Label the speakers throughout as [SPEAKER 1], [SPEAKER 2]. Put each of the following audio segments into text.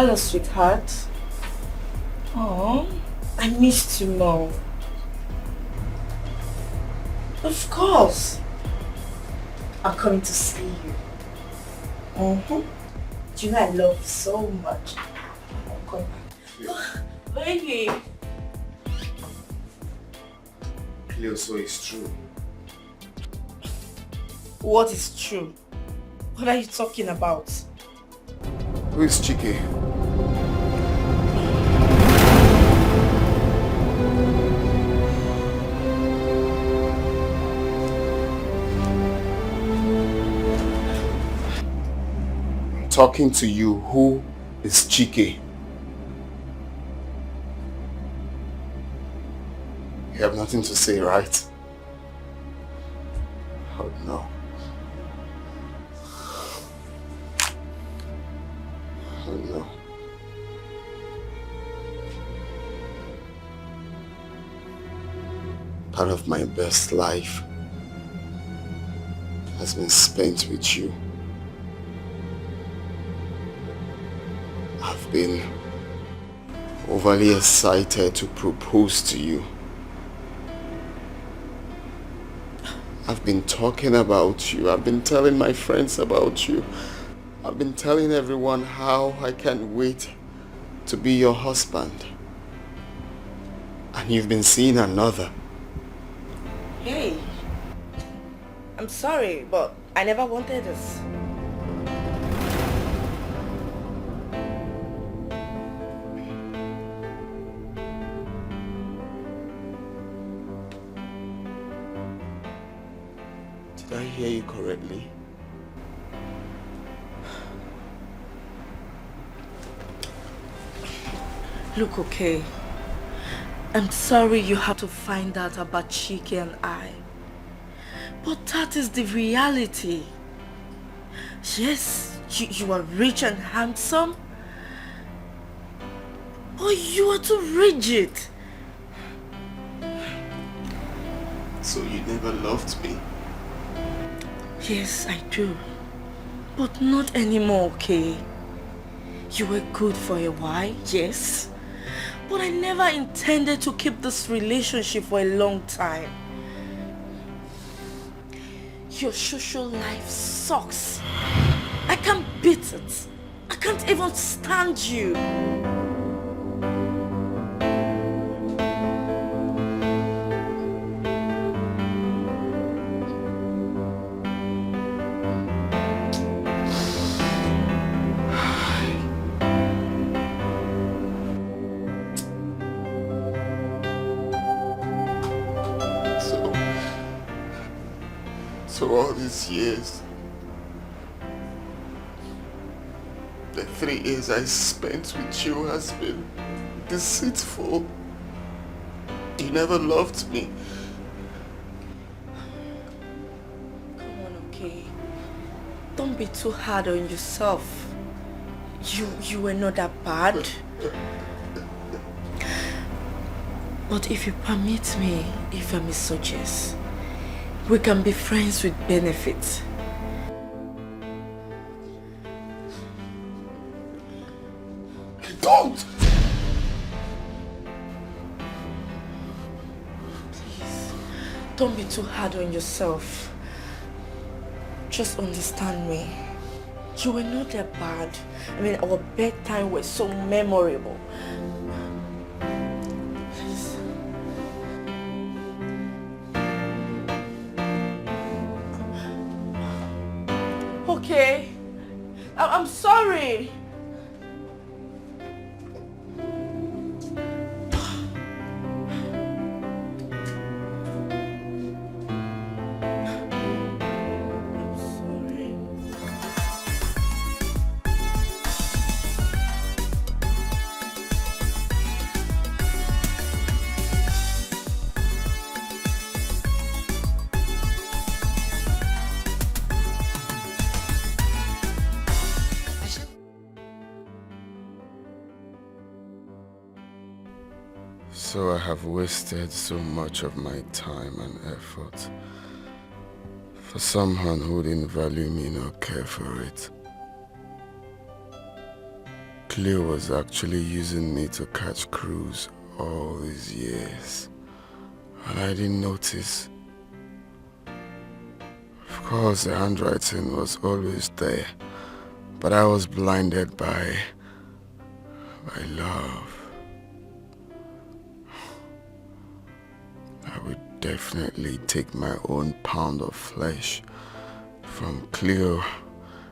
[SPEAKER 1] Hello, sweetheart. Oh, I missed you more. Of course. I'm coming to see you. Do you know I love you so much? I'm coming. Oh, baby.
[SPEAKER 2] Cleo, so it's true.
[SPEAKER 1] What is true? What are you talking about?
[SPEAKER 2] Who is Chike? I'm talking to you. Who is Chike? You have nothing to say, right? Oh no. Oh no. Part of my best life has been spent with you. I've been overly excited to propose to you. I've been talking about you. I've been telling my friends about you. I've been telling everyone how I can't wait to be your husband. And you've been seeing another.
[SPEAKER 1] Hey, I'm sorry, but I never wanted this.
[SPEAKER 2] Did I hear you correctly?
[SPEAKER 1] Look, okay. I'm sorry you have to find out about Chike and I. But that is the reality. Yes, you are rich and handsome. But you are too rigid.
[SPEAKER 2] So you never loved me?
[SPEAKER 1] Yes, I do. But not anymore, okay? You were good for a while, yes. But I never intended to keep this relationship for a long time. Your social life sucks. I can't beat it. I can't even stand you.
[SPEAKER 2] So all these years, the 3 years I spent with you has been deceitful. You never loved me.
[SPEAKER 1] Come on, okay? Don't be too hard on yourself. You were not that bad. But if you permit me, if I may suggest, we can be friends with benefits.
[SPEAKER 2] Don't!
[SPEAKER 1] Please, don't be too hard on yourself. Just understand me. You were not that bad. I mean, our bedtime was so memorable. Please. Okay. I'm sorry.
[SPEAKER 2] So I have wasted so much of my time and effort for someone who didn't value me nor care for it. Cleo was actually using me to catch crews all these years. And I didn't notice. Of course, the handwriting was always there. But I was blinded by love. I would definitely take my own pound of flesh from Cleo,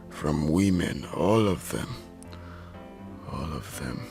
[SPEAKER 2] from women, all of them. All of them.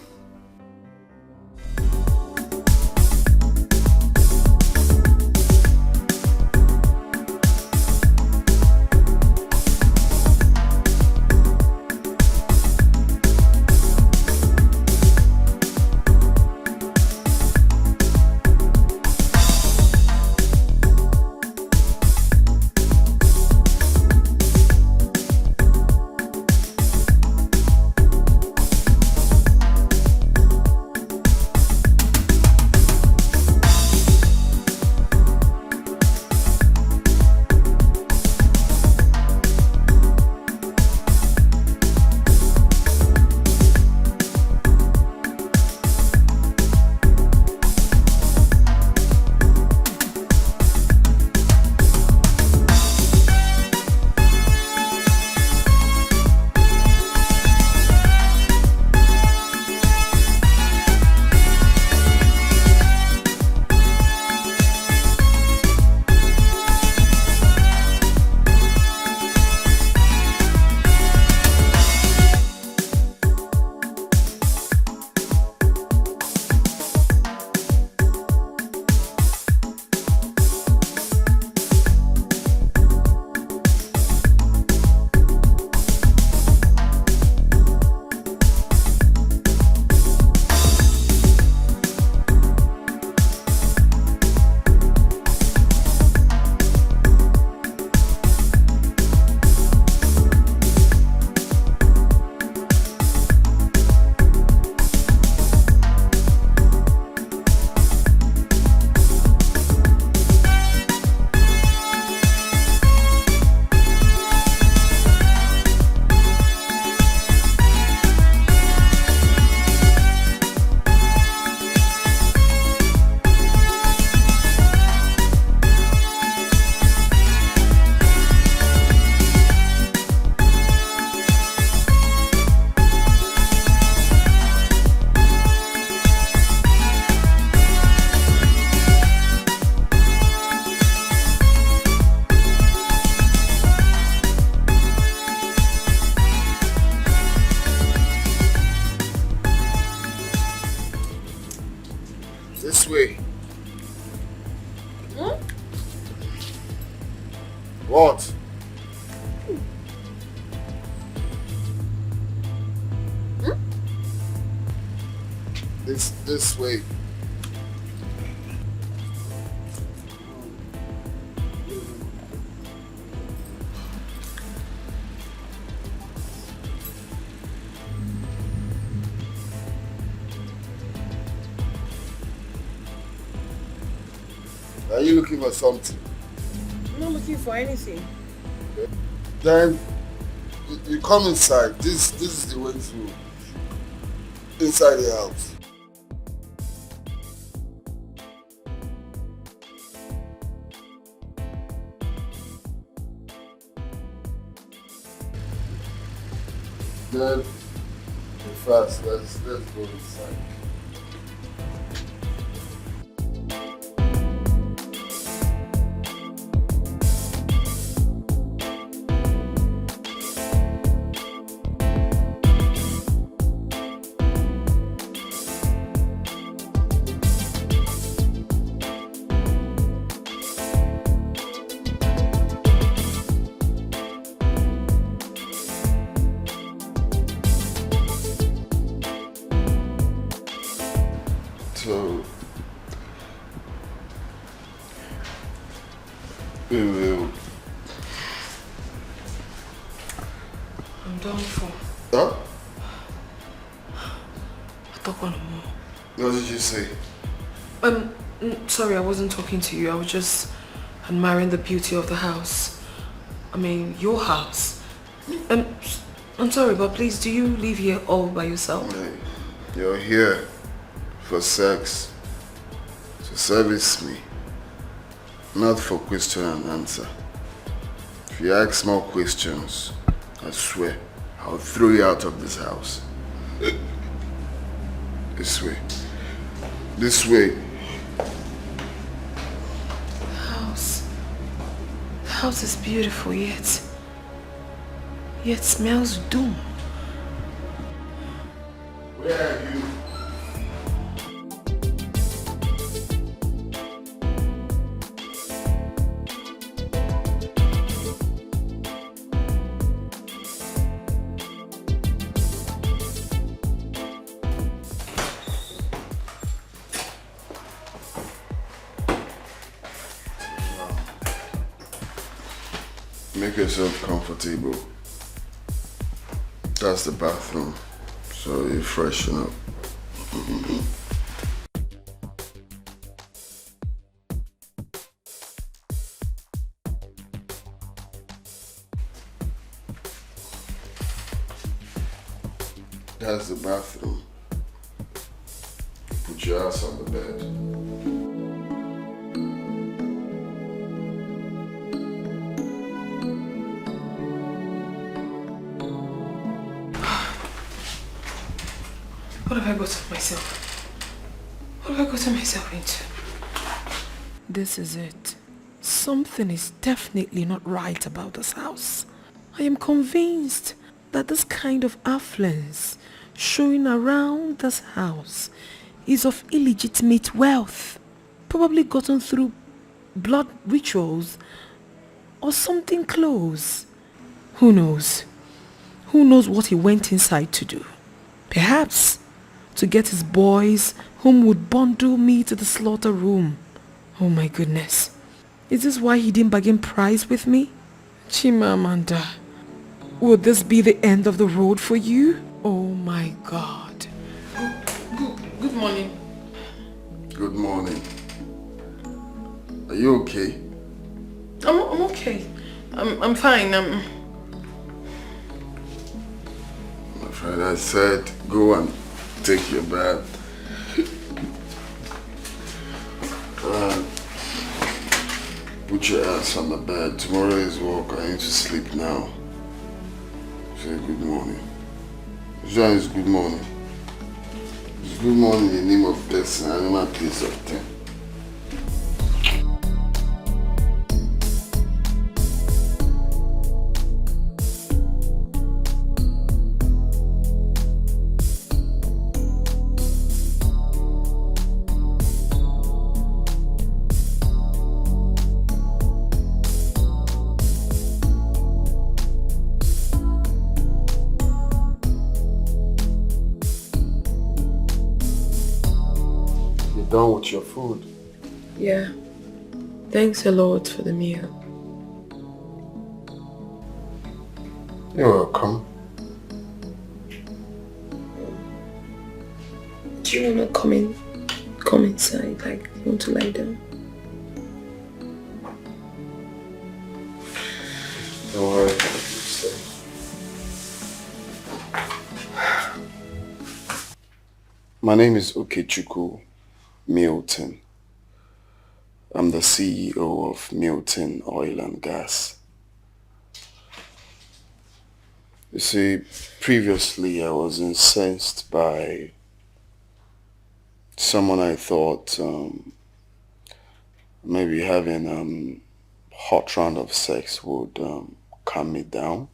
[SPEAKER 2] What? This way. Are you looking for something?
[SPEAKER 1] I'm not looking for anything.
[SPEAKER 2] Okay. Then you come inside. This is the way to inside the house. Then fast, let's go inside. So we will.
[SPEAKER 1] I'm done for.
[SPEAKER 2] Huh?
[SPEAKER 1] I talk on more.
[SPEAKER 2] What did you say?
[SPEAKER 1] Sorry, I wasn't talking to you. I was just admiring the beauty of the house. I mean, your house. I'm sorry, but please, do you live here all by yourself?
[SPEAKER 2] Hey, you're here for sex, to service me, not for question and answer. If you ask more questions, I swear, I'll throw you out of this house. This way. This way.
[SPEAKER 1] The house is beautiful, yet smells doom.
[SPEAKER 2] Where are you? Make yourself comfortable. That's the bathroom, so you freshen up. That's the bathroom. Put your ass on the bed.
[SPEAKER 1] What have I gotten myself? What have I gotten myself into? This is it. Something is definitely not right about this house. I am convinced that this kind of affluence showing around this house is of illegitimate wealth, probably gotten through blood rituals or something close. Who knows? Who knows what he went inside to do? Perhaps to get his boys whom would bundle me to the slaughter room. Oh my goodness. Is this why he didn't bargain price with me? Chimamanda, would this be the end of the road for you? Oh my God. Good morning.
[SPEAKER 2] Good morning. Are you okay?
[SPEAKER 1] I'm okay. I'm fine.
[SPEAKER 2] My friend, I said go and take your bath. Put your ass on the bed. Tomorrow is work. I need to sleep now. Say good morning. Jean is good morning. It's good morning in the name of blessing and in my place of ten. Done with your food?
[SPEAKER 1] Yeah. Thanks a lot for the meal.
[SPEAKER 2] You're welcome.
[SPEAKER 1] Do you want to come inside? Like, you want to lie down?
[SPEAKER 2] Don't worry. My name is Okechukwu Milton. I'm the CEO of Milton Oil and Gas. You see, previously I was incensed by someone I thought maybe having hot round of sex would calm me down.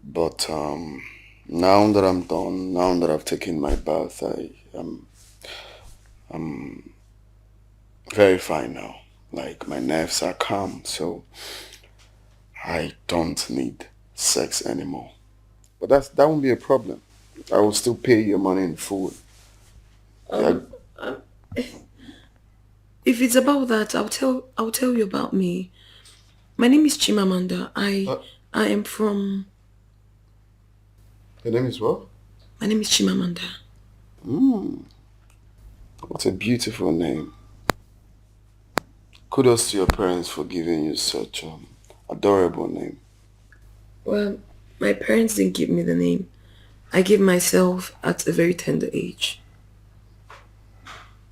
[SPEAKER 2] But now that I'm done, now that I've taken my bath, I'm very fine now. Like, my nerves are calm, so I don't need sex anymore. But that won't be a problem. I will still pay your money in full.
[SPEAKER 1] If it's about that, I'll tell you about me. My name is Chimamanda. I am from...
[SPEAKER 2] Your name is what?
[SPEAKER 1] My name is Chimamanda.
[SPEAKER 2] What a beautiful name. Kudos to your parents for giving you such an adorable name.
[SPEAKER 1] Well,
[SPEAKER 3] My parents didn't give me the name. I gave myself at a very tender age.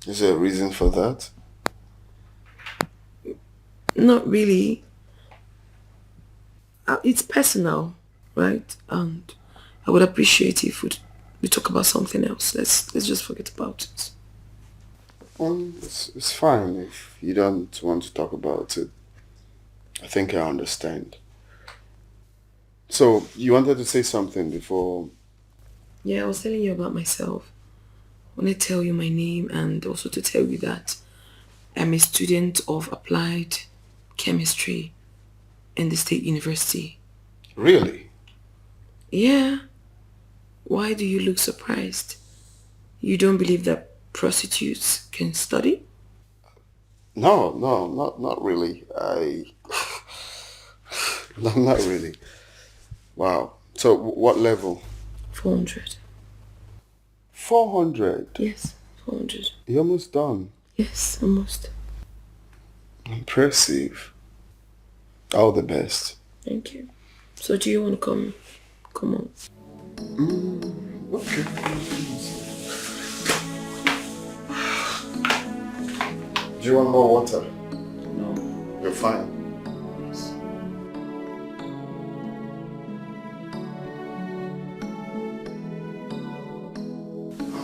[SPEAKER 2] Is there a reason for that?
[SPEAKER 3] Not really. It's personal, right? And I would appreciate if we talk about something else. Let's just forget about it.
[SPEAKER 2] It's fine if you don't want to talk about it. I think I understand. So, you wanted to say something before...
[SPEAKER 3] Yeah, I was telling you about myself. I want to tell you my name and also to tell you that I'm a student of applied chemistry in the State University.
[SPEAKER 2] Really?
[SPEAKER 3] Yeah. Why do you look surprised? You don't believe that prostitutes can study?
[SPEAKER 2] No, not really. No, not really. Wow. So, what level?
[SPEAKER 3] 400.
[SPEAKER 2] 400?
[SPEAKER 3] Yes, 400.
[SPEAKER 2] You're almost done.
[SPEAKER 3] Yes, almost.
[SPEAKER 2] Impressive. All the best.
[SPEAKER 3] Thank you. So do you want to come on?
[SPEAKER 2] Okay. Do you want more water?
[SPEAKER 3] No.
[SPEAKER 2] You're fine.
[SPEAKER 3] Yes.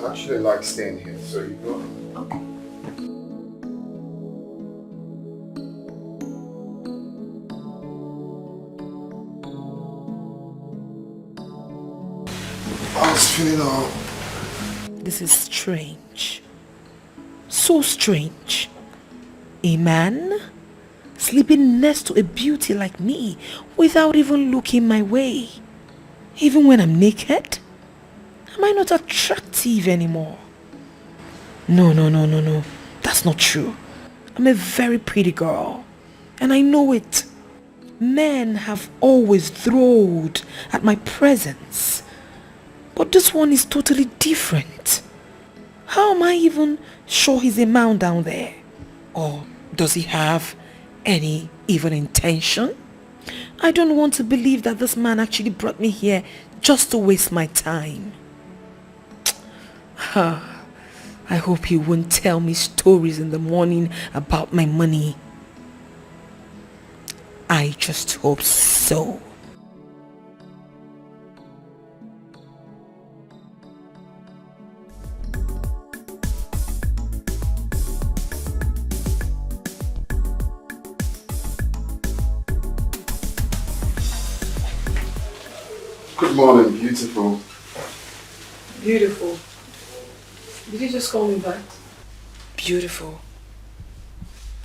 [SPEAKER 2] I actually like staying here, so you go.
[SPEAKER 3] Okay.
[SPEAKER 2] I was feeling all...
[SPEAKER 1] This is strange. So strange. A man sleeping next to a beauty like me without even looking my way. Even when I'm naked? Am I not attractive anymore? No. That's not true. I'm a very pretty girl. And I know it. Men have always thrilled at my presence. But this one is totally different. How am I even sure he's a man down there? Or does he have any evil intention? I don't want to believe that this man actually brought me here just to waste my time. I hope he won't tell me stories in the morning about my money. I just hope so.
[SPEAKER 2] Good morning, beautiful.
[SPEAKER 3] Beautiful. Did you just call me back? Beautiful.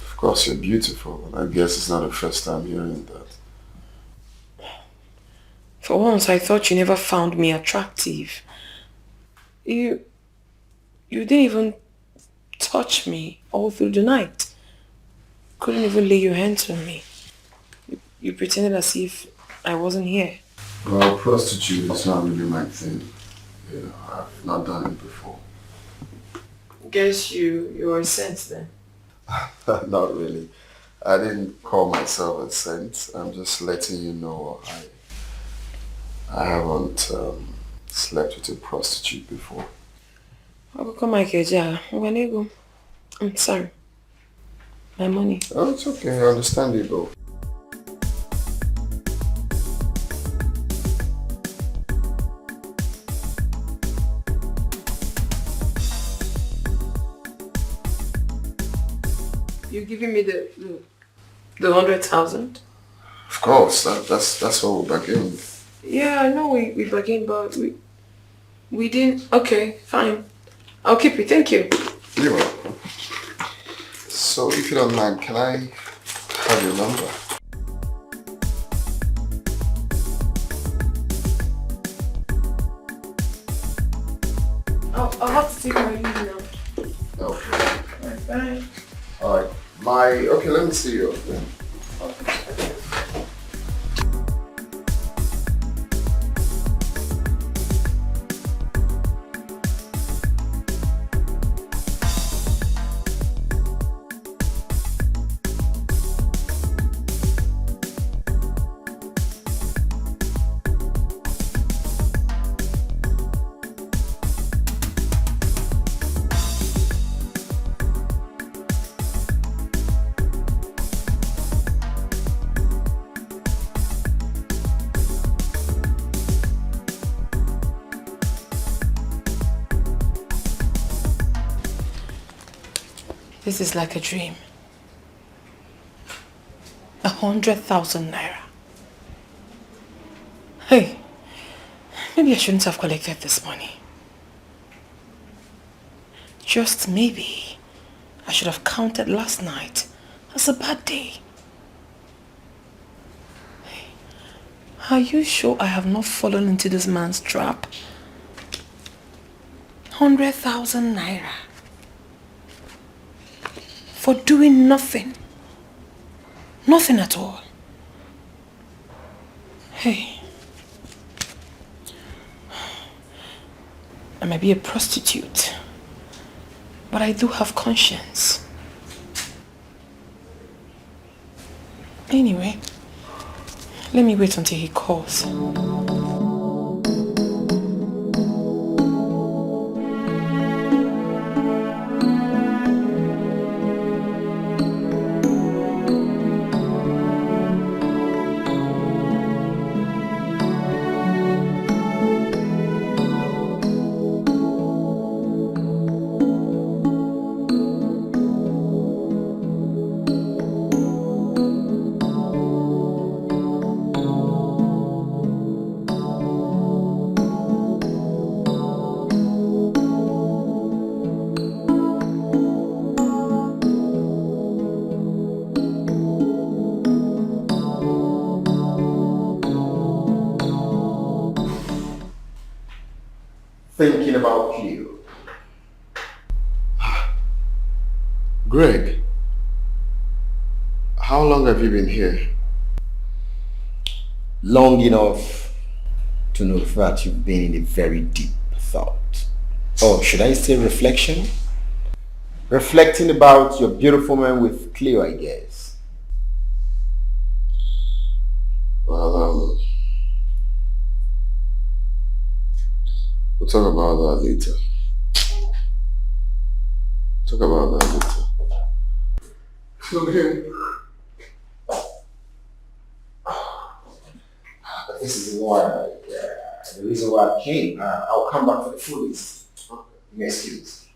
[SPEAKER 2] Of course you're beautiful. I guess it's not the first time hearing that.
[SPEAKER 3] For once, I thought you never found me attractive. You didn't even touch me all through the night. Couldn't even lay your hands on me. You pretended as if I wasn't here.
[SPEAKER 2] Well, prostitute is not really my thing. You know, I've not done it before.
[SPEAKER 3] Guess you are a saint then.
[SPEAKER 2] Not really. I didn't call myself a saint. I'm just letting you know I haven't slept with a prostitute before.
[SPEAKER 3] I'm sorry. My money.
[SPEAKER 2] Oh, it's okay. Understandable.
[SPEAKER 3] You're giving me the 100,000?
[SPEAKER 2] Of course. That's what we bargained.
[SPEAKER 3] Yeah, I know we bargained, but we didn't. Okay, fine. I'll keep it. Thank you.
[SPEAKER 2] You're welcome. So, if you don't mind, can I have your number?
[SPEAKER 3] I'll have to take my leave now.
[SPEAKER 2] Okay.
[SPEAKER 3] Alright, bye.
[SPEAKER 2] Alright. Okay, let me see you then.
[SPEAKER 3] This is like a dream. 100,000 naira. Hey, maybe I shouldn't have collected this money. Just maybe I should have counted last night as a bad day. Hey, are you sure I have not fallen into this man's trap? 100,000 naira. For doing nothing. Nothing at all. Hey. I might be a prostitute, but I do have conscience. Anyway, let me wait until he calls.
[SPEAKER 2] Thinking about you. Greg, how long have you been here?
[SPEAKER 4] Long enough to know that you've been in a very deep thought. Or should I say reflection? Reflecting about your beautiful man with Cleo, I guess.
[SPEAKER 2] Well, we'll talk about that later. Talk about that later. Okay.
[SPEAKER 4] This is why, the reason why I came. I'll come back for the full list. Excuse.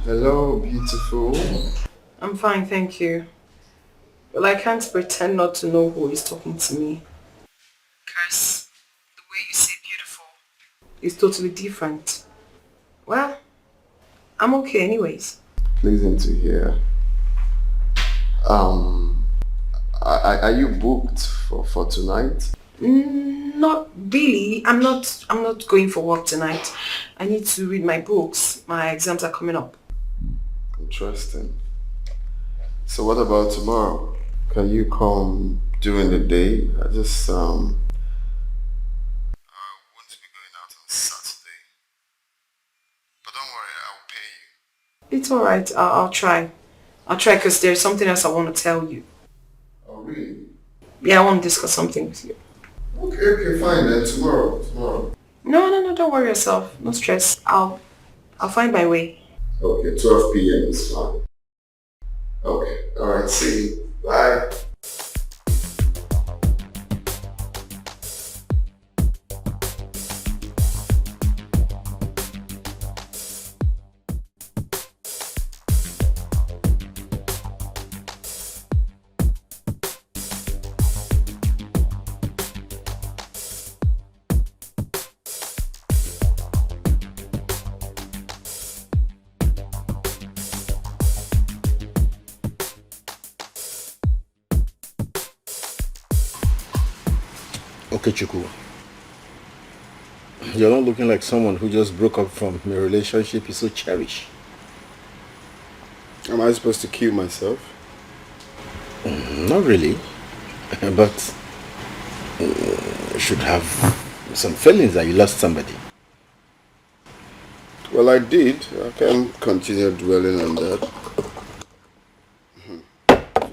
[SPEAKER 2] Hello, beautiful.
[SPEAKER 3] I'm fine, thank you. Well, I can't pretend not to know who is talking to me. Because the way you say beautiful is totally different. Well, I'm okay anyways.
[SPEAKER 2] Pleasing to hear. Are you booked for tonight?
[SPEAKER 3] Not really. I'm not going for work tonight. I need to read my books. My exams are coming up.
[SPEAKER 2] Interesting. So what about tomorrow? Can you come during the day? I won't be going out on Saturday. But don't worry, I'll pay you.
[SPEAKER 3] It's alright. I'll try. I'll try because there's something else I want to tell you.
[SPEAKER 2] Oh, really?
[SPEAKER 3] Yeah, I want to discuss something with you.
[SPEAKER 2] Okay, fine then. Tomorrow.
[SPEAKER 3] No, don't worry yourself. No stress. I'll find my way.
[SPEAKER 2] Okay, 12 p.m. is fine. Okay, alright, see you. Bye.
[SPEAKER 4] Okay, Chuku. You're not looking like someone who just broke up from a relationship you so cherish.
[SPEAKER 2] Am I supposed to kill myself?
[SPEAKER 4] Not really. But you should have some feelings that you lost somebody.
[SPEAKER 2] Well, I did. I can't continue dwelling on that.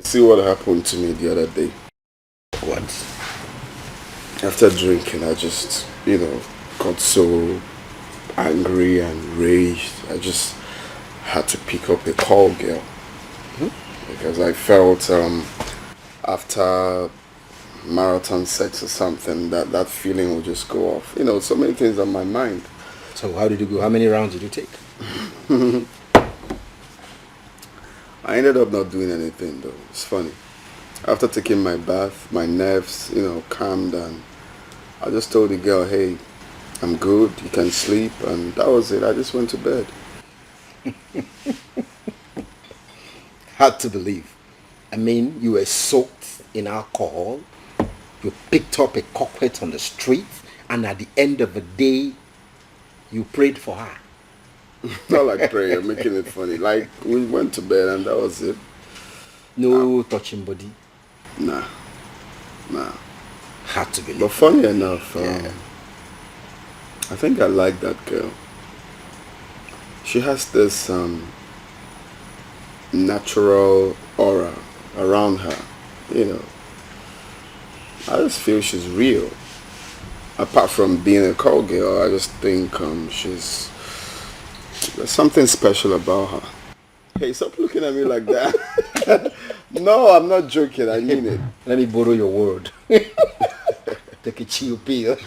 [SPEAKER 2] See what happened to me the other day.
[SPEAKER 4] What?
[SPEAKER 2] After drinking, I just, got so angry and raged. I just had to pick up a call girl. because I felt after marathon sex or something that feeling would just go off. You know, so many things on my mind.
[SPEAKER 4] So how did you go? How many rounds did you take?
[SPEAKER 2] I ended up not doing anything though. It's funny. After taking my bath, my nerves, calmed, and I just told the girl, hey, I'm good, you can sleep, and that was it. I just went to bed.
[SPEAKER 4] Hard to believe. I mean, you were soaked in alcohol, you picked up a coquette on the street, and at the end of the day, you prayed for her.
[SPEAKER 2] Not like prayer, making it funny. Like, we went to bed and that was it.
[SPEAKER 4] No touching body?
[SPEAKER 2] Nah.
[SPEAKER 4] Hard to believe.
[SPEAKER 2] But funny enough, I think I like that girl. She has this natural aura around her, I just feel she's real. Apart from being a call girl, I just think there's something special about her. Hey, stop looking at me like that. No, I'm not joking, I mean it.
[SPEAKER 4] Let me borrow your word. Take a chill pill.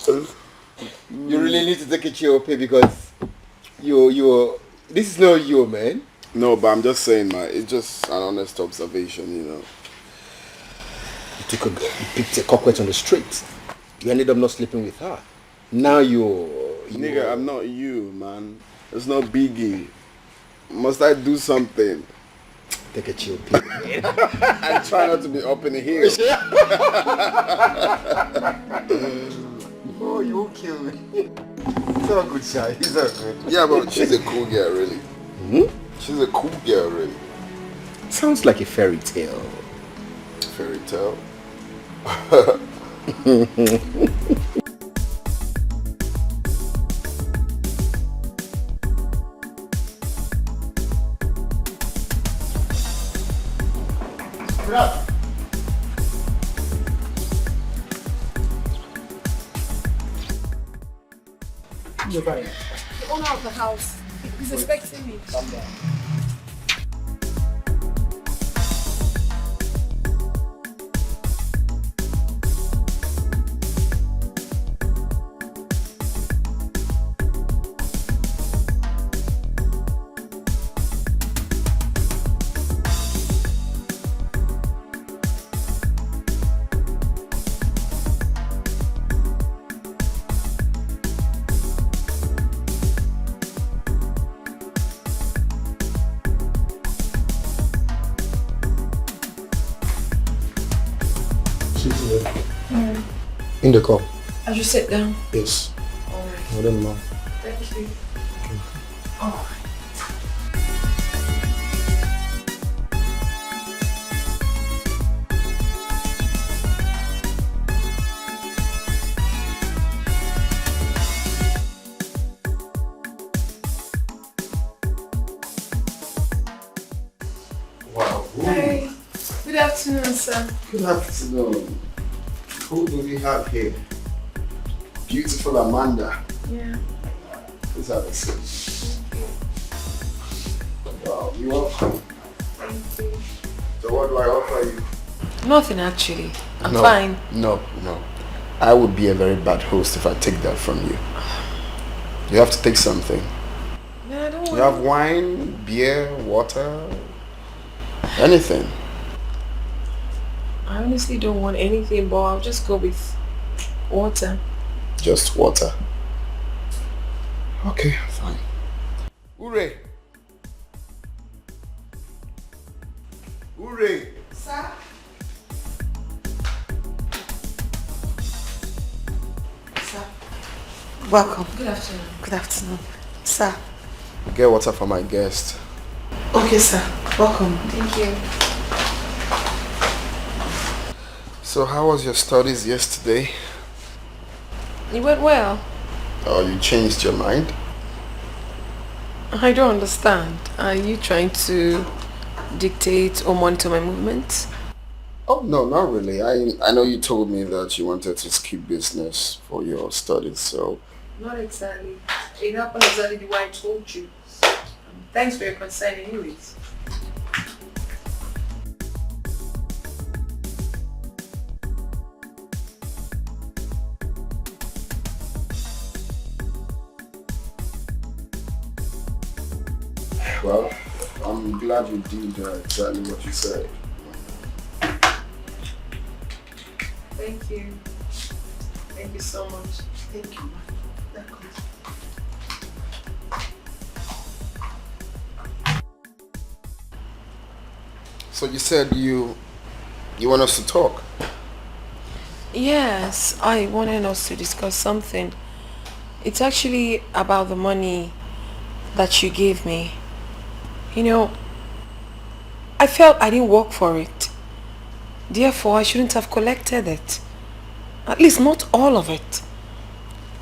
[SPEAKER 4] You really need to take a chill pill because this is not you, man.
[SPEAKER 2] No, but I'm just saying, it's just an honest observation,
[SPEAKER 4] You picked a coquette on the street. You ended up not sleeping with her. Now
[SPEAKER 2] Nigga, I'm not you, man. It's not Biggie. Must I do something?
[SPEAKER 4] Take a chill pill.
[SPEAKER 2] I try not to be up in the hill.
[SPEAKER 4] Oh, you won't kill me. He's all good, Shy. He's all good.
[SPEAKER 2] Yeah, but she's a cool girl, really. She's a cool girl, really.
[SPEAKER 4] Sounds like a fairy tale.
[SPEAKER 2] Fairy tale?
[SPEAKER 5] The owner of the house. He's expecting me.
[SPEAKER 4] Calm down. In the car.
[SPEAKER 3] I should sit down.
[SPEAKER 4] Yes.
[SPEAKER 3] Alright.
[SPEAKER 4] I don't know.
[SPEAKER 3] Thank you. Oh.
[SPEAKER 2] Wow.
[SPEAKER 3] Hi. Good afternoon, sir.
[SPEAKER 2] Good afternoon. Who do we have here? Beautiful Amanda.
[SPEAKER 3] Yeah.
[SPEAKER 2] Let's have a seat. Wow, you're welcome.
[SPEAKER 3] Thank you.
[SPEAKER 2] So what do I offer you?
[SPEAKER 3] Nothing actually. I'm
[SPEAKER 2] No,
[SPEAKER 3] fine.
[SPEAKER 2] No. I would be a very bad host if I take that from you. You have to take something.
[SPEAKER 3] Yeah, I don't
[SPEAKER 2] You have wine, beer, water, anything.
[SPEAKER 3] I honestly don't want anything, but I'll just go with water.
[SPEAKER 2] Just water. Okay, fine. Hooray! Hooray!
[SPEAKER 3] Sir? Sir?
[SPEAKER 1] Welcome.
[SPEAKER 3] Good afternoon.
[SPEAKER 1] Good afternoon. Sir.
[SPEAKER 2] Get water for my guest.
[SPEAKER 1] Okay, sir. Welcome.
[SPEAKER 3] Thank you.
[SPEAKER 2] So how was your studies yesterday?
[SPEAKER 3] It went well.
[SPEAKER 2] Oh, you changed your mind?
[SPEAKER 3] I don't understand. Are you trying to dictate or monitor my movements?
[SPEAKER 2] Oh, no, not really. I know you told me that you wanted to skip business for your studies, so...
[SPEAKER 3] Not exactly. It happened exactly the way I told you. I'm Thanks for your concern anyways.
[SPEAKER 2] Well, I'm glad you did exactly what you said.
[SPEAKER 3] Thank you. Thank you so much.
[SPEAKER 2] Thank you. So you said you want us to talk?
[SPEAKER 3] Yes, I wanted us to discuss something. It's actually about the money that you gave me. You know, I felt I didn't work for it. Therefore, I shouldn't have collected it. At least not all of it.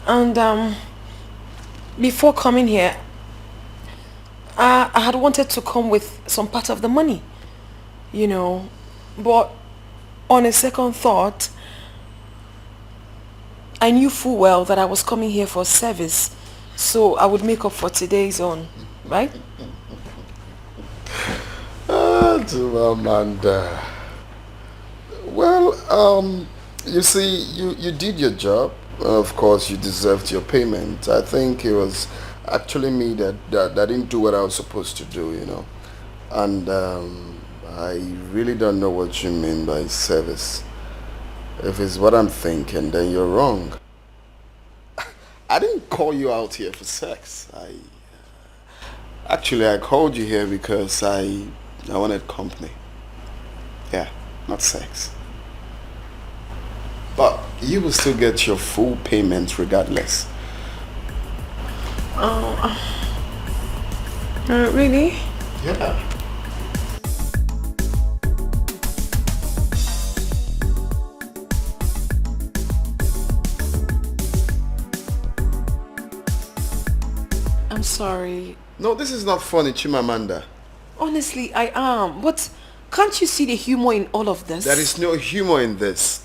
[SPEAKER 3] And before coming here, I had wanted to come with some part of the money. You know, but on a second thought, I knew full well that I was coming here for service, so I would make up for today's own, right?
[SPEAKER 2] Amanda. Well, you see, you did your job. Of course, you deserved your payment. I think it was actually me that didn't do what I was supposed to do, you know. And I really don't know what you mean by service. If it's what I'm thinking, then you're wrong. I didn't call you out here for sex. I called you here because I wanted company. Yeah, not sex. But you will still get your full payment regardless.
[SPEAKER 3] Really?
[SPEAKER 2] Yeah.
[SPEAKER 3] I'm sorry.
[SPEAKER 2] No, this is not funny, Chimamanda.
[SPEAKER 3] Honestly, I am. But can't you see the humor in all of this?
[SPEAKER 2] There is no humor in this.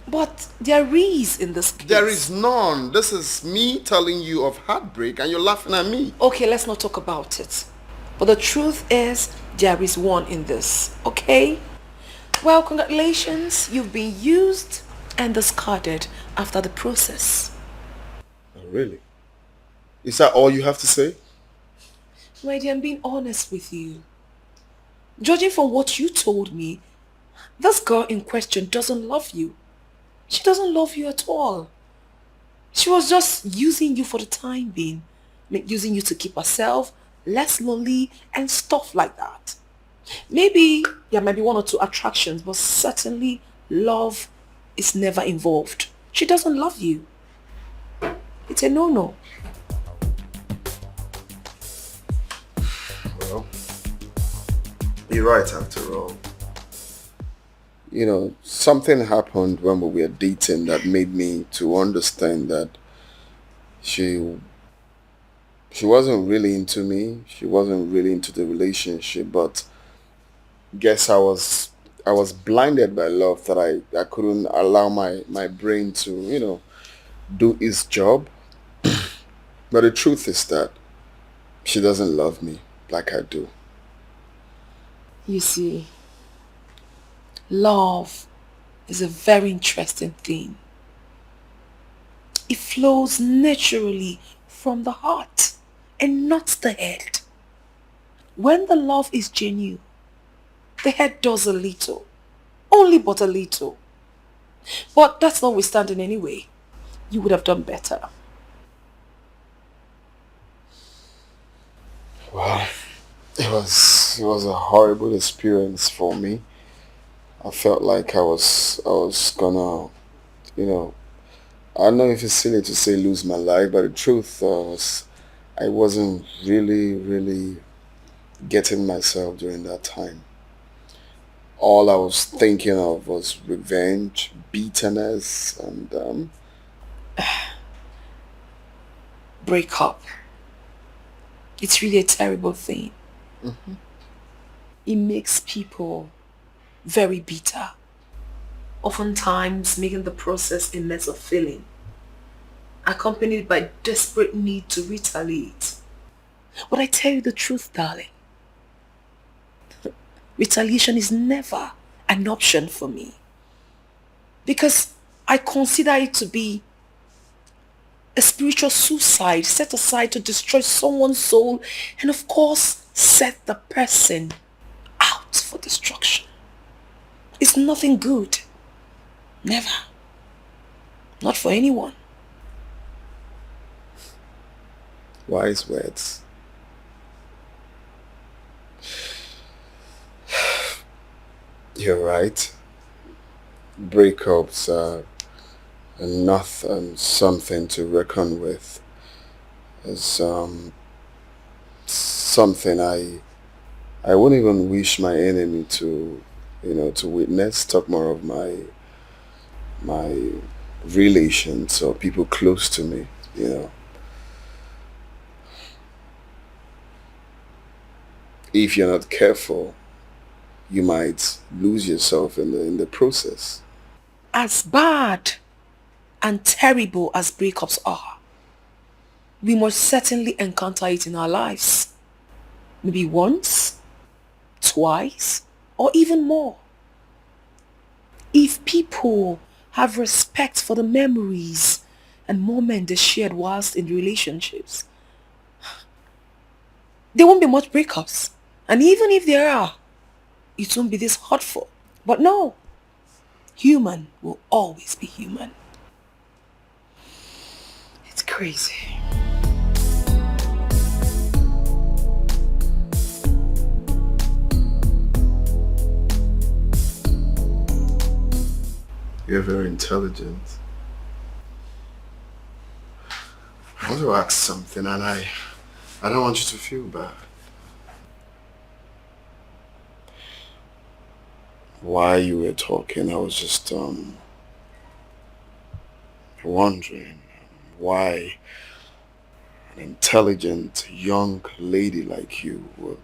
[SPEAKER 3] But there is in this case.
[SPEAKER 2] There is none. This is me telling you of heartbreak and you're laughing at me.
[SPEAKER 3] Okay, let's not talk about it. But the truth is, there is one in this, okay? Well, congratulations. You've been used and discarded after the process.
[SPEAKER 2] Oh, really? Is that all you have to say?
[SPEAKER 3] My dear, I'm being honest with you. Judging from what you told me, this girl in question doesn't love you. She doesn't love you at all. She was just using you for the time being. Using you to keep herself less lonely and stuff like that. Maybe there might be one or two attractions, but certainly love is never involved. She doesn't love you. It's a no-no.
[SPEAKER 2] Well, you're right after all. You know, something happened when we were dating that made me to understand that she wasn't really into me. She wasn't really into the relationship, but guess I was blinded by love that I couldn't allow my brain to, you know, do its job. But the truth is that she doesn't love me like I do.
[SPEAKER 3] You see, love is a very interesting thing. It flows naturally from the heart and not the head. When the love is genuine, the head does a little, only but a little. But that's notwithstanding anyway. You would have done better.
[SPEAKER 2] Well, it was a horrible experience for me. I felt like I was gonna, you know, I don't know if it's silly to say lose my life, but the truth was I wasn't really getting myself during that time. All I was thinking of was revenge, bitterness, and
[SPEAKER 3] Break up. It's really a terrible thing.
[SPEAKER 2] Mhm.
[SPEAKER 3] It makes people very bitter. Oftentimes making the process a mess of feeling, accompanied by desperate need to retaliate. But I tell you the truth, darling. Retaliation is never an option for me. Because I consider it to be a spiritual suicide set aside to destroy someone's soul and of course set the person out for destruction. It's nothing good. Never. Not for anyone.
[SPEAKER 2] Wise words. You're right. Breakups are not something to reckon with. It's something I wouldn't even wish my enemy to to witness. Talk more of my relations or people close to me. If you're not careful, you might lose yourself in the process.
[SPEAKER 3] As bad and terrible as breakups are, we must certainly encounter it in our lives. Maybe once, twice, or even more. If people have respect for the memories and moments they shared whilst in relationships, there won't be much breakups. And even if there are, it won't be this hurtful. But no, human will always be human. It's crazy.
[SPEAKER 2] You're very intelligent. I want to ask something and I don't want you to feel bad. While you were talking, I was just wondering why an intelligent young lady like you would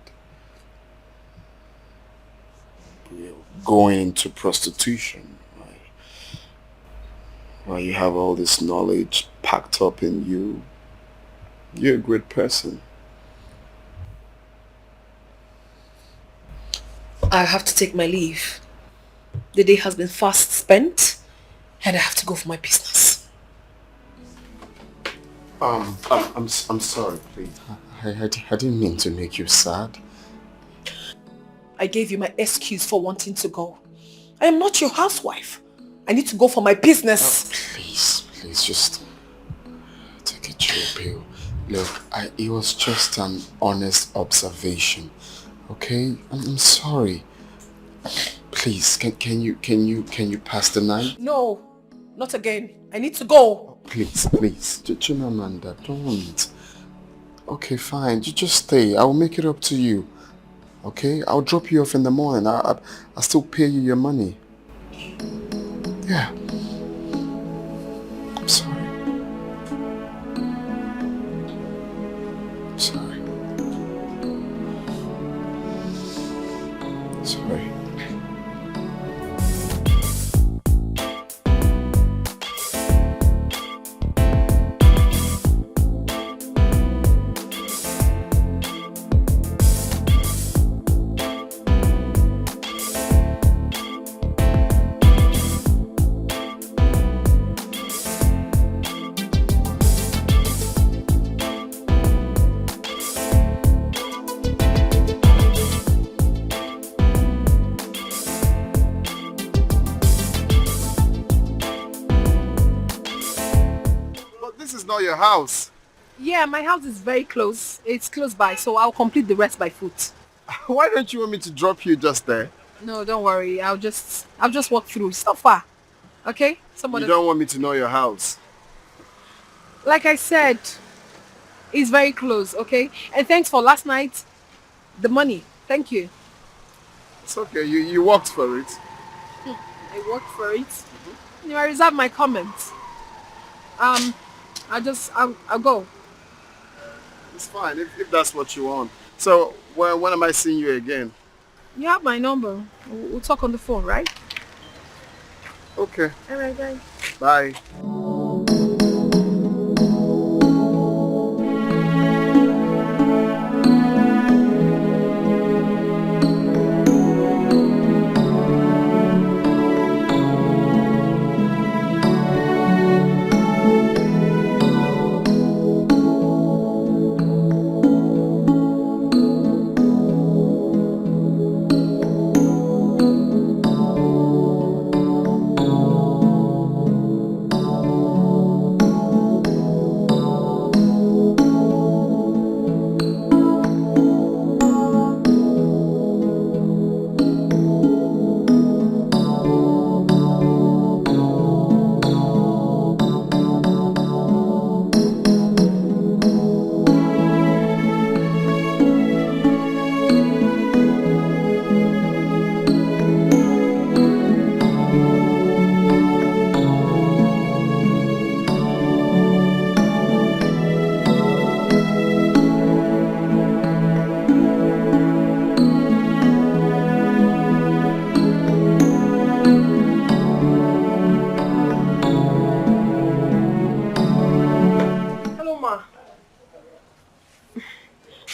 [SPEAKER 2] be going into prostitution. Why you have all this knowledge packed up in you. You're a great person.
[SPEAKER 3] I have to take my leave. The day has been fast spent and I have to go for my business.
[SPEAKER 2] I'm sorry, please. I didn't mean to make you sad.
[SPEAKER 3] I gave you my excuse for wanting to go. I am not your housewife. I need to go for my business.
[SPEAKER 2] Please, just take a chill pill. Look, it was just an honest observation. Okay? I'm sorry. Please, can you pass the night?
[SPEAKER 3] No, not again. I need to go.
[SPEAKER 2] Please. Chimamanda, don't. Okay, fine. You just stay. I will make it up to you. Okay? I'll drop you off in the morning. I'll still pay you your money. Yeah. I'm sorry. Sorry. Your house.
[SPEAKER 5] Yeah, my house is very close. It's close by, so I'll complete the rest by foot.
[SPEAKER 2] Why don't you want me to drop you just there?
[SPEAKER 5] No, don't worry. I'll just walk through. It's not far. Okay?
[SPEAKER 2] You don't want me to know your house?
[SPEAKER 5] Like I said, it's very close, okay? And thanks for last night. The money. Thank you.
[SPEAKER 2] It's okay. You worked for it.
[SPEAKER 5] I worked for it. Mm-hmm. I reserve my comments. I'll go.
[SPEAKER 2] It's fine if that's what you want. So when am I seeing you again?
[SPEAKER 5] You have my number. We'll talk on the phone, right?
[SPEAKER 2] Okay.
[SPEAKER 5] All right, bye.
[SPEAKER 2] Bye.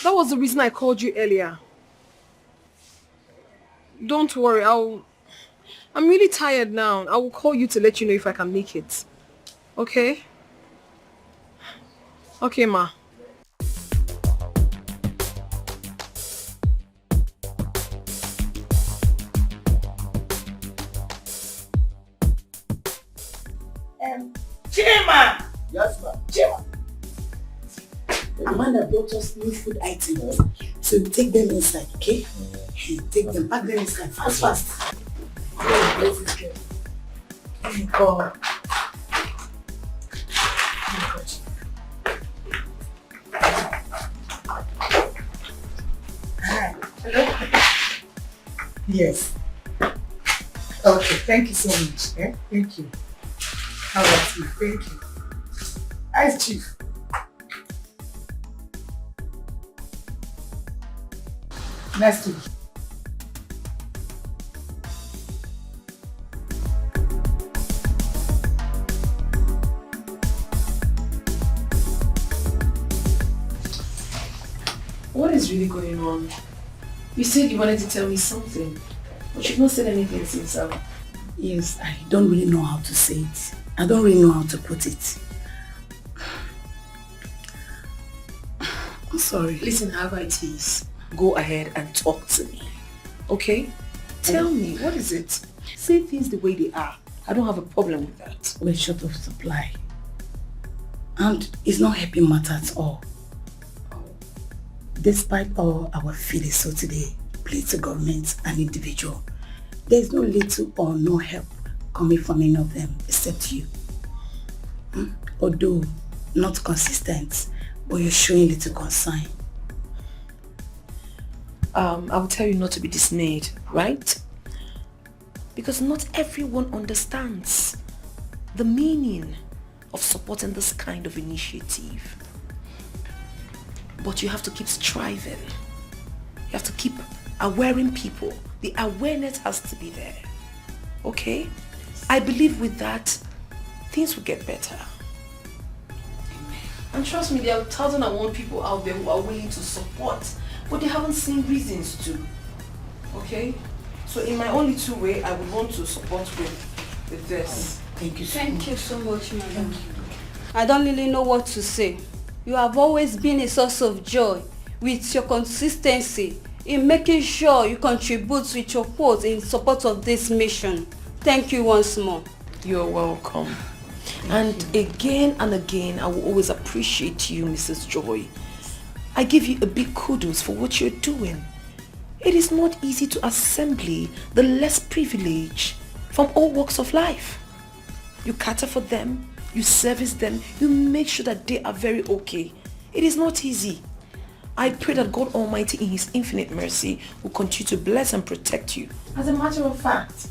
[SPEAKER 5] That was the reason I called you earlier. Don't worry, I'm really tired now. I will call you to let you know if I can make it. Okay? Okay, ma.
[SPEAKER 1] Chima!
[SPEAKER 4] Yes, ma'am.
[SPEAKER 1] Chima! Amanda brought us new food items. So you take them inside, okay? You take them, pack them inside. Fast, fast. God. Hi. Hello? Yes. Okay, thank you so much. Eh? Thank you. How about you? Thank you. Hi, Chief. Nice to meet you.
[SPEAKER 3] What is really going on? You said you wanted to tell me something, but you've not said anything since.
[SPEAKER 1] Yes, I don't really know how to say it. I don't really know how to put it. I'm sorry.
[SPEAKER 3] Listen, however it is, go ahead and talk to me. Okay? Tell me, what is it? Say things the way they are. I don't have a problem with that.
[SPEAKER 1] We're short of supply. And it's not helping matter at all. Despite all our feelings so today, plead to government and individual, there is no little or no help coming from any of them except you. Although not consistent, but you're showing little concern.
[SPEAKER 3] I will tell you not to be dismayed, right? Because not everyone understands the meaning of supporting this kind of initiative. But you have to keep striving. You have to keep awareing people. The awareness has to be there. Okay? I believe with that, things will get better. Amen. And trust me, there are 1,001 people out there who are willing to support, but they haven't seen reasons to. Okay? So in my only two way, I would want to support with this.
[SPEAKER 1] Thank you so much.
[SPEAKER 6] Thank you so much, madam. I don't really know what to say. You have always been a source of joy with your consistency in making sure you contribute with your quote in support of this mission. Thank you once more.
[SPEAKER 3] You're welcome. And again and again, I will always appreciate you, Mrs. Joy. I give you a big kudos for what you're doing. It is not easy to assemble the less privileged from all walks of life. You cater for them, you service them, you make sure that they are very okay. It is not easy. I pray that God Almighty in His infinite mercy will continue to bless and protect you. As a matter of fact,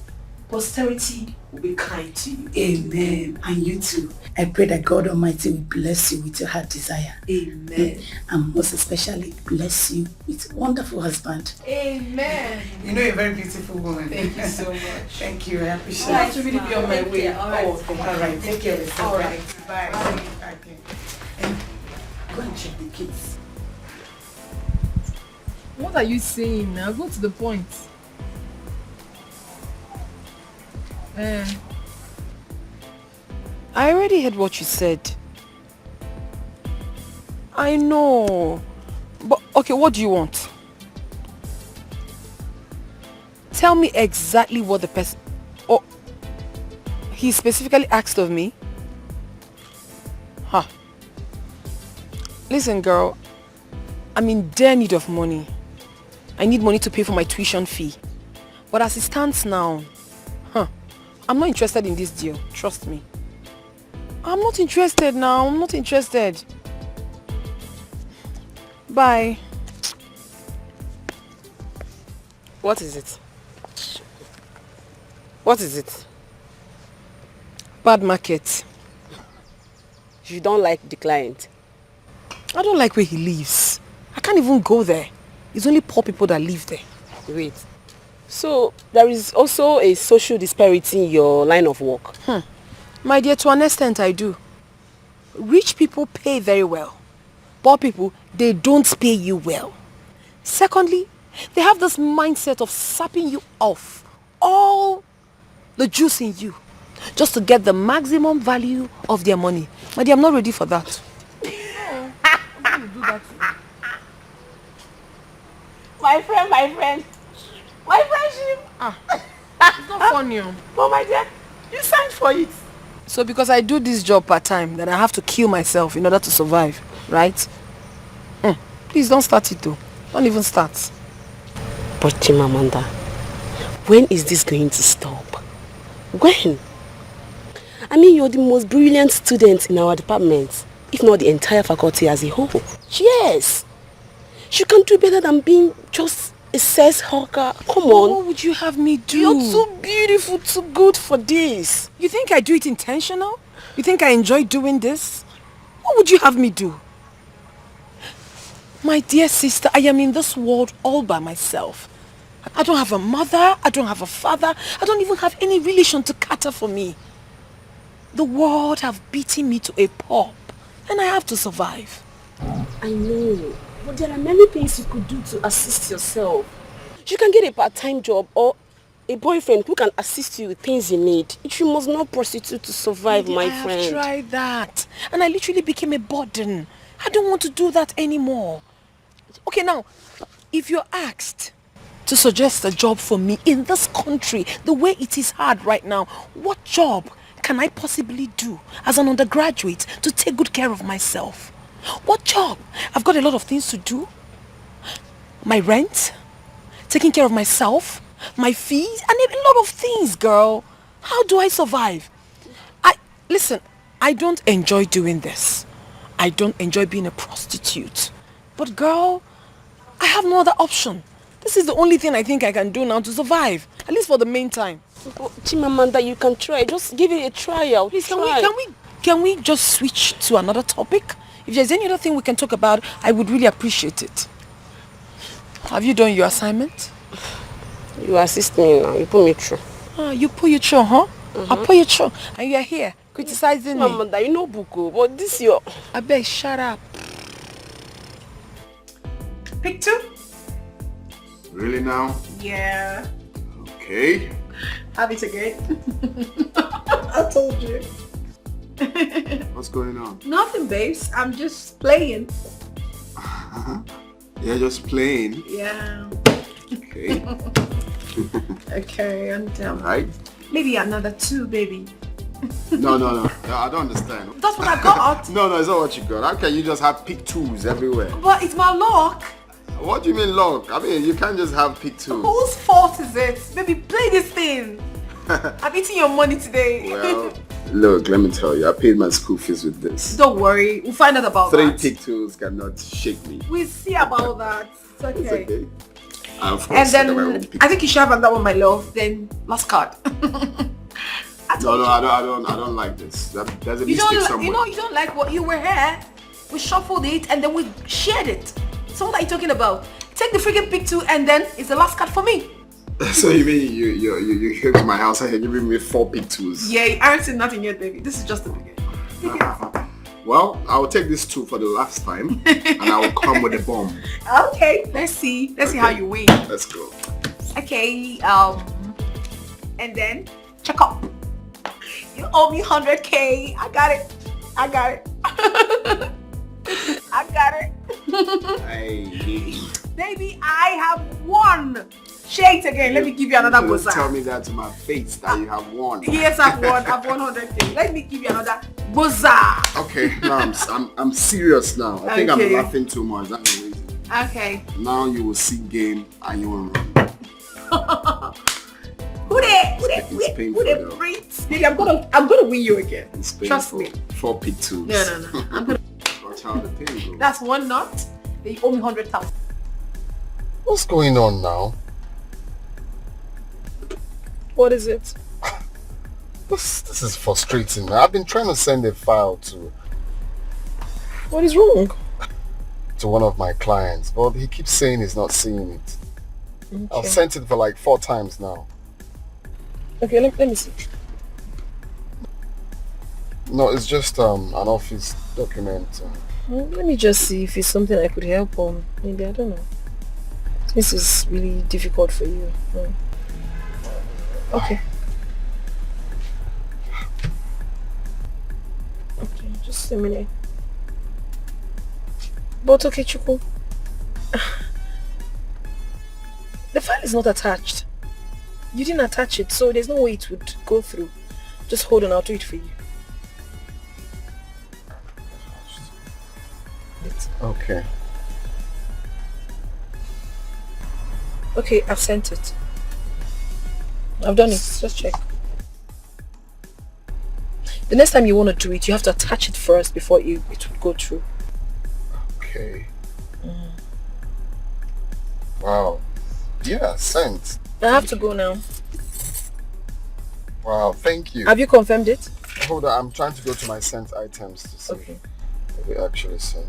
[SPEAKER 3] posterity will be kind to you.
[SPEAKER 1] Amen. And you too. I pray that God Almighty will bless you with your heart desire.
[SPEAKER 3] Amen.
[SPEAKER 1] And most especially bless you with a wonderful husband.
[SPEAKER 3] Amen.
[SPEAKER 1] You know, you're a very beautiful woman.
[SPEAKER 3] Thank you so much.
[SPEAKER 1] Thank you. I appreciate it.
[SPEAKER 3] I have to really be on my way.
[SPEAKER 6] All right.
[SPEAKER 1] All right. Take care of yourself.
[SPEAKER 3] All right.
[SPEAKER 1] Bye. Okay. Go and check the kids.
[SPEAKER 5] What are you saying now? Go to the point.
[SPEAKER 3] I already heard what you said. I know. But okay, what do you want? Tell me exactly what the person... Oh, he specifically asked of me? Huh. Listen, girl. I'm in dire need of money. I need money to pay for my tuition fee. But as it stands now, I'm not interested in this deal. Trust me. I'm not interested now. I'm not interested. Bye. What is it? What is it? Bad market.
[SPEAKER 7] You don't like the client?
[SPEAKER 3] I don't like where he lives. I can't even go there. It's only poor people that live there.
[SPEAKER 7] Wait. So there is also a social disparity in your line of work?
[SPEAKER 3] My dear, to an extent I do. Rich people pay very well.
[SPEAKER 5] poor people, they don't pay you well. Secondly, they have this mindset of sapping you off all the juice in you just to get the maximum value of their money. My dear, I'm not ready for that.
[SPEAKER 7] My friend. My friendship.
[SPEAKER 5] It's not funny.
[SPEAKER 7] But my dear, you signed for it.
[SPEAKER 5] So because I do this job part-time, then I have to kill myself in order to survive, right? Please don't start it though. Don't even start.
[SPEAKER 7] But Chimamanda, when is this going to stop? When? I mean, you're the most brilliant student in our department, if not the entire faculty as a whole. Yes! You can do better than being just a sex hawker. Come on.
[SPEAKER 5] What would you have me do?
[SPEAKER 7] You're too beautiful, too good for this.
[SPEAKER 5] You think I do it intentional? You think I enjoy doing this? What would you have me do? My dear sister, I am in this world all by myself. I don't have a mother, I don't have a father, I don't even have any relation to cater for me. The world have beaten me to a pulp and I have to survive.
[SPEAKER 7] I know, but there are many things you could do to assist yourself. You can get a part-time job or a boyfriend who can assist you with things you need. You must not prostitute to survive, my friend.
[SPEAKER 5] I've tried that and I literally became a burden. I don't want to do that anymore. Okay, now, if you're asked to suggest a job for me in this country, the way it is hard right now, what job can I possibly do as an undergraduate to take good care of myself? What job? I've got a lot of things to do. My rent, taking care of myself, my fees, and a lot of things, girl. How do I survive? Listen, I don't enjoy doing this. I don't enjoy being a prostitute. But girl, I have no other option. This is the only thing I think I can do now to survive, at least for the meantime.
[SPEAKER 7] Oh, Chimamanda, you can try. Just give it a try out.
[SPEAKER 5] Please, can we just switch to another topic? If there's any other thing we can talk about, I would really appreciate it. Have you done your assignment?
[SPEAKER 7] You assist me now. You put me through.
[SPEAKER 5] You put you through, huh? I'll put you through. And you're here criticizing me.
[SPEAKER 7] Chimamanda, you know Buko, but this your...
[SPEAKER 5] I beg, shut up.
[SPEAKER 1] Pick two?
[SPEAKER 2] Really now?
[SPEAKER 1] Yeah.
[SPEAKER 2] Okay.
[SPEAKER 1] Have it again. I told you.
[SPEAKER 2] What's going on?
[SPEAKER 1] Nothing, babes. I'm just playing.
[SPEAKER 2] You're just playing.
[SPEAKER 1] Yeah.
[SPEAKER 2] Okay.
[SPEAKER 1] Okay, and
[SPEAKER 2] Right?
[SPEAKER 1] maybe another two, baby.
[SPEAKER 2] No, I don't understand.
[SPEAKER 1] That's what I got.
[SPEAKER 2] No, it's not what you got. How can you just have pick twos everywhere?
[SPEAKER 1] But it's my luck.
[SPEAKER 2] What do you mean luck? I mean, you can't just have pick twos.
[SPEAKER 1] Whose fault is it? Baby, play this thing. I'm eating your money today.
[SPEAKER 2] Well, look, let me tell you, I paid my school fees with this.
[SPEAKER 1] Don't worry, we'll find out about
[SPEAKER 2] Three
[SPEAKER 1] that.
[SPEAKER 2] pick twos cannot shake me.
[SPEAKER 1] We'll see about that. It's okay.
[SPEAKER 2] It's okay. Of course,
[SPEAKER 1] And
[SPEAKER 2] I got my own
[SPEAKER 1] then
[SPEAKER 2] pick.
[SPEAKER 1] I think you should have another one, my love. Then last card.
[SPEAKER 2] No, I don't like this. There's a
[SPEAKER 1] You
[SPEAKER 2] mistake
[SPEAKER 1] don't,
[SPEAKER 2] somewhere.
[SPEAKER 1] you don't like what you were here. We shuffled it and then we shared it. So what are you talking about? Take the freaking pick two and then it's the last card for me.
[SPEAKER 2] So you mean you came to my house and you're giving me 4 pick twos?
[SPEAKER 1] Yeah, I haven't seen nothing yet, baby. This is just the beginning. Take it.
[SPEAKER 2] Well, I will take this 2 for the last time and I will come with a bomb.
[SPEAKER 1] Okay, let's see. Let's see how you win.
[SPEAKER 2] Let's go.
[SPEAKER 1] Okay, and then check up. You owe me 100K. I got it. I got it.
[SPEAKER 2] Hey.
[SPEAKER 1] Baby, I have won. Shake it again. Let me give you another
[SPEAKER 2] Don't
[SPEAKER 1] boza.
[SPEAKER 2] tell me that to my face that you have won.
[SPEAKER 1] Yes, I've won. I've won 100K. Let me give you another boza.
[SPEAKER 2] Okay, now I'm serious now. I think
[SPEAKER 1] Okay.
[SPEAKER 2] I'm laughing too much. That's the reason.
[SPEAKER 1] Okay.
[SPEAKER 2] Now you will see game and you will run.
[SPEAKER 1] Who
[SPEAKER 2] It's painful,
[SPEAKER 1] they
[SPEAKER 2] though.
[SPEAKER 1] breathe? Baby, I'm gonna win you again.
[SPEAKER 2] It's painful.
[SPEAKER 1] Trust me.
[SPEAKER 2] 4 pick twos.
[SPEAKER 1] No. I'm gonna.
[SPEAKER 2] Watch how the thing goes.
[SPEAKER 1] That's one knot. Then you owe me 100,000.
[SPEAKER 2] What's going on now?
[SPEAKER 5] What is it?
[SPEAKER 2] This is frustrating, man. I've been trying to send a file to
[SPEAKER 5] What is wrong?
[SPEAKER 2] one of my clients, but he keeps saying he's not seeing it. I've sent it for like 4 times now.
[SPEAKER 5] Okay, let me see.
[SPEAKER 2] No, it's just an office document.
[SPEAKER 5] Let me just see if it's something I could help on. Maybe, I don't know. This is really difficult for you. Okay. Okay, just a minute. But okay, Chuku. The file is not attached. You didn't attach it, so there's no way it would go through. Just hold on, I'll do it for you.
[SPEAKER 2] Okay.
[SPEAKER 5] Okay, I've sent it. I've done it. Just check. The next time you want to do it, you have to attach it first before it would go through.
[SPEAKER 2] Okay. Wow. Yeah, sent.
[SPEAKER 5] I have to go now.
[SPEAKER 2] Wow, thank you.
[SPEAKER 5] Have you confirmed it?
[SPEAKER 2] Hold on, I'm trying to go to my sent items to see if it actually sent.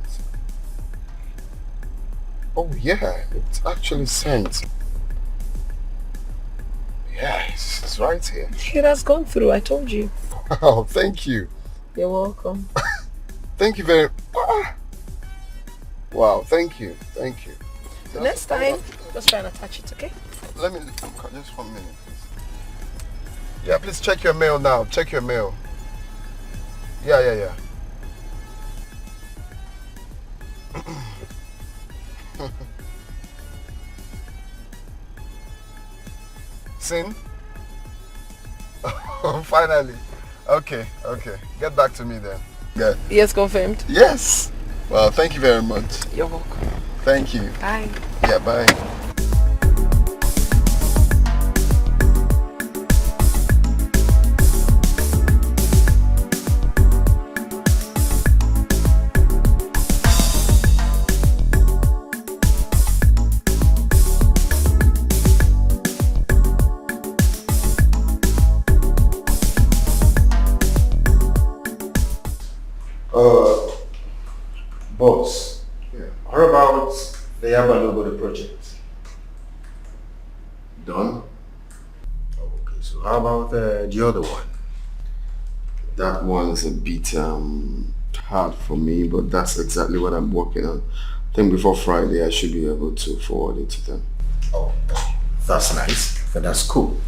[SPEAKER 2] Oh yeah, it's actually sent. Yeah, it's right here.
[SPEAKER 5] It has gone through, I told you.
[SPEAKER 2] Wow, thank you.
[SPEAKER 5] You're welcome.
[SPEAKER 2] Thank you very Wow, thank you. Thank you.
[SPEAKER 5] The next time, just try and attach it, okay?
[SPEAKER 2] Let me just 1 minute, please. Yeah, please check your mail now. Check your mail. Yeah. Sin? Finally. Okay. Get back to me then. Yeah.
[SPEAKER 5] Yes, confirmed.
[SPEAKER 2] Yes. Well, thank you very much.
[SPEAKER 5] You're welcome.
[SPEAKER 2] Thank you.
[SPEAKER 5] Bye.
[SPEAKER 2] Yeah, bye.
[SPEAKER 4] Boss.
[SPEAKER 2] Yeah.
[SPEAKER 4] How about the Yabalogo project?
[SPEAKER 2] Done?
[SPEAKER 4] Okay, so how about the other one?
[SPEAKER 2] That one's a bit hard for me, but that's exactly what I'm working on. I think before Friday I should be able to forward it to them.
[SPEAKER 4] Oh, that's nice. That's cool.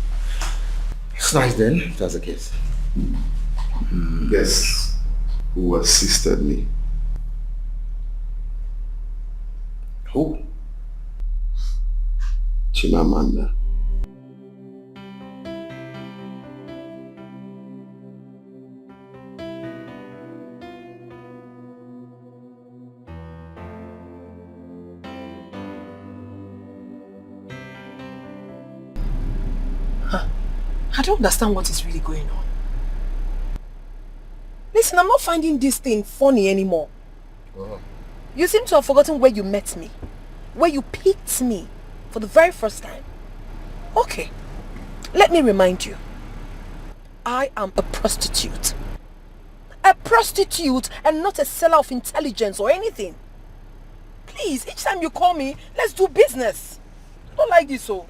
[SPEAKER 4] It's nice then, if that's the case.
[SPEAKER 2] Guess who assisted me?
[SPEAKER 4] Who?
[SPEAKER 2] Chimamanda.
[SPEAKER 5] I don't understand what is really going on. Listen, I'm not finding this thing funny anymore.
[SPEAKER 2] Oh.
[SPEAKER 5] You seem to have forgotten where you met me. Where you picked me for the very first time. Okay, let me remind you. I am a prostitute. A prostitute and not a seller of intelligence or anything. Please, each time you call me, let's do business. I don't like this, so.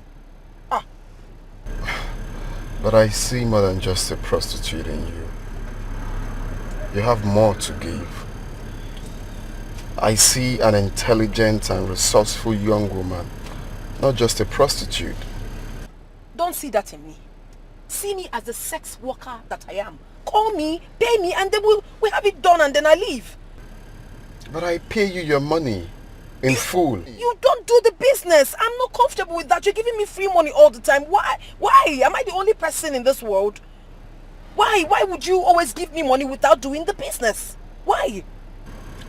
[SPEAKER 2] But I see more than just a prostitute in you. You have more to give. I see an intelligent and resourceful young woman, not just a prostitute.
[SPEAKER 5] Don't see that in me. See me as the sex worker that I am. Call me, pay me, and then we'll have it done and then I leave.
[SPEAKER 2] But I pay you your money in full.
[SPEAKER 5] You don't do the business. I'm not comfortable with that. You're giving me free money all the time. Why? Why? Am I the only person in this world? Why? Why would you always give me money without doing the business? Why?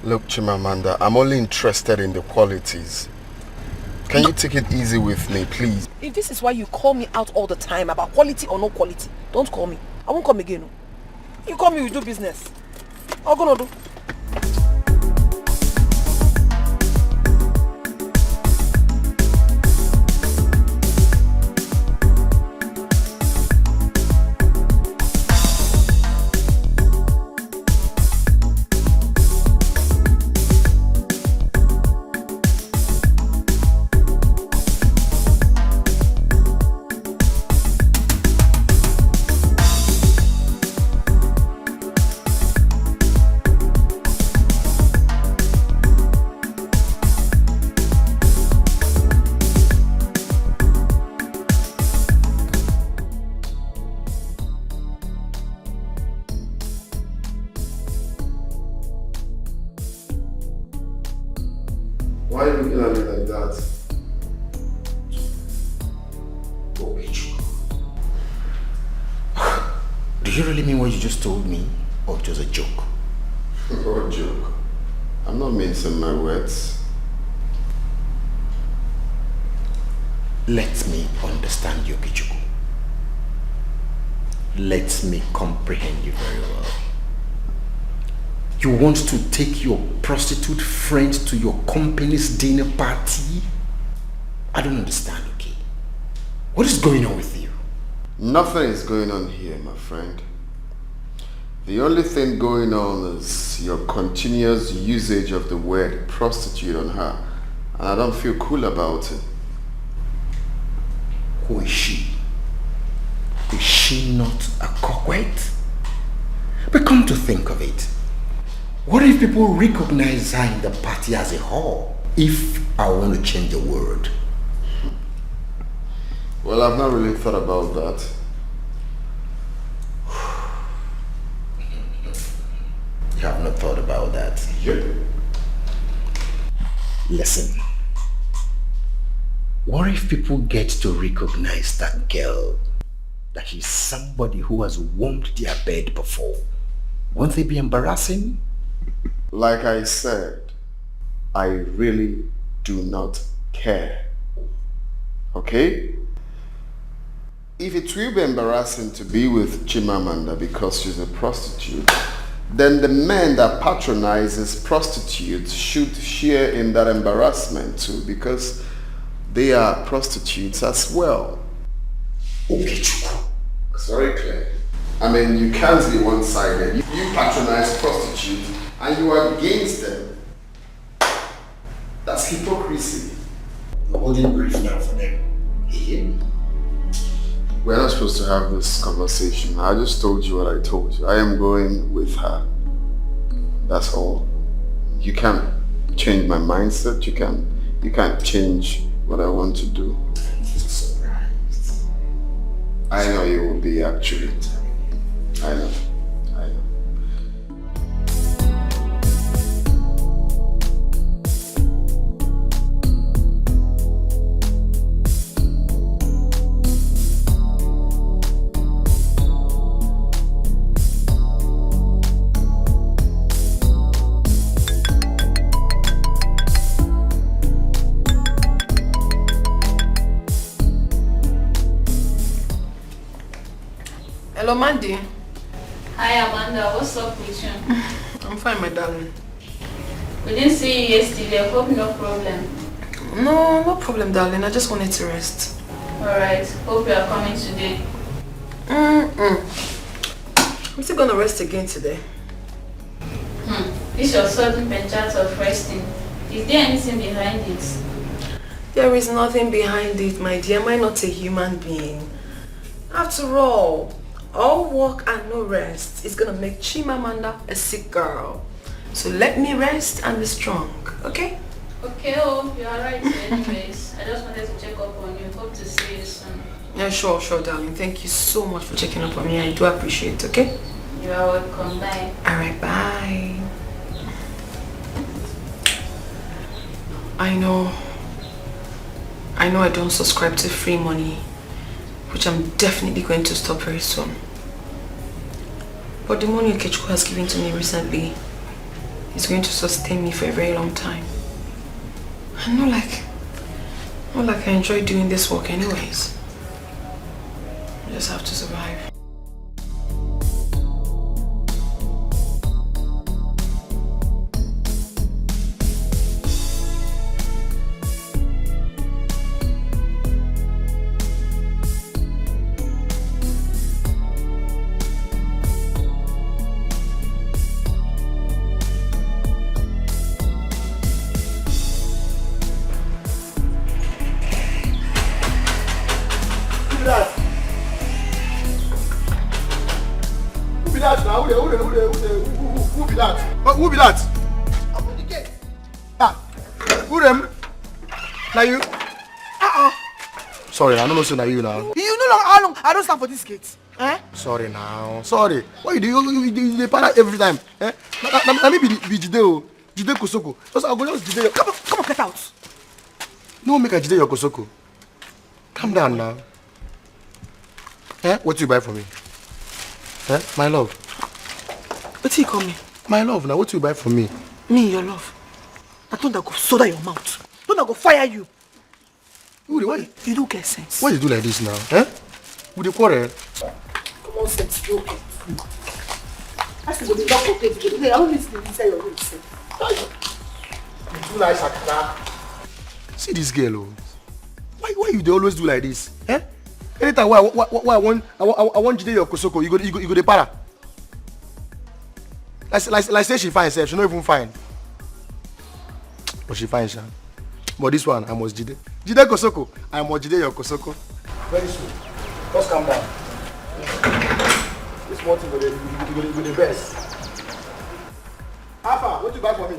[SPEAKER 2] Look, Chimamanda, I'm only interested in the qualities. Can you take it easy with me, please?
[SPEAKER 5] If this is why you call me out all the time about quality or no quality, don't call me. I won't come again. You call me, we do business. I'm gonna do.
[SPEAKER 2] Why are you looking at me like that?
[SPEAKER 4] Do you really mean what you just told me, or just a joke?
[SPEAKER 2] What joke? I'm not mincing my words.
[SPEAKER 4] Let me understand you, Kichuku. Let me comprehend you very well. You want to take your prostitute friend to your company's dinner party? I don't understand, okay? What is going on with you?
[SPEAKER 2] Nothing is going on here, my friend. The only thing going on is your continuous usage of the word prostitute on her. And I don't feel cool about it.
[SPEAKER 4] Who is she? Is she not a coquette? But come to think of it, what if people recognize her in the party as a whore? If I want to change the word.
[SPEAKER 2] Well, I've not really thought about that.
[SPEAKER 4] You have not thought about that?
[SPEAKER 2] Yep.
[SPEAKER 4] Listen. What if people get to recognize that girl, that she's somebody who has warmed their bed before? Won't they be embarrassing?
[SPEAKER 2] Like I said, I really do not care. Okay? If it will be embarrassing to be with Chimamanda because she's a prostitute, then the men that patronizes prostitutes should share in that embarrassment too, because they are prostitutes as well.
[SPEAKER 4] Okay,
[SPEAKER 2] It's very clear. I mean, you can't be one-sided. You patronize prostitutes and you are against them. That's hypocrisy.
[SPEAKER 4] You're holding brief now for them. Yeah.
[SPEAKER 2] We're not supposed to have this conversation. I just told you what I told you. I am going with her. That's all. You can't change my mindset. You can't change what I want to do.
[SPEAKER 4] I'm surprised.
[SPEAKER 2] I know you will be, actually. I know.
[SPEAKER 3] Hello, Mandy.
[SPEAKER 6] Hi Amanda, what's up with you?
[SPEAKER 3] I'm fine, my darling.
[SPEAKER 6] We didn't see you yesterday, I hope no problem.
[SPEAKER 3] No problem, darling. I just wanted to rest.
[SPEAKER 6] Alright, hope you are coming today.
[SPEAKER 3] I'm still gonna rest again today.
[SPEAKER 6] This your sudden penchant of resting. Is there anything behind it?
[SPEAKER 3] There is nothing behind it, my dear. Am I not a human being? After all work and no rest is gonna make Chimamanda a sick girl. So let me rest and be strong, okay?
[SPEAKER 6] Okay, oh, you are right anyways. I just wanted to check up on you. Hope to see you soon.
[SPEAKER 3] Yeah, sure, darling. Thank you so much for checking up on me. I do appreciate it, okay?
[SPEAKER 6] You are welcome. Bye.
[SPEAKER 3] Alright, bye. I know I don't subscribe to free money, which I'm definitely going to stop very soon. But the money Okechukwu has given to me recently is going to sustain me for a very long time. And not like I enjoy doing this work anyways. I just have to survive.
[SPEAKER 8] Who be that? Who be that? Open the gate. Who them? Now you? Sorry, I don't know so now you now. You know how long I don't stand for this gate. Sorry now. Sorry. What you do? You para every time. Let me be Jideo. Jide Kosoko. Also, I'll go just Jide your...
[SPEAKER 5] Come on, get out.
[SPEAKER 8] No, make a Jide your Kosoko. Calm down now. Eh? What do you buy for me? Eh? My love.
[SPEAKER 5] What do you call me?
[SPEAKER 8] My love, now what do you buy for me?
[SPEAKER 5] Me, your love. I don't go soda your mouth. Don't go fire you.
[SPEAKER 8] Why?
[SPEAKER 5] You don't get sense.
[SPEAKER 8] Why you do like this now? Eh? With the quarrel?
[SPEAKER 5] Come on, sense. You okay? I still go to lock up every I only see inside your room.
[SPEAKER 8] You do like Sakata. See this girl, oh. Why you dey always do like this? Eh? Anytime why I want Jide your Kosoko, you go the para. Like say she fine herself, she not even fine. But she fine, sha. But this one, I must Jide. Jide Kosoko, I must Jide your Kosoko. Very soon. Just calm down. This one thing go the best. Alpha, what you buy for me?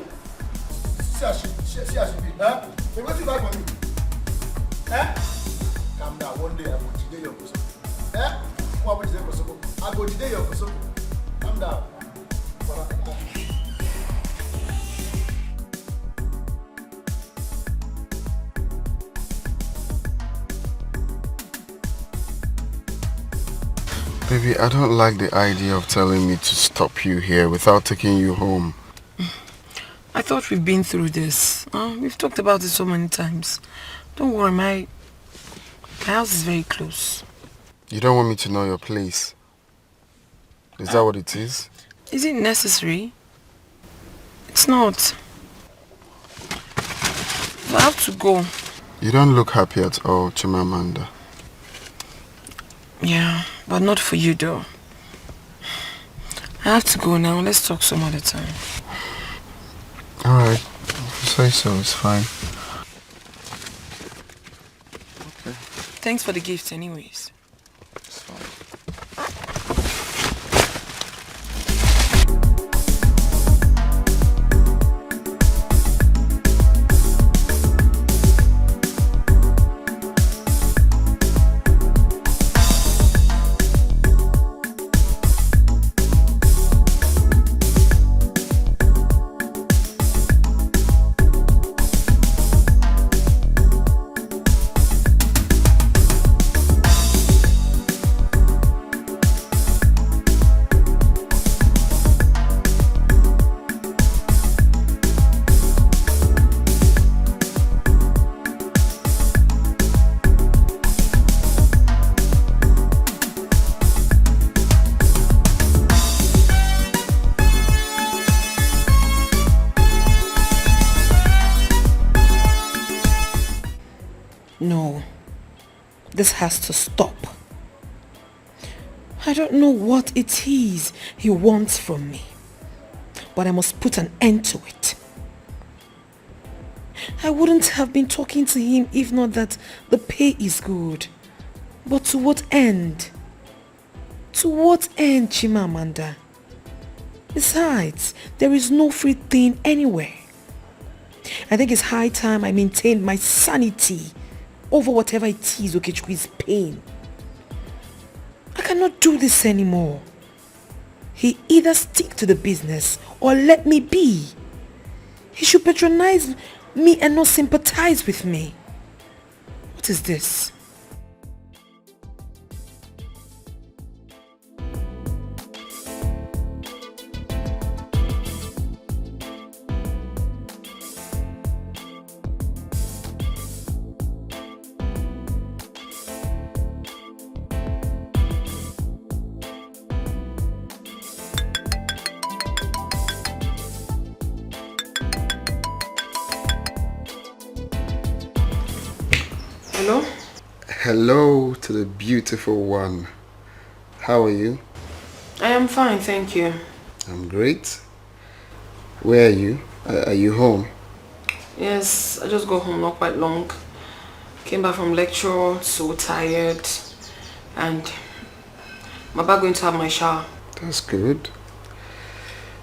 [SPEAKER 8] See how she be, huh? Hey, what you buy for me? Eh? Calm down. One day I will Jide your Kosoko. Eh? What will Jide Kosoko? I go Jide your Kosoko. Calm down.
[SPEAKER 2] Baby, I don't like the idea of telling me to stop you here without taking you home.
[SPEAKER 3] I thought we've been through this. We've talked about it so many times. Don't worry, my house is very close.
[SPEAKER 2] You don't want me to know your place? Is that what it is?
[SPEAKER 3] Is it necessary? It's not. I have to go.
[SPEAKER 2] You don't look happy at all, Chimamanda.
[SPEAKER 3] Yeah, but not for you though. I have to go now. Let's talk some other time.
[SPEAKER 2] Alright, if you say so, it's fine. Okay.
[SPEAKER 3] Thanks for the gift anyways.
[SPEAKER 2] It's fine.
[SPEAKER 5] No, this has to stop. I don't know what it is he wants from me, but I must put an end to it. I wouldn't have been talking to him if not that the pay is good. But to what end? To what end, Chimamanda? Besides, there is no free thing anywhere. I think it's high time I maintained my sanity over whatever it is Okechukwu is paying. I cannot do this anymore. He either stick to the business or let me be. He should patronize me and not sympathize with me. What is this?
[SPEAKER 3] Hello?
[SPEAKER 2] Hello to the beautiful one. How are you?
[SPEAKER 3] I am fine, thank you.
[SPEAKER 2] I'm great. Where are you? Are you home?
[SPEAKER 3] Yes, I just got home not quite long. Came back from lecture, so tired. And I'm about going to have my shower.
[SPEAKER 2] That's good.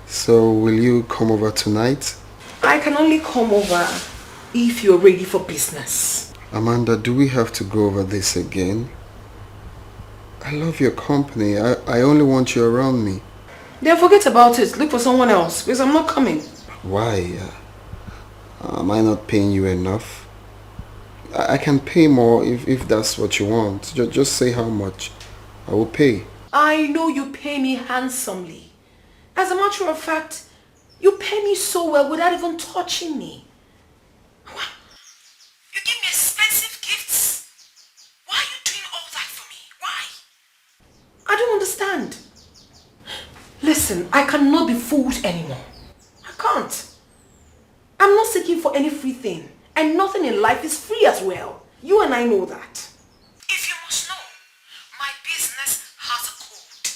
[SPEAKER 2] So will you come over tonight?
[SPEAKER 5] I can only come over if you're ready for business.
[SPEAKER 2] Amanda, do we have to go over this again? I love your company. I only want you around me.
[SPEAKER 3] Then forget about it. Look for someone else because I'm not coming.
[SPEAKER 2] Why? Am I not paying you enough? I can pay more if that's what you want. Just say how much. I will pay.
[SPEAKER 5] I know you pay me handsomely. As a matter of fact, you pay me so well without even touching me. What? You give me expensive gifts? Why are you doing all that for me? Why? I don't understand. Listen, I cannot be fooled anymore. I can't. I'm not seeking for any free thing. And nothing in life is free as well. You and I know that. If you must know, my business has a code.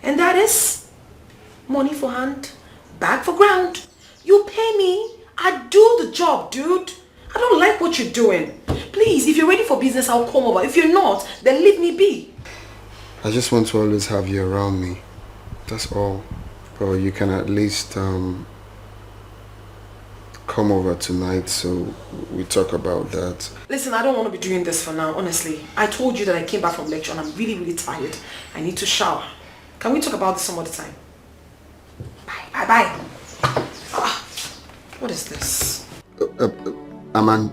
[SPEAKER 5] And that is money for hand, bag for ground. You pay me, I do the job, dude. I don't like what you're doing. Please, if you're ready for business, I'll come over. If you're not, then leave me be.
[SPEAKER 2] I just want to always have you around me. That's all. But you can at least come over tonight so we talk about that.
[SPEAKER 5] Listen, I don't want to be doing this for now, honestly. I told you that I came back from lecture and I'm really, really tired. I need to shower. Can we talk about this some other time? Bye. What is this?
[SPEAKER 2] Aman.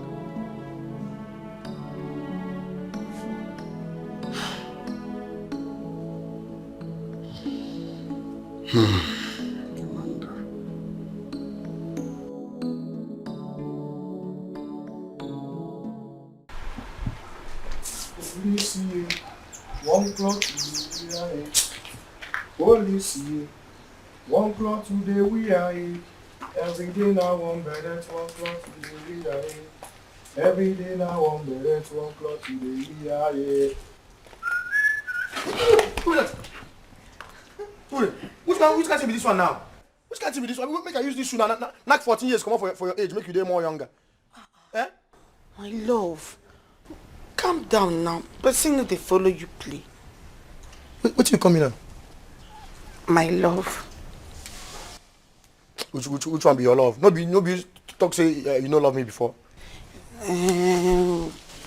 [SPEAKER 8] One clock today, police. One clock today we are in. Every day now one better. 1 clock today we are in. Every day now one better. 1 clock today we are in. Which can't be this one now? Which can't be this one? Make I use this shoe now. Knock 14 years come up for your age. Make you day more younger. Eh?
[SPEAKER 1] My love, calm down now. Person they follow you play.
[SPEAKER 8] What you coming on?
[SPEAKER 1] My love.
[SPEAKER 8] Which one be your love? No be talk say you no love me before.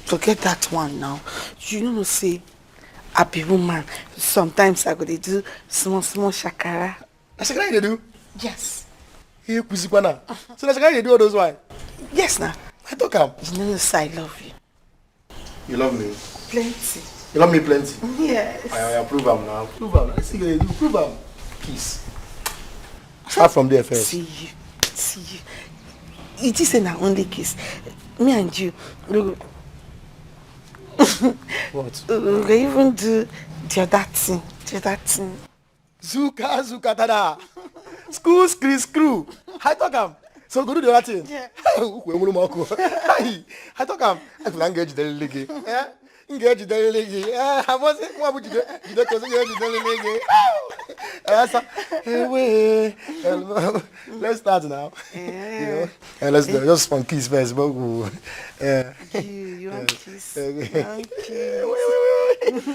[SPEAKER 1] Forget that one now. You know say I be woman. Sometimes I go to do small shakara.
[SPEAKER 8] Shakara you do?
[SPEAKER 1] Yes.
[SPEAKER 8] Hey, Kusikwana. So that's shakara you do all those why?
[SPEAKER 1] Yes now.
[SPEAKER 8] I talk am.
[SPEAKER 1] You know say I love you.
[SPEAKER 8] You love me?
[SPEAKER 1] Plenty.
[SPEAKER 8] You love me plenty?
[SPEAKER 1] Yes.
[SPEAKER 8] I prove am now. Prove am. I see you do. Prove am. Kiss. Start from there first.
[SPEAKER 1] See you. It is an only kiss. Me and you.
[SPEAKER 8] What?
[SPEAKER 1] We even do the other thing.
[SPEAKER 8] Zuka tada. Screw. I talk am. So go do the other thing.
[SPEAKER 1] Yeah.
[SPEAKER 8] I talk am. I will engage the ligi. Engage the ligi. I was what would you do? You don't engage the ligi. Let's start now.
[SPEAKER 1] Yeah.
[SPEAKER 8] You know? Let's do just one kiss first. But
[SPEAKER 1] You want kiss?
[SPEAKER 8] Okay.
[SPEAKER 1] You want kiss?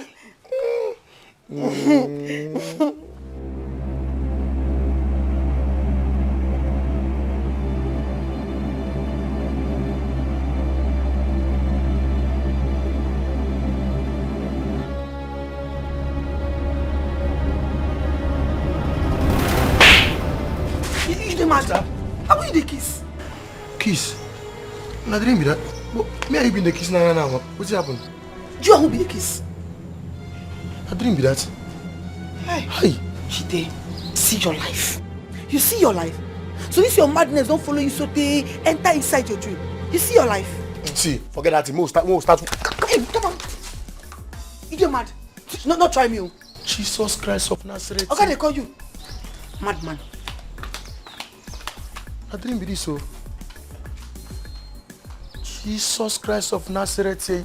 [SPEAKER 1] You the master? How will you the kiss?
[SPEAKER 8] Kiss? Na dream be that. But me and you been the kiss now. What's happened?
[SPEAKER 1] You who be the kiss?
[SPEAKER 8] Na dream be that. Hey.
[SPEAKER 1] Jide, see your life. You see your life. So this your madness don't follow you so they enter inside your dream. You see your life.
[SPEAKER 8] See, forget that. We'll start.
[SPEAKER 1] Hey, come on. You mad? Not try me.
[SPEAKER 8] Jesus Christ of Nazareth.
[SPEAKER 1] Okay, they call you madman.
[SPEAKER 8] I dream be this so. Jesus Christ of Nazareth say,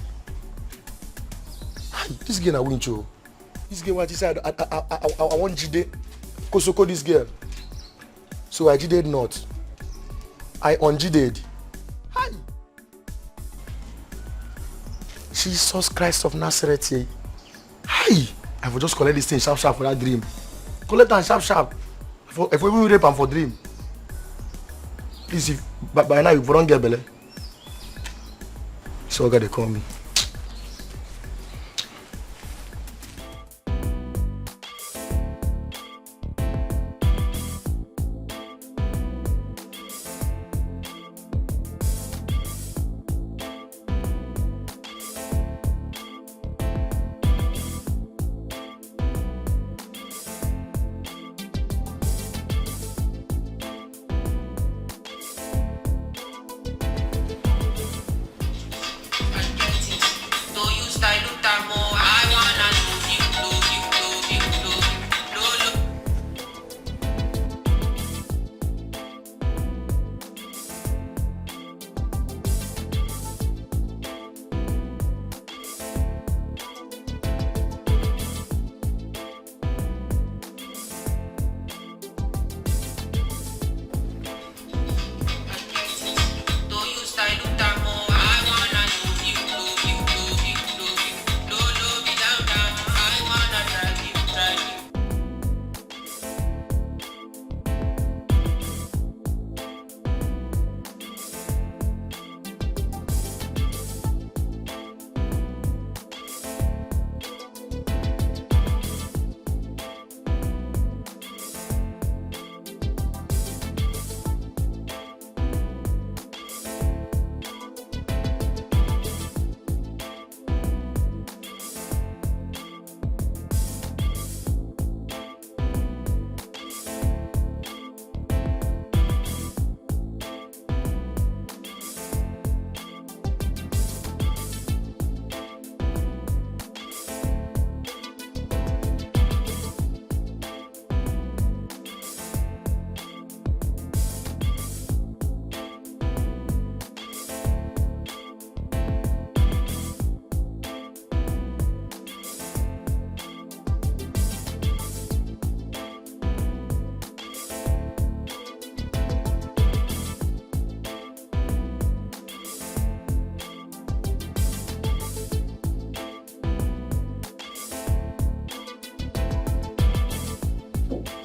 [SPEAKER 8] this girl na win you. This girl what he said I want Jide Kosoko this girl. So I Jide not. I unjided. Hi. Jesus Christ of Nazareth say, hi. I will just collect this thing sharp for that dream. Collect and sharp. If we will rape am for dream. Please, if by now you don't get belly. So God they call me.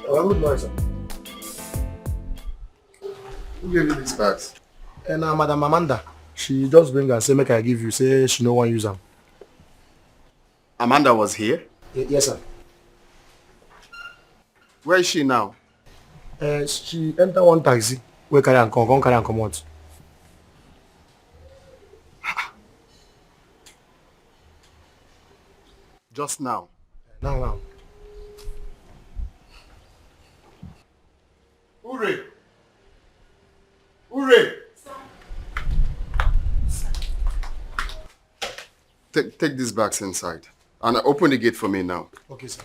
[SPEAKER 8] Good morning, sir.
[SPEAKER 2] Who gave you these bags?
[SPEAKER 8] And Madam Amanda, she just bring and say make I give you. Say she no one use them.
[SPEAKER 2] Amanda was here?
[SPEAKER 8] Yes, sir.
[SPEAKER 2] Where is she now?
[SPEAKER 8] She enter one taxi. We carry and come out.
[SPEAKER 2] Just now.
[SPEAKER 8] Now.
[SPEAKER 2] Hooray! Hooray! Take these bags inside. And open the gate for me now.
[SPEAKER 8] Okay, sir.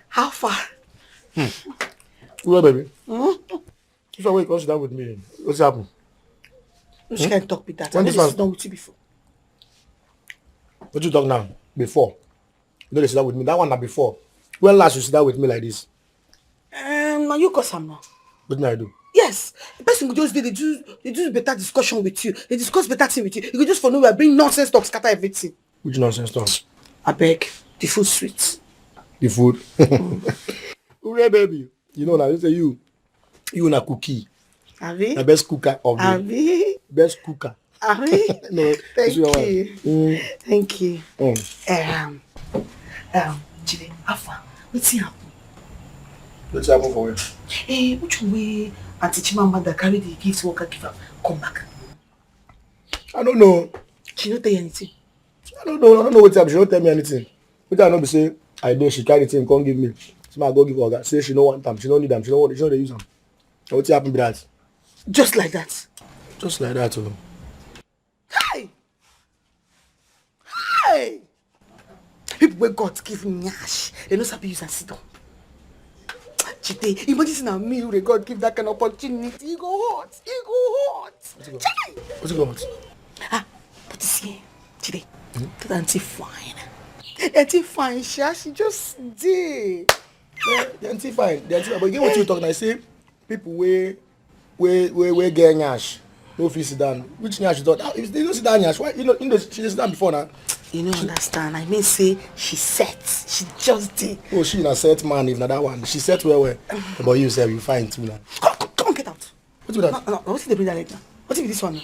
[SPEAKER 1] How far?
[SPEAKER 8] Well, baby. If I wait, consider that with me. What's happened?
[SPEAKER 1] Which can talk with that?
[SPEAKER 8] When
[SPEAKER 1] I
[SPEAKER 8] this
[SPEAKER 1] know
[SPEAKER 8] one-
[SPEAKER 1] this is not with you before.
[SPEAKER 8] What you talk now? Before. You know they sit down with me. That one not before. When last you sit down with me like this?
[SPEAKER 1] Now you cause I'm not.
[SPEAKER 8] What did I do?
[SPEAKER 1] Yes, the person who just did they do better discussion with you. They discuss better thing with you. You could just for nowhere bring nonsense talk, scatter everything.
[SPEAKER 8] Which nonsense talk?
[SPEAKER 1] I beg, the food sweet.
[SPEAKER 8] The food. Hooray, baby. You know now, you say you na cookie.
[SPEAKER 1] Abi?
[SPEAKER 8] The best cooker of the
[SPEAKER 1] Abi?
[SPEAKER 8] best cooker.
[SPEAKER 1] Abi?
[SPEAKER 8] No,
[SPEAKER 1] Thank
[SPEAKER 8] this is your
[SPEAKER 1] you.
[SPEAKER 8] one.
[SPEAKER 1] Thank you.
[SPEAKER 8] Mm.
[SPEAKER 1] Jide, Alpha, what's happen?
[SPEAKER 8] What's happen for you?
[SPEAKER 1] Which way Auntie Chimamanda that carry the gifts worker give up come back?
[SPEAKER 8] I don't know.
[SPEAKER 1] She not tell you anything.
[SPEAKER 8] I don't know what happened. She don't tell me anything. What I know be say I did she carry the thing, can't give me. So I go give her. Say she don't want them. She don't need them. She don't want. She don't use them. What happened be that?
[SPEAKER 1] Just like that.
[SPEAKER 8] Just like that. Oh.
[SPEAKER 1] Hey! Hey! People wey God give nyash, they no sabi use and sit down. Jide, imagine na me who dey God give that kind of opportunity. E go hot. E go hot. Chai!
[SPEAKER 8] What's it called?
[SPEAKER 1] But you see, Jide, that auntie fine. Auntie fine, she just dey.
[SPEAKER 8] Yeah, the auntie fine. The auntie, but you get what you talking. I say people we get nyash. No fit sit down. Which nyash you thought? If they don't sit down nyash, why you know she sit down before now?
[SPEAKER 1] You no understand. I mean say she set. She just dey.
[SPEAKER 8] Oh, she na set man if na that one. She set well. But you say you fine too now.
[SPEAKER 1] Come get out.
[SPEAKER 8] What's with that?
[SPEAKER 1] No, what's the bring that leg now? What's with this one now?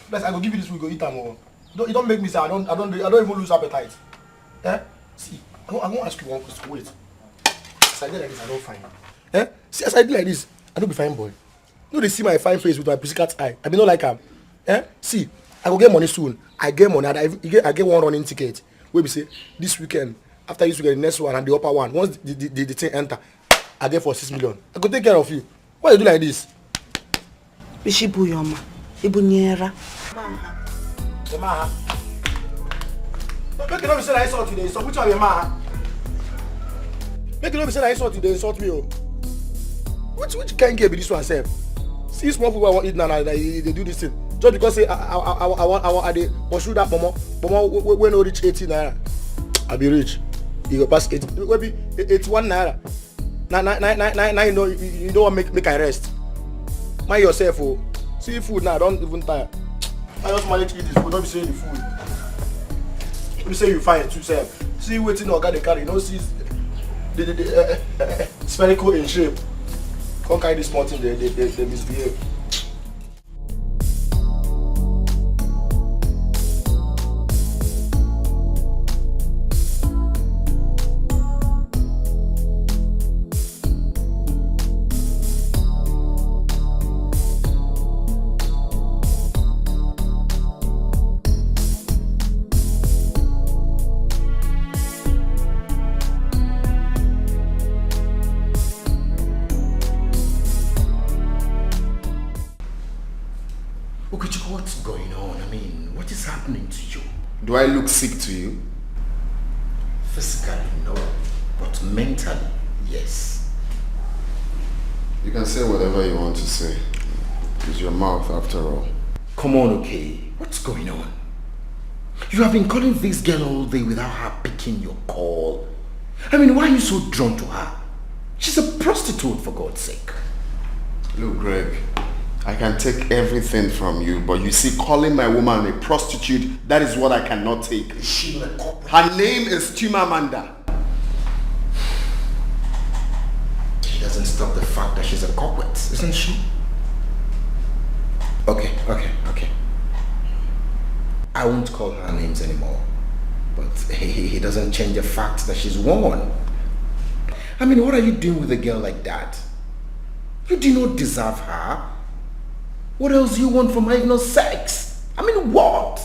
[SPEAKER 8] Plus, I go give you this. We go eat them all. You don't make me say I don't even lose appetite. Eh? See, I won't ask you one question. Wait. As I do like this, I don't find. Eh? See, as I do like this, I don't be fine boy. No, they see my fine face with my pussycat eye. I be not like am. Eh? See, I go get money soon. I get money. I get one running ticket. Where we say this weekend After you get the next one and the upper one, once the thing enter, I get for 6 million. I could take care of you. Why you do like this?
[SPEAKER 7] Bishibu Yoma. Ibunyera.
[SPEAKER 8] Make it not be said I insult you, they insult. Which one your ma? Make it not be said I insult you, they insult me. Which can't get be this one, sir? See small people I want eat now, they do this thing. Just because say I they pursue that momo when I reach 18 naira, I be rich. You go pass 80, maybe 81 naira. Now you don't want make I rest. Mind yourself, oh. See food now, don't even tire. I just manage to eat this food, don't be saying the food. Don't be saying you find it too, sir. See waiting or the carry, you know, see the spherical in shape. Can't carry this small thing, they misbehave.
[SPEAKER 4] What's going on? I mean, what is happening to you?
[SPEAKER 2] Do I look sick to you?
[SPEAKER 4] Physically, no. But mentally, yes.
[SPEAKER 2] You can say whatever you want to say. It's your mouth after all.
[SPEAKER 4] Come on, okay. What's going on? You have been calling this girl all day without her picking your call. I mean, why are you so drawn to her? She's a prostitute, for God's sake.
[SPEAKER 2] Look, Greg, I can take everything from you, but you see, calling my woman a prostitute, that is what I cannot take.
[SPEAKER 4] She's a corporate.
[SPEAKER 2] Her name is Chimamanda.
[SPEAKER 4] She doesn't stop the fact that she's a corporate, isn't she? Okay. I won't call her names anymore. But he doesn't change the fact that she's one. I mean, what are you doing with a girl like that? You do not deserve her. What else do you want from her if not sex? I mean, what?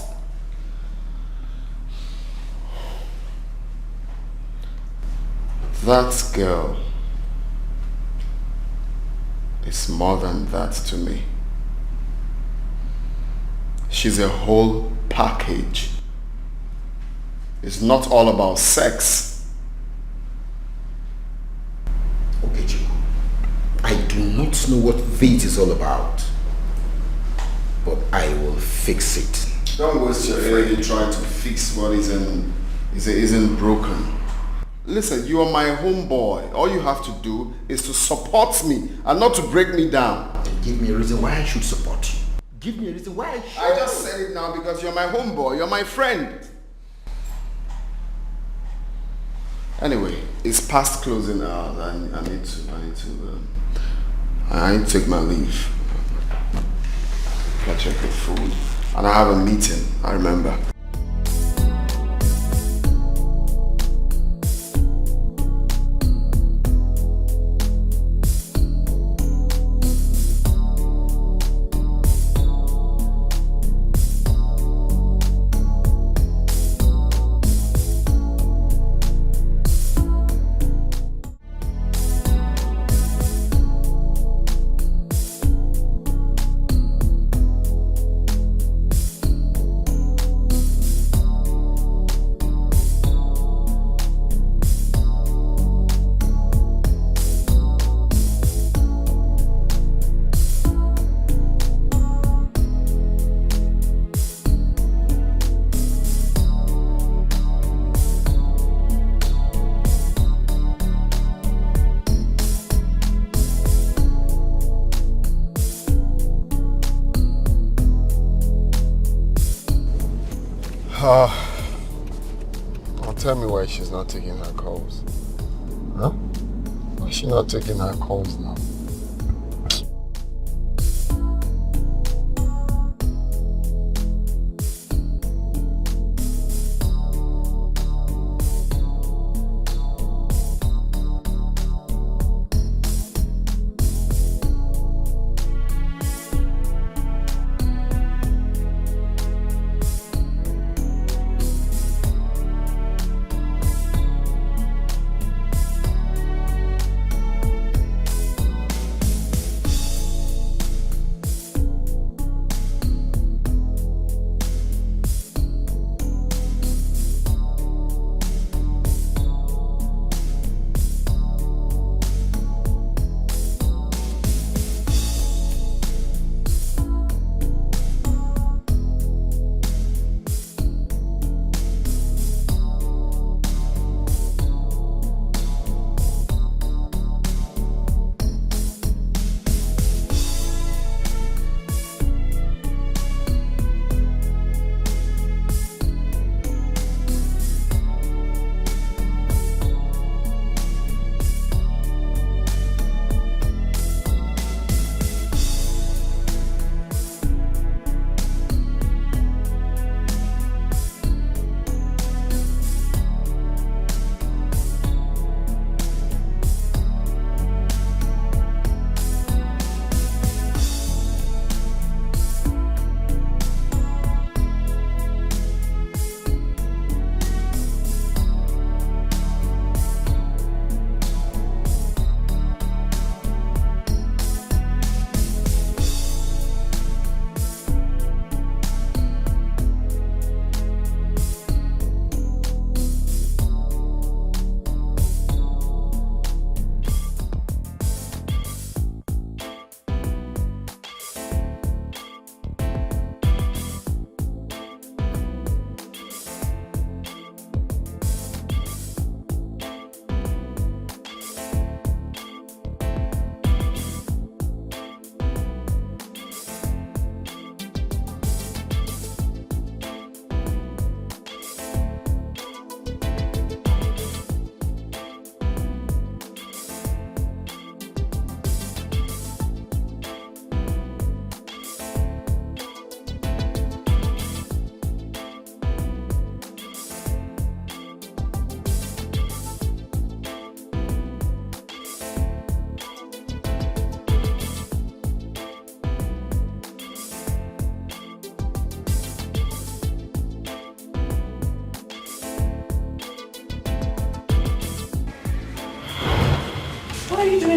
[SPEAKER 2] That girl is more than that to me. She's a whole package. It's not all about sex.
[SPEAKER 4] Okay, Chico. I do not know what this is all about. But I will fix it.
[SPEAKER 2] Don't waste your energy trying to fix what isn't broken. Listen, you are my homeboy. All you have to do is to support me and not to break me down.
[SPEAKER 4] Then give me a reason why I should support you. Give me a reason why I should.
[SPEAKER 2] I just said it now because you're my homeboy. You're my friend. Anyway, it's past closing hours. I need to take my leave. I check the food and I have a meeting, I remember. Tell me why she's not taking her calls. Huh? Why is she not taking her calls now?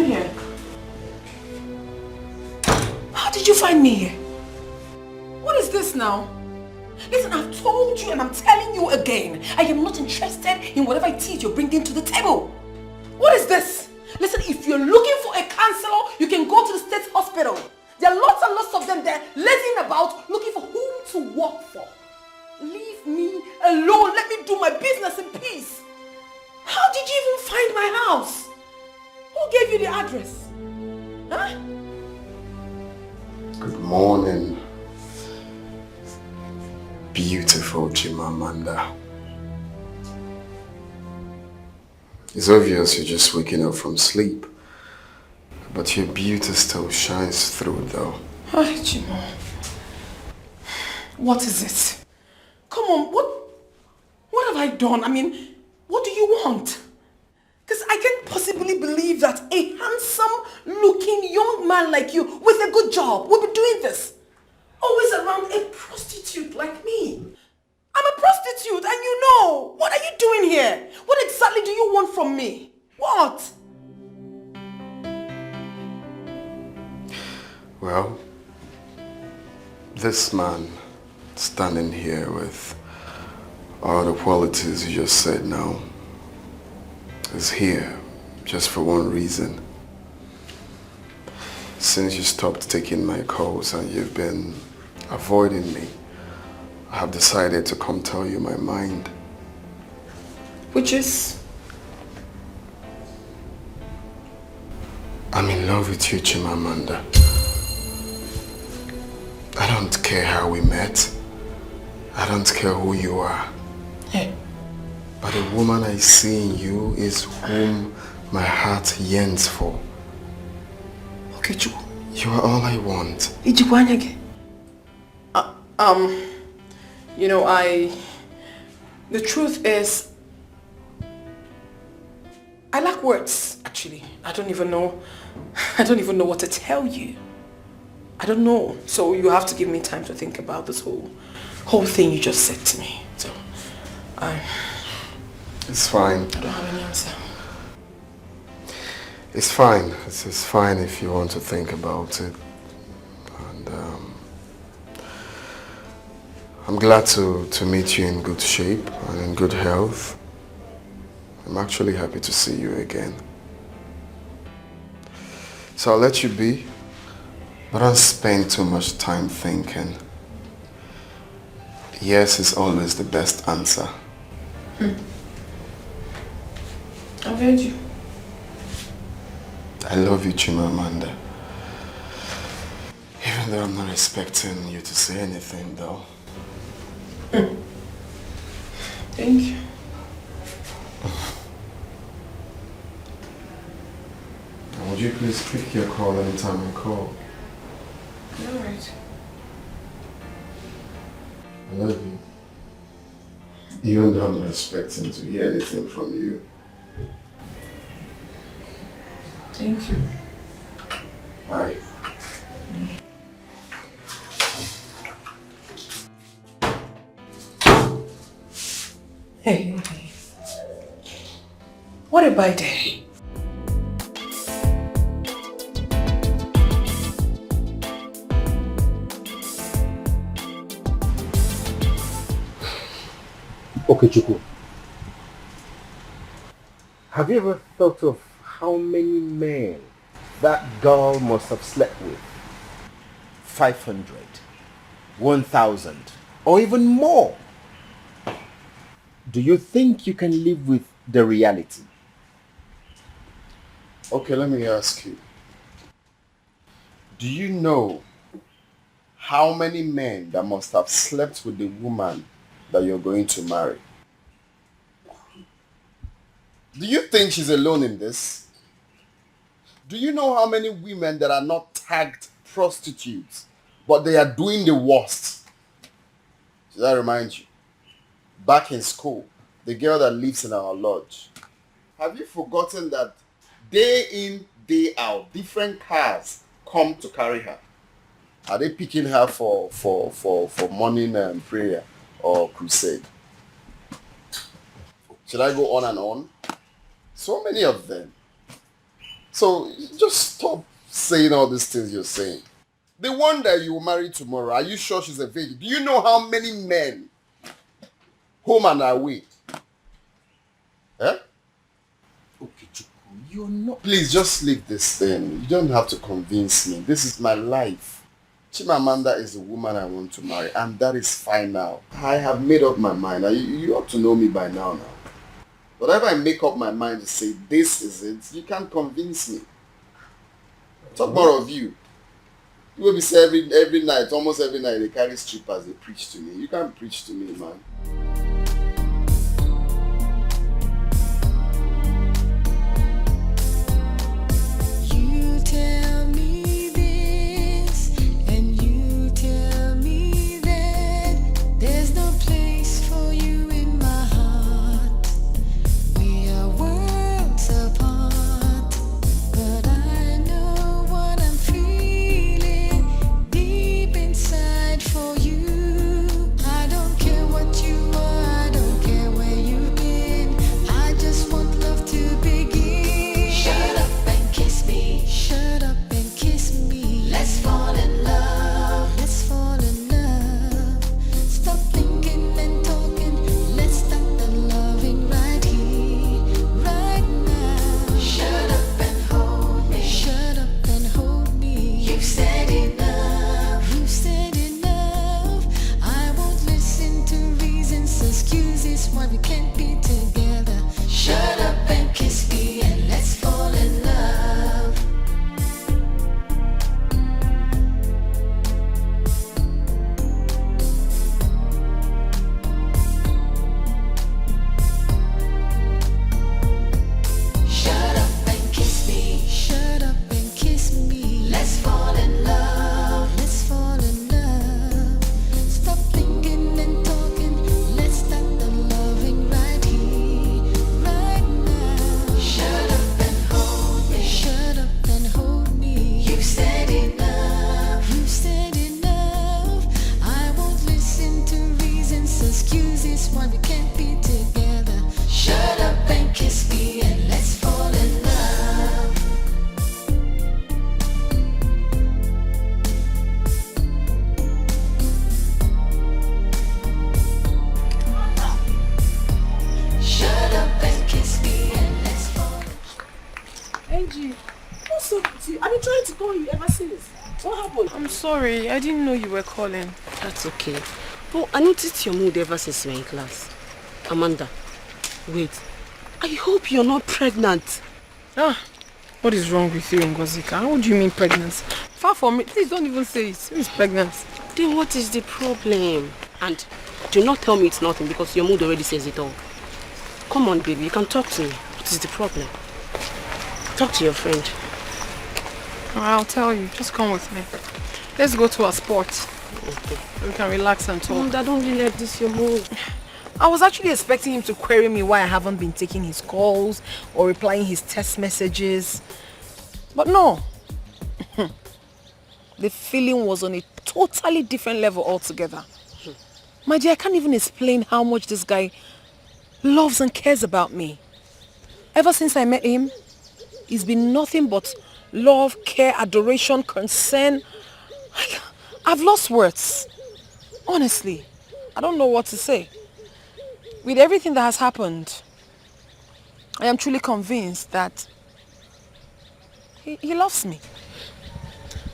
[SPEAKER 5] doing here? How did you find me here? What is this now? Listen, I've told you and I'm telling you again. I am not interested in whatever it is you're bringing to the table. What is this? Listen, if you're looking for a counselor, you can go to the state hospital. There are lots and lots of them there lazing about looking for whom to work for. Leave me alone. Let me do my business in peace. How did you even find my house? Who gave you the address? Huh?
[SPEAKER 2] Good morning, beautiful Chimamanda. It's obvious you're just waking up from sleep, but your beauty still shines through though.
[SPEAKER 5] Hi, Chimo. What is it? Come on, what have I done? I mean, what do you want? Because I can't possibly believe that a handsome-looking young man like you with a good job would be doing this. Always around a prostitute like me. I'm a prostitute and you know. What are you doing here? What exactly do you want from me? What?
[SPEAKER 2] Well, this man standing here with all the qualities you just said now is here just for one reason. Since you stopped taking my calls and you've been avoiding me, I have decided to come tell you my mind.
[SPEAKER 5] Which is?
[SPEAKER 2] I'm in love with you, Chimamanda. I don't care how we met. I don't care who you are.
[SPEAKER 5] Hey.
[SPEAKER 2] But the woman I see in you is whom my heart yearns for.
[SPEAKER 5] Okay, Chu.
[SPEAKER 2] You are all I want.
[SPEAKER 5] You know, the truth is, I lack words, actually. I don't even know what to tell you. I don't know. So you have to give me time to think about this whole thing you just said to me. So,
[SPEAKER 2] it's fine.
[SPEAKER 5] I don't have any answer.
[SPEAKER 2] It's fine. It's fine if you want to think about it. And I'm glad to meet you in good shape and in good health. I'm actually happy to see you again. So I'll let you be, but don't spend too much time thinking. Yes is always the best answer.
[SPEAKER 5] I've heard you.
[SPEAKER 2] I love you, Chimamanda. Even though I'm not expecting you to say anything, though.
[SPEAKER 5] Thank you.
[SPEAKER 2] And would you please pick your call anytime I call?
[SPEAKER 5] All right.
[SPEAKER 2] I love you. Even though I'm not expecting to hear anything from you.
[SPEAKER 5] Thank you.
[SPEAKER 2] Bye.
[SPEAKER 5] Hey. What a bad day.
[SPEAKER 4] Okay, Chuku. Have you ever thought of how many men that girl must have slept with? 500, 1,000, or even more? Do you think you can live with the reality?
[SPEAKER 2] Okay, let me ask you. Do you know how many men that must have slept with the woman that you're going to marry? Do you think she's alone in this? Do you know how many women that are not tagged prostitutes, but they are doing the worst? Does that remind you? Back in school, the girl that lives in our lodge. Have you forgotten that day in, day out, different cars come to carry her? Are they picking her for morning prayer or crusade? Should I go on and on? So many of them. So just stop saying all these things you're saying. The one that you will marry tomorrow, are you sure she's a virgin? Do you know how many men home and away? Eh?
[SPEAKER 4] Okay, Chuku, you're not...
[SPEAKER 2] Please just leave this thing. You don't have to convince me. This is my life. Chimamanda is the woman I want to marry, and that is fine now. I have made up my mind. You ought to know me by now. Whatever I make up my mind to say this is it, you can't convince me. Talk more of you. You will be saying every night, almost every night, they carry strippers, they preach to me. You can't preach to me, man.
[SPEAKER 9] You tell me this, and you tell me that. There's no place for you in my heart. We are worlds apart, but I know what I'm feeling deep inside for you. I don't care what you are, I don't care where you've been. I just want love to begin. Shut up and kiss me. Shut up and kiss me. Let's fall in love. Let's fall in love. Stop thinking and talking. Let's start the loving right here, right now. Shut up and hold me. Shut up and hold me. You've said enough. You've said enough. I won't listen to reasons, excuses why we can't be together. Shut up and kiss me and let's fall in love. Shut up and kiss me. Shut up and kiss me. Let's fall in love. Let's fall in love. Stop thinking and talking. Let's start the loving right here, right now. Shut up and hold me. Shut up and hold me. You've said enough. You've said enough. I won't listen to reasons, excuses why we can't be together. Shut up and kiss me and let's fall in love. Shut up and kiss me and let's fall.
[SPEAKER 5] Angie, what's up with you? I've been trying to call you ever since. What happened?
[SPEAKER 3] I'm sorry, I didn't know you were calling.
[SPEAKER 7] That's okay. But I noticed your mood ever since you were in class. Amanda, wait. I hope you're not pregnant.
[SPEAKER 3] Ah, what is wrong with you, Ngozika? How do you mean pregnancy? Far from it. Please don't even say it. Who is pregnant?
[SPEAKER 7] Then what is the problem? And do not tell me it's nothing because your mood already says it all. Come on, baby, you can talk to me. What is the problem? Talk to your friend.
[SPEAKER 3] I'll tell you. Just come with me. Let's go to a sport.
[SPEAKER 7] Okay.
[SPEAKER 3] We can relax and talk.
[SPEAKER 7] I don't really like this, your mood.
[SPEAKER 3] I was actually expecting him to query me why I haven't been taking his calls or replying his text messages. But no. The feeling was on a totally different level altogether. My dear, I can't even explain how much this guy loves and cares about me. Ever since I met him, it's been nothing but love, care, adoration, concern. I've lost words. Honestly, I don't know what to say. With everything that has happened, I am truly convinced that he loves me.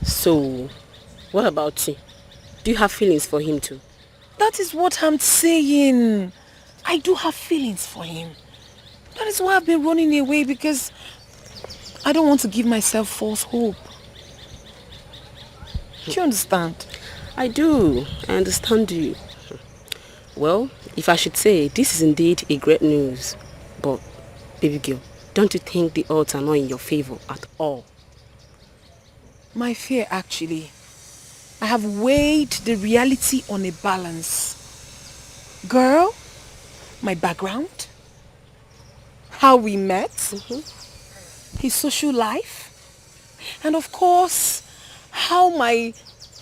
[SPEAKER 7] So, what about you? Do you have feelings for him too?
[SPEAKER 3] That is what I'm saying. I do have feelings for him. That is why I've been running away, because I don't want to give myself false hope. Do you understand?
[SPEAKER 7] I do. I understand you. Well, if I should say, this is indeed a great news. But, baby girl, don't you think the odds are not in your favor at all?
[SPEAKER 3] My fear, actually. I have weighed the reality on a balance. Girl, my background, how we met, his social life, and of course, how my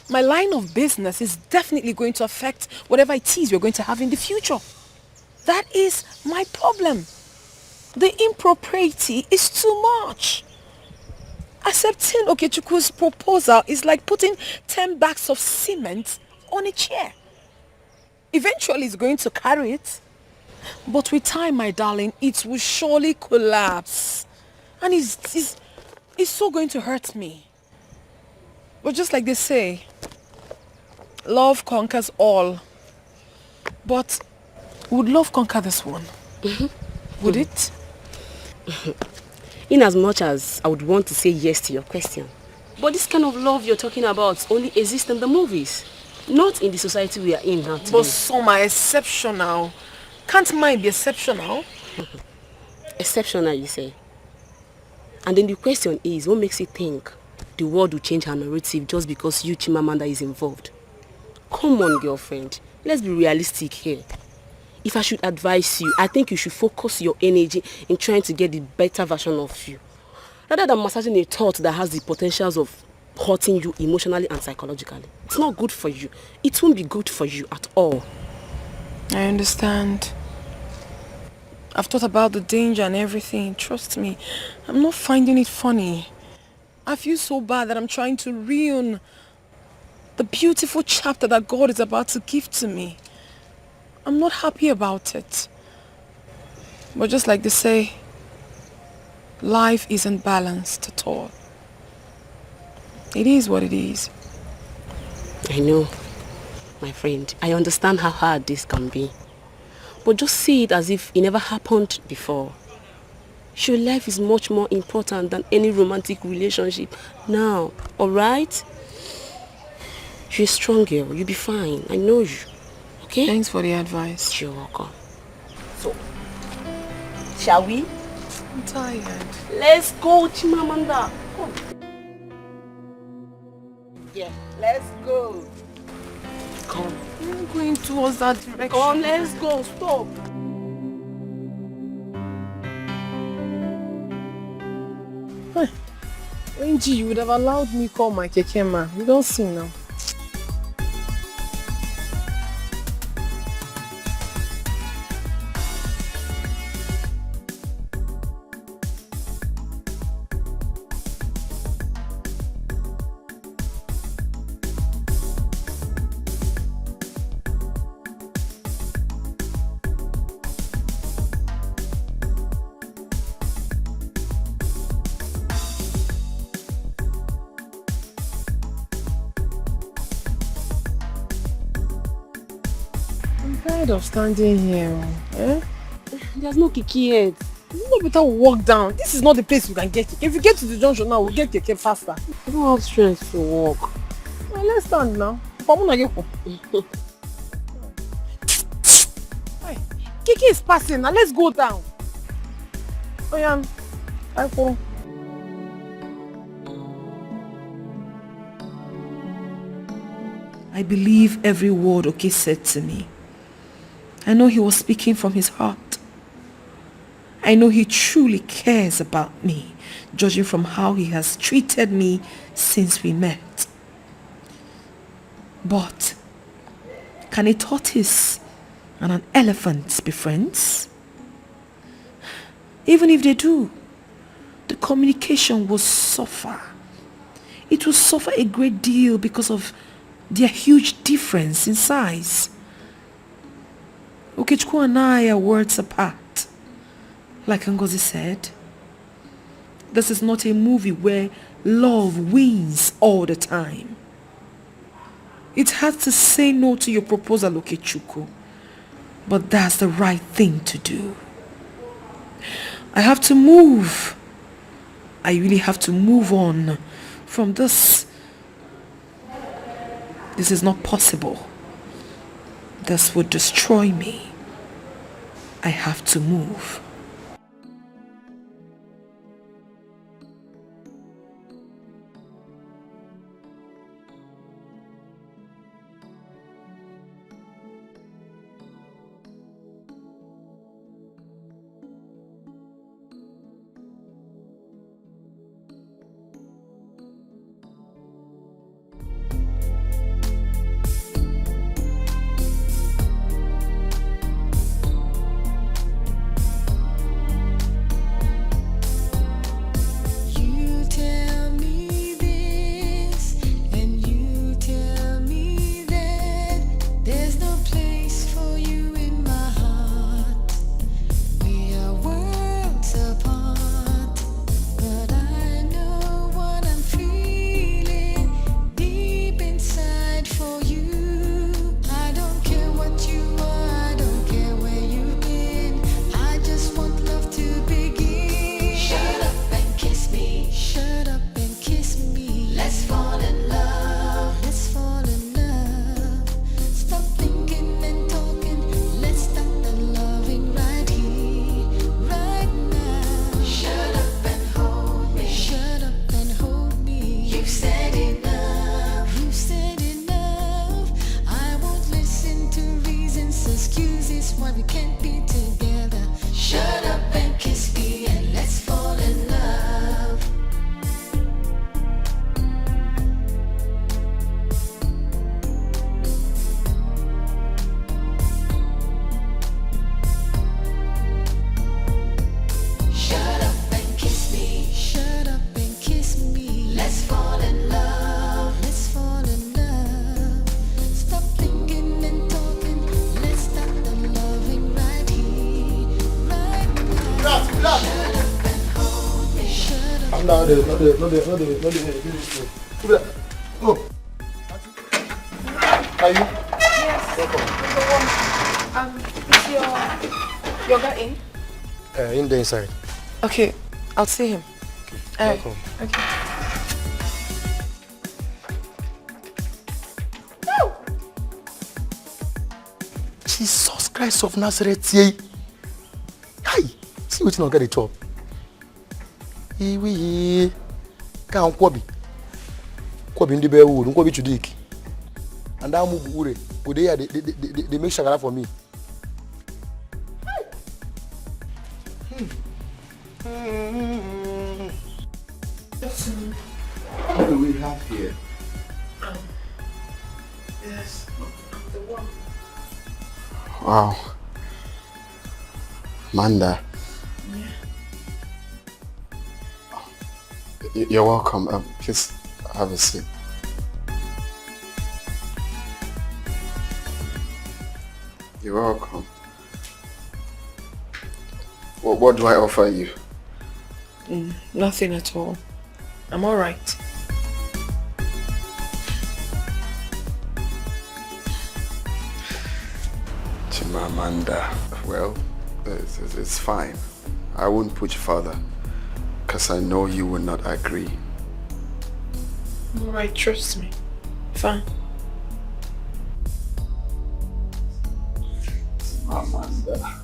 [SPEAKER 3] line of business is definitely going to affect whatever it is we're going to have in the future. That is my problem. The impropriety is too much.
[SPEAKER 5] Accepting Okechukwu's proposal is like putting 10 bags of cement on a chair. Eventually it's going to carry it. But with time, my darling, it will surely collapse. And it's so going to hurt me. But just like they say, love conquers all. But would love conquer this one? Would it?
[SPEAKER 7] In as much as I would want to say yes to your question. But this kind of love you're talking about only exists in the movies. Not in the society we are in now today.
[SPEAKER 5] But some are exceptional. Can't mine be exceptional?
[SPEAKER 7] Exceptional, you say? And then the question is, what makes you think the world will change her narrative just because you, Chimamanda, is involved? Come on, girlfriend. Let's be realistic here. If I should advise you, I think you should focus your energy in trying to get the better version of you. Rather than massaging a thought that has the potentials of hurting you emotionally and psychologically. It's not good for you. It won't be good for you at all.
[SPEAKER 5] I understand. I've thought about the danger and everything. Trust me, I'm not finding it funny. I feel so bad that I'm trying to ruin the beautiful chapter that God is about to give to me. I'm not happy about it. But just like they say, life isn't balanced at all. It is what it is.
[SPEAKER 7] I know, my friend. I understand how hard this can be. But just see it as if it never happened before. Your life is much more important than any romantic relationship now, alright? You're a strong girl. You'll be fine. I know you. Okay?
[SPEAKER 5] Thanks for the advice.
[SPEAKER 7] You're welcome. So, shall we?
[SPEAKER 5] I'm tired.
[SPEAKER 7] Let's go, Chimamanda. Come. Yeah, let's go. Come.
[SPEAKER 5] I'm going towards that direction.
[SPEAKER 7] Come, let's go. Stop.
[SPEAKER 5] Angie, you would have allowed me call my keke ma. You don't see now. Of standing here, eh?
[SPEAKER 7] There's no kiki yet.
[SPEAKER 5] You know better walk down. This is not the place we can get keke. If we get to the junction now, we'll get keke faster.
[SPEAKER 7] I don't have strength to walk.
[SPEAKER 5] Well, let's stand now. Kiki is passing now. Let's go down. Oh yeah, I go. I believe every word Oke said to me. I know he was speaking from his heart. I know he truly cares about me, judging from how he has treated me since we met. But can a tortoise and an elephant be friends? Even if they do, the communication will suffer. It will suffer a great deal because of their huge difference in size. Okechukwu and I are worlds apart. Like Ngozi said, this is not a movie where love wins all the time. It's hard to say no to your proposal, Okechukwu, but that's the right thing to do. I have to move. I really have to move on from this. This is not possible. This would destroy me. I have to move.
[SPEAKER 9] we can't be together. Shut up and kiss me and let's fall in love. Shut up and kiss me. Shut up and kiss me. Let's fall in love. Let's fall in love. Stop thinking and talking. Let's start the loving right here, right now. Shut up and hold me. Shut up.
[SPEAKER 8] I'm not there. Oh. Are you?
[SPEAKER 5] Is your guy in?
[SPEAKER 8] In the inside.
[SPEAKER 5] Okay, I'll see him.
[SPEAKER 8] Welcome.
[SPEAKER 5] Okay.
[SPEAKER 8] Jesus Christ of Nazareth, yay. Hi, see what you not get the chop. Iwi, can't Kwabi. Kwabi in the bear wood, Kwabi to Dikeh. And I move Ure, would they make shagara for me?
[SPEAKER 2] What do we have here?
[SPEAKER 3] Yes, the one.
[SPEAKER 2] Wow. Amanda. Yeah. You're welcome. Please have a seat. You're welcome. What do I offer you?
[SPEAKER 3] Nothing at all. I'm all right.
[SPEAKER 2] Chimamanda, well, it's fine. I won't push further, because I know you will not agree.
[SPEAKER 3] All right, trust me. Fine.
[SPEAKER 2] Amanda.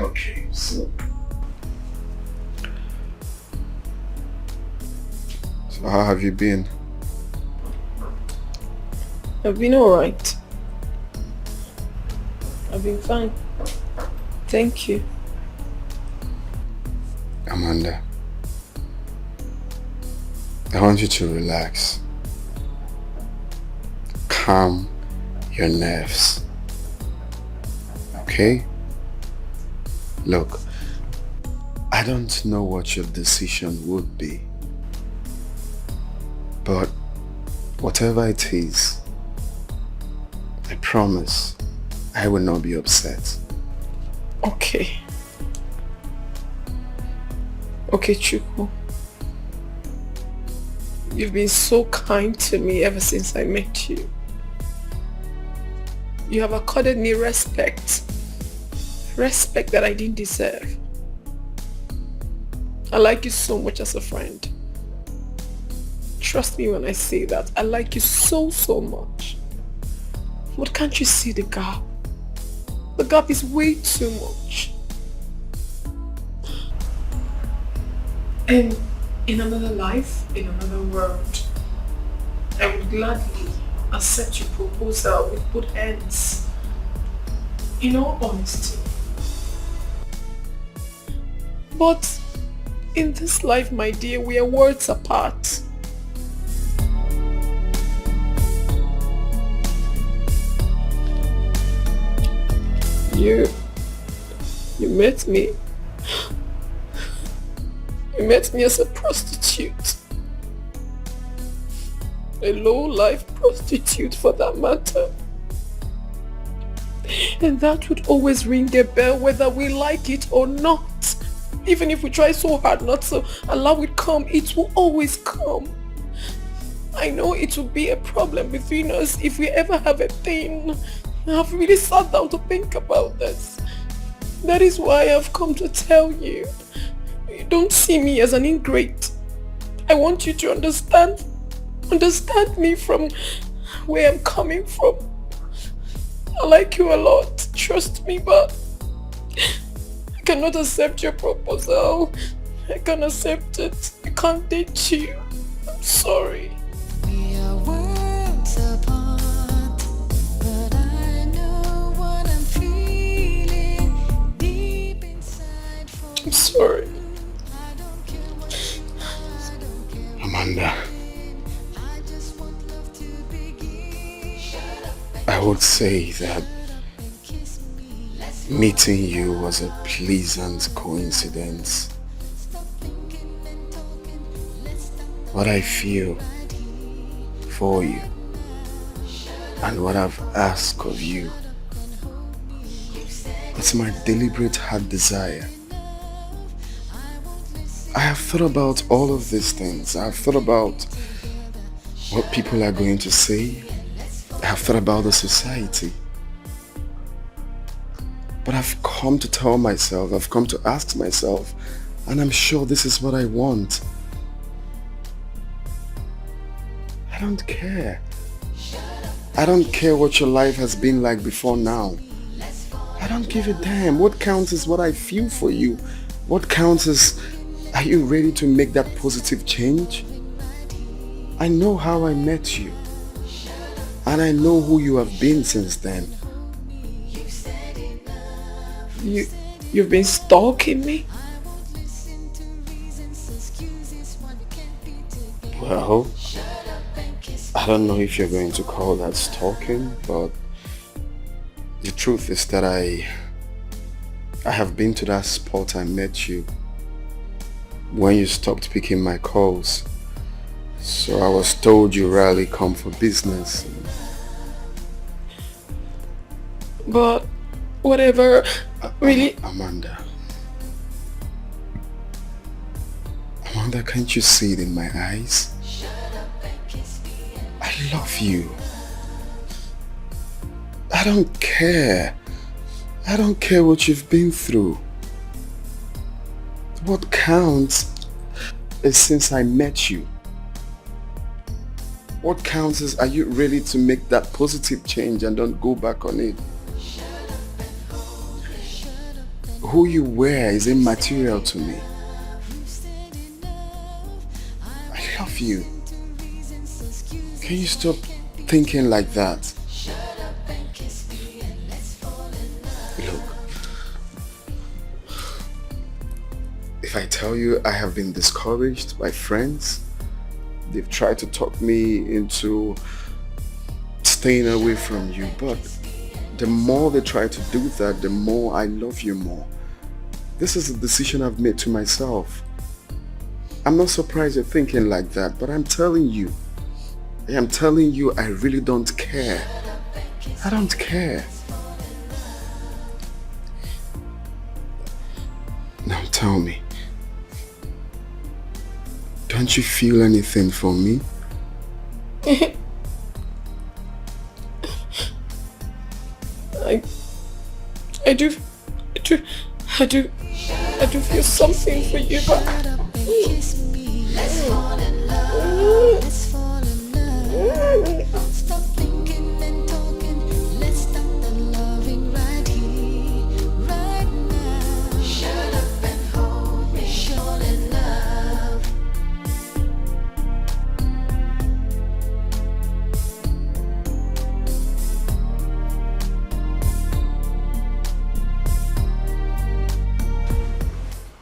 [SPEAKER 2] Okay, so how have you been?
[SPEAKER 3] I've been all right. I've been fine. Thank you.
[SPEAKER 2] Amanda, I want you to relax. Calm your nerves. Okay? Look, I don't know what your decision would be, but whatever it is, I promise I will not be upset.
[SPEAKER 3] Okay. Okay, Chukwu. You've been so kind to me ever since I met you. You have accorded me respect. Respect that I didn't deserve. I like you so much as a friend. Trust me when I say that. I like you so much. But can't you see the gap? The gap is way too much. And in another life, in another world, I would gladly accept your proposal with both hands. In all honesty. But in this life, my dear, we are worlds apart. You met me. You met me as a prostitute. A low-life prostitute for that matter. And that would always ring a bell whether we like it or not. Even if we try so hard not to allow it come, it will always come. I know it will be a problem between us if we ever have a thing. I've really sat down to think about this. That is why I've come to tell you. You don't see me as an ingrate. I want you to understand me from where I'm coming from. I like you a lot, trust me, but I cannot accept your proposal. I can't accept it. I can't date you. I'm sorry.
[SPEAKER 9] We are worlds apart, but I know
[SPEAKER 2] would say that meeting you was a pleasant coincidence. What I feel for you and what I've asked of you, it's my deliberate heart desire. I have thought about all of these things. I have thought about what people are going to say. I have thought about the society. But I've come to tell myself, I've come to ask myself, and I'm sure this is what I want. I don't care. I don't care what your life has been like before now. I don't give a damn. What counts is what I feel for you. What counts is, are you ready to make that positive change? I know how I met you. And I know who you have been since then.
[SPEAKER 3] You've been stalking me?
[SPEAKER 2] Well, I don't know if you're going to call that stalking, but the truth is that I have been to that spot I met you when you stopped picking my calls. So I was told you rarely come for business.
[SPEAKER 3] But whatever, really.
[SPEAKER 2] Amanda, can't you see it in my eyes? I love you. I don't care. I don't care what you've been through. What counts is since I met you. What counts is, are you ready to make that positive change and don't go back on it? Who you were is immaterial to me. I love you. Can you stop thinking like that? Look, if I tell you I have been discouraged by friends, they've tried to talk me into staying away from you, but the more they try to do that, the more I love you more. This is a decision I've made to myself. I'm not surprised you're thinking like that, but I'm telling you, I really don't care. I don't care. Now tell me, don't you feel anything for me?
[SPEAKER 3] I do feel something for you, but
[SPEAKER 9] Kiss me, let's fall in love. Let's fall in love. Stop thinking and talking. Let's start the loving right here, right now. Shut up and hold me, fall in love.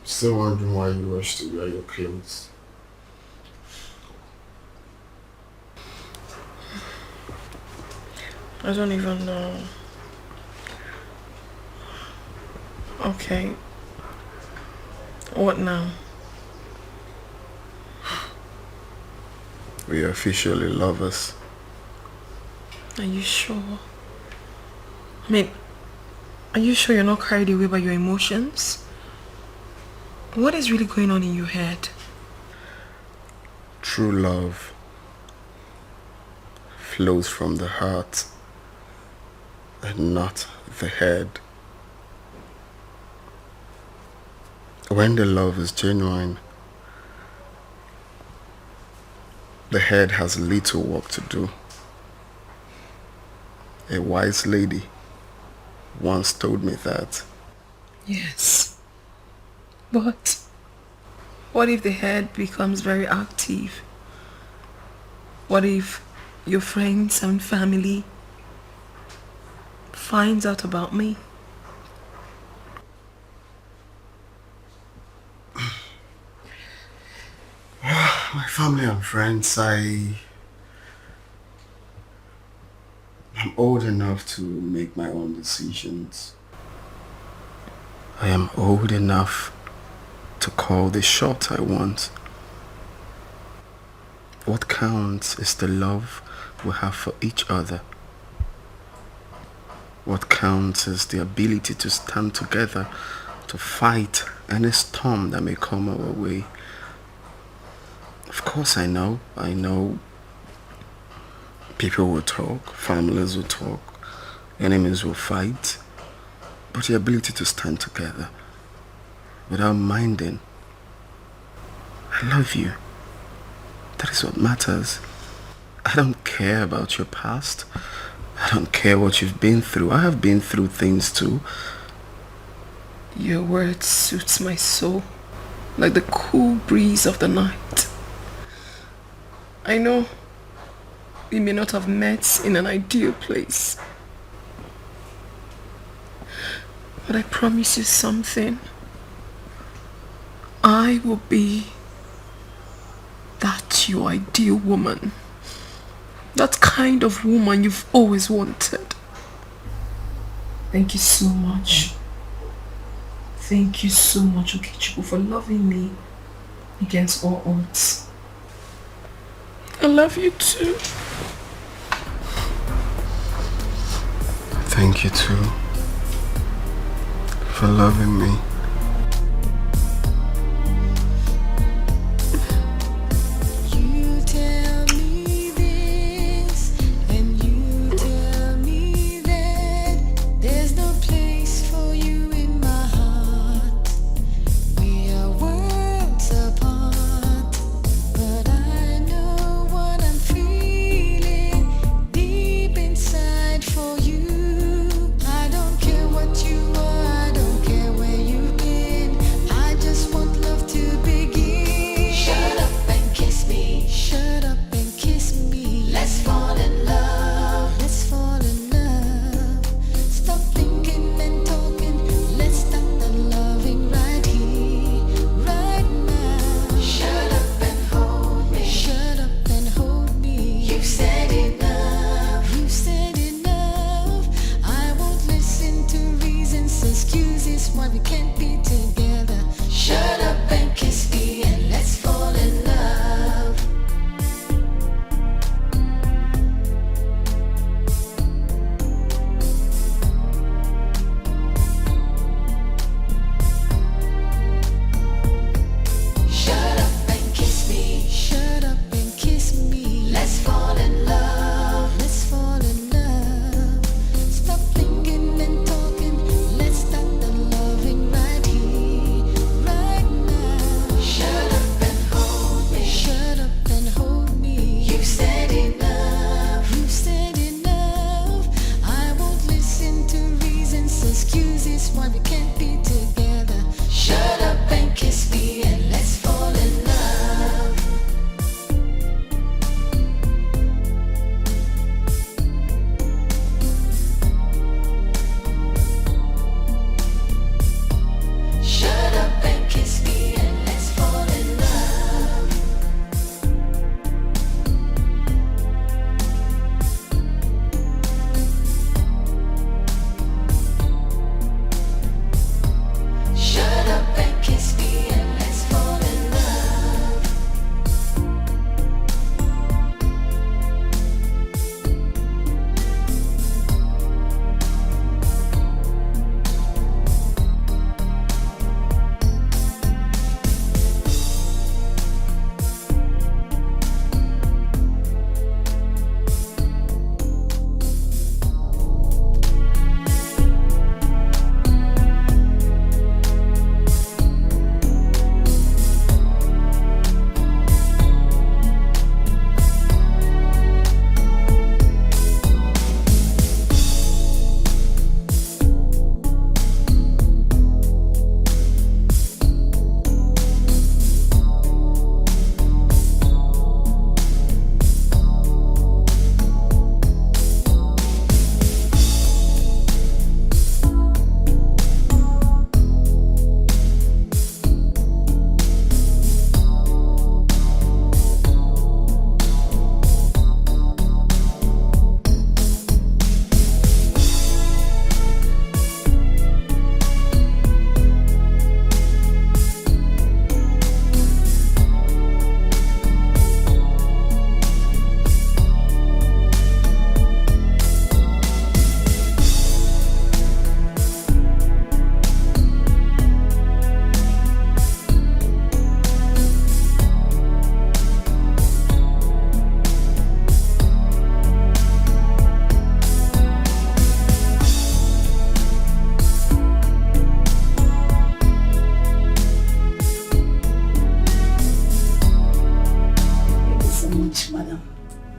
[SPEAKER 2] Still wondering why you rushed to wear your clothes.
[SPEAKER 3] I don't even know. Okay. What now?
[SPEAKER 2] We are officially lovers.
[SPEAKER 3] Are you sure? I mean, are you sure you're not carried away by your emotions? What is really going on in your head?
[SPEAKER 2] True love flows from the heart and not the head. When the love is genuine, the head has little work to do. A wise lady once told me that.
[SPEAKER 3] Yes. But what if the head becomes very active? What if your friends and family finds out about me?
[SPEAKER 2] My family and friends, I I'm old enough to make my own decisions. I am old enough to call the shot I want. What counts is the love we have for each other. What counts is the ability to stand together to fight any storm that may come our way. Of course I know people will talk, families will talk, enemies will fight, but the ability to stand together without minding, I love you. That is what matters. I don't care about your past. I don't care what you've been through. I have been through things too.
[SPEAKER 3] Your words suits my soul like the cool breeze of the night. I know we may not have met in an ideal place, but I promise you something. I will be that your ideal woman. That kind of woman you've always wanted. Thank you so much. Thank you so much, Okechukwu, for loving me against all odds. I love you too.
[SPEAKER 2] Thank you too for loving me.
[SPEAKER 9] You tell me this and you tell me that there's no place for you in my heart. We are worlds apart, but I know what I'm feeling deep inside for you. I don't care what you are, I don't care where you've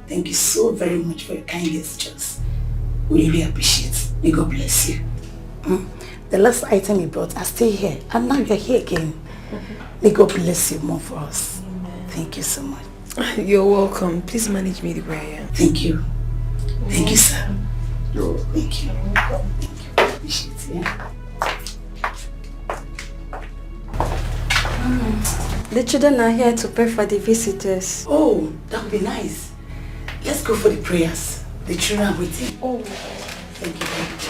[SPEAKER 7] Thank you so very much for your kind gestures. We really appreciate it. May God bless you. The last item you brought are still here, and now you're here again. May God bless you more for us. Thank you so much.
[SPEAKER 3] You're welcome. Please manage me the way I am.
[SPEAKER 7] Thank you. Thank you, sir.
[SPEAKER 2] You're welcome.
[SPEAKER 7] Thank you. Thank you. Appreciate it. Yeah?
[SPEAKER 6] The children are here to pray for the visitors.
[SPEAKER 7] Oh, that would be nice. Let's go for the prayers. The children are waiting. Oh, thank you very much.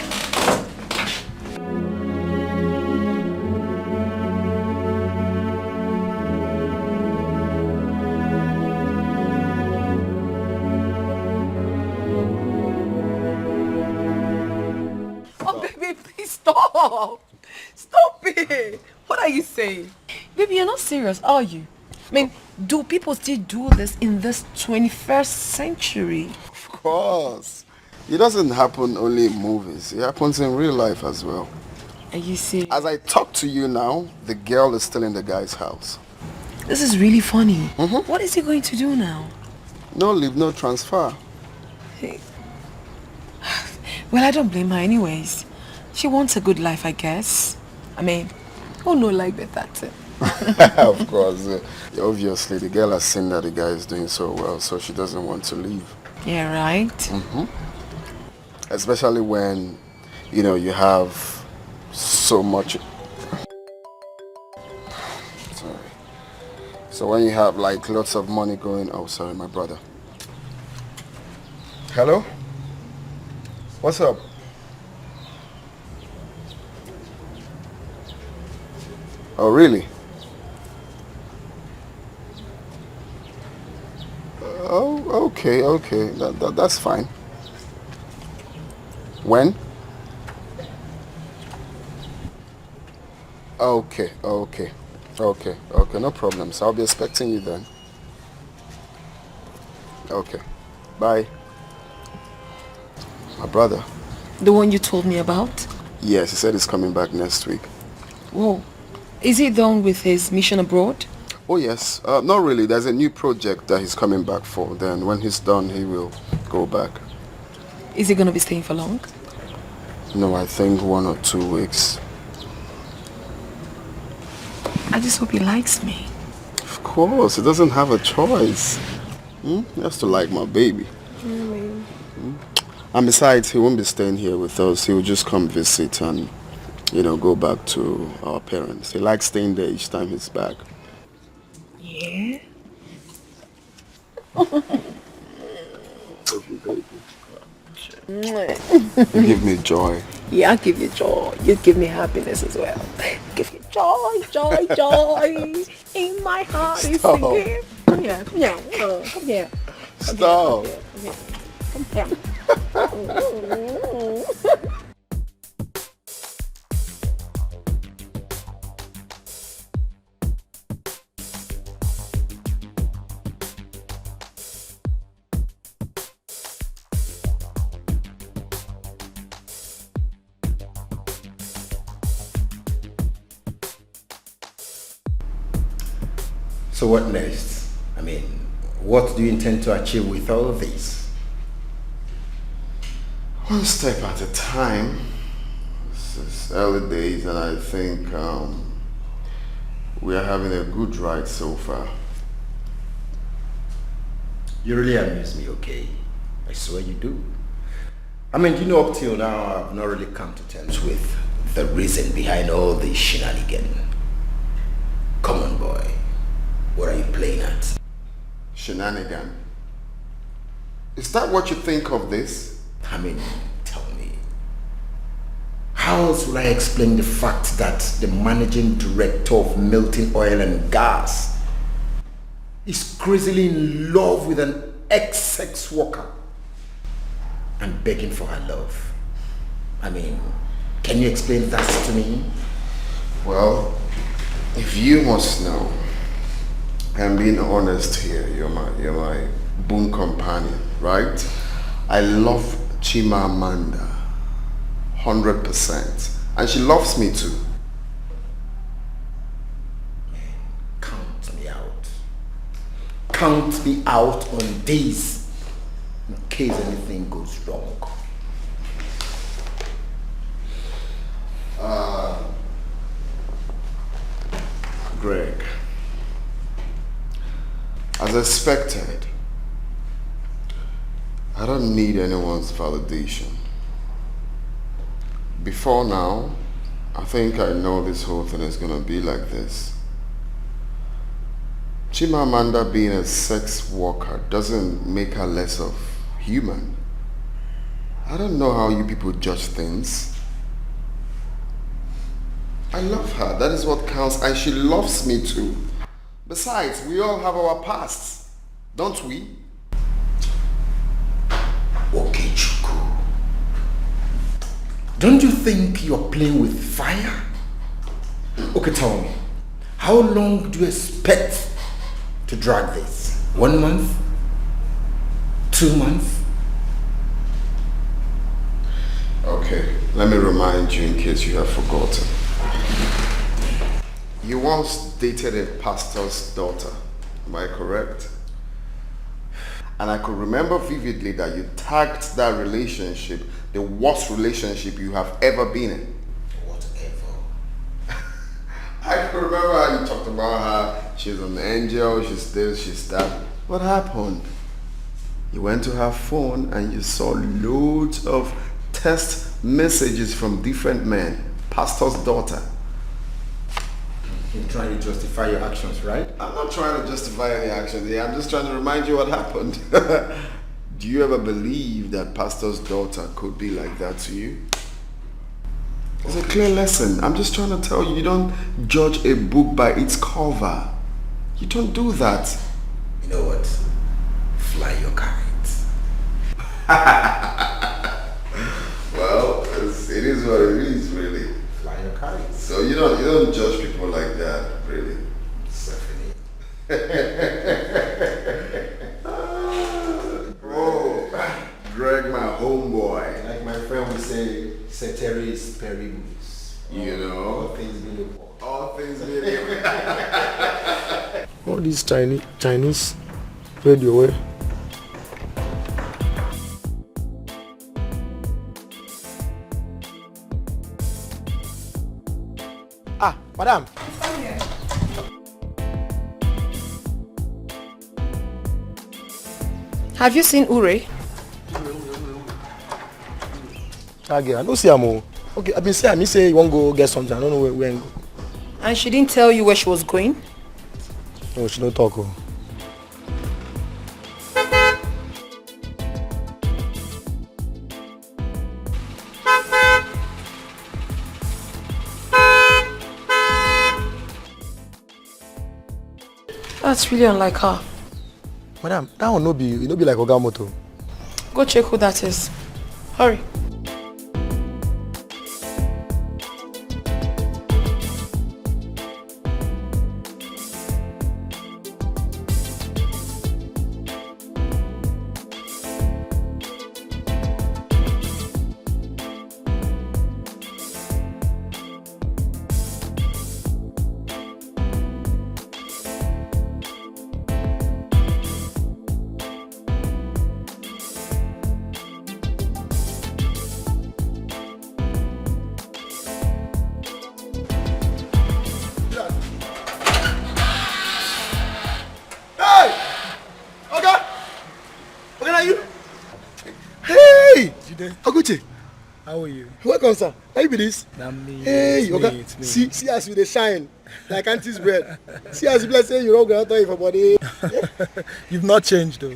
[SPEAKER 5] Oh, baby, please stop. Stop it. What are you saying? Baby, you're not serious, are you? I mean, do people still do this in this 21st century?
[SPEAKER 2] Of course. It doesn't happen only in movies. It happens in real life as well.
[SPEAKER 5] Are you serious?
[SPEAKER 2] As I talk to you now, the girl is still in the guy's house.
[SPEAKER 5] This is really funny. What is he going to do now?
[SPEAKER 2] No leave, no transfer.
[SPEAKER 5] Hey. Well, I don't blame her anyways. She wants a good life, I guess. I mean, who no like better?
[SPEAKER 2] Of course. Obviously, the girl has seen that the guy is doing so well, so she doesn't want to leave.
[SPEAKER 5] Yeah, right?
[SPEAKER 2] Especially when, you know, you have so much... Sorry. So when you have like lots of money going... Oh, sorry, my brother. Hello? What's up? Oh, really? Oh, okay. That's fine. When? Okay. No problems. I'll be expecting you then. Okay. Bye. My brother.
[SPEAKER 5] The one you told me about?
[SPEAKER 2] Yes, he said he's coming back next week.
[SPEAKER 5] Whoa. Is he done with his mission abroad?
[SPEAKER 2] Oh, yes. Not really. There's a new project that he's coming back for. Then when he's done, he will go back.
[SPEAKER 5] Is he going to be staying for long?
[SPEAKER 2] No, I think 1 or 2 weeks.
[SPEAKER 5] I just hope he likes me.
[SPEAKER 2] Of course. He doesn't have a choice. He has to like my baby. And besides, he won't be staying here with us. He will just come visit and, you know, go back to our parents. He likes staying there each time he's back.
[SPEAKER 5] Yeah?
[SPEAKER 2] You give me joy.
[SPEAKER 5] Yeah, I'll give you joy. You give me happiness as well. Give you joy in my heart.
[SPEAKER 2] Stop.
[SPEAKER 5] Come here. Come here.
[SPEAKER 2] Stop.
[SPEAKER 5] Come here.
[SPEAKER 4] So what next? I mean, what do you intend to achieve with all of this?
[SPEAKER 2] One step at a time. This is early days, and I think we are having a good ride so far.
[SPEAKER 4] You really amuse me, okay? I swear you do. I mean, you know, up till now, I've not really come to terms with the reason behind all this shenanigan. Come on, boy. What are you playing at?
[SPEAKER 2] Shenanigan. Is that what you think of this?
[SPEAKER 4] I mean, tell me. How else will I explain the fact that the managing director of Milton Oil and Gas is crazily in love with an ex-sex worker and begging for her love? I mean, can you explain that to me?
[SPEAKER 2] Well, if you must know, I'm being honest here, you're my boon companion, right? I love Chimamanda 100%, and she loves me too.
[SPEAKER 4] Count me out. Count me out on this. in case anything goes wrong.
[SPEAKER 2] Greg, as expected, I don't need anyone's validation. Before now, I think I know this whole thing is gonna be like this. Chimamanda being a sex worker doesn't make her less of human. I don't know how you people judge things. I love her, that is what counts, and she loves me too. Besides, we all have our pasts, don't we?
[SPEAKER 4] Okay, Chuku. Don't you think you're playing with fire? Okay, tell me, how long do you expect to drag this? 1 month? 2 months?
[SPEAKER 2] Okay, let me remind you in case you have forgotten. You once dated a pastor's daughter, am I correct? And I could remember vividly that you tagged that relationship the worst relationship you have ever been in.
[SPEAKER 4] Whatever.
[SPEAKER 2] I could remember how you talked about her. She's an angel, she's this, she's that. What happened? You went to her phone and you saw loads of text messages from different men. Pastor's daughter.
[SPEAKER 4] You're trying to justify your actions, right?
[SPEAKER 2] I'm not trying to justify any action here. I'm just trying to remind you what happened. Do you ever believe that pastor's daughter could be like that to you? It's a clear lesson. I'm just trying to tell you, you don't judge a book by its cover. You don't do that.
[SPEAKER 4] You know what? Fly your kite.
[SPEAKER 2] Well, it is what it is, really.
[SPEAKER 4] Fly your kite.
[SPEAKER 2] So you don't judge people like that, really.
[SPEAKER 4] Stephanie.
[SPEAKER 2] Greg, my homeboy.
[SPEAKER 4] Like my friend would say, ceteris paribus.
[SPEAKER 2] You know?
[SPEAKER 4] All things being equal.
[SPEAKER 2] All things being equal.
[SPEAKER 8] All these Chinese radio. Ah, madam.
[SPEAKER 5] Have you seen Ure?
[SPEAKER 8] Okay, I don't see her. Okay, I've been saying, me say you want to go get something. I don't know where and go.
[SPEAKER 5] And she didn't tell you where she was going?
[SPEAKER 8] No, she don't talk. Oh.
[SPEAKER 5] That's really unlike her.
[SPEAKER 8] Madam, that one no be like Oga Moto.
[SPEAKER 5] Go check who that is. Hurry.
[SPEAKER 8] How are you? Welcome, sir. How you be this? Hey, okay. See as you dey shine like auntie's bread. See as you be like say you don't go out there for body.
[SPEAKER 10] You've not changed though.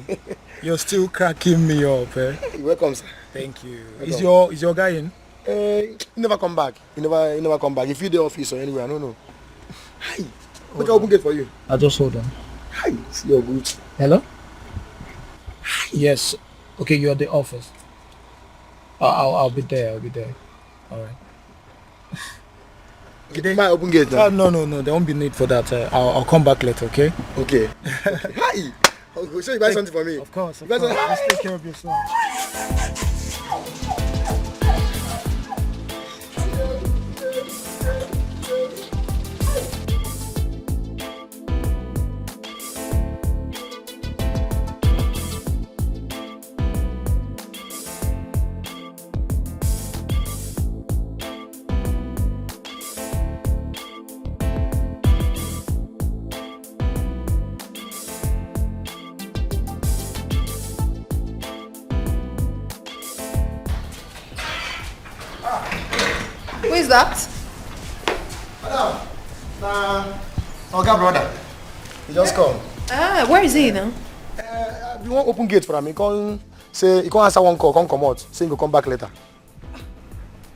[SPEAKER 10] You're still cracking me up, eh?
[SPEAKER 8] You're welcome, sir.
[SPEAKER 10] Thank you.
[SPEAKER 8] Welcome.
[SPEAKER 10] Is your guy in?
[SPEAKER 8] He never come back. He never come back. If you the office or anywhere, I don't know. Hi. What can I open gate for you?
[SPEAKER 10] I'll just hold on.
[SPEAKER 8] Hi. See your good.
[SPEAKER 10] Hello? Hi. Yes. Okay, you're at the office. I'll be there. All right.
[SPEAKER 8] Did my open gate now?
[SPEAKER 10] No. There won't be need for that. I'll come back later. Okay.
[SPEAKER 8] Okay. Hi. Okay, so you buy something for me?
[SPEAKER 10] Of course.
[SPEAKER 8] Just
[SPEAKER 10] take care of yourself.
[SPEAKER 5] is that?
[SPEAKER 8] Madam, Oga brother, he just come.
[SPEAKER 5] Ah, where is he now?
[SPEAKER 8] You want open gate for him? He can't say he can't answer one call, come out. Say he will come back later.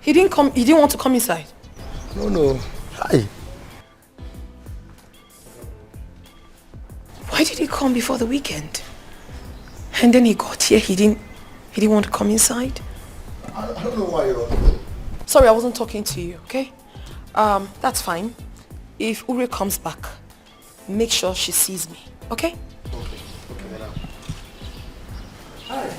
[SPEAKER 5] He didn't come. He didn't want to come inside.
[SPEAKER 8] No. Hi.
[SPEAKER 5] Why did he come before the weekend? And then he got here. He didn't want to come inside.
[SPEAKER 8] I don't know why you're.
[SPEAKER 5] Sorry, I wasn't talking to you. Okay. That's fine. If Uri comes back, make sure she sees me. Okay?
[SPEAKER 8] Okay, madam. Hi.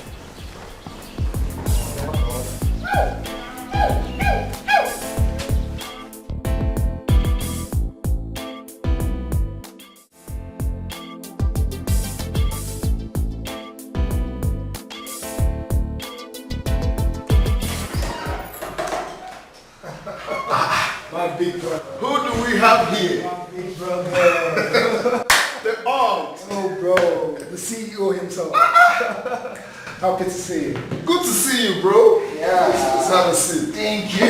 [SPEAKER 8] My big brother.
[SPEAKER 2] Who do we have here?
[SPEAKER 8] My big brother.
[SPEAKER 2] The aunt.
[SPEAKER 8] Oh, bro. The CEO himself. Happy to see you.
[SPEAKER 2] Good to see you, bro.
[SPEAKER 8] Yeah.
[SPEAKER 2] Let's have a seat.
[SPEAKER 8] Thank you.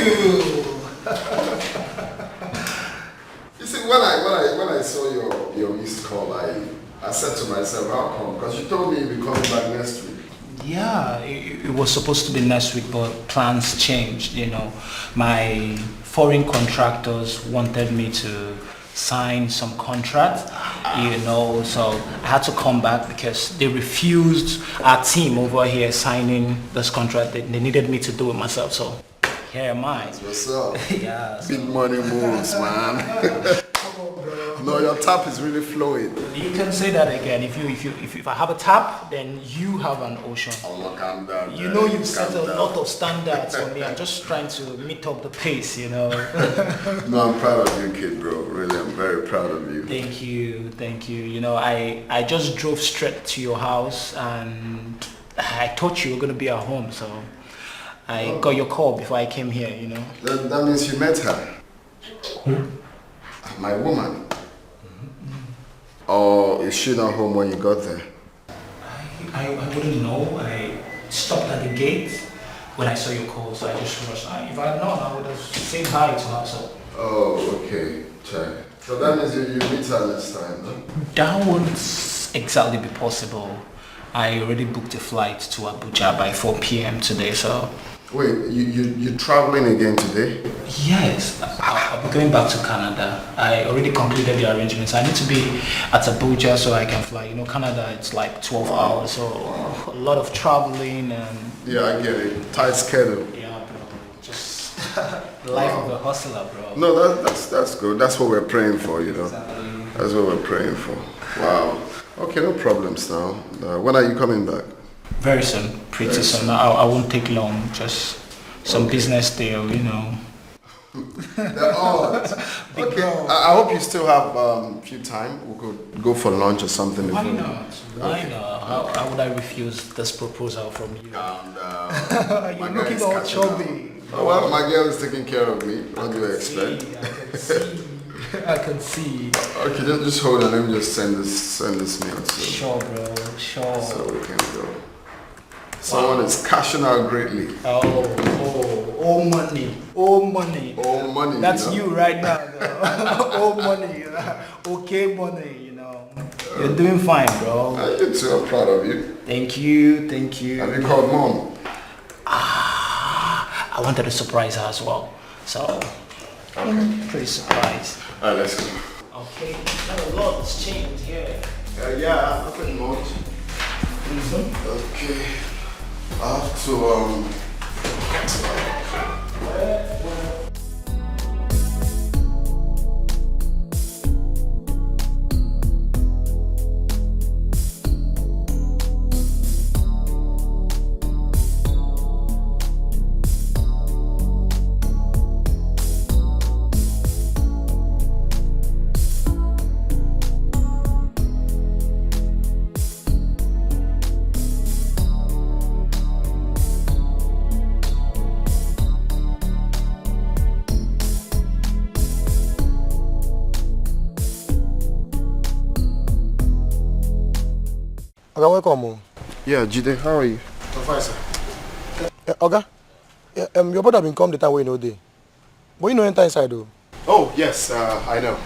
[SPEAKER 2] You see, when I saw your missed call, I said to myself, how come? Because you told me you'd be coming back next week.
[SPEAKER 11] Yeah, it was supposed to be next week, but plans changed, you know. My foreign contractors wanted me to sign some contract, you know, so I had to come back because they refused our team over here signing this contract. They needed me to do it myself, so here am I.
[SPEAKER 2] What's up?
[SPEAKER 11] Yeah.
[SPEAKER 2] Big money moves, man. No, your tap is really flowing.
[SPEAKER 11] You can say that again. If I have a tap, then you have an ocean.
[SPEAKER 2] Oh, no, calm down.
[SPEAKER 11] You know you've set a lot of standards for me. I'm just trying to meet up the pace, you know.
[SPEAKER 2] No, I'm proud of you, kid, bro. Really, I'm very proud of you.
[SPEAKER 11] Thank you. You know, I just drove straight to your house and I thought you were going to be at home, so I got your call before I came here, you know.
[SPEAKER 2] That means you met her. My woman. Or is she not home when you got there?
[SPEAKER 11] I wouldn't know. I stopped at the gate when I saw your call, so I just rushed. If I had known, I would have said hi to her. So.
[SPEAKER 2] Oh, okay. Check. So that means you meet her next time, no?
[SPEAKER 11] That won't exactly be possible. I already booked a flight to Abuja by 4 p.m. today, so...
[SPEAKER 2] Wait, you're traveling again today?
[SPEAKER 11] Yes, I'll be going back to Canada. I already completed the arrangements. I need to be at Abuja so I can fly. You know, Canada, it's like 12 hours, so a lot of traveling and...
[SPEAKER 2] Yeah, I get it. Tight schedule.
[SPEAKER 11] Yeah, bro. Just the life of a hustler, bro.
[SPEAKER 2] No, that's good. That's what we're praying for, you know.
[SPEAKER 11] Exactly.
[SPEAKER 2] That's what we're praying for. Wow. Okay, no problems now. When are you coming back?
[SPEAKER 11] Very soon, pretty soon. I won't take long, just some business deal, you know.
[SPEAKER 2] The odds. Okay, I hope you still have a few time. We could go for lunch or something.
[SPEAKER 11] Why not? Why not? How would I refuse this proposal from you?
[SPEAKER 2] Calm down.
[SPEAKER 8] You're looking all chubby.
[SPEAKER 2] Oh, well, my girl is taking care of me. What do you expect?
[SPEAKER 11] I can see.
[SPEAKER 2] Okay, just hold on. Let me just send this mail to you.
[SPEAKER 11] Sure, bro. Sure.
[SPEAKER 2] So we can go. Someone is cashing out greatly.
[SPEAKER 11] Oh, money. Oh, money.
[SPEAKER 2] Oh, money.
[SPEAKER 11] That's
[SPEAKER 2] you know?
[SPEAKER 11] you right now. Oh, money. Okay, money, you know. You're doing fine, bro.
[SPEAKER 2] You too. I'm proud of you.
[SPEAKER 11] Thank you.
[SPEAKER 2] Have you called mom?
[SPEAKER 11] I wanted to surprise her as well. So, pretty surprised.
[SPEAKER 2] Alright, let's go.
[SPEAKER 11] Okay, not a lot has changed here.
[SPEAKER 2] Yeah, nothing much. Okay. I have to
[SPEAKER 8] Oga, welcome.
[SPEAKER 2] Yeah, Jide, how are you?
[SPEAKER 8] I'm fine, sir. Oga, your brother been come the time we know day. But you know enter inside though.
[SPEAKER 2] Oh, yes, I know.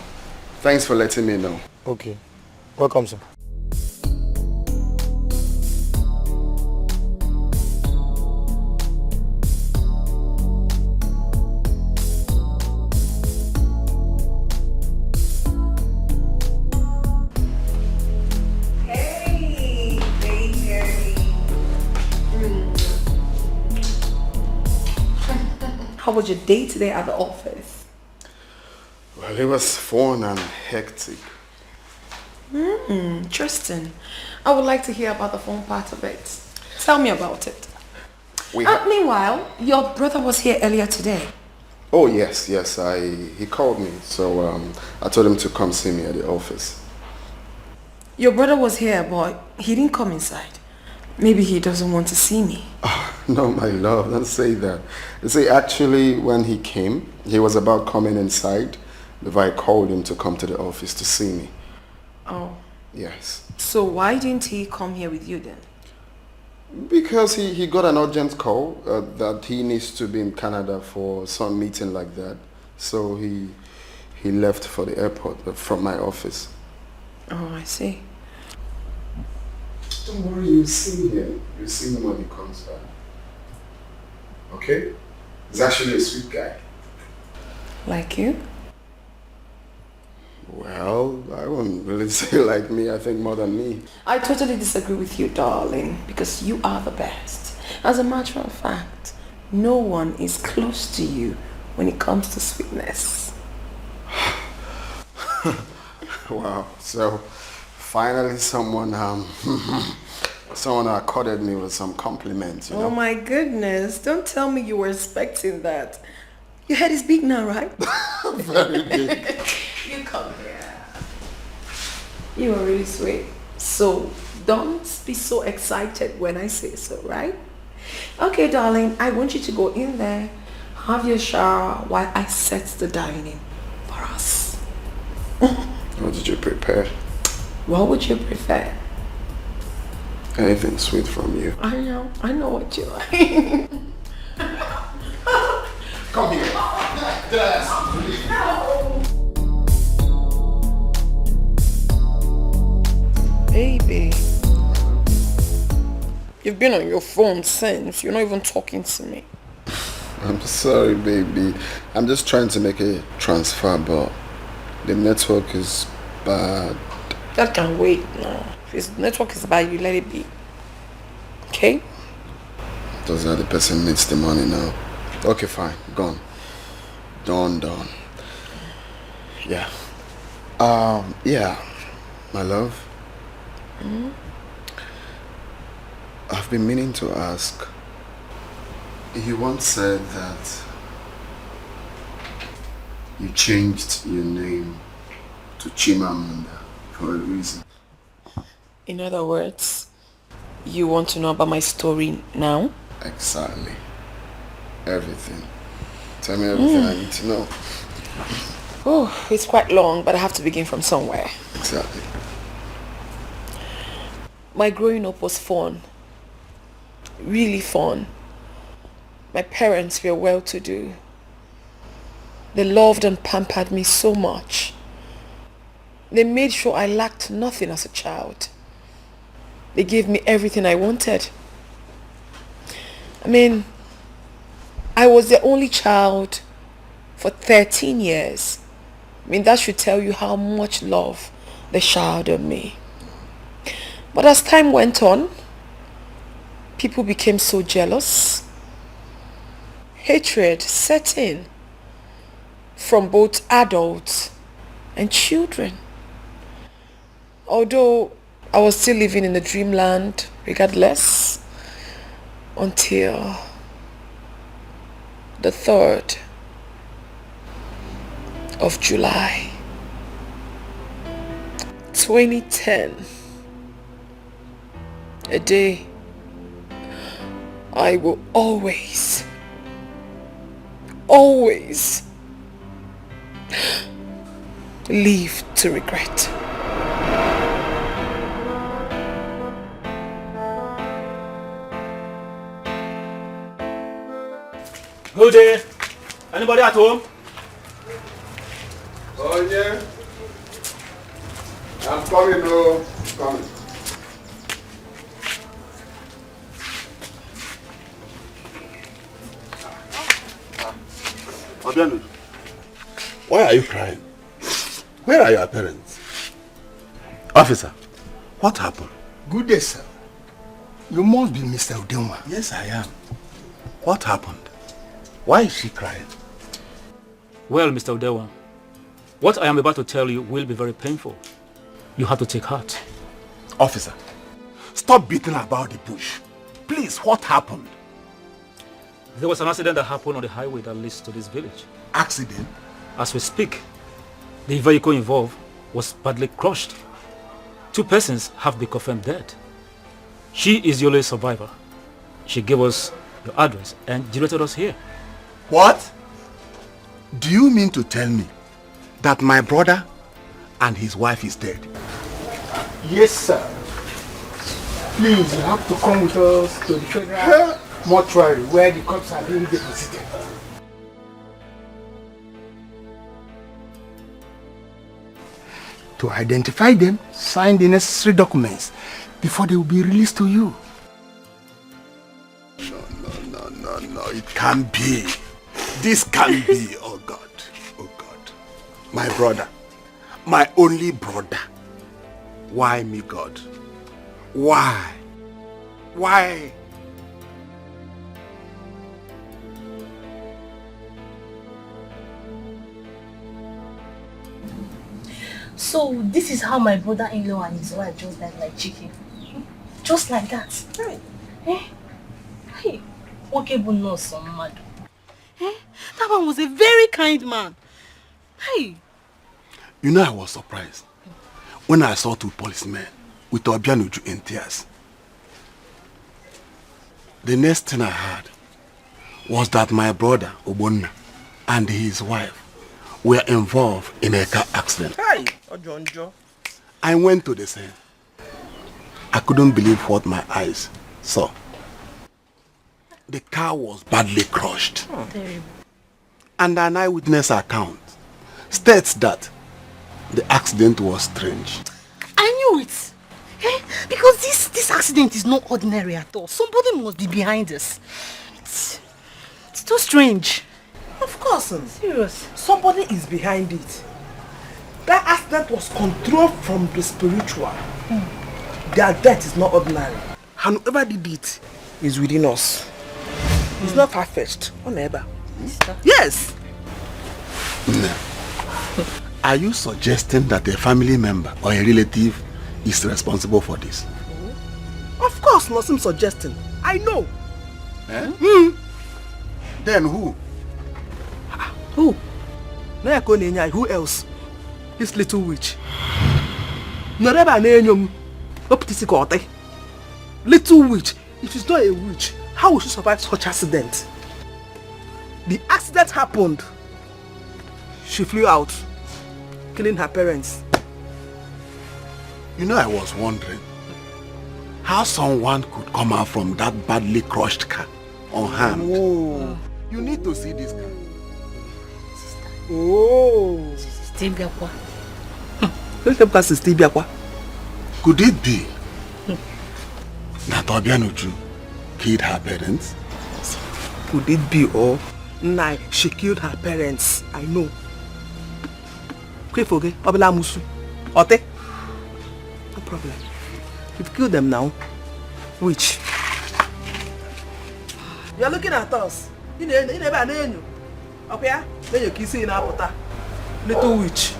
[SPEAKER 2] Thanks for letting me know.
[SPEAKER 8] Okay. Welcome, sir.
[SPEAKER 5] How was your day today at the office?
[SPEAKER 2] Well, it was fun and hectic.
[SPEAKER 5] Interesting. I would like to hear about the fun part of it. Tell me about it.
[SPEAKER 2] We
[SPEAKER 5] Meanwhile, your brother was here earlier today.
[SPEAKER 2] Oh, yes, he called me, so I told him to come see me at the office.
[SPEAKER 5] Your brother was here, but he didn't come inside. Maybe he doesn't want to see me.
[SPEAKER 2] No, my love, don't say that. You see, actually, when he came, he was about coming inside before I called him to come to the office to see me.
[SPEAKER 5] Oh.
[SPEAKER 2] Yes.
[SPEAKER 5] So why didn't he come here with you then?
[SPEAKER 2] Because he got an urgent call that he needs to be in Canada for some meeting like that. So he left for the airport from my office.
[SPEAKER 5] Oh, I see.
[SPEAKER 2] Don't worry, you'll see him. You'll see him when he comes back. Okay? He's actually a sweet guy.
[SPEAKER 5] Like you?
[SPEAKER 2] Well, I wouldn't really say like me. I think more than me.
[SPEAKER 5] I totally disagree with you, darling, because you are the best. As a matter of fact, no one is close to you when it comes to sweetness.
[SPEAKER 2] Wow. So, finally someone accorded me with some compliments, you know?
[SPEAKER 5] Oh my goodness. Don't tell me you were expecting that. Your head is big now, right?
[SPEAKER 2] Very big.
[SPEAKER 5] You come here. You are really sweet. So don't be so excited when I say so, right? Okay, darling, I want you to go in there, have your shower while I set the dining for us.
[SPEAKER 2] What did you prepare?
[SPEAKER 5] What would you prefer?
[SPEAKER 2] Anything sweet from you.
[SPEAKER 5] I know what you like.
[SPEAKER 2] Come here.
[SPEAKER 5] Baby, you've been on your phone since. You're not even talking to me.
[SPEAKER 2] I'm sorry, baby. I'm just trying to make a transfer, but the network is bad.
[SPEAKER 5] That can wait now. If his network is bad, you let it be. Okay?
[SPEAKER 2] Does that the person needs the money now? Okay, fine. Gone. Done. Yeah. Yeah. My love. I've been meaning to ask. You once said that you changed your name to Chimamanda for a reason.
[SPEAKER 5] In other words, you want to know about my story now?
[SPEAKER 2] Exactly. Everything. Tell me everything I need to know.
[SPEAKER 5] Oh, it's quite long, but I have to begin from somewhere.
[SPEAKER 2] Exactly.
[SPEAKER 5] My growing up was fun. Really fun. My parents were well-to-do. They loved and pampered me so much. They made sure I lacked nothing as a child. They gave me everything I wanted. I mean, I was the only child for 13 years. I mean, that should tell you how much love they showered on me. But as time went on, people became so jealous. Hatred set in from both adults and children. Although I was still living in the dreamland regardless, until the 3rd of July 2010, a day I will always live to regret.
[SPEAKER 12] Who there? Anybody at home?
[SPEAKER 2] Oh yeah. I'm coming, no. Coming.
[SPEAKER 12] Obianu, why are you crying? Where are your parents? Officer, what happened?
[SPEAKER 8] Good day, sir. You must be Mr. Udema.
[SPEAKER 12] Yes, I am. What happened? Why is she crying?
[SPEAKER 13] Well, Mr. Udewa, what I am about to tell you will be very painful. You have to take heart.
[SPEAKER 12] Officer, stop beating about the bush. Please, what happened?
[SPEAKER 13] There was an accident that happened on the highway that leads to this village.
[SPEAKER 12] Accident?
[SPEAKER 13] As we speak, the vehicle involved was badly crushed. 2 persons have been confirmed dead. She is the only survivor. She gave us your address and directed us here.
[SPEAKER 12] What? Do you mean to tell me that my brother and his wife is dead?
[SPEAKER 10] Yes, sir. Please, you have to come with us to the federal mortuary where the corpses are being deposited.
[SPEAKER 8] To identify them, sign the necessary documents before they will be released to you.
[SPEAKER 12] No, it can't be. This can't be, oh God, oh God. My brother, my only brother. Why me, God? Why? Why?
[SPEAKER 14] So this is how my brother-in-law and his wife just died like chicken. Just like that. Right. Eh? Hey, okay, but no, some mad.
[SPEAKER 1] Eh? That one was a very kind man. Hey.
[SPEAKER 12] You know, I was surprised when I saw 2 policemen with Obianuju in tears. The next thing I heard was that my brother, Obonna, and his wife were involved in a car accident.
[SPEAKER 1] Hey, Ojonjo.
[SPEAKER 12] I went to the scene. I couldn't believe what my eyes saw. The car was badly crushed.
[SPEAKER 14] Terrible.
[SPEAKER 12] And an eyewitness account states that the accident was strange.
[SPEAKER 1] I knew it. Eh? Because this accident is not ordinary at all. Somebody must be behind this. It's too strange.
[SPEAKER 5] Of course.
[SPEAKER 1] Serious.
[SPEAKER 5] Somebody is behind it. That accident was controlled from the spiritual. Their death is not ordinary. And whoever did it is within us. It's not far-fetched. Or never. Yes.
[SPEAKER 12] Are you suggesting that a family member or a relative is responsible for this?
[SPEAKER 5] Of course, not some suggesting. I know.
[SPEAKER 12] Eh? Then who?
[SPEAKER 5] Who? Who else? This little witch. Little witch. If she's not a witch, how will she survive such accident? The accident happened. She flew out, killing her parents.
[SPEAKER 12] You know, I was wondering how someone could come out from that badly crushed car unharmed.
[SPEAKER 5] Oh.
[SPEAKER 12] You need to see this car.
[SPEAKER 5] Oh.
[SPEAKER 12] Could it be that Obianuju killed her parents?
[SPEAKER 5] Could it be, or nah, she killed her parents? I know. No problem. You've killed them now. Which? You're looking at us. You never know. Okay? Then you're kissing in our little witch.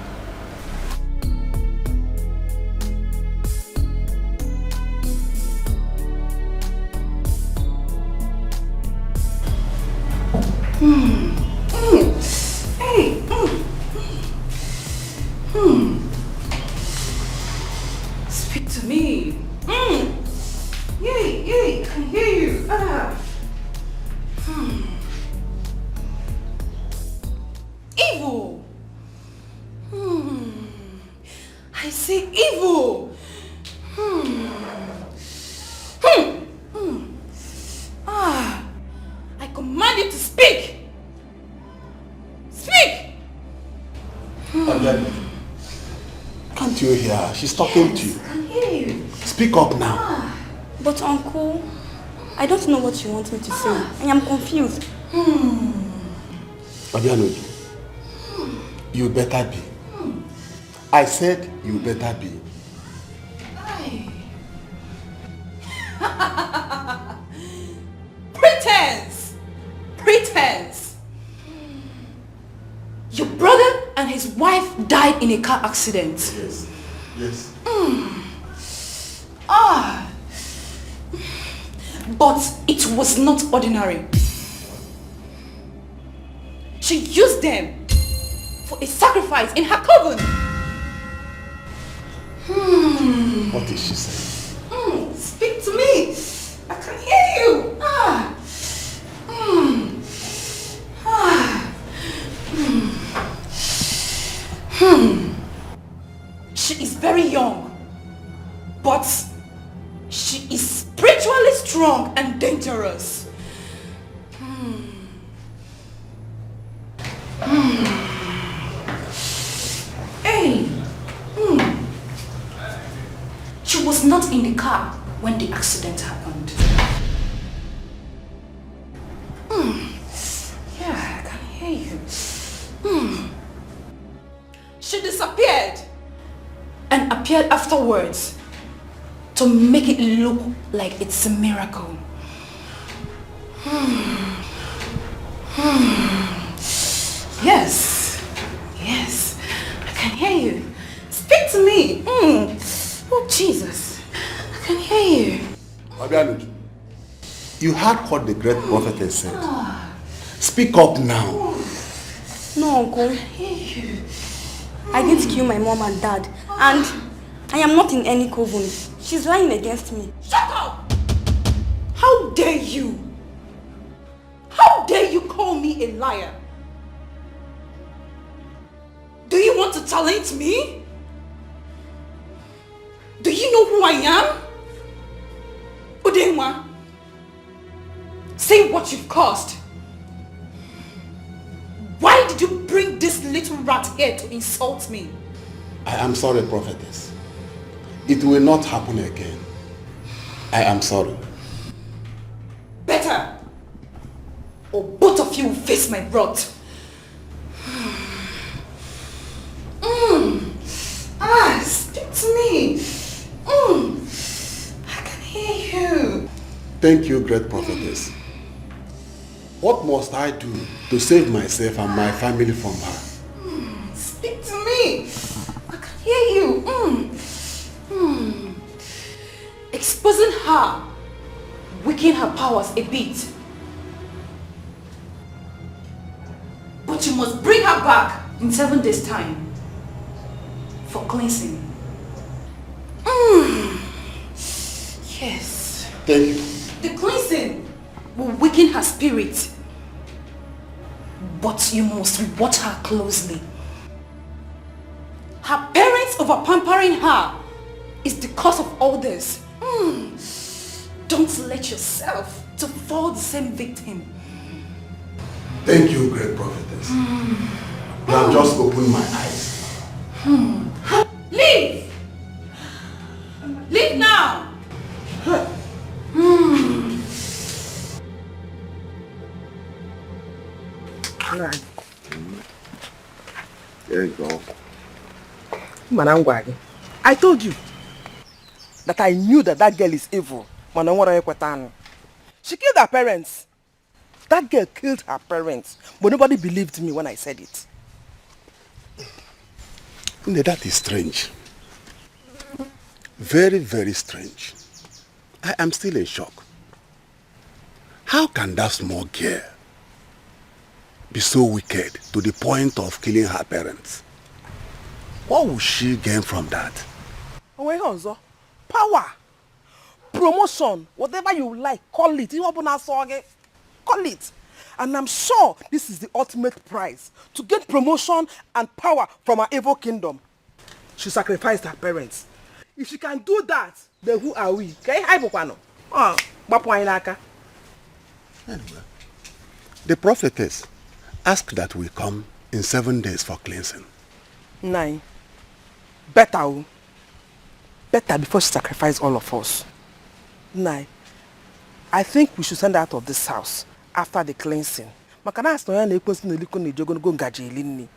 [SPEAKER 1] Hey. Speak to me. Yay, I can hear you. Evil. I say evil. I command you to speak. Speak.
[SPEAKER 4] Obianuju,
[SPEAKER 12] with you here. She's talking to you.
[SPEAKER 6] I can hear you.
[SPEAKER 12] Speak up now.
[SPEAKER 6] But uncle, I don't know what you want me to say. I am confused.
[SPEAKER 12] Obianoju, you better be. I said you better be.
[SPEAKER 5] Pretense! Pretense! Your brother and his wife died in a car accident.
[SPEAKER 12] Yes. Yes.
[SPEAKER 5] But it was not ordinary. She used them for a sacrifice in her coven.
[SPEAKER 12] What did she say?
[SPEAKER 5] Speak to me. I can hear you. She is very young, but she is spiritually strong and dangerous. Hey. She was not in the car when the accident happened. Yeah, I can hear you. She disappeared and appeared afterwards to make it look like it's a miracle. Yes, yes, I can hear you. Speak to me. Oh, Jesus, I can hear you.
[SPEAKER 12] Obianoju, you heard what the great prophetess said. Speak up now.
[SPEAKER 6] No, uncle. I didn't kill my mom and dad, and I am not in any coven. She's lying against me.
[SPEAKER 5] Shut up! How dare you? How dare you call me a liar? Do you want to challenge me? Do you know who I am? Udenwa, say what you've caused. Why did you bring this little rat here to insult me?
[SPEAKER 12] I am sorry, prophetess. It will not happen again. I am sorry.
[SPEAKER 5] Better, or both of you will face my wrath. Speak to me. I can hear you.
[SPEAKER 12] Thank you, great prophetess. What must I do to save myself and my family from her?
[SPEAKER 5] Speak to me. I can hear you. Exposing her, weaken her powers a bit. But you must bring her back in 7 days' time for cleansing. Yes.
[SPEAKER 12] Thank you.
[SPEAKER 5] The cleansing will weaken her spirit. But you must watch her closely. Her parents over-pampering her is the cause of all this. Don't let yourself to fall the same victim.
[SPEAKER 12] Thank you, great prophetess. You have just opened my eyes.
[SPEAKER 5] Leave! Leave now!
[SPEAKER 15] Right.
[SPEAKER 4] There you go.
[SPEAKER 15] Manangwagi, I told you that I knew that that girl is evil. She killed her parents. That girl killed her parents, but nobody believed me when I said it.
[SPEAKER 12] That is strange. Very, very strange. I am still in shock. How can that small girl be so wicked to the point of killing her parents? What will she gain from that?
[SPEAKER 15] Power, promotion, whatever you like, call it. Call it. And I'm sure this is the ultimate prize, to get promotion and power from her evil kingdom. She sacrificed her parents. If she can do that, then who are we? Anyway,
[SPEAKER 12] the prophetess asked that we come in 7 days for cleansing.
[SPEAKER 15] 9. Better before she sacrifices all of us. Nai, I think we should send her out of this house after the cleansing. Makana astoya na ekwensu na eliko na ijogo go ngaji elini.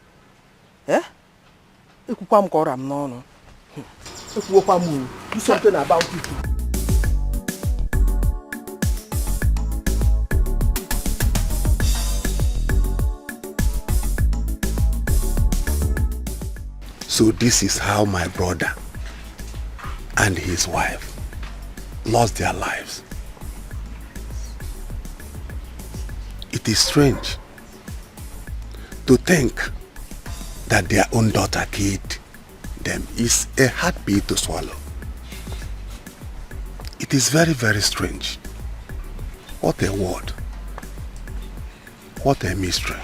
[SPEAKER 15] Ekwukwa m ka ọra m n'ọnụ. Ekwuokwa m do something about it.
[SPEAKER 12] So this is how my brother and his wife lost their lives. It is strange to think that their own daughter killed them. Is a hard pill to swallow. It is very, very strange. What a word. What a mystery.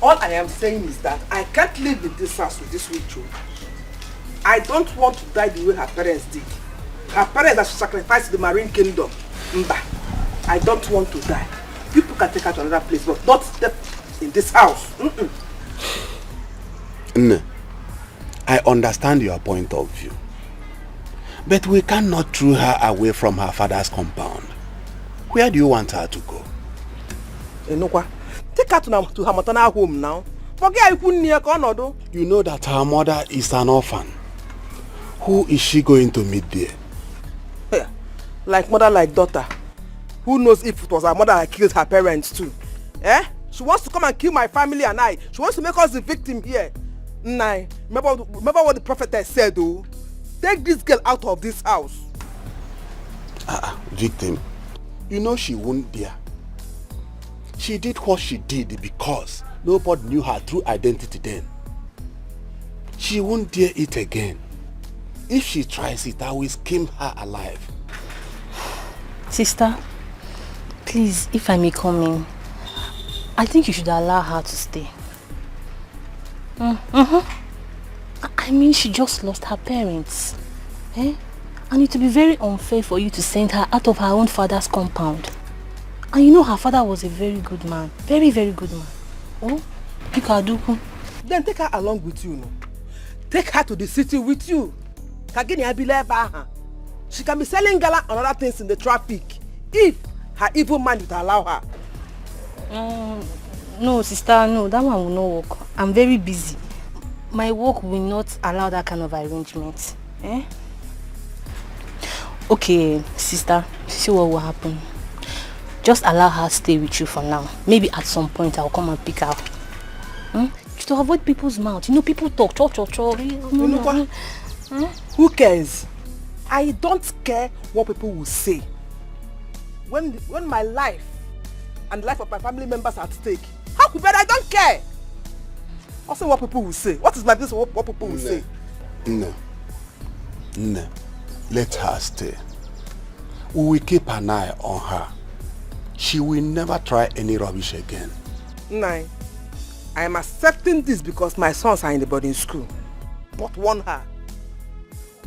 [SPEAKER 15] All I am saying is that I can't live in this house with this witch. I don't want to die the way her parents did. Her parents that sacrificed the marine kingdom. Mba, I don't want to die. People can take her to another place, but not step in this house.
[SPEAKER 12] No, I understand your point of view. But we cannot throw her away from her father's compound. Where do you want her to go?
[SPEAKER 15] Enokwa, take her to her maternal home now. You
[SPEAKER 12] know that her mother is an orphan. Who is she going to meet there?
[SPEAKER 15] Like mother, like daughter. Who knows if it was her mother that killed her parents too? She wants to come and kill my family and I. She wants to make us the victim here. Nai, remember what the prophetess said though? Take this girl out of this house.
[SPEAKER 12] Victim. You know she won't dare. She did what she did because nobody knew her true identity then. She won't dare it again. If she tries it, I will skin her alive.
[SPEAKER 14] Sister, please, if I may come in, I think you should allow her to stay. I mean, she just lost her parents. And it would be very unfair for you to send her out of her own father's compound. And you know her father was a very good man. Very, very good man.
[SPEAKER 15] Then take her along with you, no? Take her to the city with you. She can be selling gala and other things in the traffic if her evil mind would allow her.
[SPEAKER 14] No, sister, no, that one will not work. I'm very busy. My work will not allow that kind of arrangement. Okay, sister, see what will happen. Just allow her stay with you for now. Maybe at some point I'll come and pick her up. To avoid people's mouth. You know, people talk.
[SPEAKER 15] Who cares? I don't care what people will say. When my life and the life of my family members are at stake, how could I don't care? Also what people will say. What is my business? What people will say?
[SPEAKER 12] No. Let her stay. We will keep an eye on her. She will never try any rubbish again.
[SPEAKER 15] Nai, I am accepting this because my sons are in the boarding school. But warn her.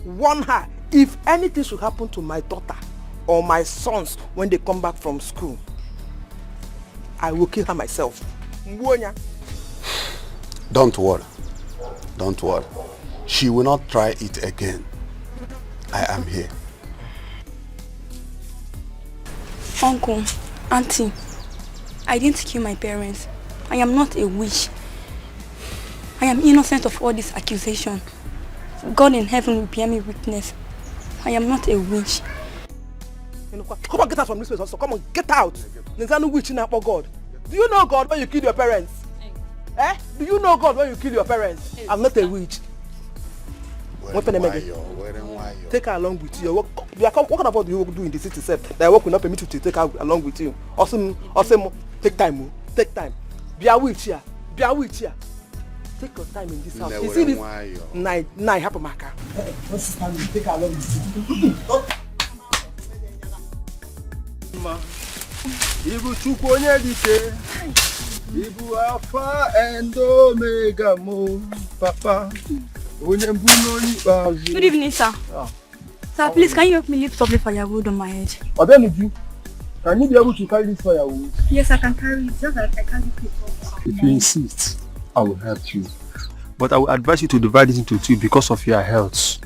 [SPEAKER 15] Warn her. If anything should happen to my daughter or my sons when they come back from school, I will kill her myself.
[SPEAKER 12] Don't worry. Don't worry. She will not try it again. I am here.
[SPEAKER 16] Uncle, Auntie, I didn't kill my parents. I am not a witch. I am innocent of all this accusation. God in heaven will bear me witness. I am not a witch.
[SPEAKER 15] Come on, get out from this place also. Come on, get out. There's no witch in God. Do you know God when you kill your parents? Do you know God when you kill your parents? I'm not a witch. Take her along with you. What kind of work do you do in the city itself? That work will not permit you to take her along with you. Also, take time. Take time. Be a witch here. Be a witch here. Take your time in this house. You see this? Nine happen, Maka. Take her along with you.
[SPEAKER 8] Ibu chukwu onye dike. Ibu alpha and omega mo, Papa.
[SPEAKER 16] Good evening, sir. Sir, please, can you help me lift up the firewood on my head?
[SPEAKER 8] What then you? Can you be able to carry this firewood?
[SPEAKER 6] Yes, I can carry it. Just like I carry people.
[SPEAKER 8] If you insist, I will help you. But I will advise you to divide it into two because of your health.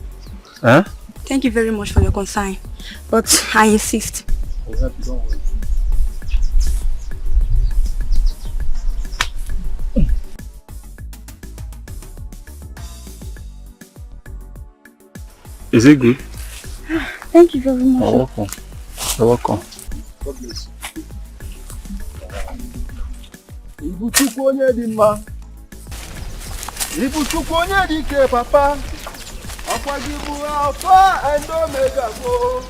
[SPEAKER 8] Huh?
[SPEAKER 16] Thank you very much for your concern. But I insist.
[SPEAKER 8] I will help you, don't worry. Is it good?
[SPEAKER 16] Thank you very much.
[SPEAKER 8] You're welcome. You're welcome. God bless you. Ibuchukwu onye dị mma. Ibuchukwu onye dị ike papa. Ọkwa gị bụ Alpha and Omega go.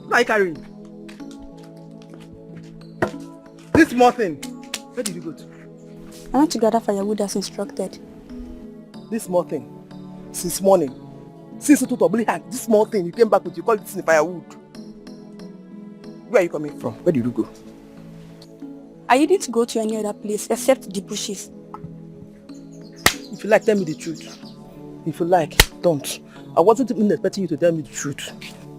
[SPEAKER 15] What are you carrying? This small thing. Where did you go to?
[SPEAKER 16] I want to gather firewood as instructed.
[SPEAKER 15] This small thing. Since morning. Since you told this small thing you came back with, you call it firewood. Where are you coming from? Where did you go?
[SPEAKER 16] I didn't go to any other place except the bushes.
[SPEAKER 15] If you like, tell me the truth. If you like, don't. I wasn't even expecting you to tell me the truth.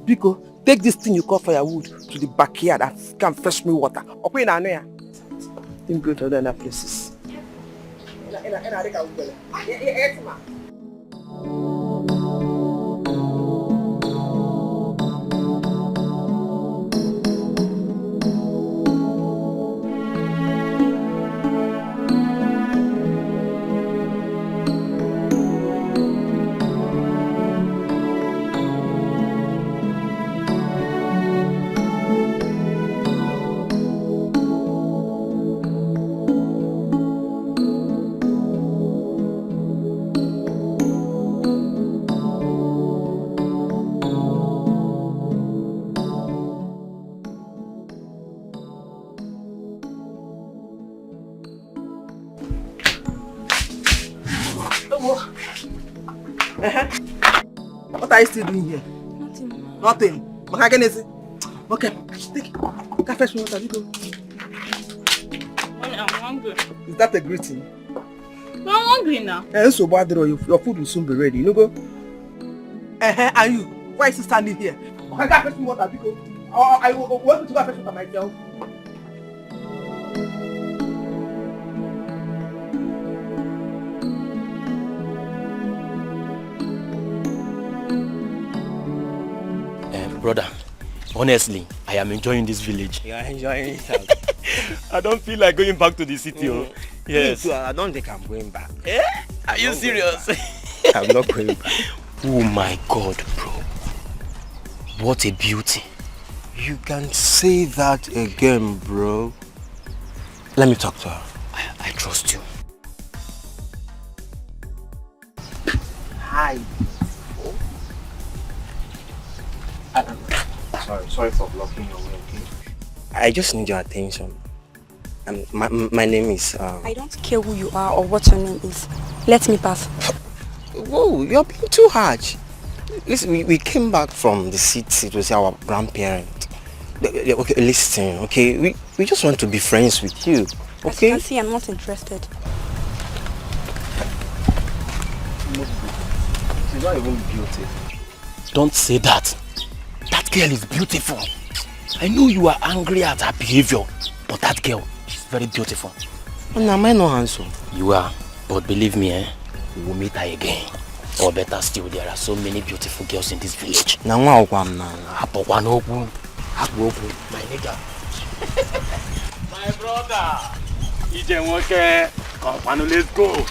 [SPEAKER 15] Biko, take this thing you call firewood to the backyard and can fetch me water. Okay, now, then go to other places. What are you still doing here? Nothing. Okay, take fetch me water.
[SPEAKER 17] I'm hungry.
[SPEAKER 15] Is that a greeting?
[SPEAKER 17] No, I'm hungry now.
[SPEAKER 15] So bad, your food will soon be ready. You know go. And you? Why is you standing here? Okay, fetch me water. I will want to go fetch water myself.
[SPEAKER 18] Brother, honestly, I am enjoying this village.
[SPEAKER 19] You are enjoying it.
[SPEAKER 18] I don't feel like going back to the city. Yes.
[SPEAKER 19] Me too, I don't think I'm going back.
[SPEAKER 18] Eh? Are you serious?
[SPEAKER 19] I'm not going back.
[SPEAKER 18] Oh my God, bro. What a beauty.
[SPEAKER 19] You can say that again, bro. Let me talk to her.
[SPEAKER 18] I trust you.
[SPEAKER 19] Hi. Sorry for blocking your way, okay? I just need your attention. My name is...
[SPEAKER 16] I don't care who you are or what your name is. Let me pass.
[SPEAKER 19] Whoa, you're being too harsh. Listen, we came back from the city to see our grandparents. Okay, listen, okay? We just want to be friends with you, okay?
[SPEAKER 16] As you can see, I'm not interested.
[SPEAKER 19] She's not even beautiful.
[SPEAKER 18] Don't say that. That girl is beautiful. I know you are angry at her behavior, but that girl is very beautiful.
[SPEAKER 19] And am I not handsome?
[SPEAKER 18] You are, but believe me, we will meet her again. Or better still, there are so many beautiful girls in this village.
[SPEAKER 19] My
[SPEAKER 18] nigga. My brother. Ijemoke, come, let's go.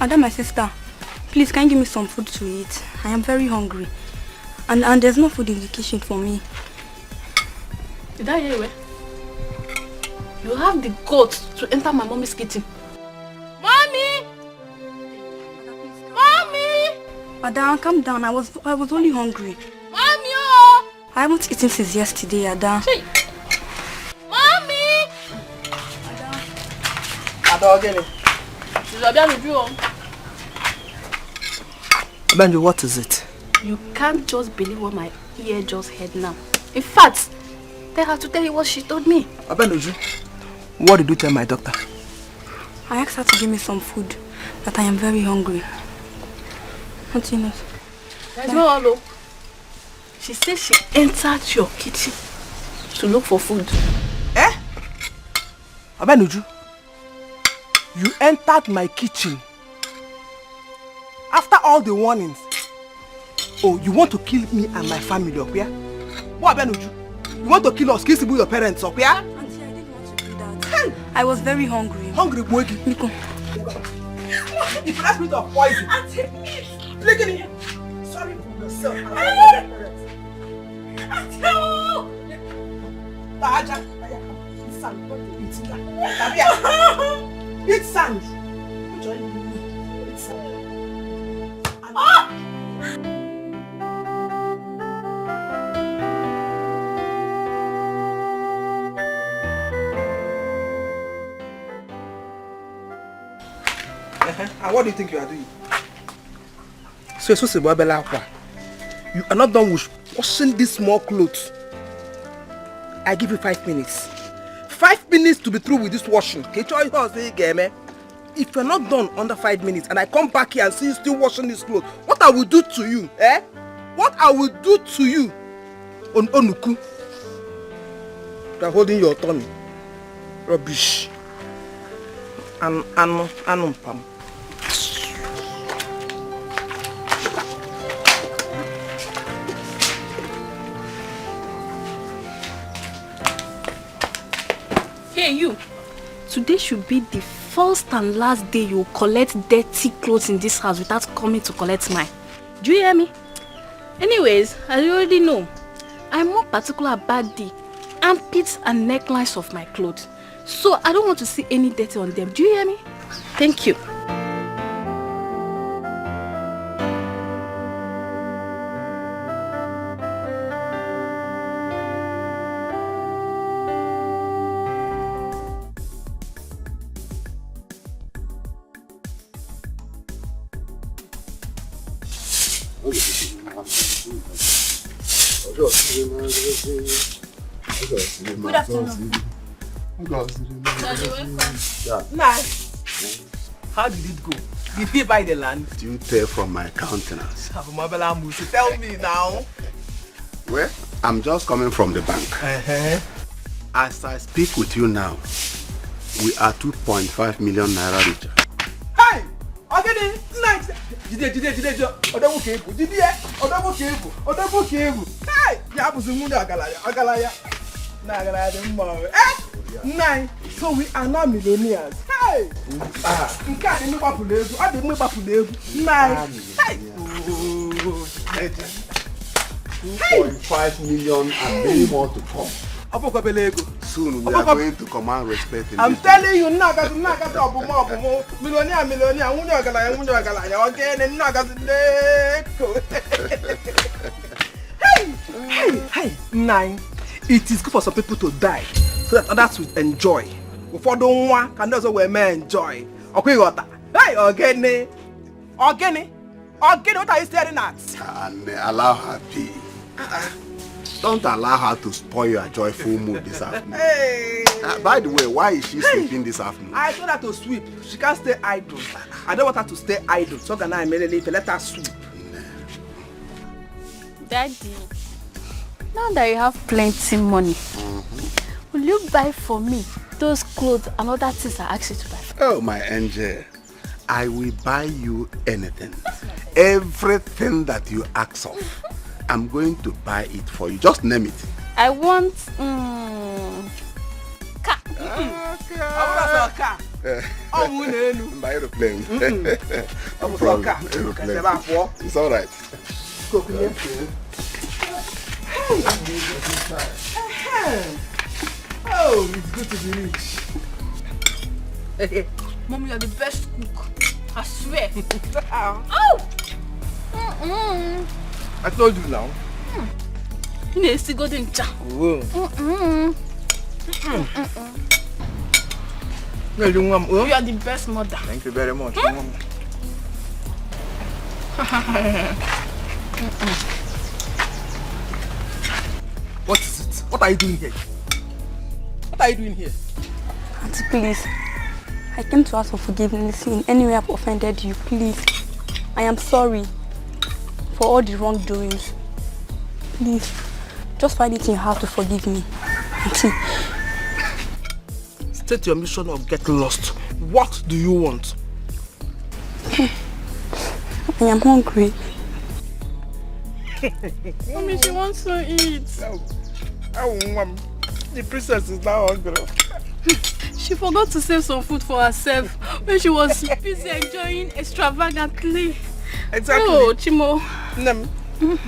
[SPEAKER 16] Ada, my sister, please can you give me some food to eat? I am very hungry. And there's no food in the kitchen for me.
[SPEAKER 14] Did I hear you? You have the guts to enter my mommy's kitchen. Mommy! Mommy!
[SPEAKER 16] Ada, calm down. I was only hungry.
[SPEAKER 14] Mommy! Oh!
[SPEAKER 16] I haven't eaten since yesterday, Ada.
[SPEAKER 14] Mommy!
[SPEAKER 15] Ada, again. Benji, what is it?
[SPEAKER 14] You can't just believe what my ear just heard now. In fact, they have to tell you what she told me.
[SPEAKER 15] Abenuju, what did you tell my doctor?
[SPEAKER 16] I asked her to give me some food, that I am very hungry. What you know?
[SPEAKER 14] There's no hello. She said she entered your kitchen to look for food.
[SPEAKER 15] Eh? Abenuju, you entered my kitchen after all the warnings. Oh, you want to kill me and my family up here? What, Abenuju? You want to kill us, kill your parents up here?
[SPEAKER 16] Auntie, I didn't want to do that. Hey. I was very hungry.
[SPEAKER 15] Hungry, boy?
[SPEAKER 16] Nico.
[SPEAKER 15] If you ask me to poison. Auntie, please. Look at here. Sorry for yourself. Auntie! Eat sand. Eat sand. Eat sand. And what do you think you are doing? So you are not done with washing these small clothes. I give you 5 minutes. 5 minutes to be through with this washing. If you're not done under 5 minutes and I come back here and see you still washing this clothes, what I will do to you, eh? What I will do to you on Onuku? You are holding your tummy. Rubbish. Pam.
[SPEAKER 14] Hey you, today should be the first and last day you collect dirty clothes in this house without coming to collect mine. Do you hear me? Anyways, as you already know, I'm more particular about the armpits and necklines of my clothes. So I don't want to see any dirty on them. Do you hear me? Thank you.
[SPEAKER 16] Good afternoon.
[SPEAKER 15] Nice. How did it go? Did he buy the land?
[SPEAKER 12] You tell from my countenance.
[SPEAKER 15] Tell me now.
[SPEAKER 12] Well, I'm just coming from the bank. As I speak with you now, we are 2.5 million naira richer.
[SPEAKER 15] Hey! Okay, nice. Hey! Nine. So we are now millionaires. Hey! Nine. Hey!
[SPEAKER 12] 2.5 million and many more to come. Soon we are going to command respect in
[SPEAKER 15] I'm
[SPEAKER 12] this
[SPEAKER 15] telling you, Hey, Nine. It is good for some people to die so that others will enjoy. Before don't want, can also where men enjoy. Okay, what? Hey, Ogene, what are you staring at?
[SPEAKER 12] And allow her be. Don't allow her to spoil your joyful mood this afternoon.
[SPEAKER 15] Hey.
[SPEAKER 12] By the way, why is she sleeping this afternoon?
[SPEAKER 15] I told her to sweep. She can't stay idle. I don't want her to stay idle. So can I immediately let her sweep?
[SPEAKER 17] Daddy, now that you have plenty money, will you buy for me those clothes and other things I asked you to buy?
[SPEAKER 12] Oh, my angel, I will buy you anything. Everything that you ask of, I'm going to buy it for you. Just name it.
[SPEAKER 17] I want car.
[SPEAKER 12] Aeroplane. No problem. Aeroplane. It's all right.
[SPEAKER 15] Oh, it's good to be rich.
[SPEAKER 17] Mommy, you're the best cook. I swear. Oh!
[SPEAKER 15] I told you now.
[SPEAKER 17] You need to go to cha.
[SPEAKER 15] You
[SPEAKER 17] are the best mother.
[SPEAKER 15] Thank you very much. What is it? What are you doing here? What are you doing here?
[SPEAKER 16] Auntie, please. I came to ask for forgiveness in any way I've offended you. Please. I am sorry for all the wrongdoings. Please. Just find it in your heart to forgive me. Auntie.
[SPEAKER 15] State your mission or get lost. What do you want?
[SPEAKER 16] I am hungry.
[SPEAKER 17] Mommy, she wants to eat.
[SPEAKER 15] The princess is now hungry.
[SPEAKER 17] She forgot to save some food for herself when she was busy enjoying extravagantly.
[SPEAKER 15] Exactly.
[SPEAKER 17] Oh, Chimo.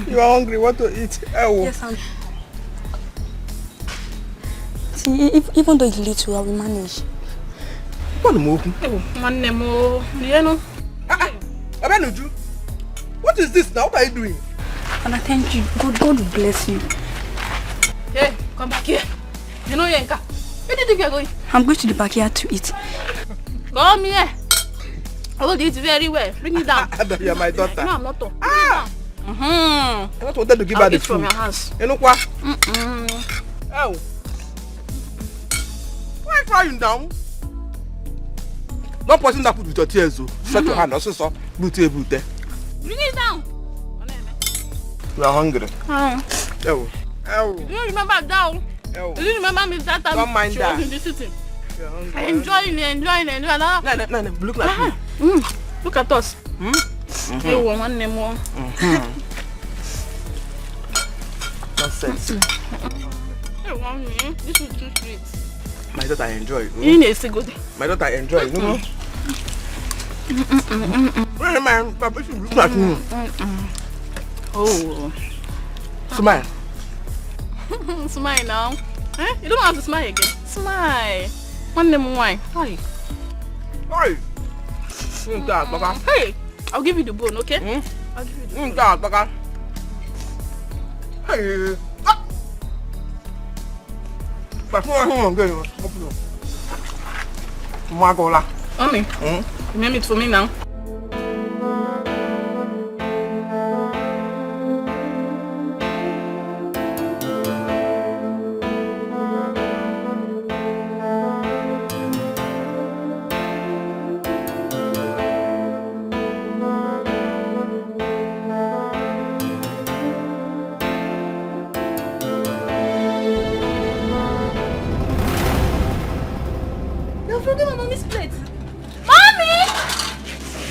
[SPEAKER 15] You are hungry. What to eat?
[SPEAKER 16] Yes, Auntie. See, even though it's little, I will manage.
[SPEAKER 15] What move? What is this now? What are you doing?
[SPEAKER 16] And I thank you. God will bless you.
[SPEAKER 17] Hey, come back here. You know Yenka. Where do you think you're going?
[SPEAKER 16] I'm going to the backyard to eat.
[SPEAKER 17] Come here. I will eat very well. Bring it down.
[SPEAKER 15] You're my daughter.
[SPEAKER 17] No, I'm not.
[SPEAKER 15] I just wanted to give her the food.
[SPEAKER 17] From your house.
[SPEAKER 15] You know what? Oh. Why are you crying down? Don't poison that food with your tears. Shut your hand. Also, so bring it
[SPEAKER 17] down.
[SPEAKER 15] You are hungry.
[SPEAKER 17] Oh.
[SPEAKER 15] Oh.
[SPEAKER 17] You remember down?
[SPEAKER 15] Oh.
[SPEAKER 17] You remember me that time?
[SPEAKER 15] Don't mind
[SPEAKER 17] she
[SPEAKER 15] that.
[SPEAKER 17] was in the city. I
[SPEAKER 15] Enjoying.
[SPEAKER 17] enjoying.
[SPEAKER 15] No, look like me.
[SPEAKER 17] Look at us. Hey, one name more.
[SPEAKER 15] Nonsense.
[SPEAKER 17] Hey, one me. This is too sweet.
[SPEAKER 15] My daughter enjoy.
[SPEAKER 17] You need to go there.
[SPEAKER 15] My daughter enjoy. No. Man, Papa, you look at me.
[SPEAKER 17] Oh.
[SPEAKER 15] Smile.
[SPEAKER 17] Smile now. Eh? You don't have to smile again. Smile. One name wine. Hi.
[SPEAKER 15] Hi.
[SPEAKER 17] Hey, I'll give you the bone, okay? I'll give you the bone.
[SPEAKER 15] Hey.
[SPEAKER 17] Mommy, you made it for me now.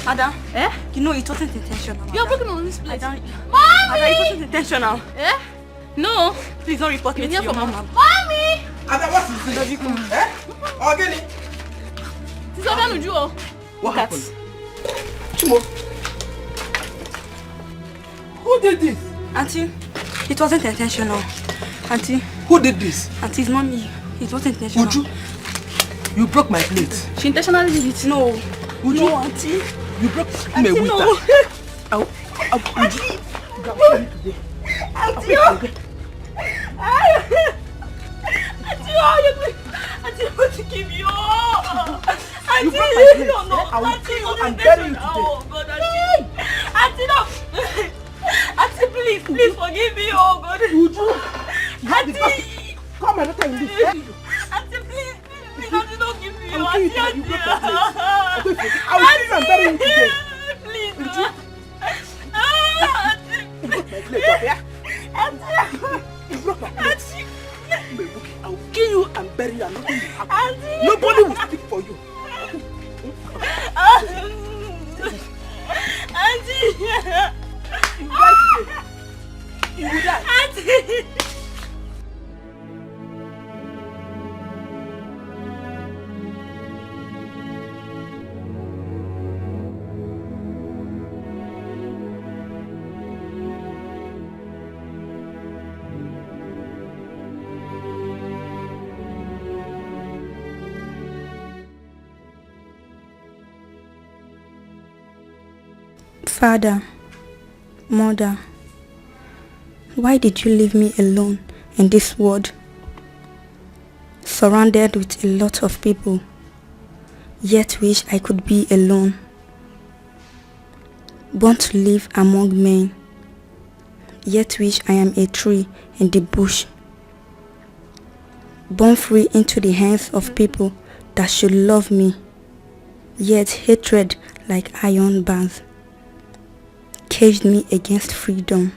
[SPEAKER 16] Ada, you know it wasn't intentional.
[SPEAKER 17] You're broken on this plate.
[SPEAKER 16] Mommy!
[SPEAKER 17] Ada,
[SPEAKER 16] it wasn't intentional.
[SPEAKER 17] Eh? No.
[SPEAKER 16] Please don't report me to your mama.
[SPEAKER 17] Mommy!
[SPEAKER 15] Ada, what is this? Again?
[SPEAKER 17] This is what
[SPEAKER 15] What happened? Chimo. Who did this?
[SPEAKER 16] Auntie, it wasn't intentional. Auntie.
[SPEAKER 15] Who did this?
[SPEAKER 16] Auntie's mommy. It wasn't intentional.
[SPEAKER 15] Uju, you broke my plate.
[SPEAKER 16] She intentionally did it. No.
[SPEAKER 15] Uju,
[SPEAKER 16] no, Auntie.
[SPEAKER 15] You broke my
[SPEAKER 16] Auntie,
[SPEAKER 15] waiter.
[SPEAKER 16] no.
[SPEAKER 15] Uju.
[SPEAKER 16] Auntie, Auntie, I want to give you. Auntie, no.
[SPEAKER 15] I will
[SPEAKER 16] Auntie,
[SPEAKER 15] kill you and bury you today.
[SPEAKER 16] Oh, God, Auntie, no. Auntie, please forgive me. Oh, God.
[SPEAKER 15] Uju,
[SPEAKER 16] Auntie.
[SPEAKER 15] Come and tell me this.
[SPEAKER 16] Auntie, please, Auntie, don't give me.
[SPEAKER 15] I will kill you.
[SPEAKER 16] Auntie,
[SPEAKER 15] You broke my plate. I will kill you and bury you today.
[SPEAKER 16] Please,
[SPEAKER 15] Uju.
[SPEAKER 16] Auntie.
[SPEAKER 15] You broke my plate, okay?
[SPEAKER 16] Auntie.
[SPEAKER 15] You broke my plate.
[SPEAKER 16] Auntie.
[SPEAKER 15] I will kill you and bury you and nothing will happen.
[SPEAKER 16] Auntie.
[SPEAKER 15] Nobody will speak for you.
[SPEAKER 16] Auntie.
[SPEAKER 15] You die today. You will die.
[SPEAKER 16] Auntie. Father, Mother, why did you leave me alone in this world, surrounded with a lot of people, yet wish I could be alone, born to live among men, yet wish I am a tree in the bush, born free into the hands of people that should love me, yet hatred like iron bars caged me against freedom.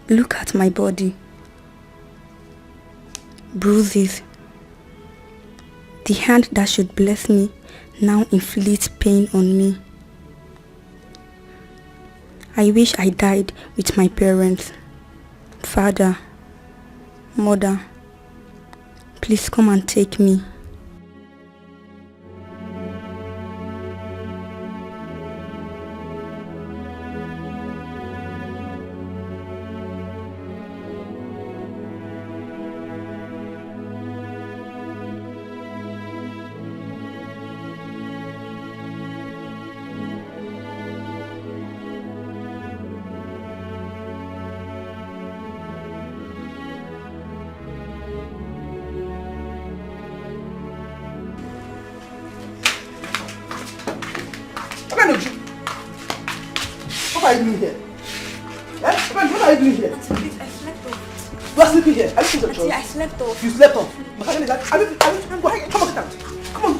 [SPEAKER 16] Look at my body. Bruises. The hand that should bless me now inflicts pain on me. I wish I died with my parents. Father, Mother, please come and take me.
[SPEAKER 15] What are you doing here? Eh? What are you doing here?
[SPEAKER 16] Please, I slept off.
[SPEAKER 15] You are sleeping here. Are you sleeping
[SPEAKER 16] Auntie, I slept off.
[SPEAKER 15] You slept off. Go ahead, come on, get out. Come on.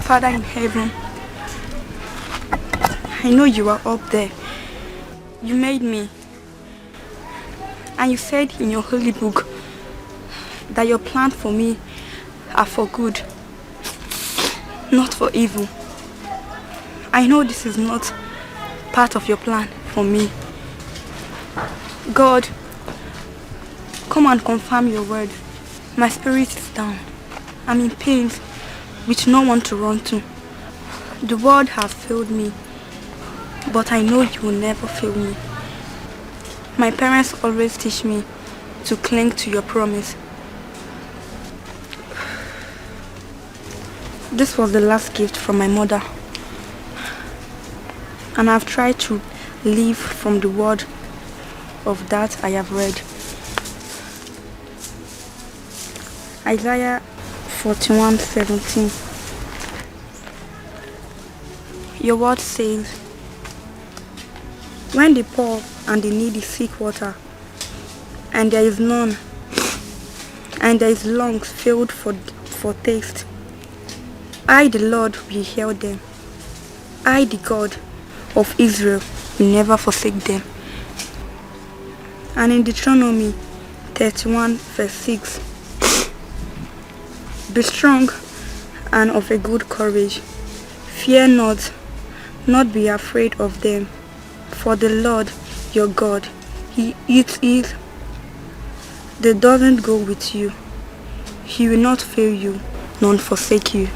[SPEAKER 16] Father in heaven, I know you are up there. You made me. And you said in your holy book that your plans for me are for good, not for evil. I know this is not part of your plan for me. God, come and confirm your word. My spirit is down. I'm in pain with no one to run to. The world has failed me, but I know you will never fail me. My parents always teach me to cling to your promise. This was the last gift from my mother, and I've tried to live from the word of that I have read. Isaiah 41:17. Your word says, when the poor and the needy seek water, and there is none, and there is lungs filled for taste, I, the Lord, will heal them. I, the God of Israel, will never forsake them. And in Deuteronomy 31:6, be strong and of a good courage. Fear not, not be afraid of them. For the Lord your God, He is, He doesn't go with you. He will not fail you, nor forsake you.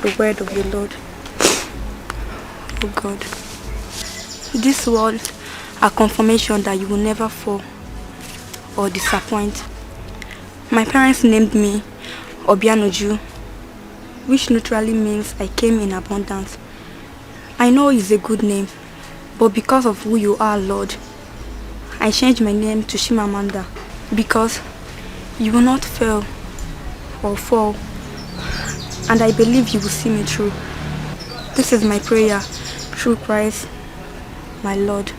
[SPEAKER 16] The word of the Lord. Oh God. These words are confirmation that you will never fall or disappoint. My parents named me Obianoju, which literally means I came in abundance. I know it's a good name, but because of who you are, Lord, I changed my name to Chimamanda, because you will not fail or fall, and I believe you will see me through. This is my prayer through Christ, my Lord.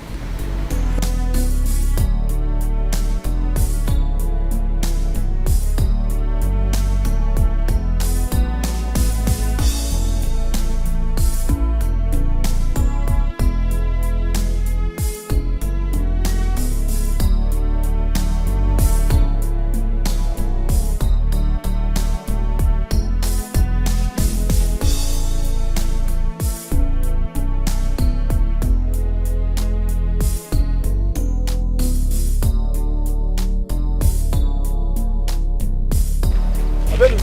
[SPEAKER 8] Hello.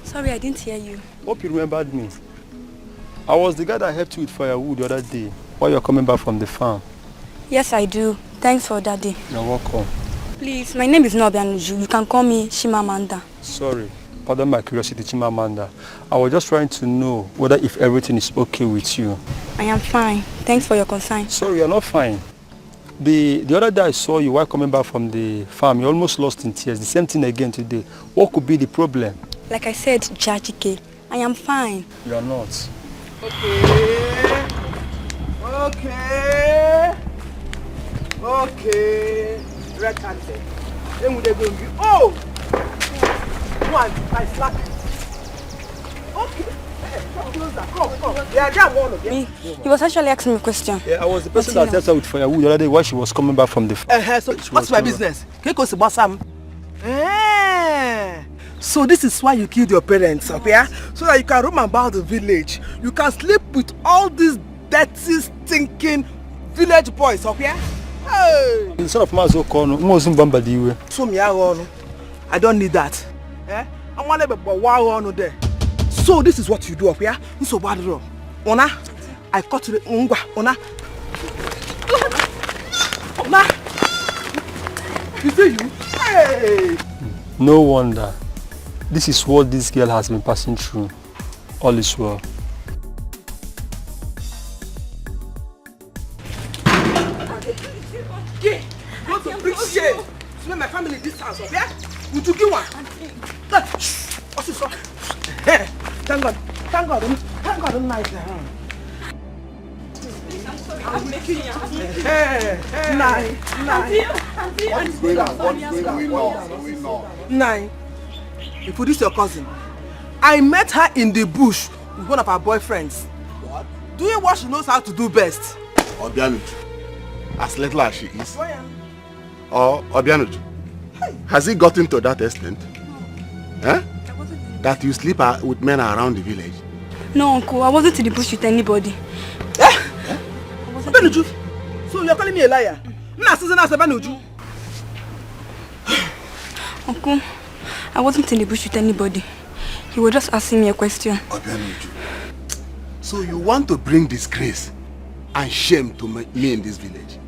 [SPEAKER 16] Sorry, I didn't hear you.
[SPEAKER 8] Hope you remembered me. I was the guy that helped you with firewood the other day while you were coming back from the farm.
[SPEAKER 16] Yes, I do. Thanks for that day.
[SPEAKER 8] You're welcome.
[SPEAKER 16] Please, my name is not Obianuju. You can call me Chimamanda.
[SPEAKER 8] Sorry. Pardon my curiosity, Chimamanda. I was just trying to know whether if everything is okay with you.
[SPEAKER 16] I am fine. Thanks for your concern.
[SPEAKER 8] Sorry, you're not fine. The other day I saw you while coming back from the farm. You almost lost in tears. The same thing again today. What could be the problem?
[SPEAKER 16] Like I said, Jajike, I am fine.
[SPEAKER 8] You're not.
[SPEAKER 15] Okay. Red-handed. Then we going to oh! One, I slap you. Okay. Hey, come closer. Come. Yeah, that one again.
[SPEAKER 16] He was actually asking me a question.
[SPEAKER 8] Yeah, I was the person that helped her with firewood the other day while she was coming back from the farm.
[SPEAKER 15] So what's my business? Can you go to Bassam? So this is why you killed your parents up here? So that you can roam about the village. You can sleep with all these dirty, stinking village boys up here? Hey!
[SPEAKER 8] Instead of Mazo Kono, Mozum Bambadiwe.
[SPEAKER 15] So me I don't need that. I want to be wow there. So this is what you do up here. So bad wrong. Ona, I cut the ungwa. Ona. You see you? Hey!
[SPEAKER 8] No wonder. This is what this girl has been passing through. All is well.
[SPEAKER 15] Go to appreciate. So my family this house up here. Would you give one? What's this one? Thank God. Thank God. Thank God. I'm nice. I'm making you. Nine. If this your cousin, I met her in the bush with one of her boyfriends. What? Doing what she knows how to do best.
[SPEAKER 12] Obianuju, as little as she is. Or Obianuju, has it gotten to that extent? Eh? That you sleep with men around the village?
[SPEAKER 16] No, uncle, I wasn't in the bush with anybody.
[SPEAKER 15] Obianuju, so you're calling me a liar?
[SPEAKER 16] Uncle, I wasn't in the bush with anybody. He was just asking me a question.
[SPEAKER 12] Obianuju, so you want to bring disgrace and shame to me in this village?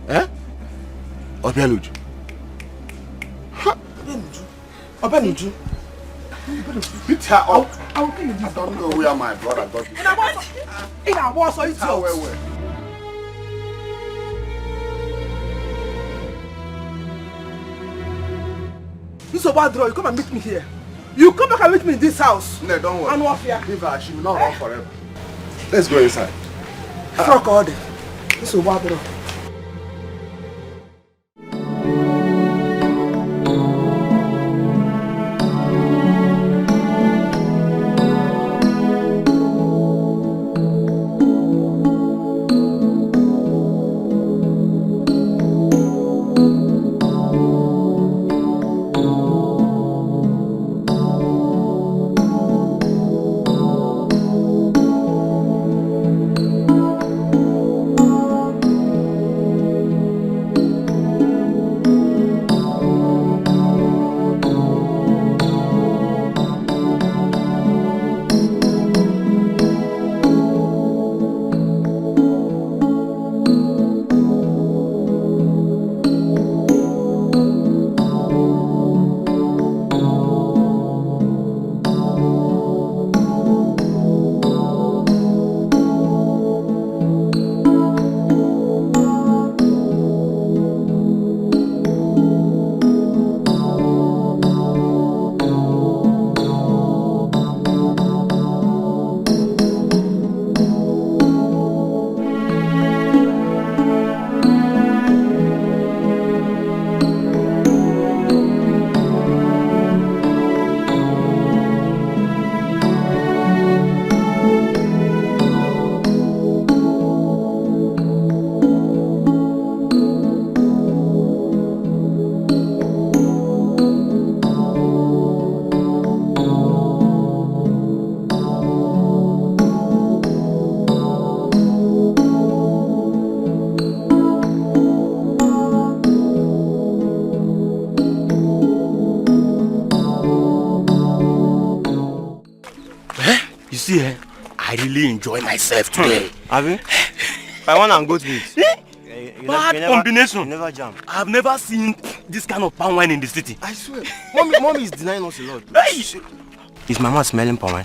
[SPEAKER 12] Eh? Obianuju.
[SPEAKER 15] Obianuju.
[SPEAKER 12] Beat her up. I don't know where my brother got it.
[SPEAKER 15] In our boss, or it's This is a bad draw. You come and meet me here. You come back and meet me in this house.
[SPEAKER 12] No, don't worry.
[SPEAKER 15] And what fear?
[SPEAKER 12] Leave her. She will not run forever. Let's go inside.
[SPEAKER 15] Fuck all day. This is a bad draw.
[SPEAKER 18] see, I really enjoy myself today.
[SPEAKER 19] Have you? I want to go to it.
[SPEAKER 18] Bad combination.
[SPEAKER 19] You never jam.
[SPEAKER 18] I've never seen this kind of palm wine in the city.
[SPEAKER 19] I swear. Mommy is denying us a lot.
[SPEAKER 18] Hey!
[SPEAKER 19] Is mama smelling palm wine?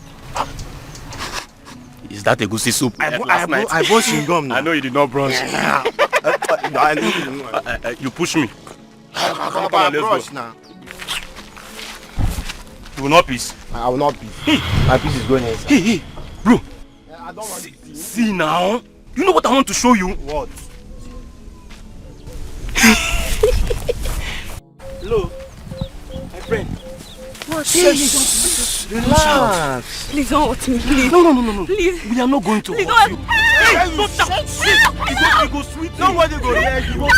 [SPEAKER 18] Is that a goosey soup?
[SPEAKER 19] I bought chewing-gum now.
[SPEAKER 18] I know you did not brush. You push me. Come on, let's go.
[SPEAKER 19] Now.
[SPEAKER 18] You will not peace.
[SPEAKER 19] I will not peace. My peace is going inside.
[SPEAKER 18] Hey, bro. I don't want see now. You know what I want to show you?
[SPEAKER 19] What?
[SPEAKER 18] Hello, my friend.
[SPEAKER 19] What?
[SPEAKER 18] Relax.
[SPEAKER 7] Please don't hurt me, please.
[SPEAKER 18] No.
[SPEAKER 7] Please.
[SPEAKER 18] We are not going to
[SPEAKER 7] Please
[SPEAKER 18] hurt
[SPEAKER 7] don't.
[SPEAKER 18] you. Hey, don't shout. You go sweet.
[SPEAKER 19] Nobody go there. You go.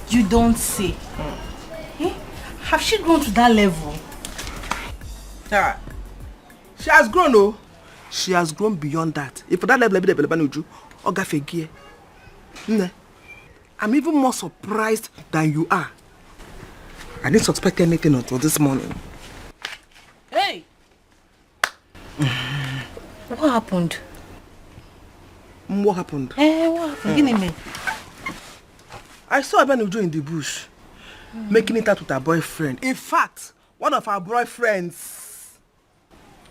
[SPEAKER 5] You don't say. Eh? Have she grown to that level?
[SPEAKER 15] Yeah. She has grown, oh. She has grown beyond that. If for that level, I'm even more surprised than you are. I didn't suspect anything until this morning.
[SPEAKER 5] Hey! What happened?
[SPEAKER 15] What happened?
[SPEAKER 5] What happened? Give me.
[SPEAKER 15] I saw Benuju in the bush, making it out with her boyfriend. In fact, one of her boyfriends.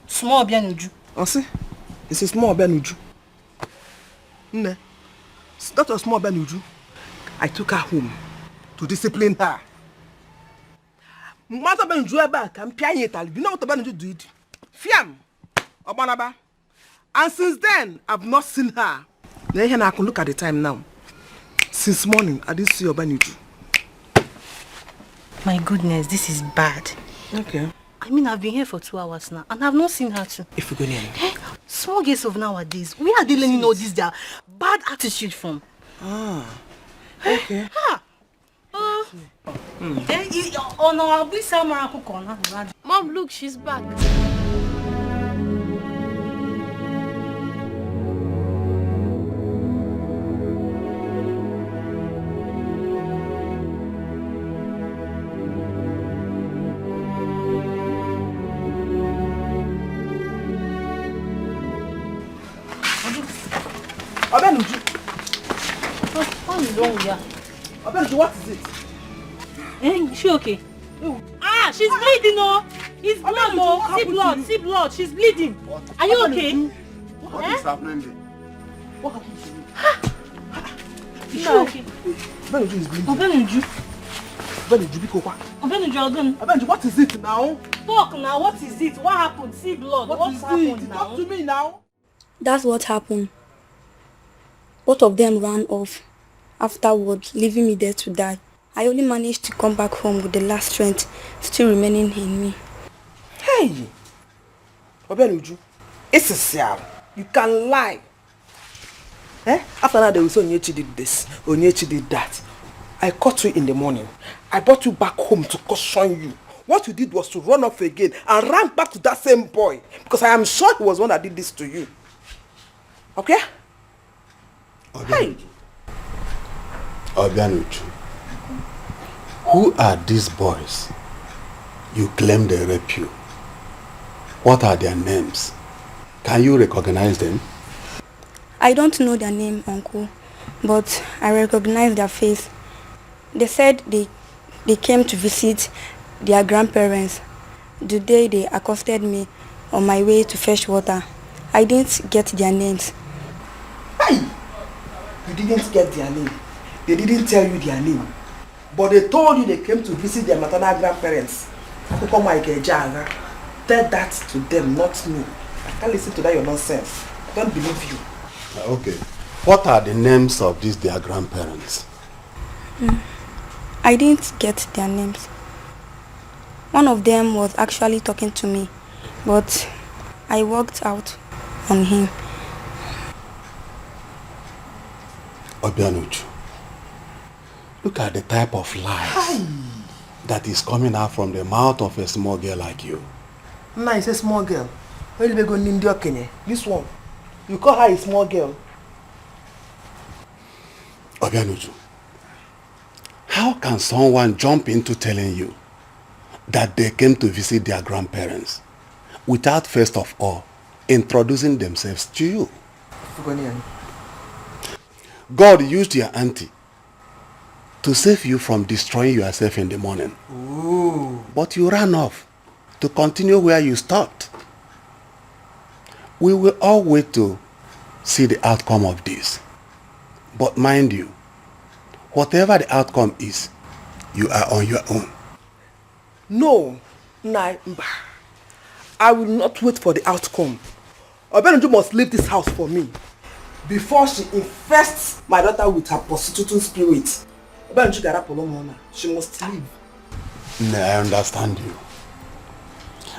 [SPEAKER 5] Small Benuju.
[SPEAKER 15] Oh, see? It's a small Benuju. That was small Benuju. I took her home to discipline her. Mother Benuju back and piano it. You know what Benuju did? Fiam, Obanaba. And since then, I've not seen her. Then I can look at the time now. Since morning, I didn't see your Benuju.
[SPEAKER 5] My goodness, this is bad.
[SPEAKER 15] Okay.
[SPEAKER 5] I mean, I've been here for 2 hours now, and I've not seen her too.
[SPEAKER 15] If you go near me.
[SPEAKER 5] Small girls of nowadays, where are they learning all this their bad attitude from?
[SPEAKER 15] Okay.
[SPEAKER 17] Mom, look, she's back.
[SPEAKER 5] What is wrong with her?
[SPEAKER 15] Abenuju, what is it?
[SPEAKER 5] Is she okay? She's bleeding, oh! It's blood, oh! See blood, she's bleeding. Are you okay?
[SPEAKER 12] What is happening there?
[SPEAKER 15] What happened to you?
[SPEAKER 5] Is she okay?
[SPEAKER 15] Abenuju is bleeding.
[SPEAKER 5] Abenuju.
[SPEAKER 15] Abenuju, Biko. Abenuju, what is it now?
[SPEAKER 5] Talk now, what is it? What happened? See blood, what's happened now?
[SPEAKER 15] Talk to me now.
[SPEAKER 16] That's what happened. Both of them ran off afterwards, leaving me there to die. I only managed to come back home with the last strength still remaining in me.
[SPEAKER 15] Hey! Abenuju, it's a sad. You can lie. After that, they will say Onyechi did this, Onyechi did that. I caught you in the morning. I brought you back home to caution you. What you did was to run off again and ran back to that same boy. Because I am sure he was the one that did this to you. Okay?
[SPEAKER 12] Hey! Abenuju, who are these boys you claim they rape you? What are their names? Can you recognize them?
[SPEAKER 16] I don't know their name, Uncle, but I recognize their face. They said they came to visit their grandparents the day they accosted me on my way to fetch water. I didn't get their names.
[SPEAKER 15] Hey! You didn't get their name. They didn't tell you their name. But they told you they came to visit their maternal grandparents. Tell that to them, not me. I can't listen to that your nonsense. I don't believe you.
[SPEAKER 12] Okay. What are the names of these their grandparents?
[SPEAKER 16] I didn't get their names. One of them was actually talking to me, but I walked out on him.
[SPEAKER 12] Obianuchu, look at the type of lies that is coming out from the mouth of a small girl like you.
[SPEAKER 15] Nah, it's a small girl. Where did they go Nindio Kenya? This one. You call her a small girl?
[SPEAKER 12] Obianuchu, how can someone jump into telling you that they came to visit their grandparents without first of all introducing themselves to you? God used your auntie to save you from destroying yourself in the morning.
[SPEAKER 15] Ooh.
[SPEAKER 12] But you ran off to continue where you stopped. We will all wait to see the outcome of this. But mind you, whatever the outcome is, you are on your own.
[SPEAKER 15] No, I will not wait for the outcome. Obenju must leave this house for me before she infests my daughter with her prostituting spirit. Obenju Garapolomona, she must leave.
[SPEAKER 12] I understand you.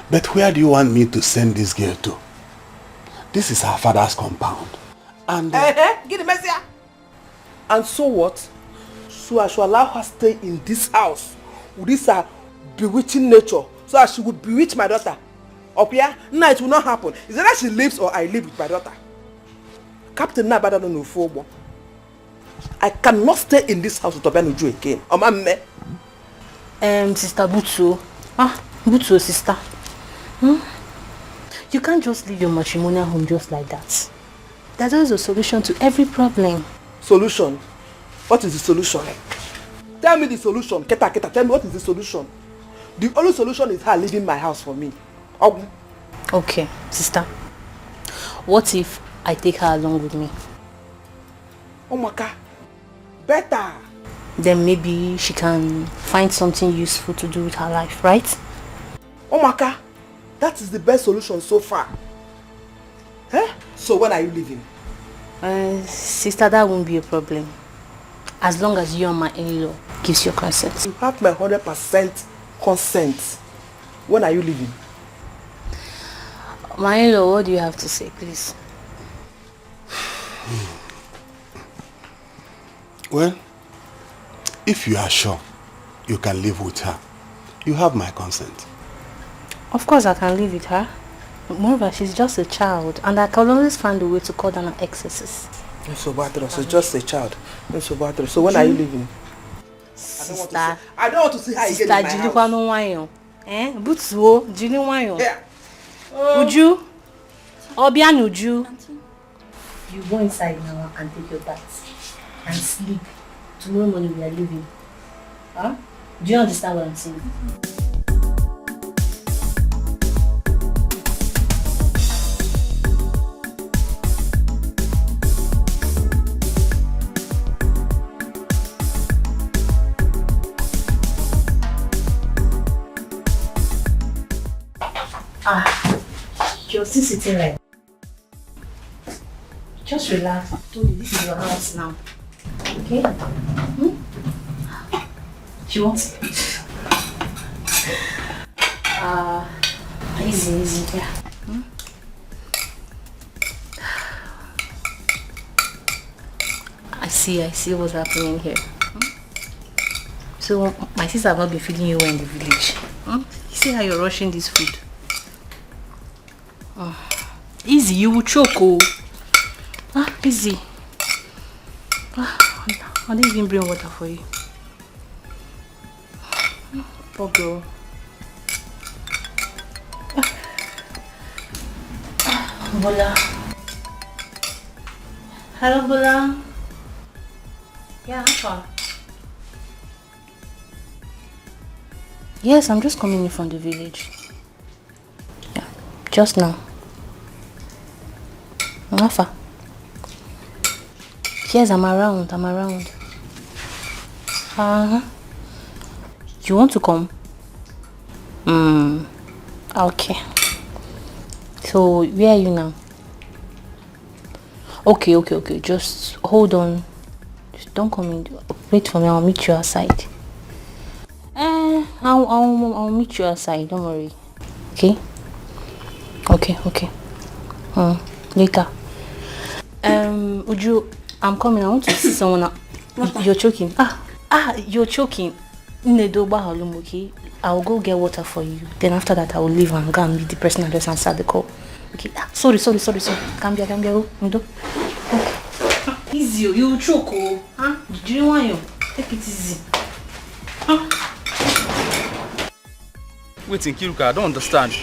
[SPEAKER 12] But where do you want me to send this girl to? This is her father's compound. And
[SPEAKER 15] get the message. And so what? So I should allow her stay in this house with this bewitching nature, so that she would bewitch my daughter. Up here? No, it will not happen. It's either she lives or I live with my daughter. Captain Nabada no Fobo. I cannot stay in this house with Obenuju again.
[SPEAKER 14] Sister Butsu. Butsu, sister. You can't just leave your matrimonial home just like that. There's always a solution to every problem.
[SPEAKER 15] Solution? What is the solution? Tell me the solution. Keta, tell me what is the solution? The only solution is her leaving my house for me.
[SPEAKER 14] Okay, sister. What if I take her along with me?
[SPEAKER 15] Omaka, better.
[SPEAKER 14] Then maybe she can find something useful to do with her life, right?
[SPEAKER 15] Omaka, that is the best solution so far. So when are you leaving?
[SPEAKER 14] Sister, that won't be a problem. As long as you and my in-law gives your consent.
[SPEAKER 15] You have my 100% consent. When are you leaving?
[SPEAKER 14] My in-law, what do you have to say, please?
[SPEAKER 12] Well, if you are sure you can live with her, you have my consent.
[SPEAKER 14] Of course I can live with her. Moreover, she's just a child, and I can always find a way to cut down her excesses.
[SPEAKER 15] So just a child. So when are you leaving?
[SPEAKER 14] Sister,
[SPEAKER 15] I don't want to see her again in my house.
[SPEAKER 14] Sister, no wanyo. Butsuo, Jini wanyo. Uju? Obian Uju? You go inside now and take your bath and sleep. Tomorrow morning we are leaving. Huh? Do you understand what I'm saying? You're still sitting like that. Just relax. I told you this is your house now. Okay? She wants it. Easy, yeah. I see what's happening here. So my sister have not been feeding you well in the village. You see how you're rushing this food? Easy, you will choke. Easy. I didn't even bring water for you. Poor girl. Bola. Hello, Bola. Yeah, how far? Yes, I'm just coming in from the village. Yeah, just now. Mafa. Yes, I'm around. You want to come? Okay. So, where are you now? Okay. Just hold on. Just don't come in. Wait for me. I'll meet you outside. I'll meet you outside. Don't worry. Okay. Later. Uju, I'm coming. I want to see someone. You're choking. You're choking. Okay. I'll go get water for you. Then after that, I will leave and go and meet the person and just answer the call. Okay. Sorry. Come here. Okay. Easy. You choke. Huh? Do you want you? Take it easy.
[SPEAKER 13] Wait, Nkiruka, I don't understand.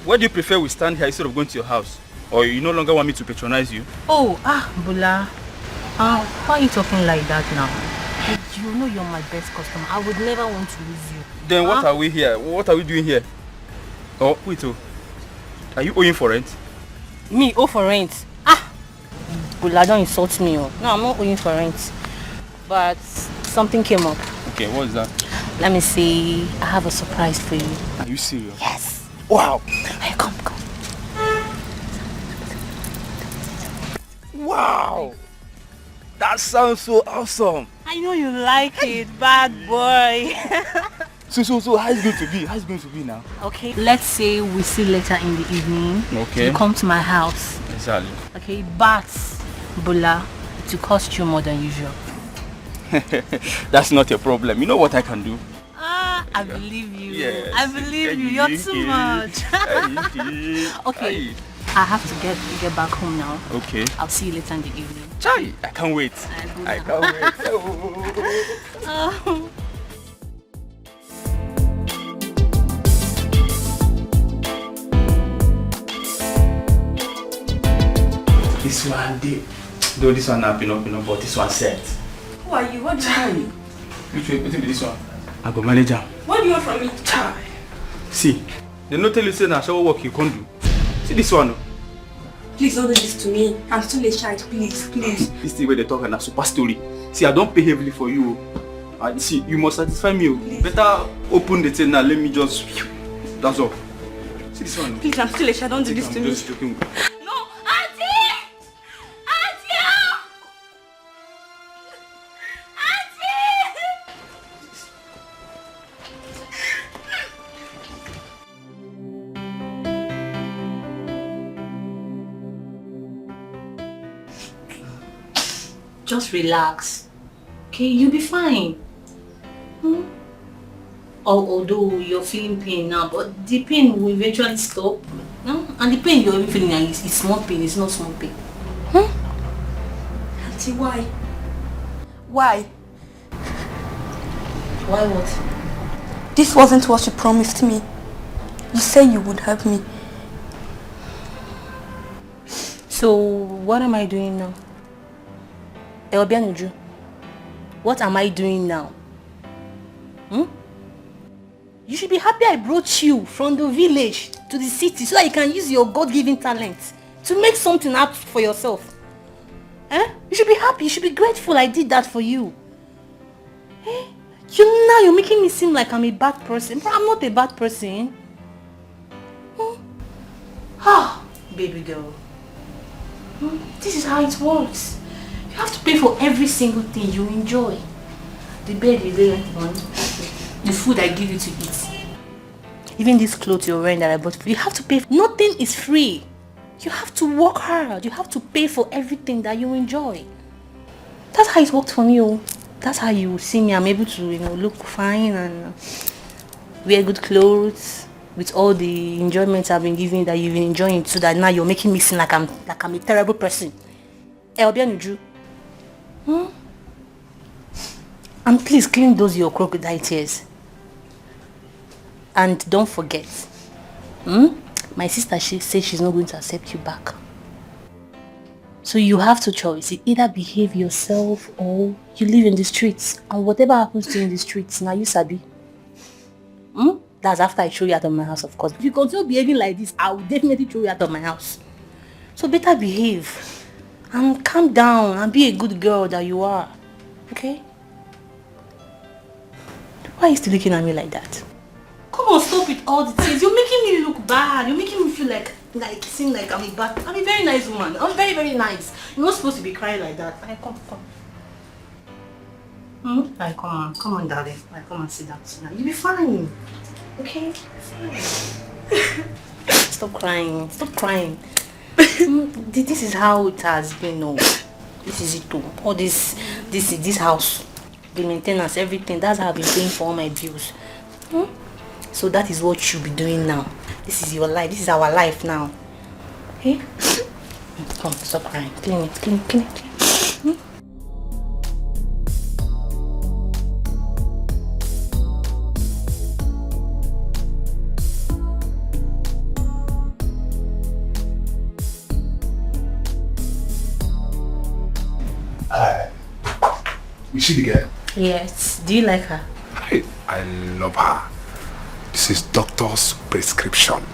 [SPEAKER 13] Why do you prefer we stand here instead of going to your house? Or you no longer want me to patronize you?
[SPEAKER 14] Bula. Why are you talking like that now? You know you're my best customer. I would never want to lose you.
[SPEAKER 13] Then what are we here? What are we doing here? Oh, wait, are you owing for rent?
[SPEAKER 14] Me owe for rent? Bula, don't insult me. No, I'm not owing for rent. But something came up.
[SPEAKER 13] Okay, what is that?
[SPEAKER 14] Let me see. I have a surprise for you.
[SPEAKER 13] Are you serious?
[SPEAKER 14] Yes.
[SPEAKER 13] Wow.
[SPEAKER 14] Hey, come.
[SPEAKER 13] Wow. That sounds so awesome.
[SPEAKER 14] I know you like it, bad boy.
[SPEAKER 13] So how is it going to be? How is it going to be now?
[SPEAKER 14] Okay, let's say we see later in the evening.
[SPEAKER 13] Okay.
[SPEAKER 14] You come to my house.
[SPEAKER 13] Exactly.
[SPEAKER 14] Okay, but Bula, it will cost you more than usual.
[SPEAKER 13] That's not a problem. You know what I can do?
[SPEAKER 14] I believe you.
[SPEAKER 13] Yes.
[SPEAKER 14] I believe you. You're too much. Okay. I have to get back home now.
[SPEAKER 13] Okay.
[SPEAKER 14] I'll see you later in the evening.
[SPEAKER 13] Chai, I can't wait. I can't wait. This one did. Though this one not been but this one set.
[SPEAKER 6] Who are you? What do you want?
[SPEAKER 13] Which way? What be this one? I go manager.
[SPEAKER 6] What do you want from me?
[SPEAKER 13] Chai. See, they not tell you say na shower work you can't do. See this one.
[SPEAKER 6] Please don't do this to me. I'm still a child. Please.
[SPEAKER 13] This thing where they talk and a super story. See, I don't pay heavily for you. See, you must satisfy me. Please. Better open the thing now. Let me just. That's all. See this one.
[SPEAKER 6] Please, I'm still a child. Don't do this to me.
[SPEAKER 13] Just joking.
[SPEAKER 6] No, Auntie!
[SPEAKER 14] Just relax. Okay, you'll be fine. Although you're feeling pain now, but the pain will eventually stop. No? And the pain you're even feeling now is small pain, it's not small pain.
[SPEAKER 6] Auntie, why? Why?
[SPEAKER 14] Why what?
[SPEAKER 6] This wasn't what you promised me. You said you would help me.
[SPEAKER 14] So, what am I doing now? Elbianuju, what am I doing now? You should be happy I brought you from the village to the city so that you can use your God-given talent to make something up for yourself. You should be happy, you should be grateful I did that for you. You're making me seem like I'm a bad person, but I'm not a bad person. Baby girl. This is how it works. You have to pay for every single thing you enjoy. The bed you lay on, the food I give you to eat. Even these clothes you're wearing that I bought for you, you have to pay. Nothing is free. You have to work hard. You have to pay for everything that you enjoy. That's how it worked for me. That's how you see me. I'm able to, look fine and wear good clothes with all the enjoyment I've been giving that you've been enjoying, so that now you're making me seem like I'm a terrible person. Elbianuju. And please clean those your crocodile tears. And don't forget, my sister, she says she's not going to accept you back. So you have two choices. Either behave yourself or you live in the streets. And whatever happens to you in the streets, now you sabi. That's after I throw you out of my house, of course. If you continue behaving like this, I will definitely throw you out of my house. So better behave. And calm down and be a good girl that you are. Okay? Why are you still looking at me like that? Come on, stop with all the things. You're making me look bad. You're making me feel like seem like I'm a very nice woman. I'm very, very nice. You're not supposed to be crying like that. Alright, come. Alright, come on, darling. Alright, come and sit down. You'll be fine. Okay? Stop crying. This is how it has been. No, this is it too. All this house, the maintenance, everything. That's how I've been paying for all my bills. So that is what you'll be doing now. This is your life. This is our life now. Okay? Come, stop crying. Clean it.
[SPEAKER 12] Is she the girl?
[SPEAKER 14] Yes. Do you like her?
[SPEAKER 12] I love her. This is doctor's prescription.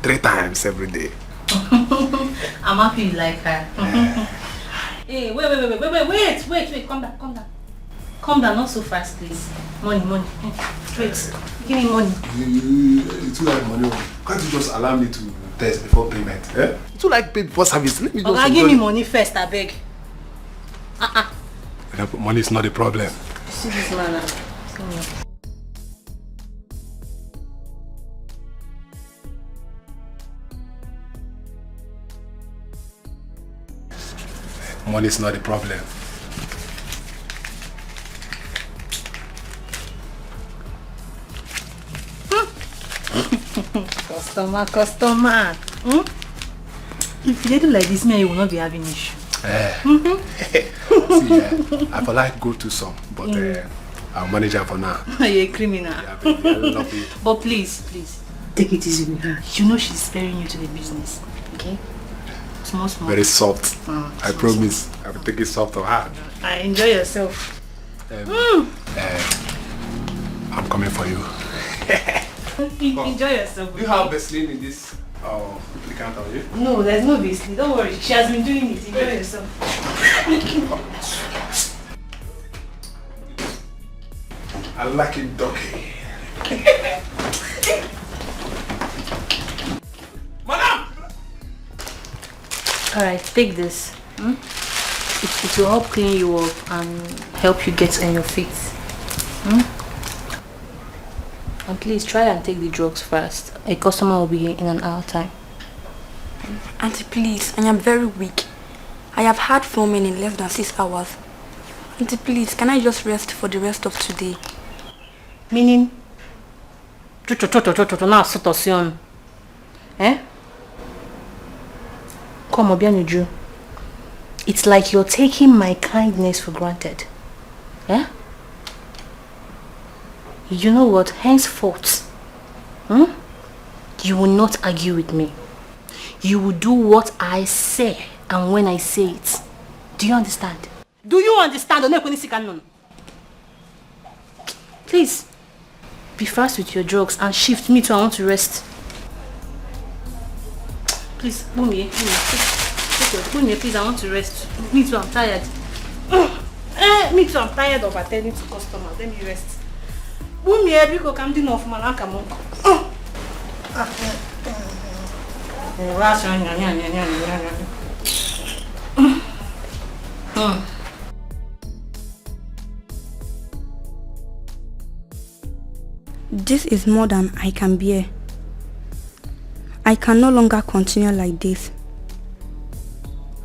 [SPEAKER 12] 3 times every day.
[SPEAKER 14] I'm happy you like her. Hey, wait. Calm down, not so fast, please. Money. Wait, give me money.
[SPEAKER 12] You too like money. Can't you just allow me to test before payment? Eh? You too like pay before service. Let me just
[SPEAKER 14] Okay, give me money first, I beg.
[SPEAKER 12] Money is not a problem.
[SPEAKER 14] See this man now.
[SPEAKER 12] Money is not a problem.
[SPEAKER 14] Customer. If you do like this, me, you will not be having issue.
[SPEAKER 12] See, I would like to go to some, but I'll manage her for now.
[SPEAKER 14] You're a criminal.
[SPEAKER 12] Yeah, baby, I love you.
[SPEAKER 14] But please, take it easy with her. You know she's very new to the business, okay? Small.
[SPEAKER 12] Very soft. I promise. I will take it soft on her.
[SPEAKER 14] Enjoy yourself.
[SPEAKER 12] I'm coming for you.
[SPEAKER 14] Enjoy yourself.
[SPEAKER 12] Do you have Vaseline in this applicant on you?
[SPEAKER 14] No, there's no Vaseline. Don't worry. She has been doing it. Enjoy yourself.
[SPEAKER 12] I like it, Dikeh. Madam!
[SPEAKER 14] Alright, take this. It will help clean you up and help you get on your feet. And please try and take the drugs fast. A customer will be here in an hour time.
[SPEAKER 16] Auntie, please, I am very weak. I have had filming in less than 6 hours. Auntie, please, can I just rest for the rest of today?
[SPEAKER 14] Meaning? Now situation. Come Obianuju. It's like you're taking my kindness for granted. Yeah? You know what? Henceforth, you will not argue with me. You will do what I say and when I say it. Do you understand? Do you understand? Please, be fast with your drugs and shift. Me too, I want to rest. Please, Bumi, please, I want to rest. Me too, I'm tired. Me too, I'm tired of attending to customers. Let me rest. Bumi, because I'm doing off my account.
[SPEAKER 16] This is more than I can bear. I can no longer continue like this.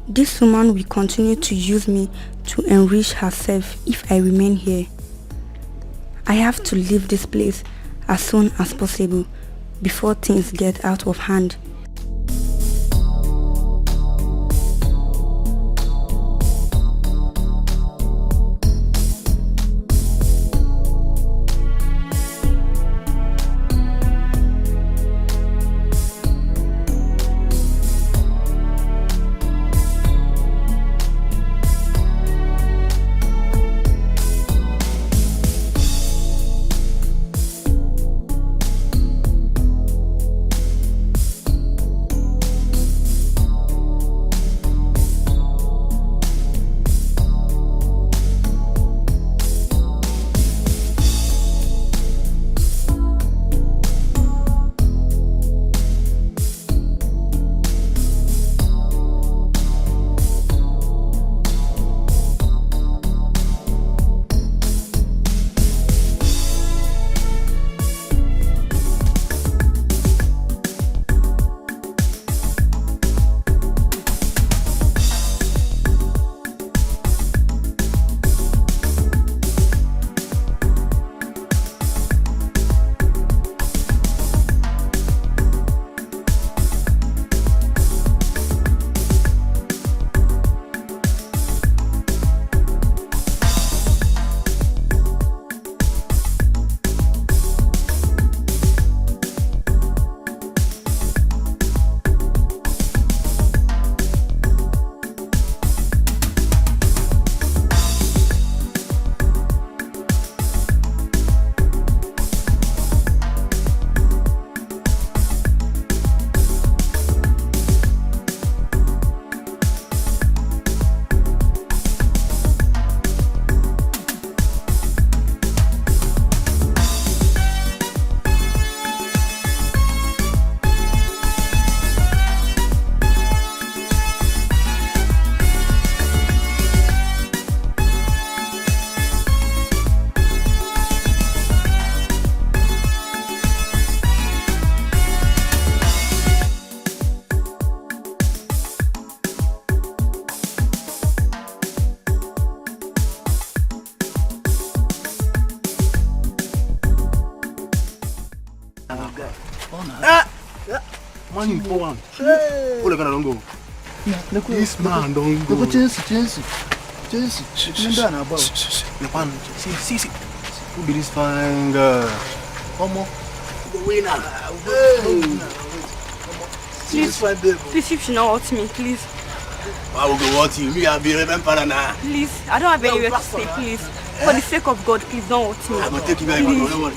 [SPEAKER 16] This woman will continue to use me to enrich herself if I remain here. I have to leave this place as soon as possible before things get out of hand.
[SPEAKER 12] Man in 4-1. Hey. Oh, don't go. This man don't go.
[SPEAKER 8] Chance.
[SPEAKER 12] See. Who be this fine girl? Come on. The winner.
[SPEAKER 6] Please, you should not hurt me, please.
[SPEAKER 12] I will go hurt you. Me, I'll be remembered now.
[SPEAKER 6] Please, I don't have anywhere to stay, please. For the sake of God, please don't hurt me.
[SPEAKER 12] I will take you very well. Don't worry.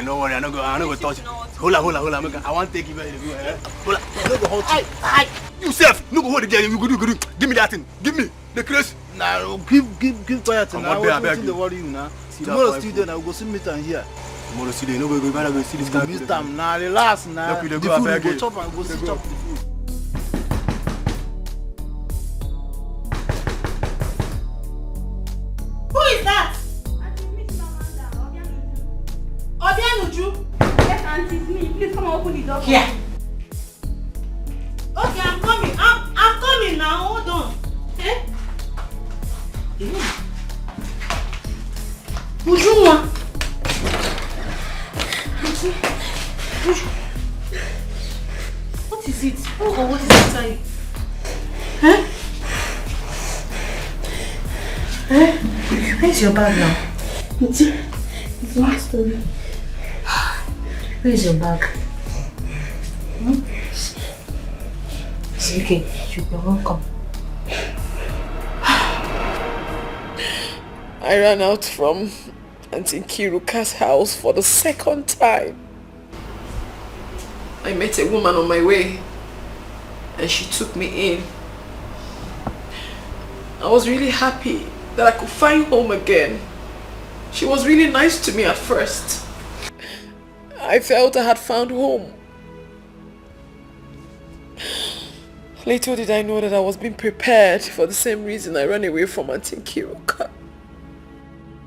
[SPEAKER 12] Don't worry. I'm not going to touch you. Hold on. I want to take you very well. Hold on. I'm not going to hurt you. You self, no go hold the girl. You go. Give me that thing. Give me the craze.
[SPEAKER 8] Nah, give quiet.
[SPEAKER 12] I'm
[SPEAKER 8] Now
[SPEAKER 12] not
[SPEAKER 8] I want to worry you now. Tomorrow still there. I will go see meet and here.
[SPEAKER 12] Tomorrow still there. No go. Go see this guy.
[SPEAKER 8] This time now, relax now.
[SPEAKER 12] The
[SPEAKER 8] food
[SPEAKER 12] go
[SPEAKER 8] chop and go see chop the food.
[SPEAKER 1] Who is that? Obianuju?
[SPEAKER 6] Yes, auntie, it's me. Please come and open the door.
[SPEAKER 1] Here. Okay, I'm coming. I'm coming now. Hold on. Eh? Ujunwa. What is it? Oh, what is inside? Huh? Eh? Where's your bag now?
[SPEAKER 7] It's my story.
[SPEAKER 1] Where's your bag? It's okay. You're welcome.
[SPEAKER 3] I ran out from Auntie Kiruka's house for the second time. I met a woman on my way and she took me in. I was really happy that I could find home again. She was really nice to me at first. I felt I had found home. Little did I know that I was being prepared for the same reason I ran away from Auntie Kiruka.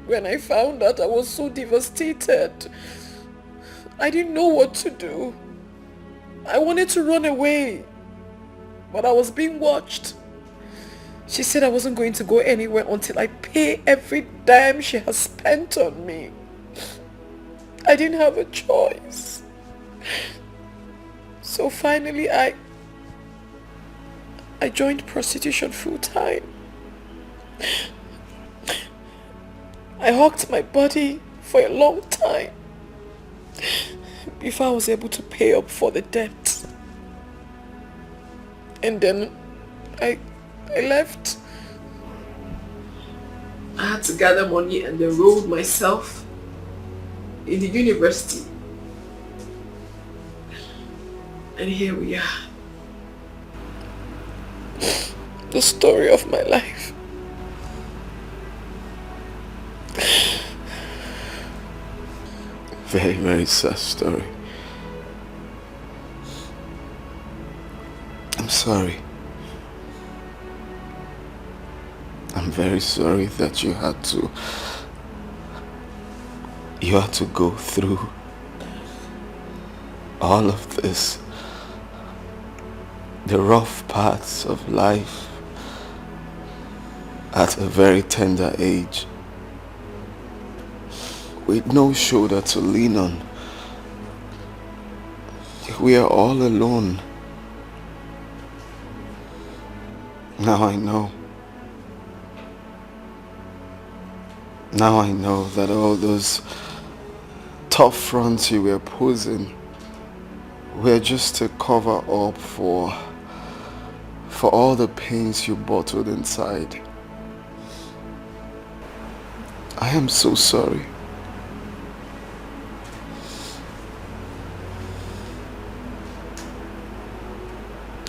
[SPEAKER 3] When I found out, I was so devastated. I didn't know what to do. I wanted to run away, but I was being watched. She said I wasn't going to go anywhere until I pay every dime she has spent on me. I didn't have a choice. So finally I joined prostitution full time. I hawked my body for a long time before I was able to pay up for the debt. And then I left. I had to gather money and enroll myself in the university. And here we are. The story of my life.
[SPEAKER 2] Very, very sad story. I'm sorry. I'm very sorry that you had to go through all of this. The rough parts of life at a very tender age, with no shoulder to lean on. We are all alone. Now I know. Now I know that all those tough fronts you were posing were just to cover up for all the pains you bottled inside. I am so sorry.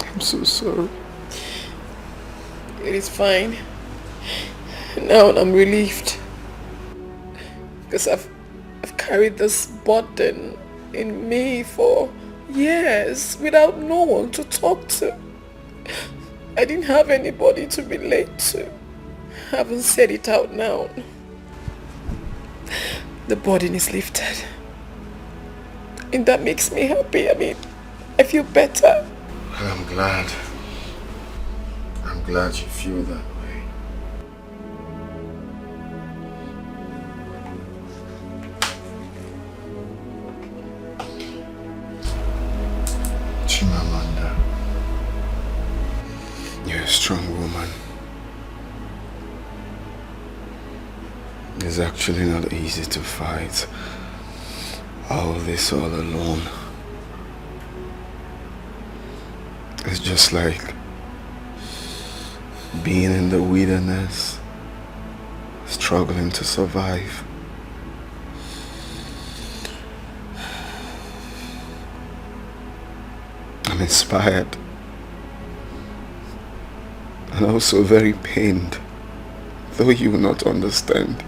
[SPEAKER 2] I'm so sorry.
[SPEAKER 3] It is fine. Now I'm relieved. Because I've carried this burden in me for years without no one to talk to. I didn't have anybody to relate to. I haven't said it out now. The burden is lifted. And that makes me happy. I mean, I feel better.
[SPEAKER 2] Well, I'm glad. I'm glad you feel that way. strong woman. It's actually not easy to fight all this all alone. It's just like being in the wilderness, struggling to survive. I'm inspired and also very pained, though you will not understand.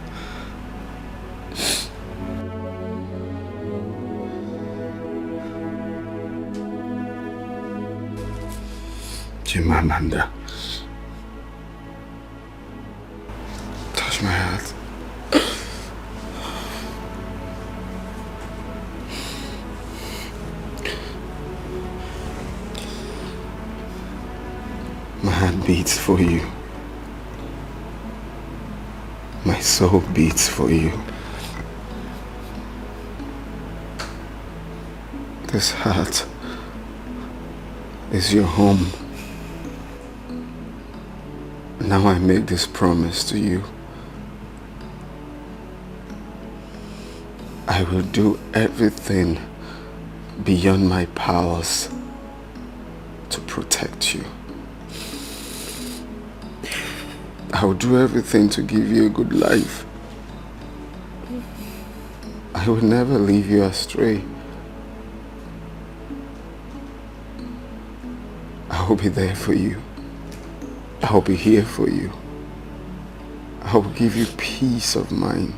[SPEAKER 2] Chimamanda, touch my heart. My heart beats for you. My soul beats for you. This heart is your home. Now I make this promise to you. I will do everything beyond my powers to protect you. I will do everything to give you a good life. I will never leave you astray. I will be there for you. I will be here for you. I will give you peace of mind.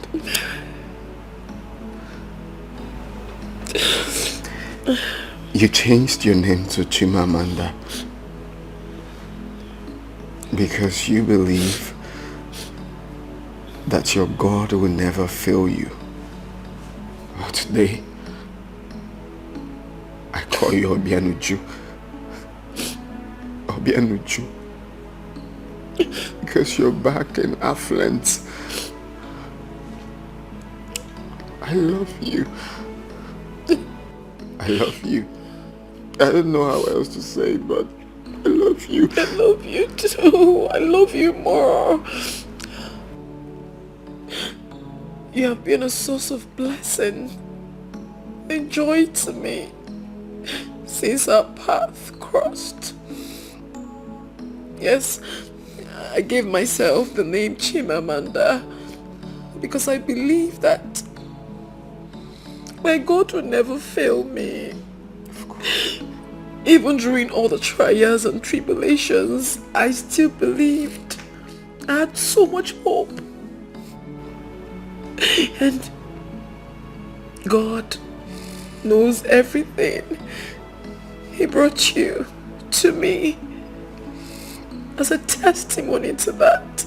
[SPEAKER 2] You changed your name to Chimamanda because you believe that your God will never fail you. But today, I call you Obianuju. Obianuju. Because you're back in affluence. I love you. I love you. I don't know how else to say it, but I love you.
[SPEAKER 3] I love you too. I love you more. You have been a source of blessing and joy to me since our path crossed. Yes, I gave myself the name Chimamanda because I believe that my God will never fail me. Of course. Even during all the trials and tribulations, I still believed. I had so much hope. And God knows everything. He brought you to me as a testimony to that.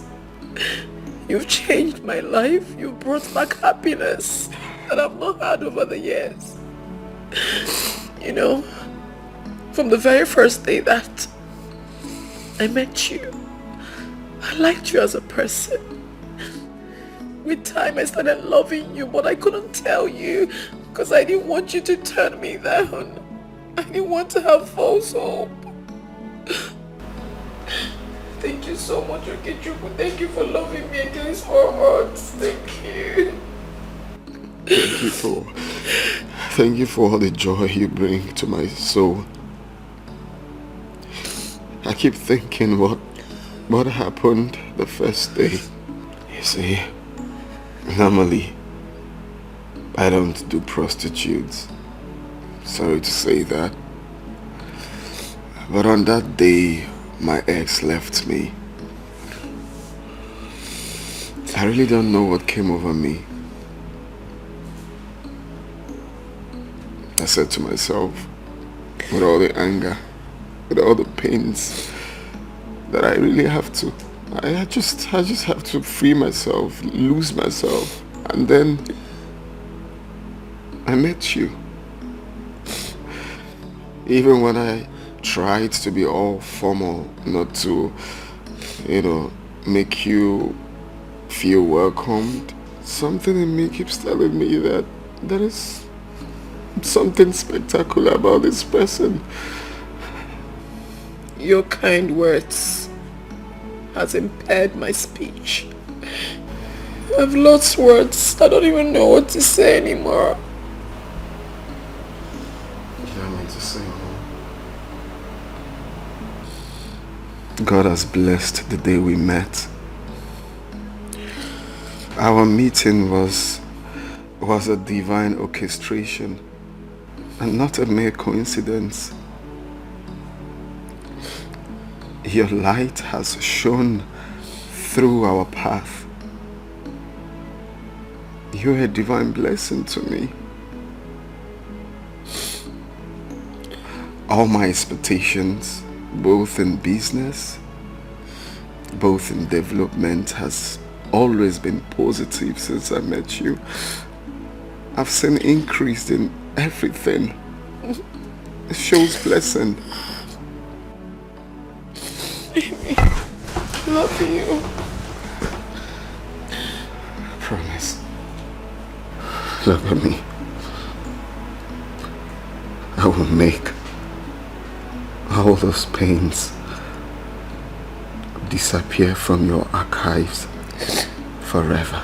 [SPEAKER 3] You've changed my life. You brought back happiness that I've not had over the years. You know, from the very first day that I met you, I liked you as a person. With time I started loving you, but I couldn't tell you because I didn't want you to turn me down. I didn't want to have false hope. Thank you so much, Okechukwu. Thank you for loving me against all odds. Thank you.
[SPEAKER 2] Thank you for all the joy you bring to my soul. I keep thinking what happened the first day. You see, normally I don't do prostitutes. Sorry to say that. But on that day, my ex left me. I really don't know what came over me. I said to myself, with all the anger, with all the pains, that I really have to. I just have to free myself, lose myself. And then I met you. Even when I tried to be all formal, not to, make you feel welcomed, something in me keeps telling me that there is something spectacular about this person.
[SPEAKER 3] Your kind words has impaired my speech. I've lost words. I don't even know what to say anymore.
[SPEAKER 2] You don't need to say more. God has blessed the day we met. Our meeting was a divine orchestration and not a mere coincidence. Your light has shone through our path. You're a divine blessing to me. All my expectations, both in business, both in development, has always been positive since I met you. I've seen increase in everything. It shows blessing.
[SPEAKER 3] Baby, I love you.
[SPEAKER 2] I promise. Look at me. I will make all those pains disappear from your archives forever.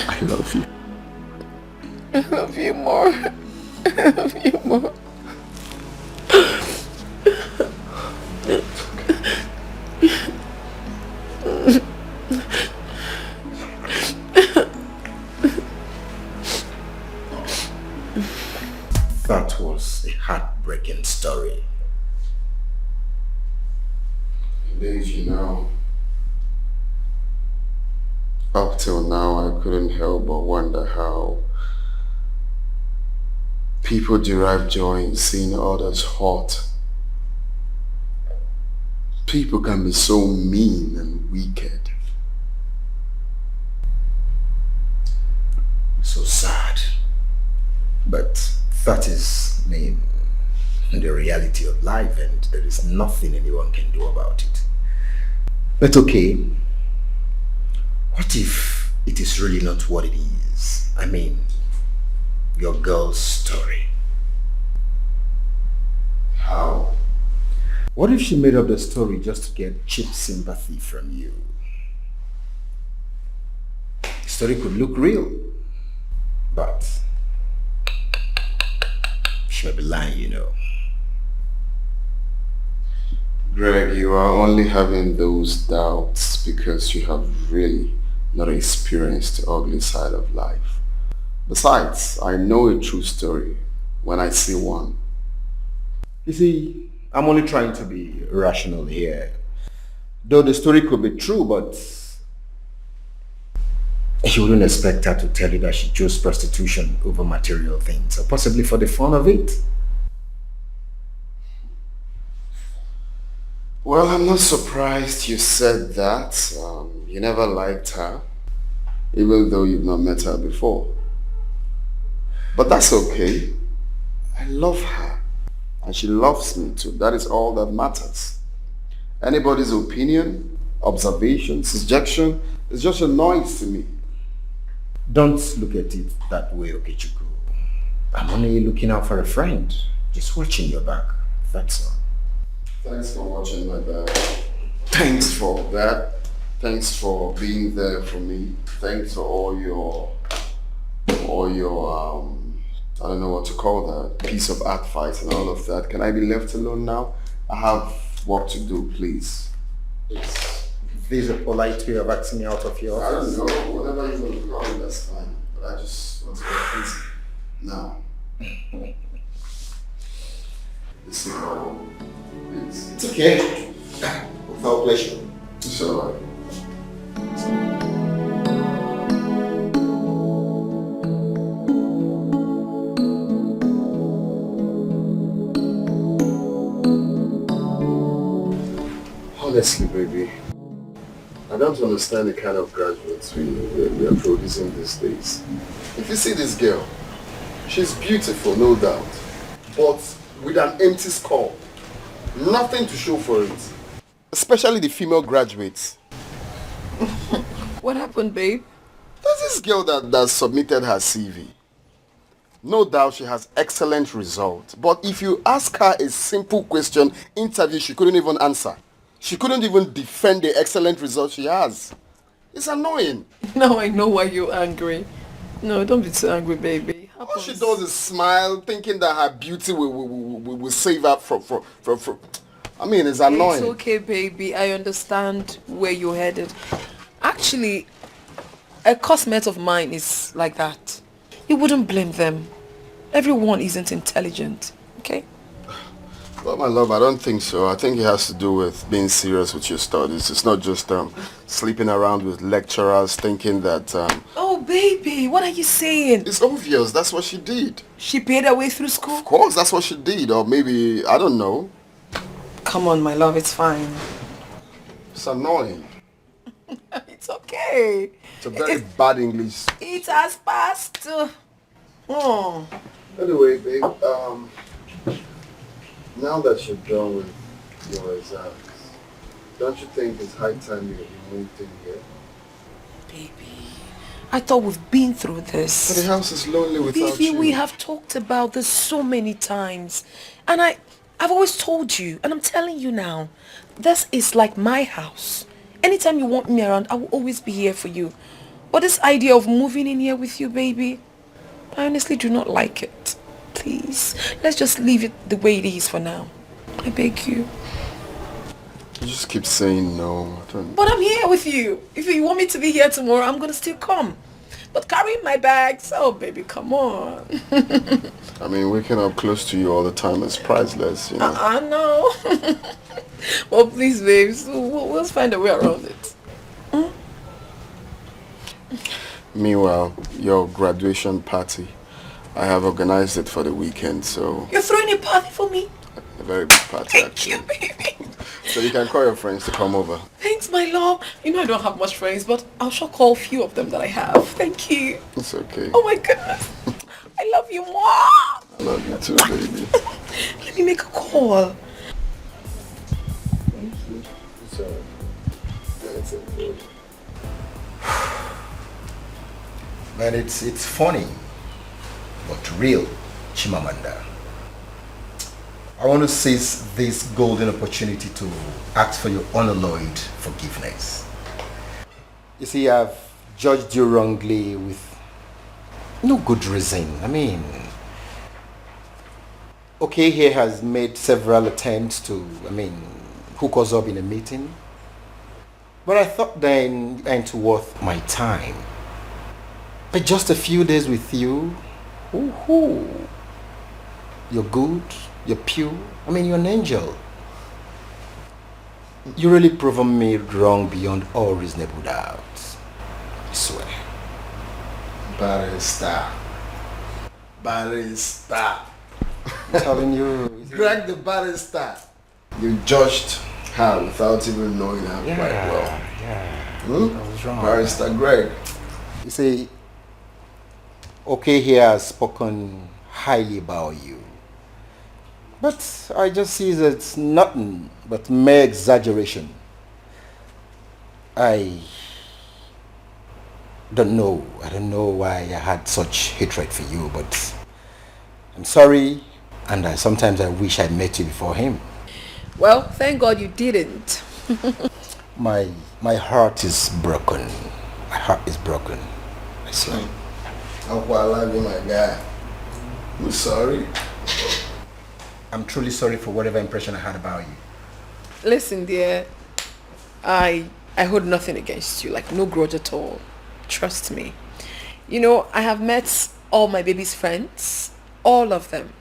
[SPEAKER 2] I love you.
[SPEAKER 3] I love you more. I love you more.
[SPEAKER 4] That was a heartbreaking story.
[SPEAKER 2] Indeed, you know, up till now I couldn't help but wonder how people derive joy in seeing others hurt. People can be so mean and wicked.
[SPEAKER 4] So sad. But that is, I mean, the reality of life, and there is nothing anyone can do about it. But okay, what if it is really not what it is? I mean, your girl's story.
[SPEAKER 2] How?
[SPEAKER 4] What if she made up the story just to get cheap sympathy from you? The story could look real, but she might be lying, you know.
[SPEAKER 2] Greg, you are only having those doubts because you have really not experienced the ugly side of life. Besides, I know a true story when I see one.
[SPEAKER 4] You see, I'm only trying to be rational here. Though the story could be true, but you wouldn't expect her to tell you that she chose prostitution over material things, or possibly for the fun of it.
[SPEAKER 2] Well, I'm not surprised you said that. You never liked her, even though you've not met her before. But that's okay. I love her, and she loves me too. That is all that matters. Anybody's opinion, observation, suggestion is just a noise to me.
[SPEAKER 4] Don't look at it that way, Okechukwu. I'm only looking out for a friend, just watching your back, that's all.
[SPEAKER 2] Thanks for watching my back. Thanks for that. Thanks for being there for me. Thanks for all your I don't know what to call that, piece of advice and all of that. Can I be left alone now? I have work to do, please.
[SPEAKER 4] Is this a polite way of asking me out of your office?
[SPEAKER 2] I don't know, whatever you want to call it, that's fine. But I just want to get busy now. This is all.
[SPEAKER 4] It's okay. Without pleasure.
[SPEAKER 2] It's alright. Honestly, baby, I don't understand the kind of graduates we are producing these days. If you see this girl, she's beautiful, no doubt, but with an empty skull. Nothing to show for it. Especially the female graduates.
[SPEAKER 3] What happened, babe?
[SPEAKER 2] There's this girl that submitted her CV. No doubt she has excellent results. But if you ask her a simple question, interview, she couldn't even answer. She couldn't even defend the excellent results she has. It's annoying.
[SPEAKER 3] Now I know why you're angry. No, don't be too angry, baby.
[SPEAKER 2] All she does is smile, thinking that her beauty will save her from. I mean, it's annoying.
[SPEAKER 3] It's okay, baby. I understand where you're headed. Actually, a classmate of mine is like that. You wouldn't blame them. Everyone isn't intelligent, okay?
[SPEAKER 2] Well, my love, I don't think so. I think it has to do with being serious with your studies. It's not just sleeping around with lecturers thinking that...
[SPEAKER 3] Oh, baby, what are you saying?
[SPEAKER 2] It's obvious. That's what she did.
[SPEAKER 3] She paid her way through school?
[SPEAKER 2] Of course, that's what she did. Or maybe, I don't know.
[SPEAKER 3] Come on, my love, it's fine.
[SPEAKER 2] It's annoying.
[SPEAKER 3] It's okay.
[SPEAKER 2] It's a very bad English.
[SPEAKER 3] It has passed. Oh.
[SPEAKER 2] Anyway, babe, now that you're done with your exams, don't you think it's high time you moved in here?
[SPEAKER 3] Baby, I thought we've been through this.
[SPEAKER 2] But the house is lonely without
[SPEAKER 3] Baby,
[SPEAKER 2] you.
[SPEAKER 3] we have talked about this so many times. And I've always told you, and I'm telling you now, this is like my house. Anytime you want me around, I will always be here for you. But this idea of moving in here with you, baby, I honestly do not like it. Please, let's just leave it the way it is for now. I beg you.
[SPEAKER 2] You just keep saying no.
[SPEAKER 3] But I'm here with you. If you want me to be here tomorrow, I'm gonna still come. But carrying my bags, oh baby, come on.
[SPEAKER 2] I mean, waking up close to you all the time is priceless, you know.
[SPEAKER 3] I know. Well, please, babes, we'll find a way around it.
[SPEAKER 2] Meanwhile, your graduation party, I have organized it for the weekend, so...
[SPEAKER 3] You're throwing a party for me?
[SPEAKER 2] A very big party, actually.
[SPEAKER 3] Thank you, baby.
[SPEAKER 2] So you can call your friends to come over.
[SPEAKER 3] Thanks, my love. You know I don't have much friends, but I'll sure call a few of them that I have. Thank you.
[SPEAKER 2] It's okay.
[SPEAKER 3] Oh my goodness. I love you more.
[SPEAKER 2] I love you too, baby.
[SPEAKER 3] Let me make a call.
[SPEAKER 4] Man, it's funny, but real, Chimamanda. I want to seize this golden opportunity to ask for your unalloyed forgiveness. You see, I've judged you wrongly with no good reason. I mean, okay, he has made several attempts to, hook us up in a meeting. But I thought then it ain't worth my time. But just a few days with you, you're good, you're pure, you're an angel. You really proven me wrong beyond all reasonable doubt. I swear.
[SPEAKER 2] Barrister.
[SPEAKER 4] I'm telling you.
[SPEAKER 2] Greg the barrister. You judged her without even knowing her quite well.
[SPEAKER 4] Yeah. I was wrong.
[SPEAKER 2] Barrister Greg.
[SPEAKER 4] You see, okay, he has spoken highly about you. But I just see that it's nothing but mere exaggeration. I don't know why I had such hatred for you, but I'm sorry, and sometimes I wish I met you before him.
[SPEAKER 3] Well, thank God you didn't.
[SPEAKER 4] My heart is broken. My heart is broken. I swear.
[SPEAKER 2] Uncle, I love you, my guy. I'm sorry.
[SPEAKER 4] I'm truly sorry for whatever impression I had about you.
[SPEAKER 3] Listen, dear, I hold nothing against you, like no grudge at all. Trust me. You know, I have met all my baby's friends, all of them.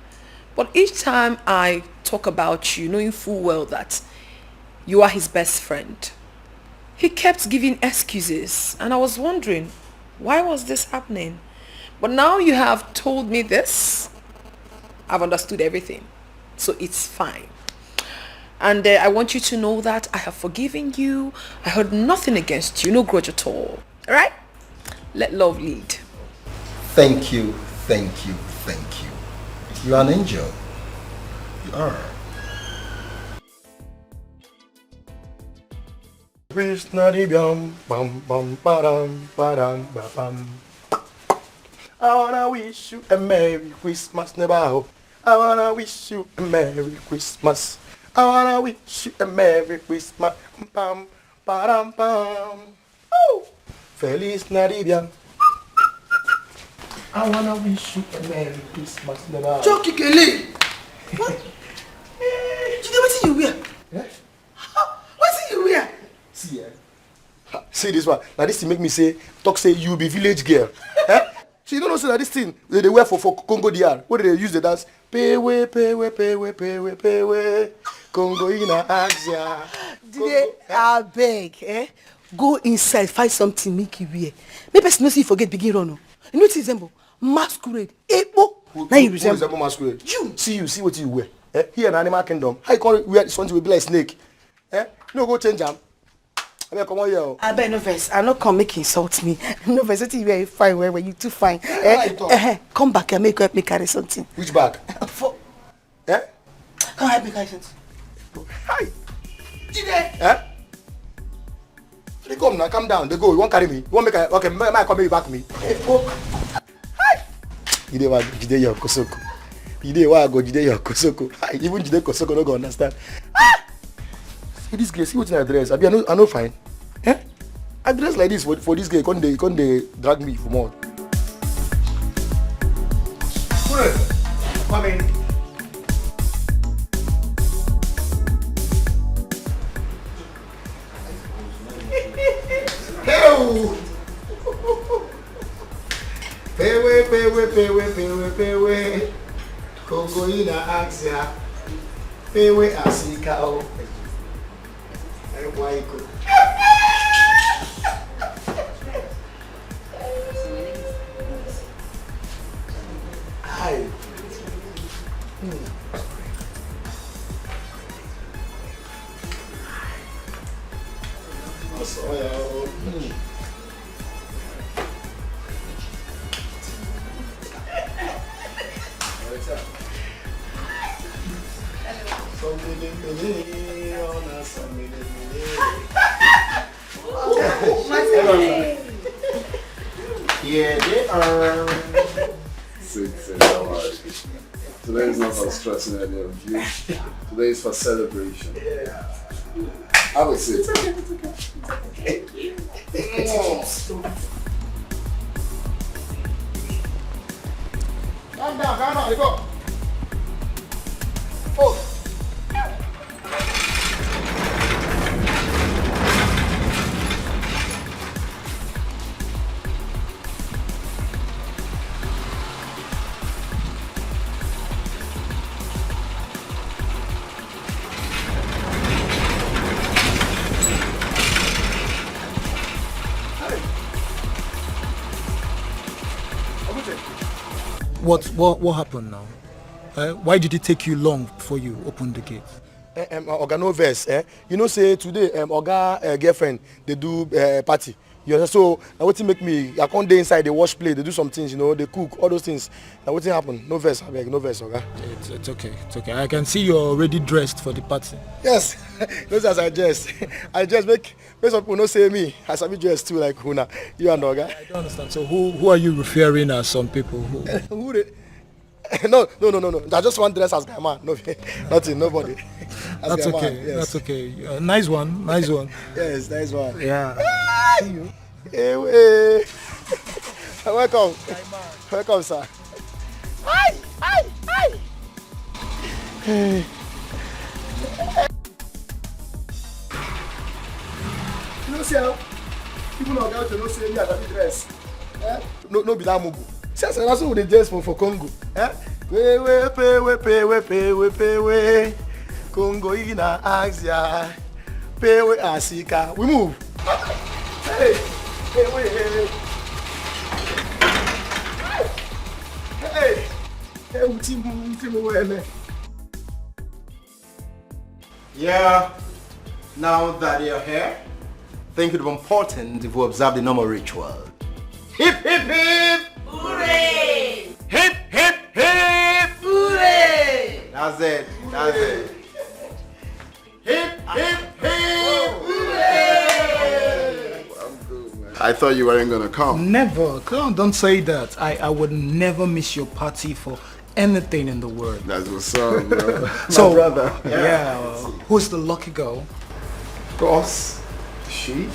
[SPEAKER 3] But each time I talk about you, knowing full well that you are his best friend, he kept giving excuses. And I was wondering, why was this happening? But now you have told me this, I've understood everything. So it's fine. And I want you to know that I have forgiven you. I heard nothing against you, no grudge at all. All right? Let love lead.
[SPEAKER 4] Thank you, thank you, thank you. You are an angel. You are.
[SPEAKER 8] I wanna wish you a Merry Christmas, neighbor. I wanna wish you a Merry Christmas. I wanna wish you a Merry Christmas. Pam, pam, pam. Oh, Feliz Navidad. I wanna wish you a Merry Christmas, neighbor.
[SPEAKER 15] Chucky Kelly. What? What you wear?
[SPEAKER 8] Yeah?
[SPEAKER 15] What you wear?
[SPEAKER 8] See, see this one. Now this thing make me say, talk say you be village girl. So you don't know say that this thing they wear for Congo DR. What do they use the dance? Pay way, pay way, pay way, pay way, pay way. Congo Ina Axia.
[SPEAKER 15] Did I beg, go inside, find something make you wear. Maybe person no see forget begin run. You know what resemble? Masquerade. Now you resemble
[SPEAKER 8] masquerade. You see what you wear. Here in Animal Kingdom, how you call it wear something will be like snake? No go change them. I mean, come on here.
[SPEAKER 15] I bet no verse. I not come make insult me. No verse. You very fine where you too fine. Come back and make carry something.
[SPEAKER 8] Which bag?
[SPEAKER 15] For come help me carry something.
[SPEAKER 8] Hi.
[SPEAKER 15] Jide.
[SPEAKER 8] They come now, calm down. They go. You won't carry me. You won't make a okay. Might come back me. Hi. Jide your kosoko. Jide why go Jide your kosoko. Even Jide kosoko no go understand. See this girl, see what I dress. I know fine. I dress like this for this girl. Can't they drag me for more? Come in. Hey! Pewe. Congo Ina Axia. Pewe Asika. Waiko. Hi.
[SPEAKER 20] Here they are. Sit, how are you? Today is not for stressing any of you. Today is for celebration. Have a seat.
[SPEAKER 8] Calm down, go. Oh.
[SPEAKER 10] What happened now? Why did it take you long before you opened the gate?
[SPEAKER 8] Oga no verse, You know say today Oga girlfriend they do party. You know, so now what make me I can't dey inside the wash plate, they do some things, you know, they cook, all those things. Now what happen? No verse, abeg, no verse, Oga.
[SPEAKER 10] It's okay. I can see you're already dressed for the party.
[SPEAKER 8] Yes, those as I dress make some people no say me. I sabi dress too like Huna. You and Oga.
[SPEAKER 10] I don't understand. So who are you referring as some people?
[SPEAKER 8] Who they? No. I just want dress as my man. No, nothing, nobody.
[SPEAKER 10] That's okay. Man, yes. That's okay. Nice one.
[SPEAKER 8] Yes, nice one.
[SPEAKER 10] Yeah.
[SPEAKER 8] See you. Hey. Welcome. Welcome, sir. Hi. Hey. You know, see how people know how to know say me as I dress. No be that mugu. See, that's what they dress for Congo. We pay. Congo Ina Axia. Pay Asika. We move. Hey.
[SPEAKER 4] Yeah, now that you're here, I think it would be important if we observe the normal ritual. Hip, hip, hip!
[SPEAKER 1] Hooray!
[SPEAKER 4] Hip, hip, hip!
[SPEAKER 1] Hooray!
[SPEAKER 4] That's it. Hip, hip, hip!
[SPEAKER 20] Hooray! I'm good, man. I thought you weren't gonna come.
[SPEAKER 10] Never. Come on, don't say that. I would never miss your party for anything in the world.
[SPEAKER 20] That's what's up, bro.
[SPEAKER 10] So,
[SPEAKER 20] My brother.
[SPEAKER 10] Yeah. Who's the lucky girl?
[SPEAKER 20] Of course. She?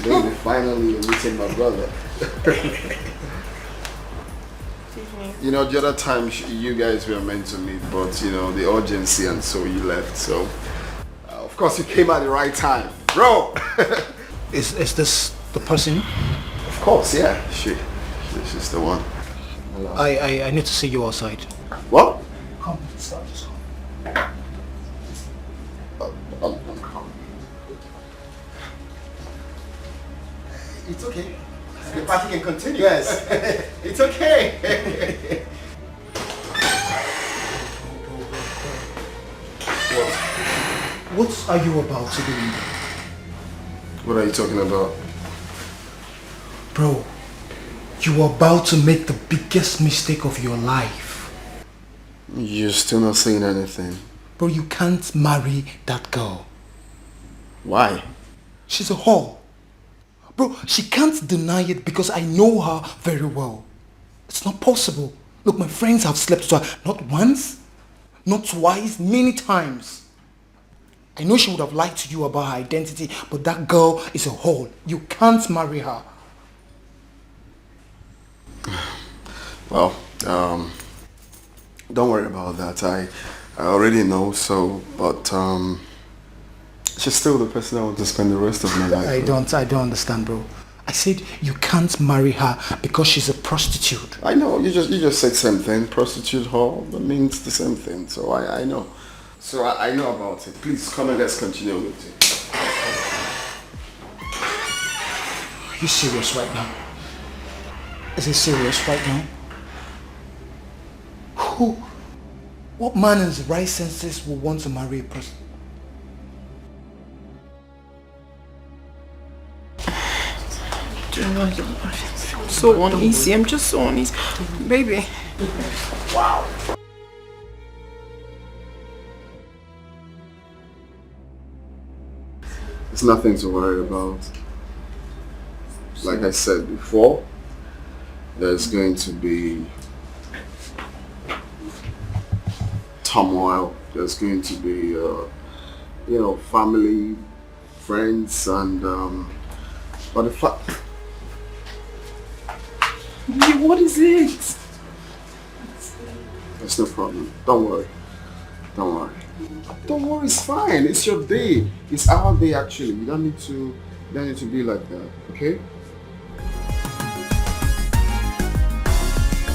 [SPEAKER 20] Baby, finally you're meeting my brother. You know, the other time you guys were meant to meet, but you know, the urgency and so you left. So, of course you came at the right time. Bro!
[SPEAKER 10] Is this the person?
[SPEAKER 20] Of course, yeah. She's the one.
[SPEAKER 10] I need to see you outside.
[SPEAKER 20] What?
[SPEAKER 10] Come, just come.
[SPEAKER 20] I'm coming. It's okay. The party can continue. Yes. It's okay.
[SPEAKER 10] What are you about to do?
[SPEAKER 20] What are you talking about?
[SPEAKER 10] Bro, you are about to make the biggest mistake of your life.
[SPEAKER 20] You're still not saying anything.
[SPEAKER 10] Bro, you can't marry that girl.
[SPEAKER 20] Why?
[SPEAKER 10] She's a whore. Bro, she can't deny it because I know her very well. It's not possible. Look, my friends have slept with her not once, not twice, many times. I know she would have lied to you about her identity, but that girl is a whore. You can't marry her.
[SPEAKER 20] Well, don't worry about that. I already know, so, but she's still the person I want to spend the rest of my life with.
[SPEAKER 10] I don't understand, bro. I said you can't marry her because she's a prostitute.
[SPEAKER 20] I know, you just said same thing. Prostitute, whore, that means the same thing. So I know. So I know about it. Please come and let's continue with it.
[SPEAKER 10] Are you serious right now? Is it serious right now? What man in his right senses will want to marry a prostitute?
[SPEAKER 3] I'm so uneasy. I'm just so uneasy. Baby.
[SPEAKER 20] Wow. It's nothing to worry about. Like I said before, there's going to be turmoil. There's going to be, you know, family, friends, and but the fact.
[SPEAKER 3] What is it?
[SPEAKER 20] There's no problem. Don't worry. Don't worry. Don't worry. It's fine. It's your day. It's our day, actually. You don't need to be like that. Okay?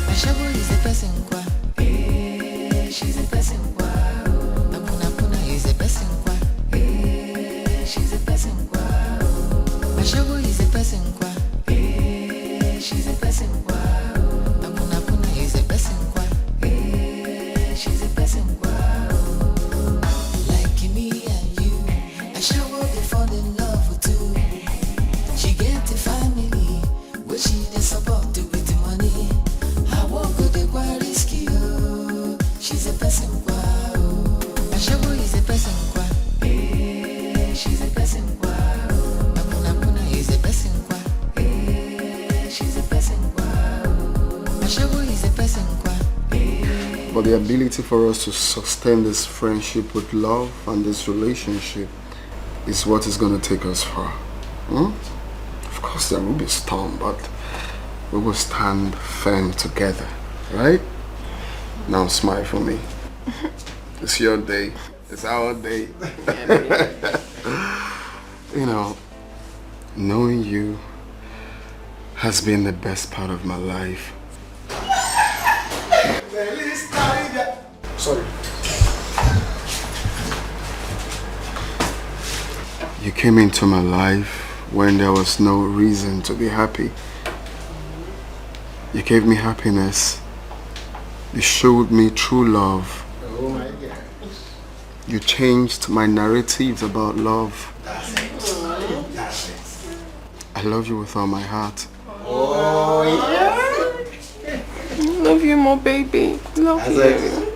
[SPEAKER 9] Ashabu is a person kwa. She's a person kwa. Apuna puna is a person kwa. She's a person kwa. Ashabu is a person kwa. She's a person kwa. Apuna puna is a person kwa. She's a person kwa. Like me and you, Ashabu they fall in love with you. She get a family, but she dey support with the money. I won't go the quite risky. She's a person kwa. Ashabu is a person kwa. She's a person kwa. Apuna puna is a person kwa. She's a person kwa. Ashabu is a person kwa.
[SPEAKER 20] But the ability for us to sustain this friendship with love and this relationship is what is going to take us far. Of course there will be a storm, but we will stand firm together, right? Now smile for me. It's your day. It's our day. You know, knowing you has been the best part of my life.
[SPEAKER 10] Sorry.
[SPEAKER 20] You came into my life when there was no reason to be happy. You gave me happiness. You showed me true love.
[SPEAKER 8] Oh my God.
[SPEAKER 20] You changed my narratives about love.
[SPEAKER 8] That's it. That's it.
[SPEAKER 20] I love you with all my heart.
[SPEAKER 8] Oh yeah.
[SPEAKER 3] Love you more, baby. Love you.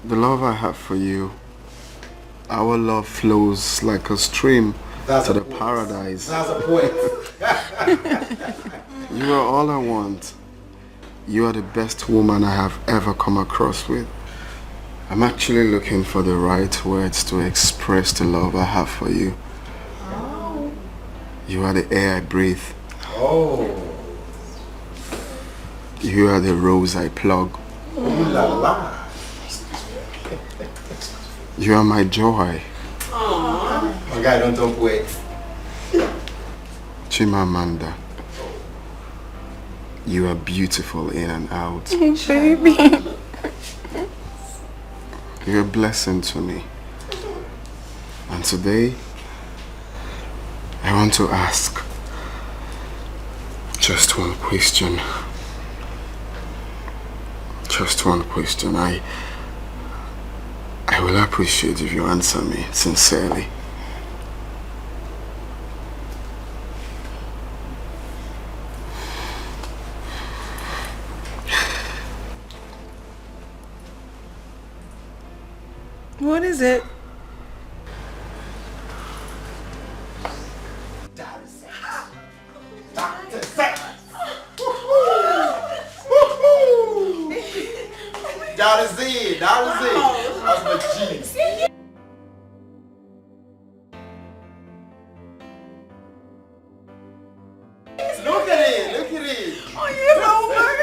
[SPEAKER 20] The love I have for you, our love flows like a stream to the paradise.
[SPEAKER 4] That's a point.
[SPEAKER 20] You are all I want. You are the best woman I have ever come across with. I'm actually looking for the right words to express the love I have for you.
[SPEAKER 4] Oh.
[SPEAKER 20] You are the air I breathe.
[SPEAKER 4] Oh.
[SPEAKER 20] You are the rose I plug.
[SPEAKER 4] Ooh la la.
[SPEAKER 20] You are my joy.
[SPEAKER 4] My guy, don't wait.
[SPEAKER 20] Chimamanda. You are beautiful in and out.
[SPEAKER 5] Baby.
[SPEAKER 20] You're a blessing to me. And today, I want to ask just one question. Just one question. I will appreciate if you answer me sincerely.
[SPEAKER 5] What is it?
[SPEAKER 4] That is it. That's my G. Look at it.
[SPEAKER 5] Oh, you know what?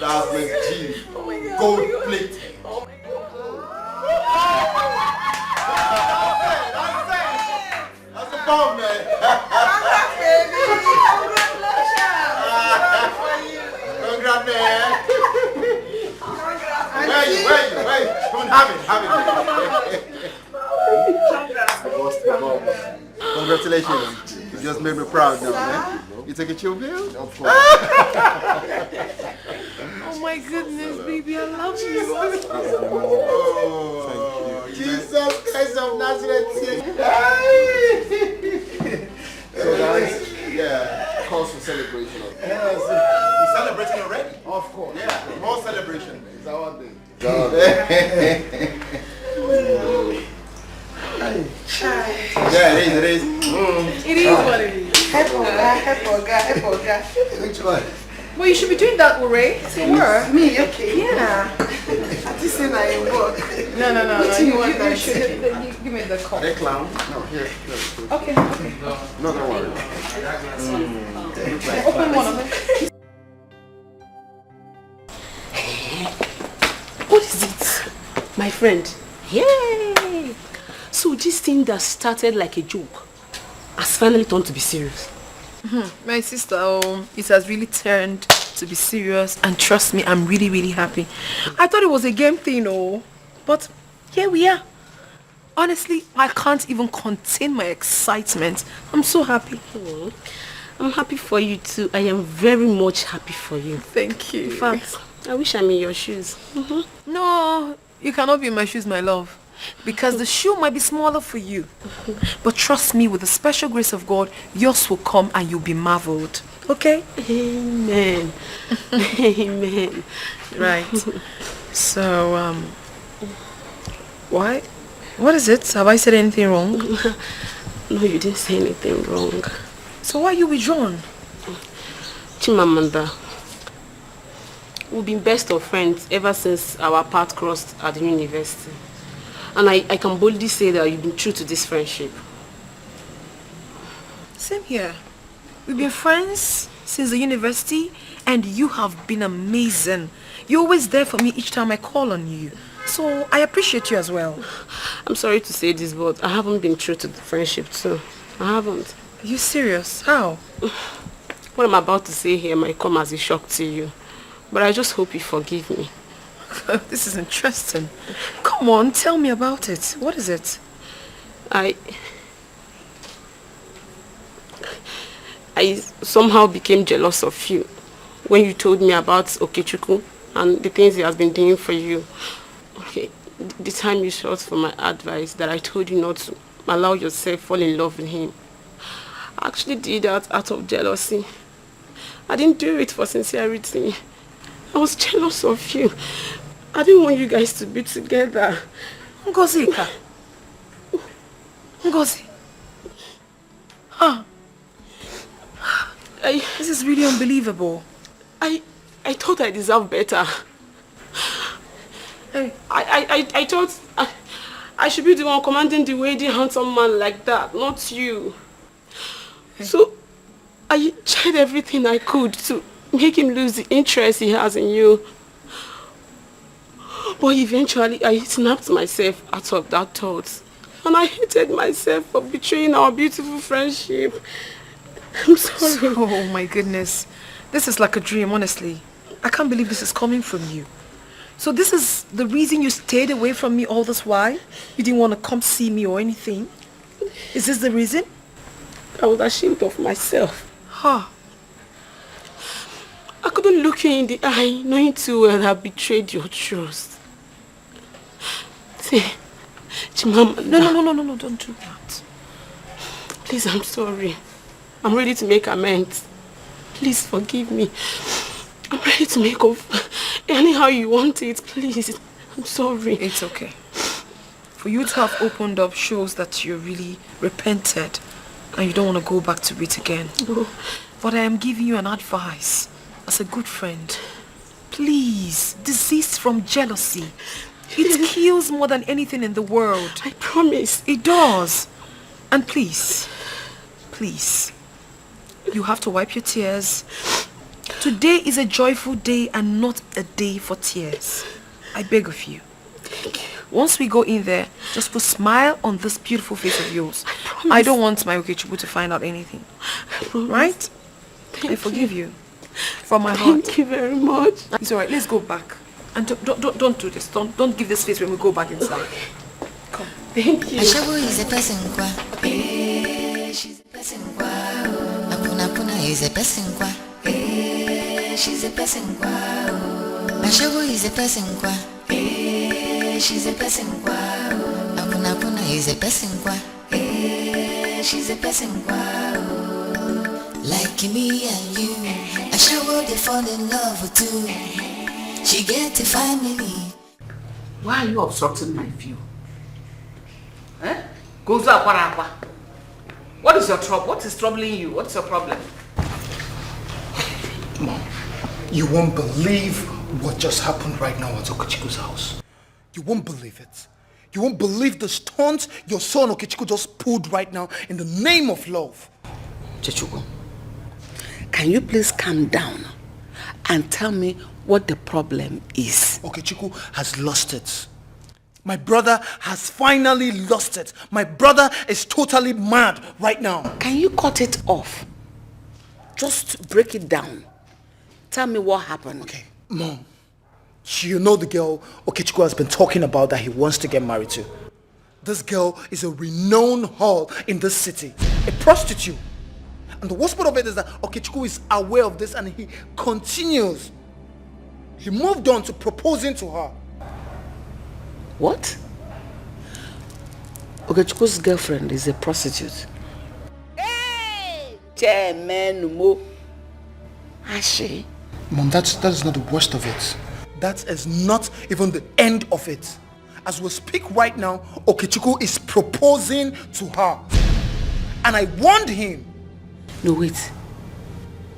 [SPEAKER 4] That's my G. Gold plate. That's the bomb, man.
[SPEAKER 5] Congrats, baby.
[SPEAKER 4] Congrats, man. Wait. Come on, have it. Congratulations. You just made me proud now, man. You take a chill pill? Of course.
[SPEAKER 5] Oh my goodness, baby, I love you.
[SPEAKER 4] Oh, thank you. Jesus Christ of Nazareth.
[SPEAKER 20] So guys, yeah, calls for celebration.
[SPEAKER 4] We're celebrating already.
[SPEAKER 20] Of course.
[SPEAKER 4] Yeah, more celebration.
[SPEAKER 20] It's our day.
[SPEAKER 4] Yeah, it is.
[SPEAKER 5] It is what it is.
[SPEAKER 4] Which one?
[SPEAKER 5] Well, you should be doing that, Ure. To work.
[SPEAKER 15] Me, okay.
[SPEAKER 5] Yeah.
[SPEAKER 15] I just say I work.
[SPEAKER 5] No.
[SPEAKER 15] What do you want
[SPEAKER 5] You should give me the call.
[SPEAKER 20] Are they clown? No, here.
[SPEAKER 5] Okay.
[SPEAKER 20] No, don't worry.
[SPEAKER 5] Open one of them.
[SPEAKER 7] What is it? My friend. Yay! So this thing that started like a joke has finally turned to be serious.
[SPEAKER 5] My sister, it has really turned to be serious, and trust me, I'm really happy. I thought it was a game thing, but here we are. Honestly, I can't even contain my excitement. I'm so happy.
[SPEAKER 7] I'm happy for you too. I am very much happy for you.
[SPEAKER 5] Thank you.
[SPEAKER 7] In fact, I wish I'm in your shoes.
[SPEAKER 5] No, you cannot be in my shoes, my love. Because the shoe might be smaller for you. But trust me, with the special grace of God, yours will come and you'll be marveled. Okay?
[SPEAKER 7] Amen. Amen.
[SPEAKER 5] Right. So, why? What is it? Have I said anything wrong?
[SPEAKER 7] No, you didn't say anything wrong.
[SPEAKER 5] So why are you withdrawn?
[SPEAKER 7] Chimamanda, we've been best of friends ever since our path crossed at the university. And I can boldly say that you've been true to this friendship.
[SPEAKER 5] Same here. We've been friends since the university, and you have been amazing. You're always there for me each time I call on you. So I appreciate you as well.
[SPEAKER 7] I'm sorry to say this, but I haven't been true to the friendship too. I haven't.
[SPEAKER 5] Are you serious? How?
[SPEAKER 7] What I'm about to say here might come as a shock to you, but I just hope you forgive me.
[SPEAKER 5] This is interesting. Come on, tell me about it. What is it?
[SPEAKER 7] I somehow became jealous of you when you told me about Okechukwu and the things he has been doing for you. Okay, the time you sought for my advice that I told you not to allow yourself fall in love with him. I actually did that out of jealousy. I didn't do it for sincerity. I was jealous of you. I didn't want you guys to be together.
[SPEAKER 5] Ngozika, Ngozi. This is really unbelievable.
[SPEAKER 1] I thought I deserved better. I thought I should be the one commanding the wedding handsome man like that, not you. So I tried everything I could to make him lose the interest he has in you. But eventually I snapped myself out of that thought. And I hated myself for betraying our beautiful friendship. I'm sorry.
[SPEAKER 5] Oh my goodness. This is like a dream, honestly. I can't believe this is coming from you. So this is the reason you stayed away from me all this while? You didn't want to come see me or anything? Is this the reason?
[SPEAKER 1] I was ashamed of myself.
[SPEAKER 5] Huh.
[SPEAKER 1] I couldn't look you in the eye knowing too well I betrayed your trust. See, Chimamanda.
[SPEAKER 5] No, don't do that.
[SPEAKER 1] Please, I'm sorry. I'm ready to make amends. Please forgive me. I'm ready to make up anyhow you want it, please. I'm sorry.
[SPEAKER 5] It's okay. For you to have opened up shows that you really repented and you don't want to go back to it again.
[SPEAKER 1] No.
[SPEAKER 5] But I am giving you an advice as a good friend. Please, desist from jealousy. It kills more than anything in the world.
[SPEAKER 1] I promise.
[SPEAKER 5] It does. And please, you have to wipe your tears. Today is a joyful day and not a day for tears. I beg of you.
[SPEAKER 1] Thank you.
[SPEAKER 5] Once we go in there, just put a smile on this beautiful face of yours. I don't want my Okechukwu to find out anything. Right? I forgive you. From my heart.
[SPEAKER 1] Thank you very much.
[SPEAKER 5] It's alright, let's go back. And don't do this. Don't give this face when we go back inside. Come.
[SPEAKER 1] Thank you.
[SPEAKER 9] Ashawo is a person kwa. She's a person kwa. Apuna is a person kwa. She's a person kwa. Ashawo is a person kwa. She's a person kwa. Apuna is a person kwa. She's a person kwa. Like me and you, Ashawo they fall in love with too. She get a family.
[SPEAKER 21] Why are you obstructing my view? Eh? Goes up, what is your trouble? What is troubling you? What's your problem?
[SPEAKER 10] Mom, you won't believe what just happened right now at Okechiku's house. You won't believe it. You won't believe the stunts your son Okechiku just pulled right now in the name of love.
[SPEAKER 21] Chichuku, can you please calm down and tell me what the problem is?
[SPEAKER 10] Okechiku has lost it. My brother has finally lost it. My brother is totally mad right now.
[SPEAKER 21] Can you cut it off? Just break it down. Tell me what happened.
[SPEAKER 10] Okay, Mom. You know the girl Okechiku has been talking about that he wants to get married to. This girl is a renowned whore in this city. A prostitute. And the worst part of it is that Okechiku is aware of this and he continues. He moved on to proposing to her.
[SPEAKER 21] What? Okechiku's girlfriend is a prostitute. Hey! Chairman Mo. Ashi.
[SPEAKER 10] Mom, that is not the worst of it. That is not even the end of it. As we speak right now, Okechiku is proposing to her. And I warned him.
[SPEAKER 21] No, wait.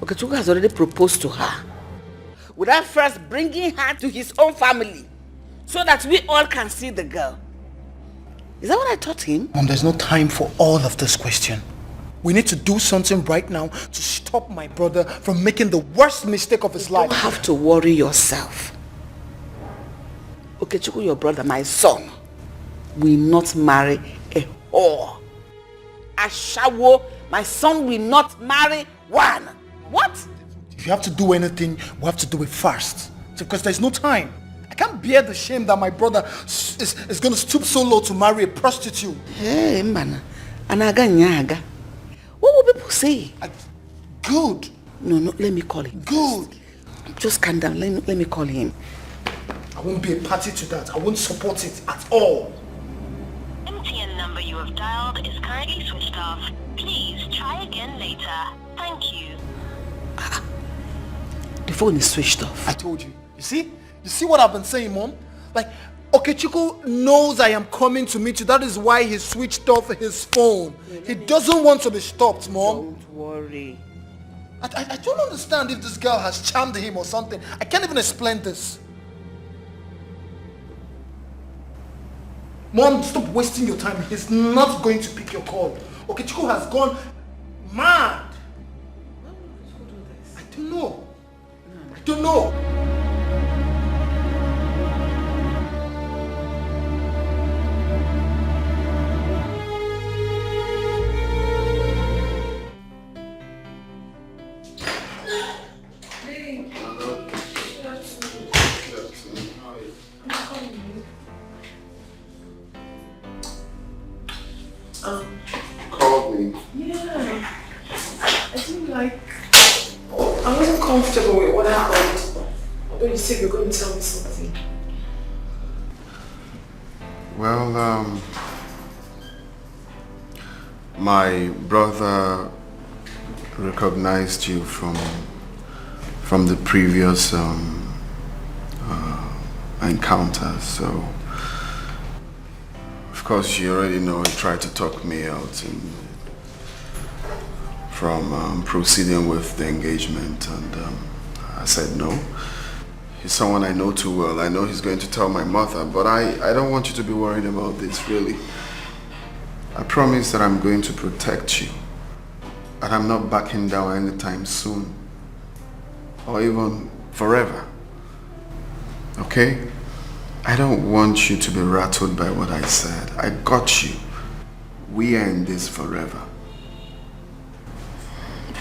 [SPEAKER 21] Okechiku has already proposed to her. Without first bringing her to his own family. So that we all can see the girl. Is that what I taught him?
[SPEAKER 10] Mom, there's no time for all of this question. We need to do something right now to stop my brother from making the worst mistake of his life.
[SPEAKER 21] You don't have to worry yourself. Okechiku, your brother, my son, will not marry a whore. Ashawo, my son will not marry one. What?
[SPEAKER 10] If you have to do anything, we have to do it fast. Because there's no time. I can't bear the shame that my brother is going to stoop so low to marry a prostitute.
[SPEAKER 21] Hey, man. Anaga nyaga. What will people say?
[SPEAKER 10] Good.
[SPEAKER 21] No, let me call him.
[SPEAKER 10] Good.
[SPEAKER 21] Just calm down. Let me call him.
[SPEAKER 10] I won't be a party to that. I won't support it at all.
[SPEAKER 22] MTN number you have dialed is currently switched off. Please try again later. Thank you.
[SPEAKER 21] The phone is switched off.
[SPEAKER 10] I told you. You see what I've been saying, Mom? Like, Okechukwu knows I am coming to meet you. That is why he switched off his phone. He doesn't want to be stopped, Mom.
[SPEAKER 21] Don't worry.
[SPEAKER 10] I don't understand if this girl has charmed him or something. I can't even explain this. Mom, stop wasting your time. He's not going to pick your call. Okechukwu has gone mad. I don't know. I don't know.
[SPEAKER 2] Called me.
[SPEAKER 3] Yeah. I didn't like... I wasn't comfortable with what I heard. Although you said you were going to tell me something.
[SPEAKER 2] Well, my brother recognized you from the previous encounter, so of course you already know he tried to talk me out from proceeding with the engagement, and I said no. He's someone I know too well. I know he's going to tell my mother, but I don't want you to be worried about this, really. I promise that I'm going to protect you, and I'm not backing down anytime soon, or even forever. Okay? I don't want you to be rattled by what I said. I got you. We are in this forever.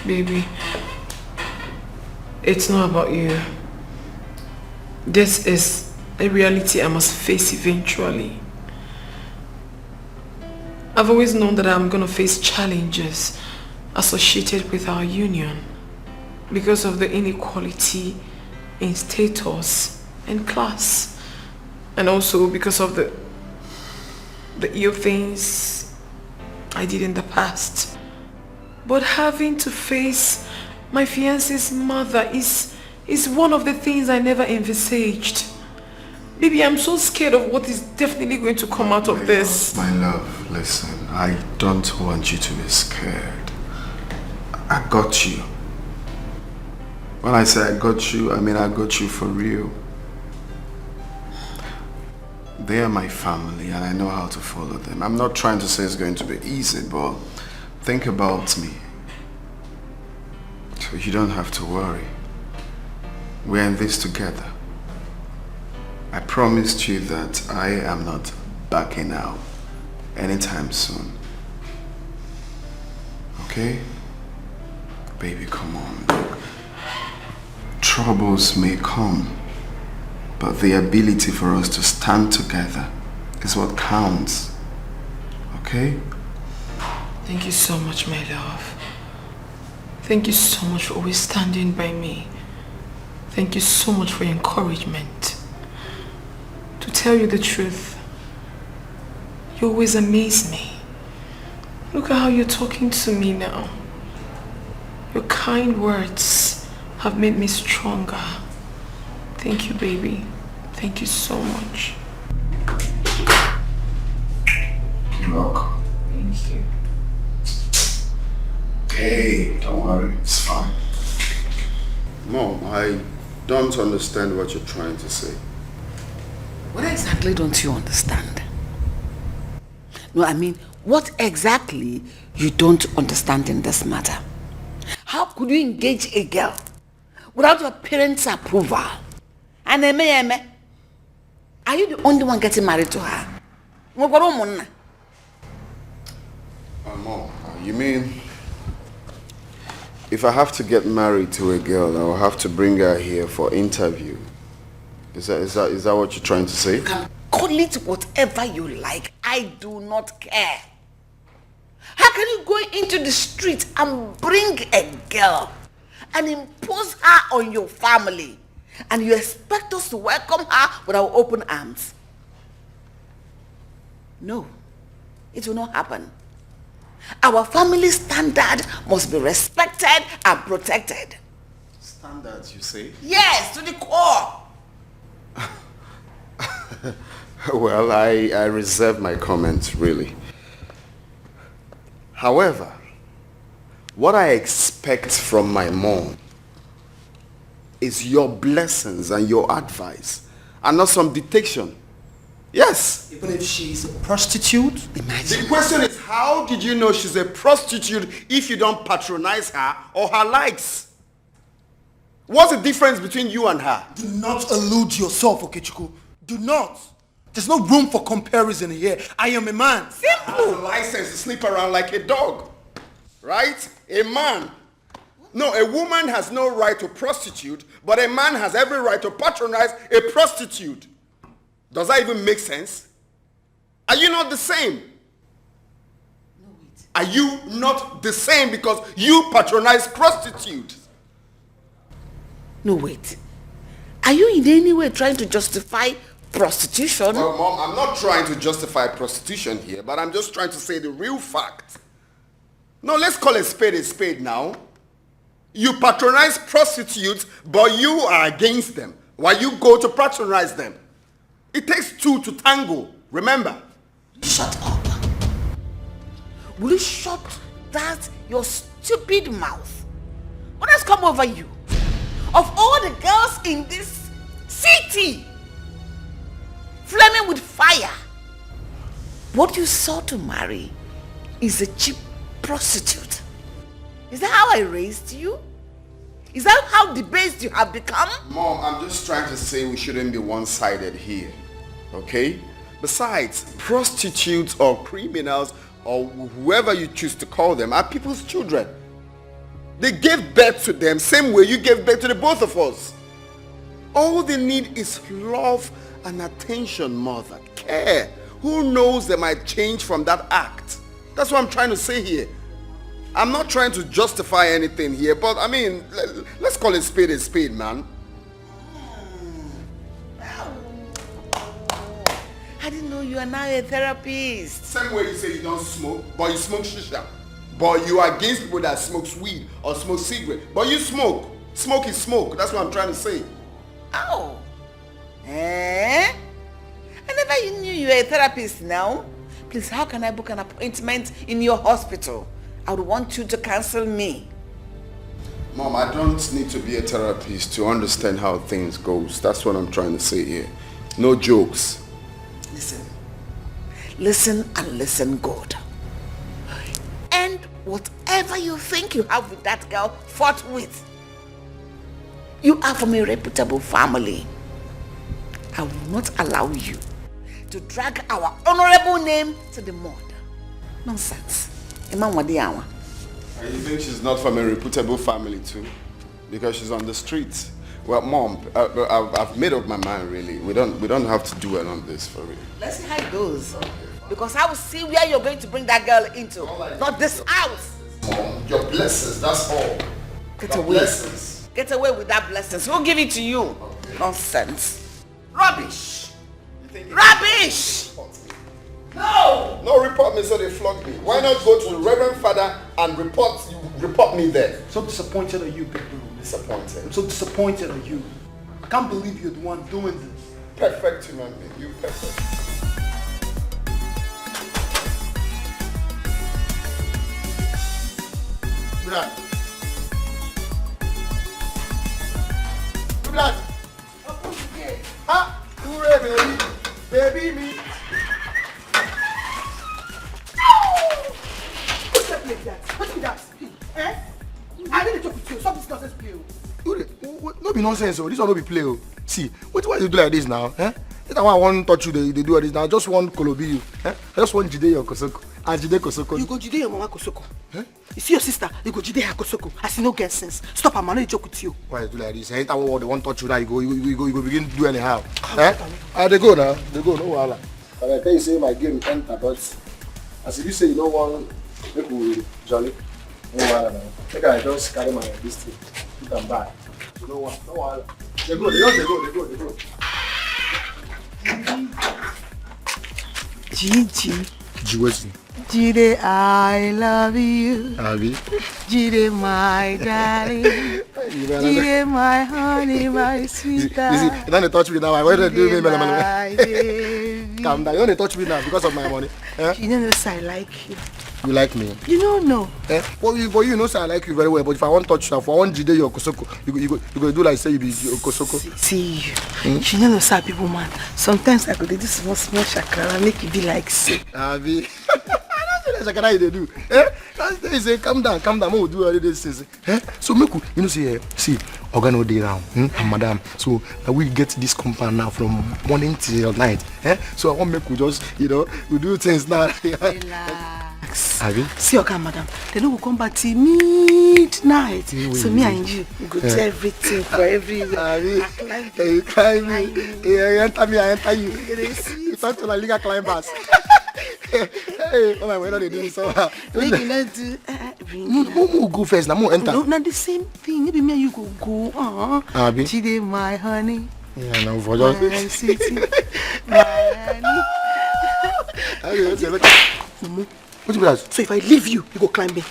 [SPEAKER 3] Baby, it's not about you. This is a reality I must face eventually. I've always known that I'm going to face challenges associated with our union because of the inequality in status and class, and also because of the ill things I did in the past. But having to face my fiancé's mother is one of the things I never envisaged. Baby, I'm so scared of what is definitely going to come out of this.
[SPEAKER 2] My love, listen, I don't want you to be scared. I got you. When I say I got you, I mean I got you for real. They are my family and I know how to follow them. I'm not trying to say it's going to be easy, but think about me. So you don't have to worry. We're in this together. I promised you that I am not backing out anytime soon. Okay? Baby, come on. Look. Troubles may come, but the ability for us to stand together is what counts. Okay?
[SPEAKER 3] Thank you so much, my love. Thank you so much for always standing by me. Thank you so much for your encouragement. To tell you the truth, you always amaze me. Look at how you're talking to me now. Your kind words have made me stronger. Thank you, baby. Thank you so much.
[SPEAKER 2] You're welcome.
[SPEAKER 3] Thank you.
[SPEAKER 2] Hey, don't worry, it's fine. Mom, I don't understand what you're trying to say.
[SPEAKER 21] What exactly don't you understand? No, I mean, what exactly you don't understand in this matter? How could you engage a girl without your parents' approval? And are you the only one getting married to her?
[SPEAKER 2] Mom, you mean if I have to get married to a girl, I'll have to bring her here for interview? Is that what you're trying to say?
[SPEAKER 21] Call it whatever you like. I do not care. How can you go into the street and bring a girl and impose her on your family, and you expect us to welcome her with our open arms? No, it will not happen. Our family standard must be respected and protected.
[SPEAKER 2] Standards, you say?
[SPEAKER 21] Yes, to the core.
[SPEAKER 2] Well, I reserve my comments, really. However, what I expect from my mom is your blessings and your advice, and not some dictation. Yes.
[SPEAKER 10] Even if she's a prostitute?
[SPEAKER 2] Imagine. The question is, how did you know she's a prostitute if you don't patronize her or her likes? What's the difference between you and her?
[SPEAKER 10] Do not allude yourself, Okechukwu. Do not. There's no room for comparison here. I am a man.
[SPEAKER 2] Simple. Has a license to sleep around like a dog. Right? A man. No, a woman has no right to prostitute, but a man has every right to patronize a prostitute. Does that even make sense? Are you not the same? No, wait. Are you not the same because you patronize prostitutes?
[SPEAKER 21] No, wait. Are you in any way trying to justify prostitution?
[SPEAKER 2] Well, Mom, I'm not trying to justify prostitution here, but I'm just trying to say the real fact. No, let's call a spade now. You patronize prostitutes, but you are against them, while you go to patronize them. It takes two to tango, remember?
[SPEAKER 21] Shut up. Will you shut that your stupid mouth? What has come over you? Of all the girls in this city, flaming with fire, what you sought to marry is a cheap prostitute. Is that how I raised you? Is that how debased you have become?
[SPEAKER 2] Mom, I'm just trying to say we shouldn't be one-sided here, okay? Besides, prostitutes or criminals or whoever you choose to call them are people's children. They gave birth to them same way you gave birth to the both of us. All they need is love and attention, mother. Care. Who knows, they might change from that act. That's what I'm trying to say here. I'm not trying to justify anything here, but I mean, let's call it a spade, man.
[SPEAKER 21] I didn't know you are now a therapist.
[SPEAKER 2] Same way you say you don't smoke, but you smoke shisha. But you are against people that smoke weed or smoke cigarette. But you smoke. Smoke is smoke. That's what I'm trying to say.
[SPEAKER 21] Oh. Eh? I never knew you were a therapist now. Please, how can I book an appointment in your hospital? I would want you to cancel me.
[SPEAKER 2] Mom, I don't need to be a therapist to understand how things goes. That's what I'm trying to say here. No jokes.
[SPEAKER 21] Listen. Listen and listen good. And whatever you think you have with that girl, forthwith. You are from a reputable family. I will not allow you to drag our honorable name to the mud. Nonsense.
[SPEAKER 2] And you think she's not from a reputable family too? Because she's on the streets. Well, Mom, I've made up my mind really. We don't have to dwell on this for real.
[SPEAKER 21] Let's see how it goes. Because I will see where you're going to bring that girl into. Not this house.
[SPEAKER 2] Mom, your blessings, that's all.
[SPEAKER 21] Get away. Blessings. Get away with that blessings. We'll give it to you. Okay. Nonsense. Rubbish. Rubbish! No!
[SPEAKER 2] No, report me so they flog me. Why not go to the Reverend Father and report me there?
[SPEAKER 10] So disappointed are you, big bro?
[SPEAKER 2] Disappointed.
[SPEAKER 10] I'm so disappointed at you. I can't believe you're the one doing this.
[SPEAKER 2] Perfect human being. You perfect. Blood. Blood. Ah, baby me.
[SPEAKER 15] What's that like that? What's that? Eh? I need to talk with you. Stop this nonsense, play.
[SPEAKER 8] No be nonsense, oh. This one no be play, oh. See, why you do like this now? Eh? That's why I want to touch you, they do this now. I just want Kolobi you. Eh? I just want Jide your Kosoko. And Jide Kosoko.
[SPEAKER 15] You go Jide your mama Kosoko. Eh? You see your sister, you go Jide her Kosoko. I see no get sense. Stop, I'm not joke with you.
[SPEAKER 8] Why you do like this? Anytime they want to touch you now, you go begin to do anyhow. Eh? They go now. They go, no wahala. And I tell you say my game enter, but as if you say you don't want make we jolly. No wahala now. Make I just carry my this thing. You can buy. You know what? No wahala. They go.
[SPEAKER 15] Gigi.
[SPEAKER 8] Jiwezi.
[SPEAKER 15] Jide, I love you.
[SPEAKER 8] Abi.
[SPEAKER 15] Jide, my darling. Jide, my honey, my sweetheart.
[SPEAKER 8] You see, you don't touch me now. Why don't you do me?
[SPEAKER 15] My baby.
[SPEAKER 8] calm down. You want to touch me now because of my money? Eh?
[SPEAKER 15] You know, sir, I like you.
[SPEAKER 8] You like me?
[SPEAKER 15] You don't know.
[SPEAKER 8] Eh? Well, you know, sir, I like you very well. But if I want to touch you, if I want Jide your Kosoko, you go do like say you be your Kosoko.
[SPEAKER 15] See you. You know, sir, people, man. Sometimes I go do this small shakara, make it be like say.
[SPEAKER 8] Abi. That's what I do. Eh? They say, calm down. We'll do all this. Eh? So, make you know, see, organo day now, and madam. So, we get this compound now from morning till night. Eh? So, I want make you just, we do things now.
[SPEAKER 15] Relax. See, okay, madam. They don't come back till midnight. So, me and you go do everything for everywhere.
[SPEAKER 8] You climb me. You enter me, I enter you. You talk to like legal climbers. Hey, oh my God, they doing so well. No, go first. Now, enter.
[SPEAKER 15] No, not the same thing. Maybe me and you go.
[SPEAKER 8] Abi.
[SPEAKER 15] Chide, my honey.
[SPEAKER 8] Yeah, no, for just.
[SPEAKER 15] My city, my honey.
[SPEAKER 8] What you that?
[SPEAKER 15] So if I leave you, you go climb me.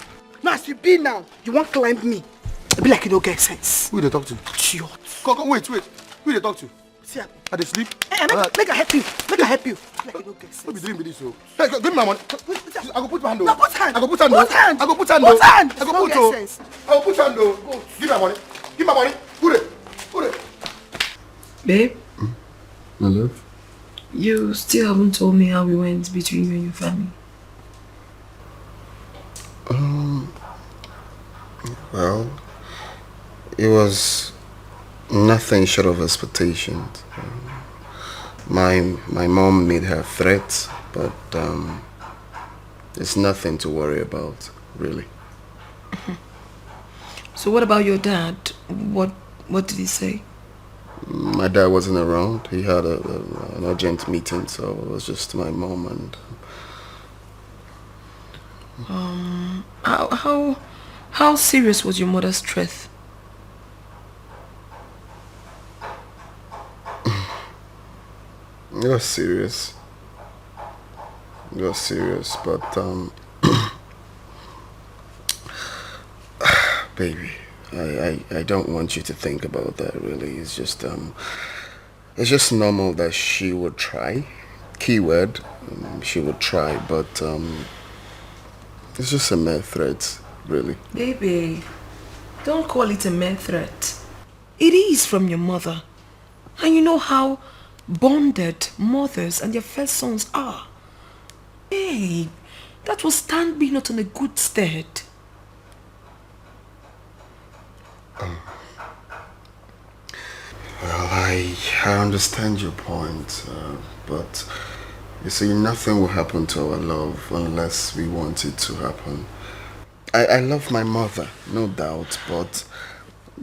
[SPEAKER 15] Now as you be now, you won't climb me. It be like you don't get sense.
[SPEAKER 8] Who they talk to?
[SPEAKER 15] Idiot.
[SPEAKER 8] Come, wait. Who they talk to?
[SPEAKER 15] See,
[SPEAKER 8] are they sleep?
[SPEAKER 15] Make I help you. Like you don't get sense.
[SPEAKER 8] What be doing with this? So, hey, give me my money. I go put my hand.
[SPEAKER 15] No, put hand.
[SPEAKER 8] I go put hand.
[SPEAKER 15] Put hand.
[SPEAKER 8] I go put hand.
[SPEAKER 15] Put hand.
[SPEAKER 8] I go put hand. I go put hand. Give my money. Give my money. Put it.
[SPEAKER 3] Babe?
[SPEAKER 20] My love?
[SPEAKER 3] You still haven't told me how it went between you and your family.
[SPEAKER 20] Well, it was nothing short of expectations. My mom made her threats, but it's nothing to worry about, really.
[SPEAKER 3] So what about your dad? What did he say?
[SPEAKER 20] My dad wasn't around. He had an urgent meeting, so it was just my mom and...
[SPEAKER 3] How serious was your mother's threat?
[SPEAKER 20] It was serious. But baby, I don't want you to think about that, really. It's just normal that she would try. Keyword, she would try, but it's just a mere threat, really.
[SPEAKER 3] Baby, don't call it a mere threat. It is from your mother. And you know how bonded mothers and their first sons are. Babe, that will stand me not on a good stead.
[SPEAKER 20] Well, I understand your point, but you see, nothing will happen to our love unless we want it to happen. I love my mother, no doubt, but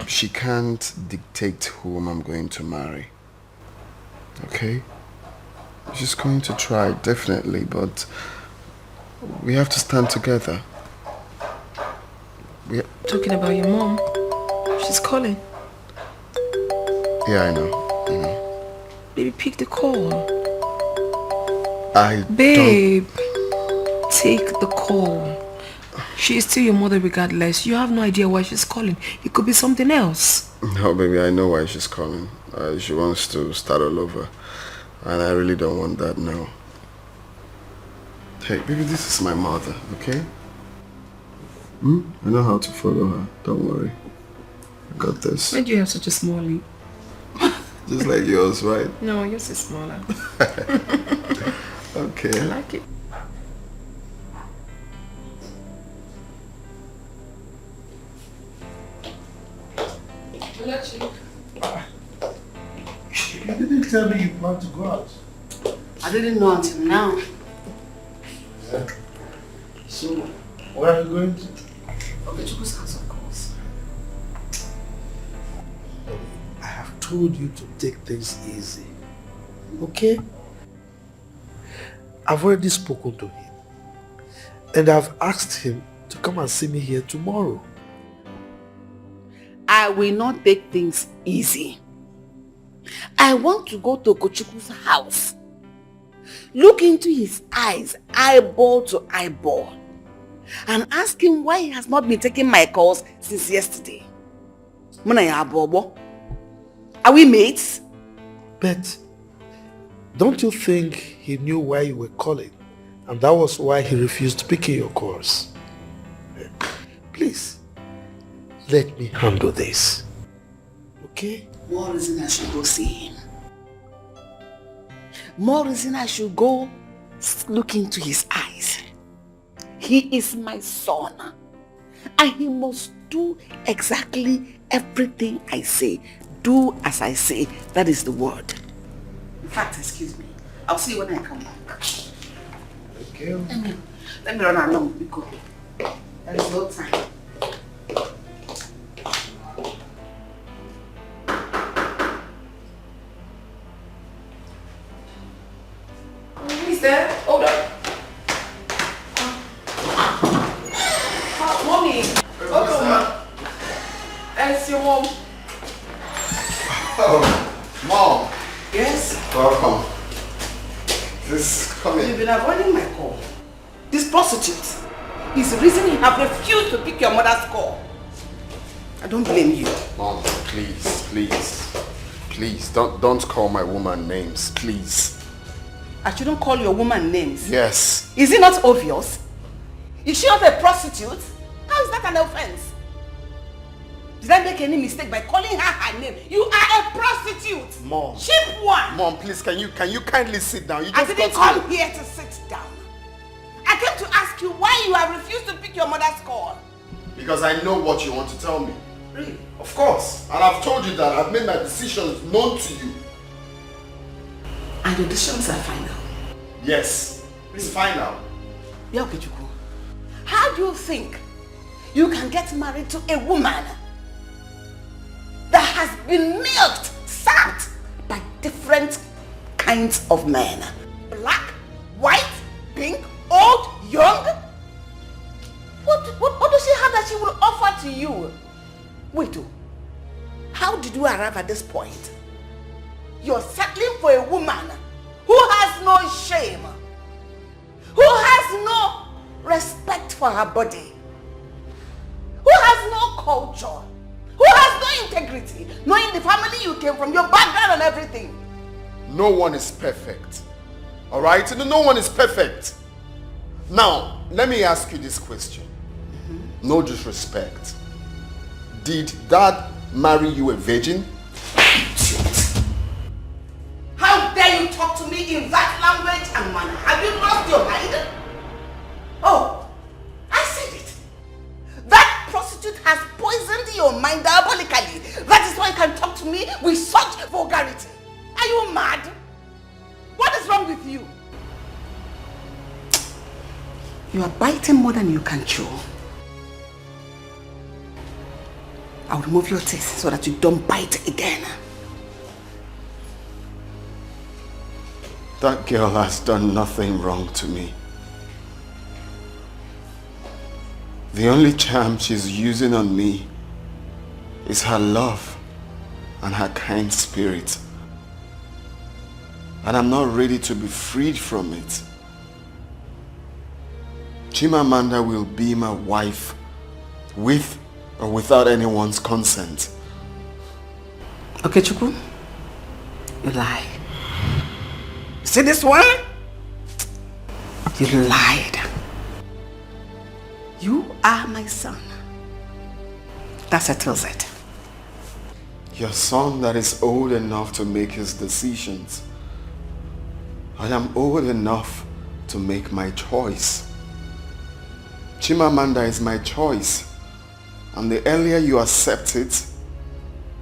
[SPEAKER 20] she can't dictate whom I'm going to marry. Okay? She's going to try, definitely, but we have to stand together.
[SPEAKER 3] Talking about your mom, she's calling.
[SPEAKER 20] Yeah, I know.
[SPEAKER 3] Baby, pick the call.
[SPEAKER 20] Babe,
[SPEAKER 3] take the call. She is still your mother regardless. You have no idea why she's calling. It could be something else.
[SPEAKER 20] No, baby, I know why she's calling. She wants to start all over. And I really don't want that now. Hey, baby, this is my mother, okay? I know how to follow her. Don't worry. I got this.
[SPEAKER 3] Why do you have such a small lip?
[SPEAKER 20] Just like yours, right?
[SPEAKER 3] No, yours is smaller.
[SPEAKER 20] Okay.
[SPEAKER 3] I like it.
[SPEAKER 8] You didn't tell me you plan to go out.
[SPEAKER 21] I didn't know until now.
[SPEAKER 8] Yeah. So, where are you going to?
[SPEAKER 21] Okay, Chukwu's house, of course.
[SPEAKER 8] I have told you to take things easy. Okay? I've already spoken to him. And I've asked him to come and see me here tomorrow.
[SPEAKER 21] I will not take things easy. I want to go to Okochukwu's house. Look into his eyes, eyeball to eyeball, and ask him why he has not been taking my calls since yesterday. Are we mates?
[SPEAKER 8] But
[SPEAKER 11] Don't you think he knew why you were calling? And that was why he refused picking your calls. Please, let me handle this. Okay?
[SPEAKER 21] More reason I should go see him. More reason I should go look into his eyes. He is my son. And he must do exactly everything I say. Do as I say. That is the word. In fact, excuse me. I'll see you when I come back.
[SPEAKER 11] Okay.
[SPEAKER 21] Let me run along. We go. There is no time.
[SPEAKER 3] Who's there? Hold on. Mommy. Welcome. It's your mom.
[SPEAKER 2] Oh, Mom.
[SPEAKER 21] Yes?
[SPEAKER 2] Welcome. Come in.
[SPEAKER 21] You've been avoiding my call. This prostitute is the reason you have refused to pick your mother's call. I don't blame you.
[SPEAKER 2] Mom, please, don't call my woman names, please.
[SPEAKER 21] I shouldn't call your woman names?
[SPEAKER 2] Yes.
[SPEAKER 21] Is it not obvious? Is she not a prostitute? How is that an offense? Did I make any mistake by calling her name? You are a prostitute.
[SPEAKER 2] Mom.
[SPEAKER 21] Cheap one.
[SPEAKER 2] Mom, please, can you kindly sit down? You
[SPEAKER 21] I
[SPEAKER 2] just
[SPEAKER 21] didn't
[SPEAKER 2] got
[SPEAKER 21] come here to sit down. I came to ask you why you have refused to pick your mother's call.
[SPEAKER 2] Because I know what you want to tell me.
[SPEAKER 21] Really?
[SPEAKER 2] Of course. And I've told you that I've made my decisions known to you.
[SPEAKER 21] And your decisions are final?
[SPEAKER 2] Yes. It's final.
[SPEAKER 21] Yeah, Okechukwu. How do you think you can get married to a woman that has been milked, sapped by different kinds of men? Black, white, pink, old, young? What does she have that she will offer to you? Wait, how did you arrive at this point? You're settling for a woman who has no shame, who has no respect for her body, who has no culture, who has no integrity, knowing the family you came from, your background and everything.
[SPEAKER 2] No one is perfect. Alright? No one is perfect. Now, let me ask you this question. No disrespect. Did Dad marry you a virgin?
[SPEAKER 21] How dare you talk to me in that language and manner? Have you lost your mind? Oh, I said it. That prostitute has poisoned your mind diabolically. That is why you can talk to me with such vulgarity. Are you mad? What is wrong with you? You are biting more than you can chew. I'll remove your teeth so that you don't bite again.
[SPEAKER 2] That girl has done nothing wrong to me. The only charm she's using on me is her love and her kind spirit. And I'm not ready to be freed from it. Chimamanda will be my wife with or without anyone's consent.
[SPEAKER 21] Okechukwu, you lie. See this one? You lied. You are my son. That settles it.
[SPEAKER 2] Your son that is old enough to make his decisions. I am old enough to make my choice. Chimamanda is my choice. And the earlier you accept it,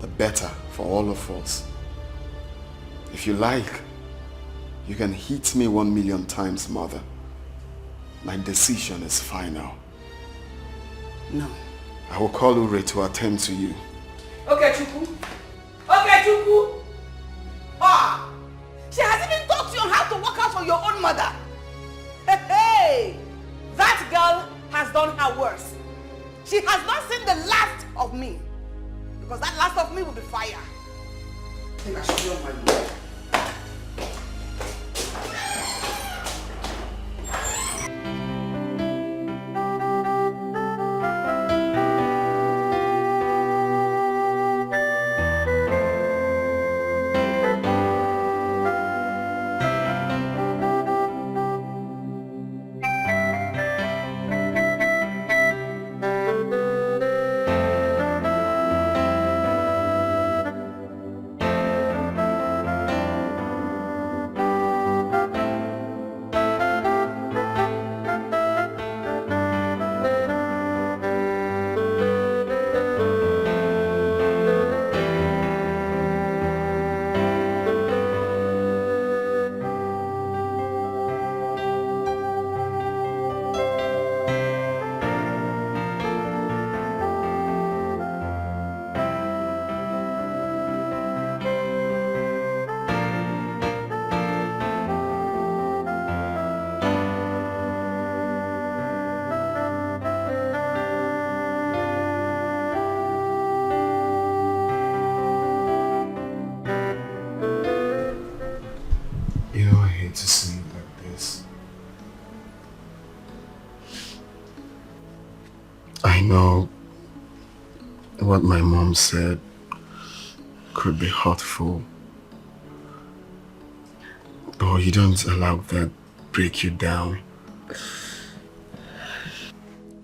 [SPEAKER 2] the better for all of us. If you like, you can hit me 1,000,000 times, Mother. My decision is final.
[SPEAKER 21] No.
[SPEAKER 2] I will call Ure to attend to you.
[SPEAKER 21] Okechukwu. Okechukwu. Ah! She hasn't even taught you on how to work out for your own mother. Hey! That girl has done her worst. She has not seen the last of me. Because that last of me will be fire. I think I should be on my way.
[SPEAKER 20] I know what my mom said could be hurtful, but you don't allow that break you down.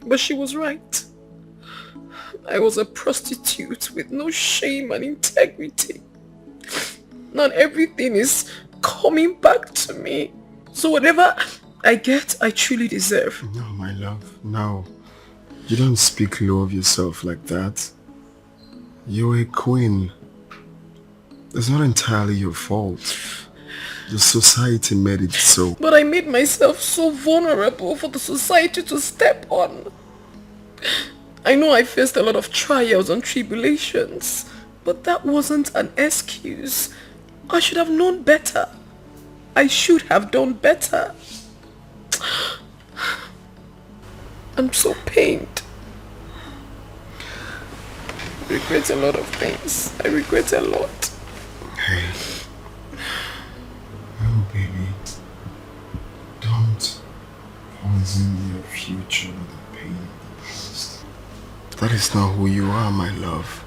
[SPEAKER 3] But she was right. I was a prostitute with no shame and integrity. Not everything is coming back to me. So whatever I get, I truly deserve.
[SPEAKER 20] No, my love, no. You don't speak low of yourself like that. You're a queen. It's not entirely your fault. The society made it so.
[SPEAKER 3] But I made myself so vulnerable for the society to step on. I know I faced a lot of trials and tribulations, but that wasn't an excuse. I should have known better. I should have done better. I'm so pained. I regret a lot of things. I regret a lot.
[SPEAKER 20] Hey. Oh, baby. Don't poison your future with the pain of the past. That is not who you are, my love.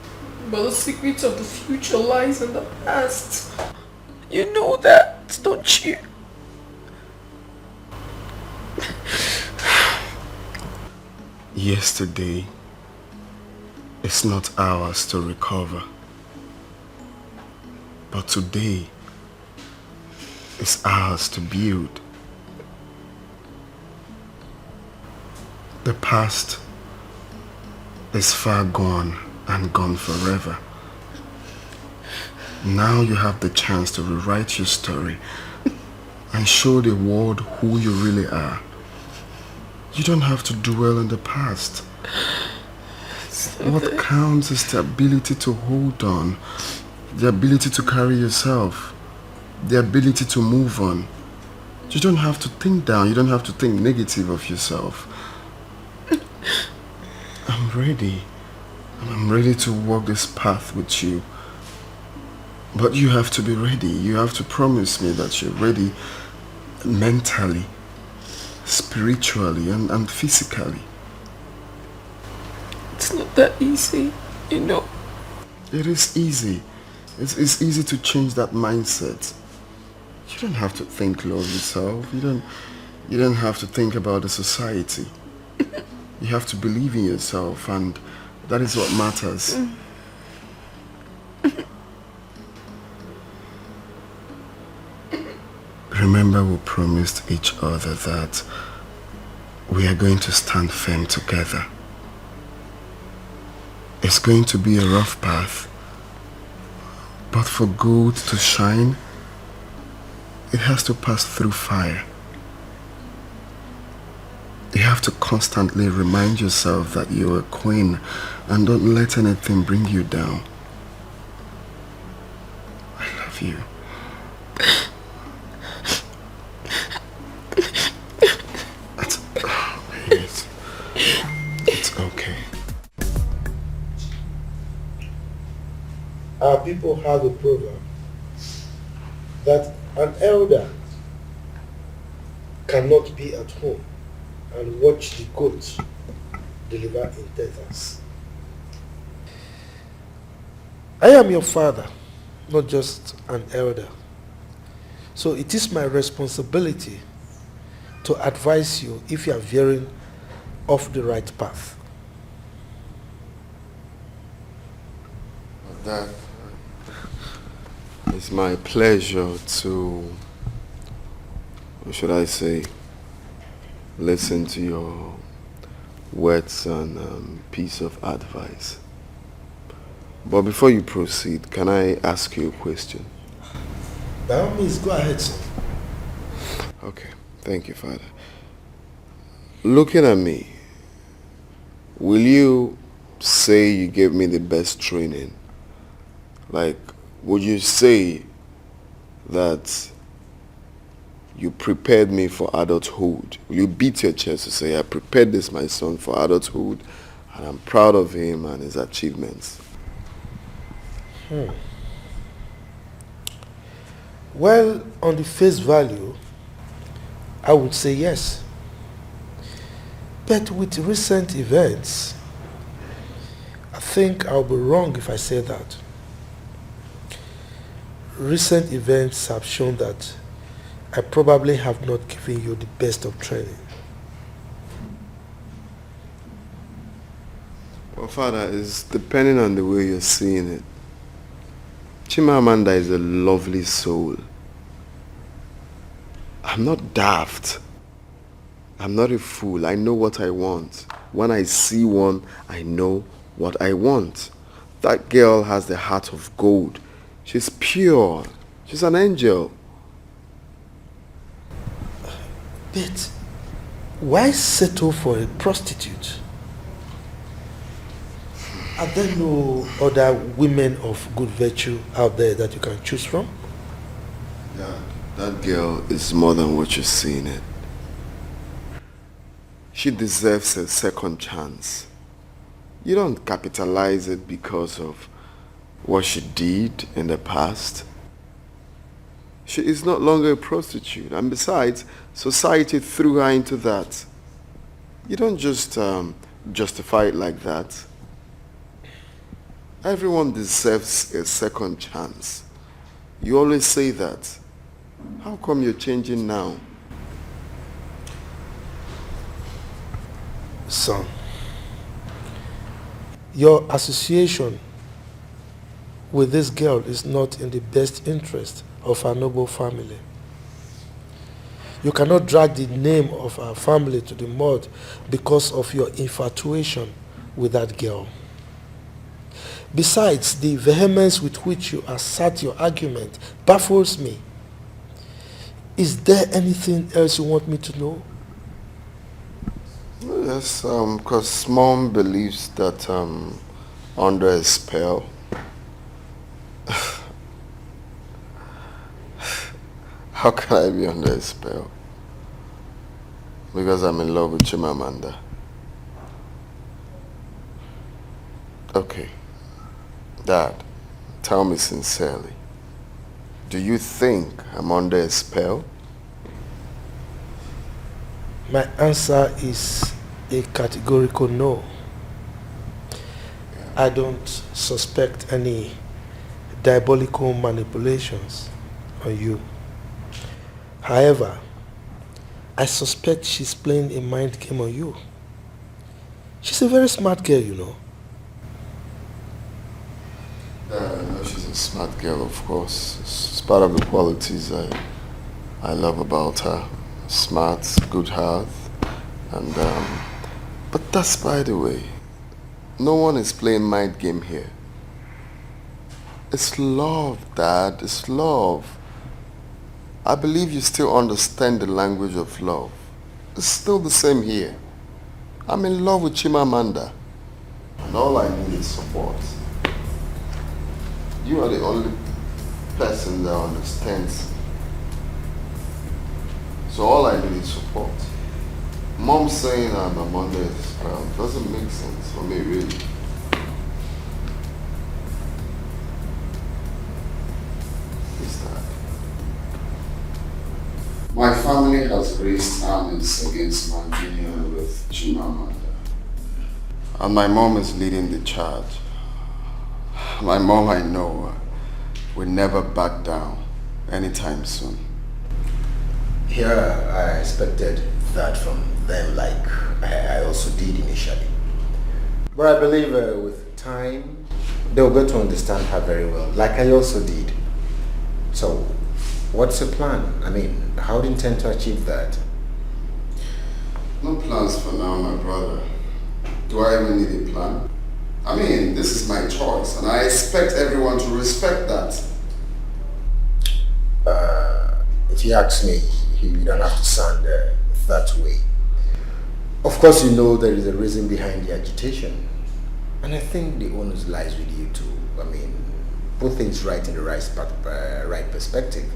[SPEAKER 3] But the secret of the future lies in the past. You know that, don't you?
[SPEAKER 20] Yesterday is not ours to recover, but today is ours to build. The past is far gone and gone forever. Now you have the chance to rewrite your story and show the world who you really are. You don't have to dwell in the past. What counts is the ability to hold on, the ability to carry yourself, the ability to move on. You don't have to think down, you don't have to think negative of yourself. I'm ready. I'm ready to walk this path with you. But you have to be ready. You have to promise me that you're ready mentally, spiritually, and physically.
[SPEAKER 3] It's not that easy, you know.
[SPEAKER 20] It is easy. It's easy to change that mindset. You don't have to think low of yourself. You don't have to think about the society. You have to believe in yourself, and that is what matters. Remember, we promised each other that we are going to stand firm together. It's going to be a rough path, but for gold to shine, it has to pass through fire. You have to constantly remind yourself that you're a queen and don't let anything bring you down. I love you. It's okay.
[SPEAKER 11] Our people have a proverb that an elder cannot be at home and watch the goats deliver in tethers. I am your father, not just an elder. So it is my responsibility to advise you if you are veering off the right path.
[SPEAKER 20] That it's my pleasure to, what should I say, listen to your words and piece of advice. But before you proceed, can I ask you a question?
[SPEAKER 11] By all means, go ahead, sir.
[SPEAKER 20] Okay, thank you, Father. Looking at me, will you say you gave me the best training? Like, would you say that you prepared me for adulthood? Will you beat your chest to say, I prepared this, my son, for adulthood, and I'm proud of him and his achievements?
[SPEAKER 11] Well, on the face value, I would say yes. But with recent events, think I'll be wrong if I say that. Recent events have shown that I probably have not given you the best of training.
[SPEAKER 2] Well, Father, it's depending on the way you're seeing it. Chimamanda is a lovely soul. I'm not daft. I'm not a fool. I know what I want. When I see one, I know what I want. That girl has the heart of gold. She's pure. She's an angel.
[SPEAKER 11] But why settle for a prostitute? Are there no other women of good virtue out there that you can choose from?
[SPEAKER 2] Yeah, that girl is more than what you're seeing it. She deserves a second chance. You don't capitalize it because of what she did in the past. She is no longer a prostitute, and besides, society threw her into that. You don't just justify it like that. Everyone deserves a second chance. You always say that. How come you're changing now?
[SPEAKER 11] Son, your association with this girl is not in the best interest of our noble family. You cannot drag the name of our family to the mud because of your infatuation with that girl. Besides, the vehemence with which you assert your argument baffles me. Is there anything else you want me to know?
[SPEAKER 2] Yes, because Mom believes that under a spell. How can I be under a spell? Because I'm in love with Chimamanda. Okay. Dad, tell me sincerely. Do you think I'm under a spell?
[SPEAKER 11] My answer is a categorical no. I don't suspect any diabolical manipulations on you. However, I suspect she's playing a mind game on you. She's a very smart girl, you know.
[SPEAKER 2] I know she's a smart girl, of course. It's part of the qualities I love about her. Smart, good heart, and but that's by the way. No one is playing mind game here. It's love, Dad. It's love. I believe you still understand the language of love. It's still the same here. I'm in love with Chimamanda, and all I need is support. You are the only person that understands. So all I need is support. Mom saying I'm under a spell doesn't make sense for me, really. Is that? My family has raised armies against my union with Chimamanda. And my mom is leading the charge. My mom, I know, will never back down anytime soon.
[SPEAKER 4] Yeah, I expected that from them like I also did initially. But I believe with time, they'll get to understand her very well, like I also did. So, what's the plan? I mean, how do you intend to achieve that?
[SPEAKER 2] No plans for now, my brother. Do I even need a plan? I mean, this is my choice, and I expect everyone to respect that.
[SPEAKER 4] If you ask me, you don't have to sound that way. Of course, you know there is a reason behind the agitation. And I think the onus lies with you too. I mean, put things right in the right perspective.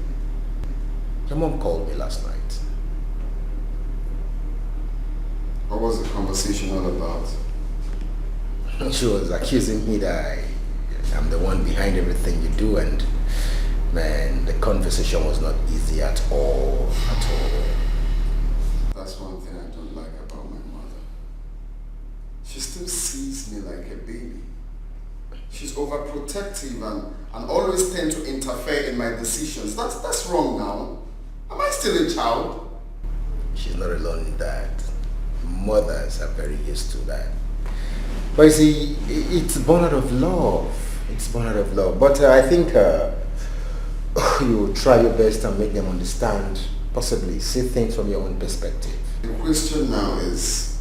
[SPEAKER 4] Your mom called me last night.
[SPEAKER 2] What was the conversation all about?
[SPEAKER 4] She was accusing me that I'm the one behind everything you do, and man, the conversation was not easy at all,
[SPEAKER 2] That's one thing I don't like about my mother. She still sees me like a baby. She's overprotective and always tend to interfere in my decisions. That's wrong now. Am I still a child?
[SPEAKER 4] She's not alone in that. Mothers are very used to that. But you see, it's born out of love. It's born out of love. But I think you try your best and make them understand, possibly see things from your own perspective.
[SPEAKER 2] The question now is,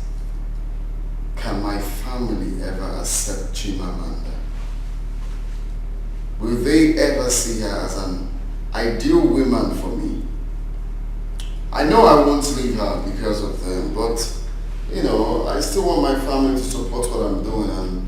[SPEAKER 2] can my family ever accept Chimamanda? Will they ever see her as an ideal woman for me? I know I won't leave her because of them, but you know, I still want my family to support what I'm doing,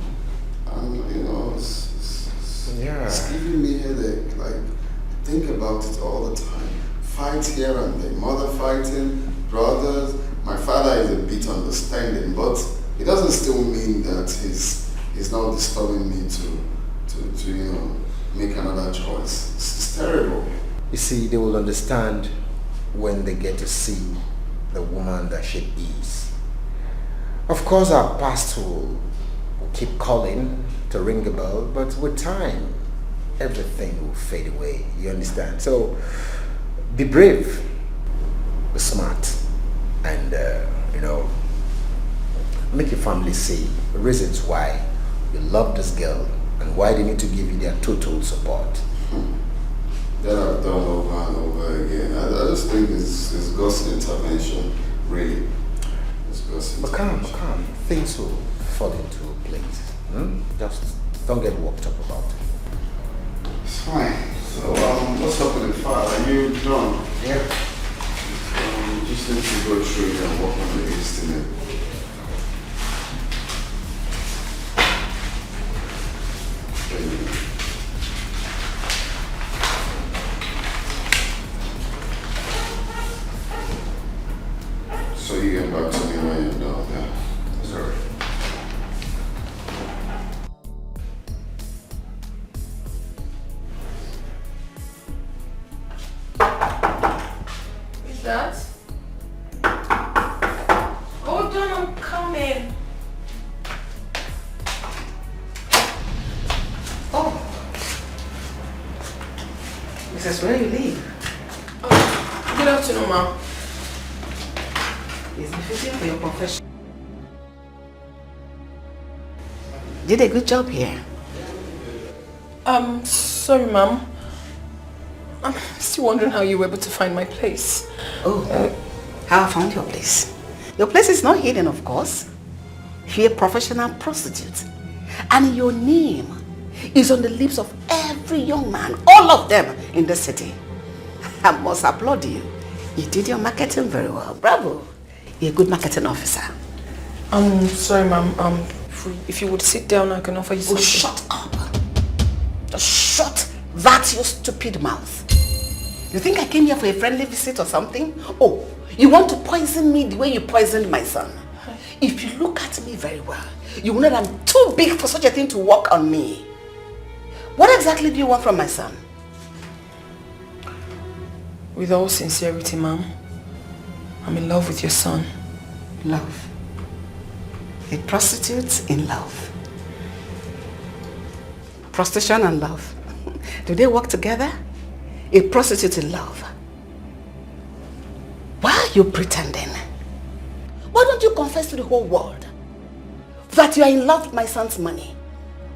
[SPEAKER 2] and you know, it's giving me headache. Like, I think about it all the time. Fight here and there, mother fighting, brothers. My father is a bit understanding, but it doesn't still mean that he's not disturbing me to you know, make another choice. It's terrible.
[SPEAKER 4] You see, they will understand when they get to see the woman that she is. Of course, our past will keep calling to ring a bell, but with time, everything will fade away. You understand? So, be brave, be smart, and you know, make your family see the reasons why you love this girl and why they need to give you their total support.
[SPEAKER 2] That I've done over and over again. I just think it's God's intervention, really. It's God's intervention.
[SPEAKER 4] But calm. Things will fall into place. Just don't get worked up about it.
[SPEAKER 2] It's fine. So, what's up with the file? Are you done?
[SPEAKER 4] Yeah.
[SPEAKER 2] Just need to go through it and work on the estimate. So you get back to me when you're done, yeah? Sorry.
[SPEAKER 3] Is that? Hold on, I'm coming.
[SPEAKER 21] Oh. Mrs. Where you leave?
[SPEAKER 3] Good afternoon, ma.
[SPEAKER 21] It's befitting for your profession. Did a good job here.
[SPEAKER 3] Sorry, ma'am. I'm still wondering how you were able to find my place.
[SPEAKER 21] Oh, how I found your place. Your place is not hidden, of course. You're a professional prostitute. And your name is on the lips of every young man, all of them in the city. I must applaud you. You did your marketing very well. Bravo. You're a good marketing officer.
[SPEAKER 3] Sorry, ma'am. If you would sit down, I can offer you something.
[SPEAKER 21] Oh, shut up. Just shut that your stupid mouth. You think I came here for a friendly visit or something? Oh, you want to poison me the way you poisoned my son? If you look at me very well, you know that I'm too big for such a thing to work on me. What exactly do you want from my son?
[SPEAKER 3] With all sincerity, ma'am, I'm in love with your son.
[SPEAKER 21] Love? A prostitute in love? Prostitution and love, do they work together? A prostitute in love? Why are you pretending? Why don't you confess to the whole world that you are in love with my son's money?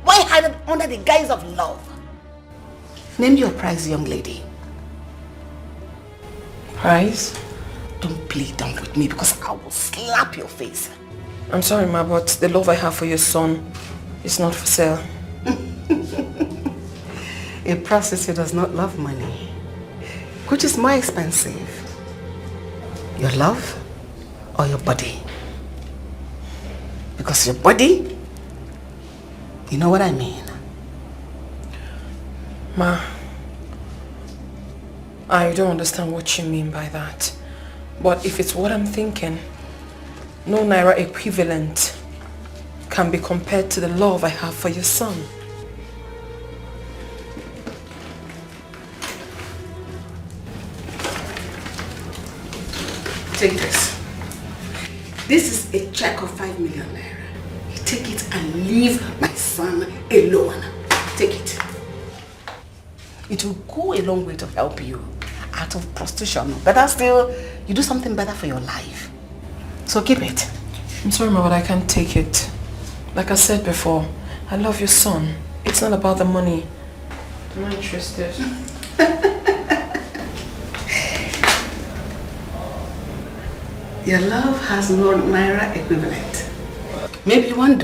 [SPEAKER 21] Why hide it under the guise of love? Name your price, young lady.
[SPEAKER 3] Price?
[SPEAKER 21] Don't play dumb with me because I will slap your face.
[SPEAKER 3] I'm sorry, ma, but the love I have for your son is not for sale.
[SPEAKER 21] A prostitute does not love money. Which is more expensive? Your love or your body? Because your body, you know what I mean?
[SPEAKER 3] Ma, I don't understand what you mean by that. But if it's what I'm thinking, no naira equivalent can be compared to the love I have for your son.
[SPEAKER 21] Take this. This is a check of 5 million naira. You take it and leave my son alone. Take it. It will go a long way to help you out of prostitution. Better still, you do something better for your life. So keep it.
[SPEAKER 3] I'm sorry, Ma, but I can't take it. Like I said before, I love your son. It's not about the money. I'm not interested.
[SPEAKER 21] Your love has no Naira equivalent. Maybe $1.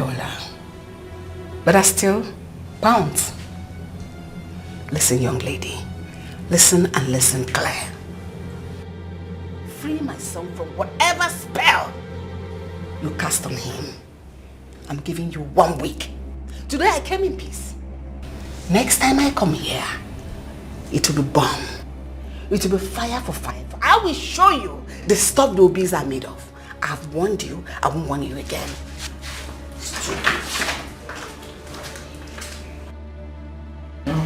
[SPEAKER 21] But that's still pounds. Listen, young lady. Listen and listen clear. Free my son from whatever spell you cast on him. I'm giving you 1 week. Today I came in peace. Next time I come here, it will be bomb. It will be fire for fire. I will show you the stuff the Obis are made of. I've warned you, I won't warn you again.
[SPEAKER 3] No.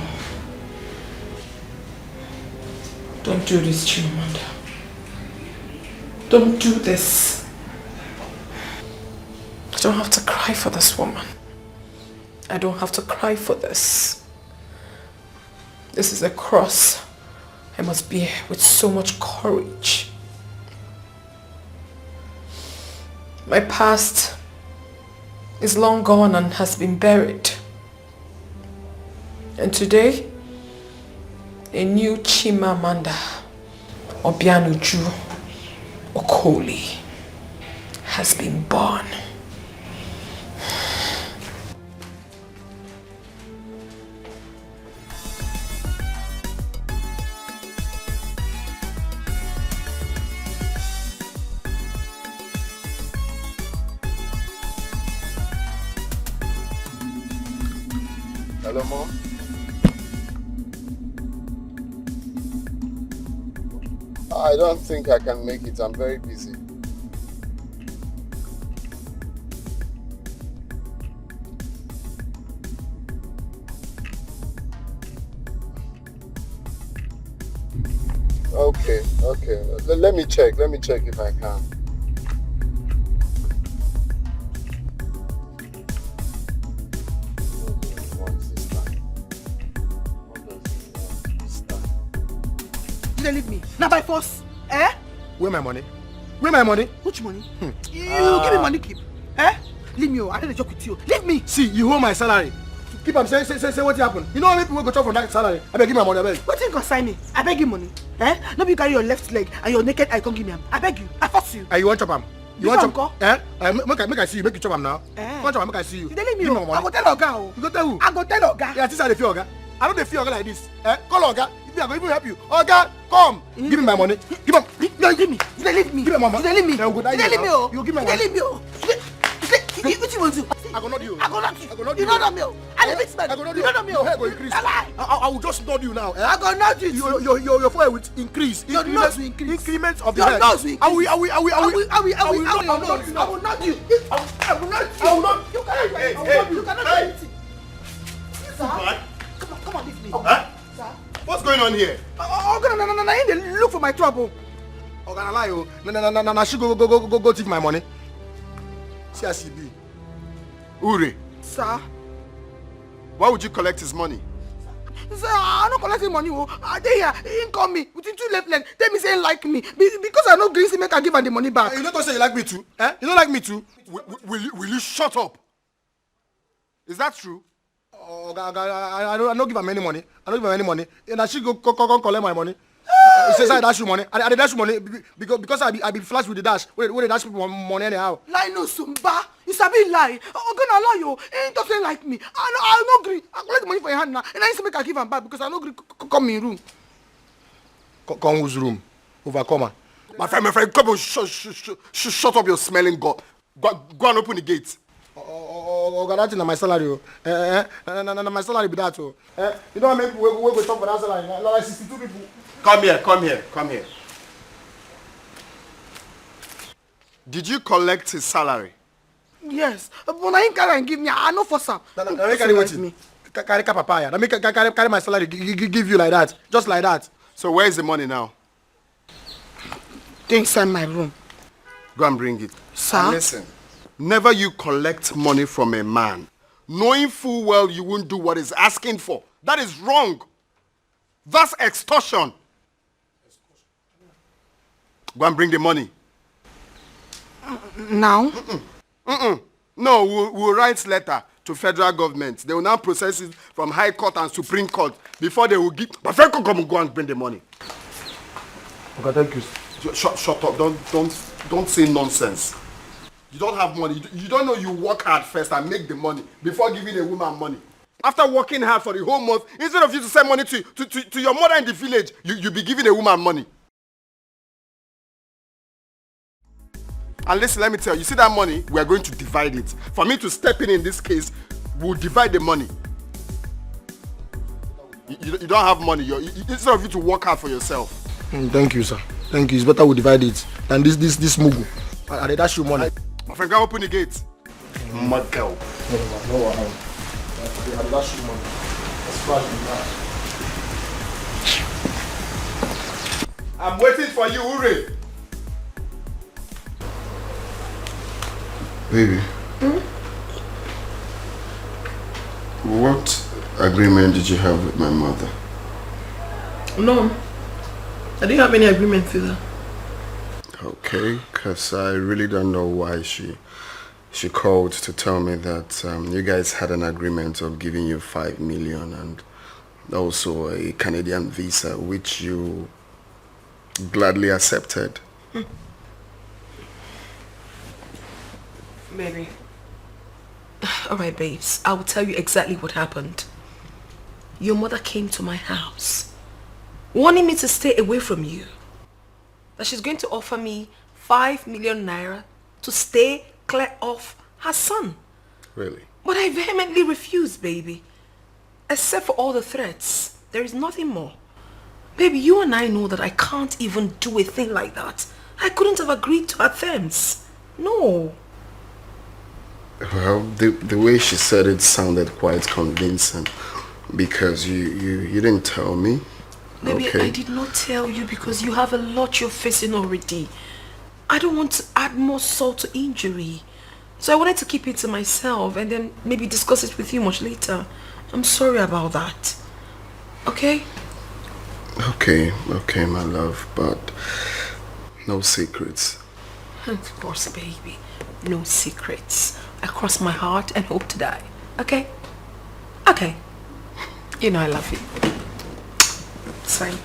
[SPEAKER 3] Don't do this, Chimamanda. Don't do this. I don't have to cry for this woman. I don't have to cry for this. This is a cross I must bear with so much courage. My past is long gone and has been buried. And today, a new Chimamanda Obianuju Okoli has been born.
[SPEAKER 2] Hello, Mom. I don't think I can make it. I'm very busy. Okay. Let me check if I can.
[SPEAKER 15] You don't leave me. Now by force. Eh?
[SPEAKER 12] Where my money? Where my money?
[SPEAKER 15] Which money? You give me money, keep. Eh? Leave me. I don't joke with you. Leave me.
[SPEAKER 12] See, you hold my salary. Keep on say what happened. You know how many people go chop from that salary? I beg give my money, I beg.
[SPEAKER 15] What thing concern me? I beg you money. Eh? Nobody carry your left leg and your naked eye come give me am. I beg you. I force you.
[SPEAKER 12] You want chop am? You want chop? Eh? Make I see you. Make you chop am now.
[SPEAKER 15] Eh?
[SPEAKER 12] Want chop am? Make I see you.
[SPEAKER 15] You leave me.
[SPEAKER 12] Give me my money.
[SPEAKER 15] I go tell Oga.
[SPEAKER 12] You go tell who?
[SPEAKER 15] I go tell Oga.
[SPEAKER 12] Yeah, this is how they feel Oga. I don't dey feel Oga like this. Eh? Call Oga. If I go even help you. Oga, come. Give me my money. Give me.
[SPEAKER 15] No, give me. You don't leave me.
[SPEAKER 12] Give me my money.
[SPEAKER 15] You don't leave me.
[SPEAKER 12] You
[SPEAKER 15] don't leave me.
[SPEAKER 12] You give me my money.
[SPEAKER 15] You don't leave me. What you want to do?
[SPEAKER 12] I go nod you.
[SPEAKER 15] I go nod you.
[SPEAKER 12] I go nod
[SPEAKER 15] You
[SPEAKER 12] you.
[SPEAKER 15] don't know me. I the big man.
[SPEAKER 12] I go nod
[SPEAKER 15] You
[SPEAKER 12] you.
[SPEAKER 15] don't know me.
[SPEAKER 12] Your hair go increase. I will just nod you now. Eh?
[SPEAKER 15] I go nod you.
[SPEAKER 12] Your forehead will increase.
[SPEAKER 15] Your nose will increase.
[SPEAKER 12] Increment of the
[SPEAKER 15] Your
[SPEAKER 12] head.
[SPEAKER 15] nose will increase.
[SPEAKER 12] I will
[SPEAKER 15] nod you. I will nod you. You cannot do anything. Sir? Come on, leave me.
[SPEAKER 12] Huh?
[SPEAKER 15] Sir?
[SPEAKER 12] What's going on here?
[SPEAKER 15] I need to look for my trouble.
[SPEAKER 12] Oga, lie you. No, she go take my money. See as he be. Ure.
[SPEAKER 15] Sir?
[SPEAKER 2] Why would you collect his money?
[SPEAKER 15] Sir, I'm not collecting money. I dey here. He call me with 2 left legs. Tell me say he like me. Because I know greasy make I give her the money back.
[SPEAKER 12] You don't say you like me too? Eh? You don't like me too? Will you shut up? Is that true? I don't give him any money. I don't give him any money. And she go collect my money. He says I dash you money. I dash you money because I be flash with the dash. Where they dash people money anyhow.
[SPEAKER 15] Lie no sumba. You sabi lie. I'm gonna lie you. He doesn't like me. I no agree. I collect the money for your hand now. And I say make I give him back because I no agree come in room.
[SPEAKER 12] Come whose room? Overcomer. My friend, come on, shut up your smelling god. Go and open the gate. That's my salary. My salary be that. You don't make we go talk for that salary. Like 62 people. Come here.
[SPEAKER 2] Did you collect his salary?
[SPEAKER 15] Yes, but I ain't carry and give me. I no force am.
[SPEAKER 12] Carry what? Carry papaya. Let me carry my salary. Give you like that, just like that.
[SPEAKER 2] So where is the money now?
[SPEAKER 15] Inside my room.
[SPEAKER 2] Go and bring it.
[SPEAKER 15] Sir?
[SPEAKER 2] And listen, never you collect money from a man
[SPEAKER 12] knowing full well you won't do what he's asking for. That is wrong. That's extortion. Go and bring the money.
[SPEAKER 15] Now?
[SPEAKER 12] No, we'll write letter to federal government. They will now process it from High Court and Supreme Court before they will give. But Federal come and go and bring the money.
[SPEAKER 8] Okay, thank you.
[SPEAKER 12] Shut up. Don't say nonsense. You don't have money. You don't know you work hard first and make the money before giving a woman money. After working hard for the whole month, instead of you to send money to your mother in the village, you be giving a woman money. And listen, let me tell you, see that money, we are going to divide it. For me to step in this case, we'll divide the money. You don't have money. Instead of you to work hard for yourself.
[SPEAKER 8] Thank you, sir. Thank you. It's better we divide it than this mugu. I dash you money.
[SPEAKER 12] My friend, can open the gate. My girl.
[SPEAKER 8] No, I dash you money.
[SPEAKER 12] I'm waiting for you, Ure.
[SPEAKER 2] Baby. What agreement did you have with my mother?
[SPEAKER 3] No. I didn't have any agreement with her.
[SPEAKER 2] Okay, because I really don't know why she called to tell me that you guys had an agreement of giving you 5 million and also a Canadian visa, which you gladly accepted.
[SPEAKER 3] Baby. Alright, babes. I will tell you exactly what happened. Your mother came to my house, wanting me to stay away from you. That she's going to offer me 5 million naira to stay clear of her son.
[SPEAKER 2] Really?
[SPEAKER 3] But I vehemently refused, baby. Except for all the threats. There is nothing more. Baby, you and I know that I can't even do a thing like that. I couldn't have agreed to her terms. No.
[SPEAKER 2] Well, the way she said it sounded quite convincing because you didn't tell me.
[SPEAKER 3] Baby,
[SPEAKER 2] Okay.
[SPEAKER 3] I did not tell you because you have a lot you're facing already. I don't want to add more salt to injury. So I wanted to keep it to myself and then maybe discuss it with you much later. I'm sorry about that. Okay?
[SPEAKER 2] Okay, my love, but no secrets.
[SPEAKER 3] Of course, baby. No secrets. I cross my heart and hope to die. Okay? Okay. You know I love you. It's fine.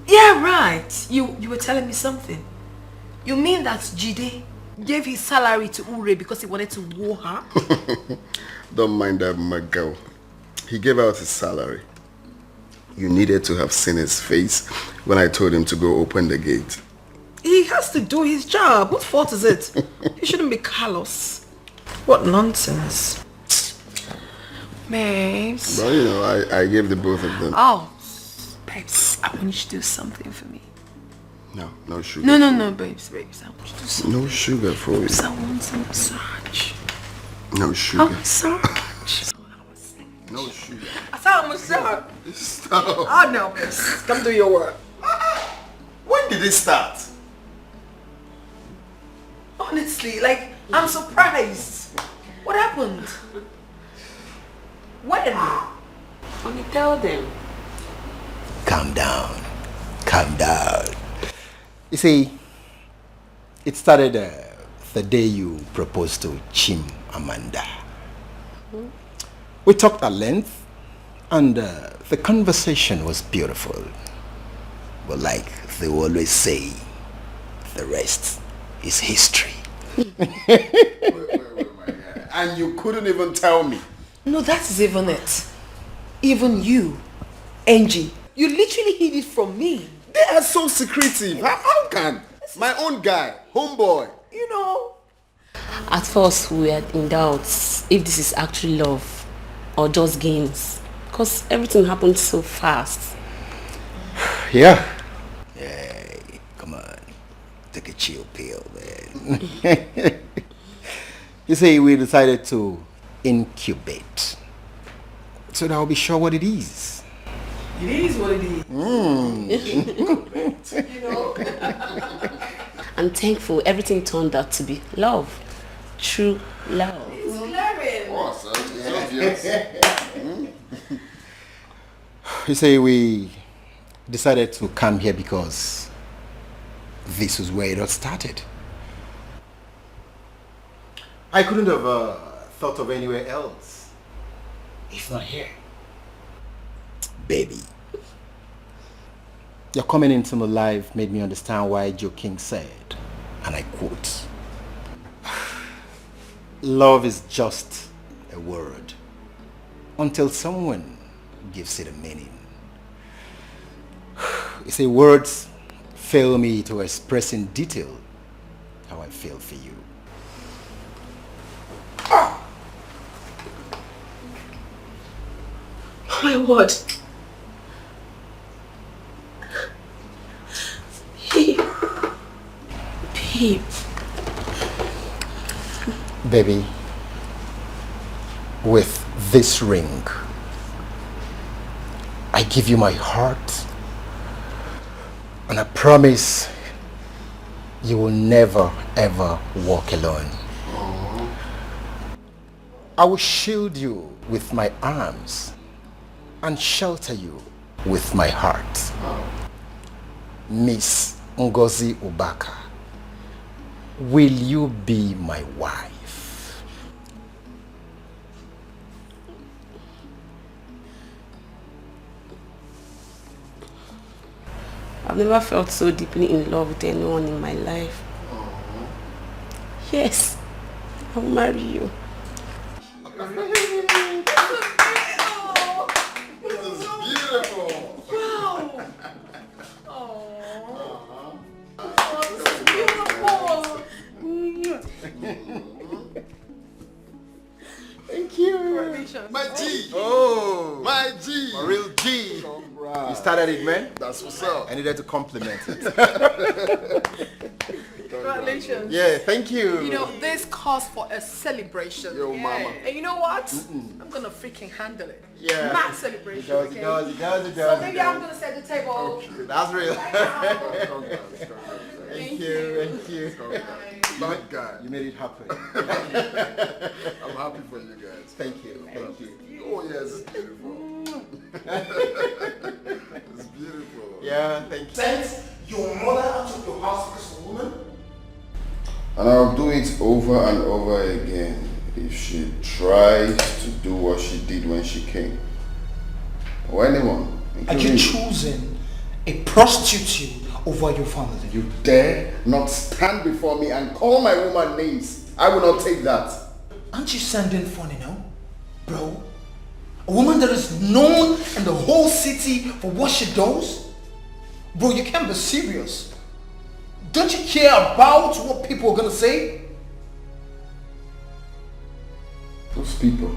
[SPEAKER 3] Yeah, right. You were telling me something. You mean that Jide gave his salary to Ure because he wanted to woo her?
[SPEAKER 2] Don't mind that, my girl. He gave out his salary. You needed to have seen his face when I told him to go open the gate.
[SPEAKER 3] He has to do his job. What fault is it? He shouldn't be callous. What nonsense. Babes.
[SPEAKER 2] But you know, I gave the both of them.
[SPEAKER 3] Oh, babes, I want you to do something for me.
[SPEAKER 2] No sugar.
[SPEAKER 3] No, babes. I want you to do something.
[SPEAKER 2] No sugar for you.
[SPEAKER 3] Babes, I want some massage.
[SPEAKER 2] No sugar.
[SPEAKER 3] A massage.
[SPEAKER 2] No sugar.
[SPEAKER 3] I said a massage.
[SPEAKER 2] Stop.
[SPEAKER 3] Oh no, babes. Come do your work.
[SPEAKER 12] When did it start?
[SPEAKER 3] Honestly, like, I'm surprised. What happened? When?
[SPEAKER 7] Only tell them.
[SPEAKER 4] Calm down. Calm down. You see, it started the day you proposed to Chim Amanda. We talked at length and the conversation was beautiful. But like they always say, the rest is history.
[SPEAKER 12] Wait, and you couldn't even tell me.
[SPEAKER 3] No, that is even it. Even you, Angie, you literally hid it from me.
[SPEAKER 12] They are so secretive. How can? My own guy, homeboy.
[SPEAKER 3] You know.
[SPEAKER 7] At first, we were in doubt if this is actually love or just games. Because everything happened so fast.
[SPEAKER 4] Yeah. Hey, come on. Take a chill pill, man. You see, we decided to incubate. So that I'll be sure what it is.
[SPEAKER 3] It is what it is.
[SPEAKER 7] You know. I'm thankful everything turned out to be love. true love.
[SPEAKER 4] You say we decided to come here because this was where it all started. I couldn't have thought of anywhere else, if not here. Baby, your coming into my life made me understand why Joe King said, and I quote, "Love is just a word until someone gives it a meaning." You say words fail me to express in detail how I feel for you.
[SPEAKER 7] My word. Babe.
[SPEAKER 4] Baby, with this ring, I give you my heart, and I promise you will never ever walk alone. I will shield you with my arms and shelter you with my heart. Miss Ngozi Ubaka, will you be my wife?
[SPEAKER 7] I've never felt so deeply in love with anyone in my life. Yes, I'll marry you.
[SPEAKER 4] Thank you.
[SPEAKER 2] My G.
[SPEAKER 4] Oh.
[SPEAKER 2] My G.
[SPEAKER 4] A real G.
[SPEAKER 2] Congrats.
[SPEAKER 4] You started it, man.
[SPEAKER 2] That's what's up.
[SPEAKER 4] I needed to compliment it.
[SPEAKER 5] Congratulations.
[SPEAKER 4] Yeah, thank you.
[SPEAKER 5] You know, this calls for a celebration.
[SPEAKER 2] Yo, mama.
[SPEAKER 5] And you know what? I'm gonna freaking handle it.
[SPEAKER 4] Yeah.
[SPEAKER 5] Mad celebration.
[SPEAKER 4] It does.
[SPEAKER 5] So maybe I'm gonna set the table.
[SPEAKER 4] Okay. That's real. Thank you.
[SPEAKER 2] Bad guy.
[SPEAKER 4] You made it happen.
[SPEAKER 2] I'm happy for you guys.
[SPEAKER 4] Thank you.
[SPEAKER 2] Oh yes, it's beautiful. It's beautiful.
[SPEAKER 4] Yeah, thank you.
[SPEAKER 10] Sent your mother out of your house for this woman?
[SPEAKER 2] And I'll do it over and over again if she tries to do what she did when she came. Or anyone.
[SPEAKER 10] Are you choosing a prostitute over your family?
[SPEAKER 2] You dare not stand before me and call my woman names. I will not take that.
[SPEAKER 10] Aren't you sounding funny now, bro? A woman that is known in the whole city for what she does? Bro, you can't be serious. Don't you care about what people are gonna say?
[SPEAKER 2] Those people.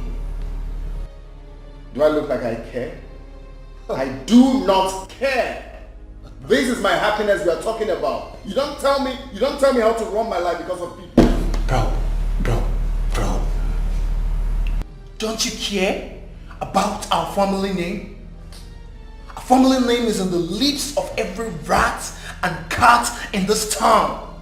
[SPEAKER 2] Do I look like I care? I do not care. This is my happiness we are talking about. You don't tell me how to run my life because of people.
[SPEAKER 10] Bro. Don't you care about our family name? Our family name is on the lips of every rat and cat in this town.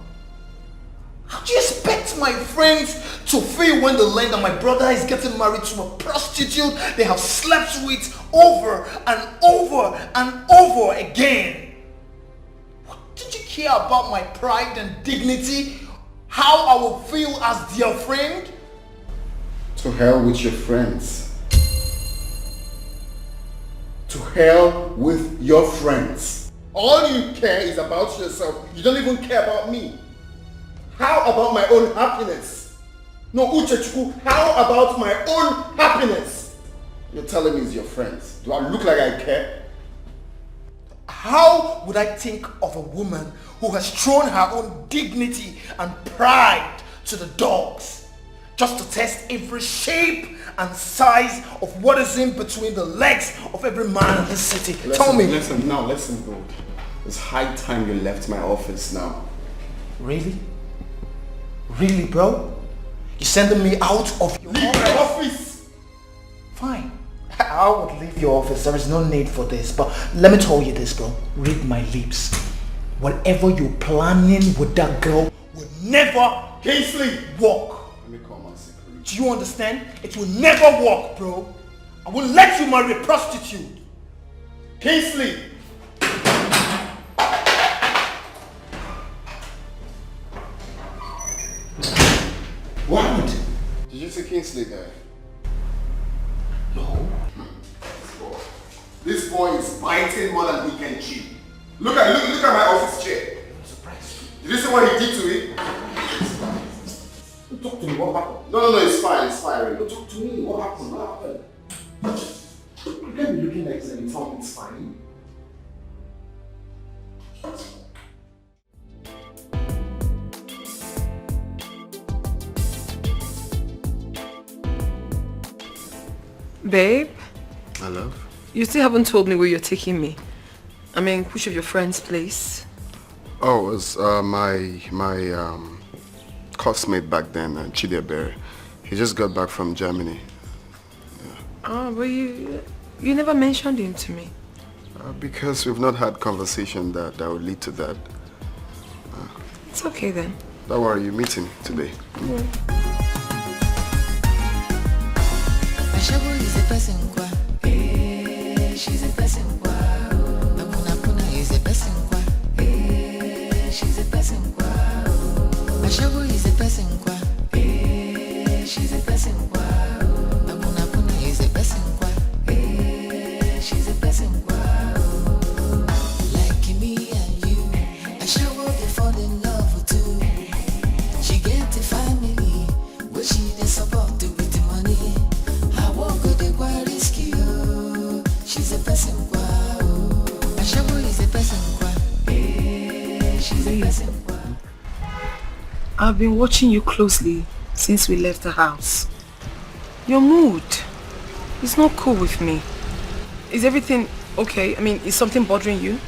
[SPEAKER 10] How do you expect my friends to feel when they learn that my brother is getting married to a prostitute they have slept with over and over and over again? Did you care about my pride and dignity? How I will feel as their friend?
[SPEAKER 2] To hell with your friends. To hell with your friends. All you care is about yourself. You don't even care about me. How about my own happiness? No, Uchechukwu, how about my own happiness? You're telling me it's your friends. Do I look like I care?
[SPEAKER 10] How would I think of a woman who has thrown her own dignity and pride to the dogs just to test every shape and size of what is in between the legs of every man in this city? Tell me.
[SPEAKER 2] Listen, good. It's high time you left my office now.
[SPEAKER 10] Really? Really, bro? You sending me out of your
[SPEAKER 2] office?
[SPEAKER 10] Fine. I would leave your office. There is no need for this. But let me tell you this, bro. Read my lips. Whatever you're planning with that girl will never
[SPEAKER 2] Kingsley,
[SPEAKER 10] work.
[SPEAKER 2] let me
[SPEAKER 10] Do you understand? It will never work, bro. I won't let you marry a prostitute. Kingsley!
[SPEAKER 2] What? Did you see Kingsley there?
[SPEAKER 10] No.
[SPEAKER 2] This boy is biting more than he can chew. Look at my office chair.
[SPEAKER 10] I'm surprised.
[SPEAKER 2] Did you see what he did to me?
[SPEAKER 10] Don't talk to me. What happened?
[SPEAKER 2] No, it's fine. It's fine.
[SPEAKER 10] Don't talk to me. What happened? You can't be looking like saying something's fine.
[SPEAKER 3] Babe?
[SPEAKER 2] My love?
[SPEAKER 3] You still haven't told me where you're taking me. I mean, which of your friends' place?
[SPEAKER 2] Oh, it was my classmate back then, Chidiebere. He just got back from Germany.
[SPEAKER 3] Oh, but you never mentioned him to me.
[SPEAKER 2] Because we've not had conversation that would lead to that.
[SPEAKER 3] It's okay then.
[SPEAKER 2] Don't worry, you meet him today.
[SPEAKER 9] Ashabu is a person kwa, she's a person kwa. Napuna is a person kwa, she's a person kwa. Ashabu is a person kwa, she's a person kwa. Napuna is a person kwa, she's a person kwa. Like me and you, Ashabu they fall in love too. She get a family, but she dey support with the money. She's a person kwa. Ashabu is a person kwa. She's a person kwa.
[SPEAKER 3] I've been watching you closely since we left the house. Your mood is not cool with me. Is everything okay? I mean, is something bothering you?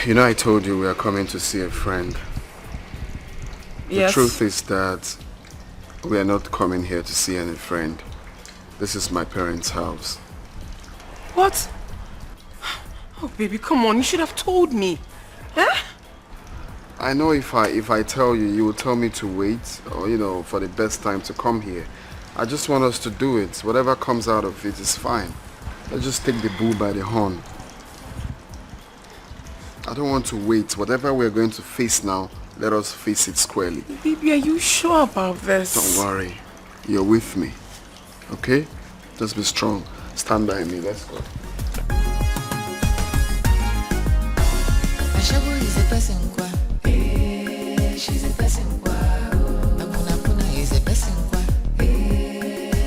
[SPEAKER 2] You know, I told you we are coming to see a friend.
[SPEAKER 3] Yes.
[SPEAKER 2] The truth is that we are not coming here to see any friend. This is my parents' house.
[SPEAKER 3] What? Oh, baby, come on. You should have told me. Huh?
[SPEAKER 2] I know if I tell you, you will tell me to wait, or, you know, for the best time to come here. I just want us to do it. Whatever comes out of it is fine. Let's just take the bull by the horn. I don't want to wait. Whatever we're going to face now, let us face it squarely.
[SPEAKER 3] Baby, are you sure about this?
[SPEAKER 2] Don't worry. You're with me. Okay? Just be strong. Stand by me. Let's go.
[SPEAKER 9] Ashabu is a person kwa. She's a person kwa. Napuna is a person kwa.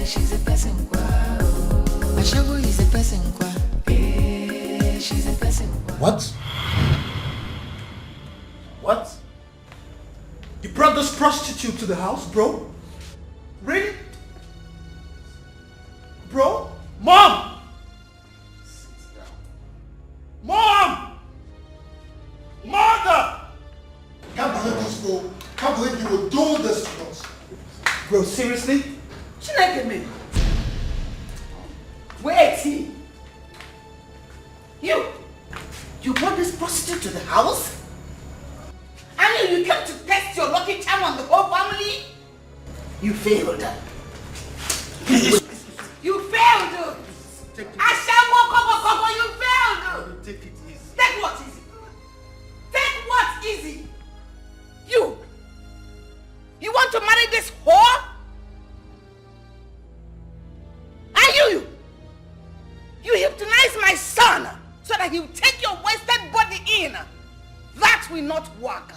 [SPEAKER 9] She's a person kwa. Ashabu is a person kwa. She's a person kwa.
[SPEAKER 10] What? What? You brought this prostitute to the house, bro? Really? Bro? Mom! Mom! Mother!
[SPEAKER 8] Can't believe this, bro. Can't believe you would do this to us.
[SPEAKER 10] Bro, seriously?
[SPEAKER 21] Chineke, wait. You brought this prostitute to the house? And you came to test your lucky charm on the whole family? You failed. You failed. Ashawo, you failed.
[SPEAKER 10] Take it easy.
[SPEAKER 21] Take what easy? Take what easy? You want to marry this whore? And you hypnotize my son so that he will take your wasted body in. That will not work.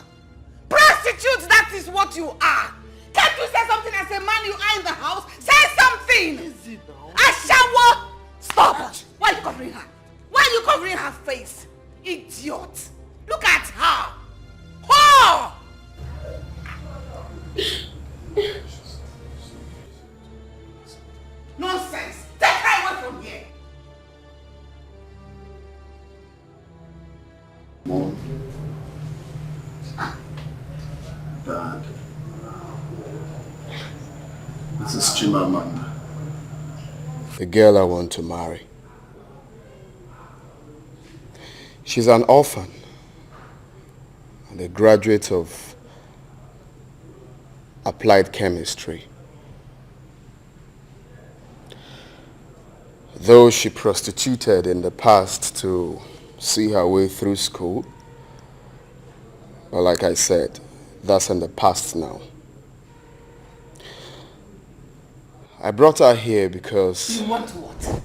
[SPEAKER 21] Prostitutes, that is what you are. Can't you say something as a man you are in the house? Say something.
[SPEAKER 10] Easy now.
[SPEAKER 21] Ashawo, stop. Why are you covering her? Why are you covering her face? Idiot. Look at her. Whore! Nonsense. Take her away from here.
[SPEAKER 2] Mom. Dad. This is Chimamanda. The girl I want to marry. She's an orphan and a graduate of applied chemistry. Though she prostituted in the past to see her way through school, but like I said, that's in the past now. I brought her here because...
[SPEAKER 21] You want what?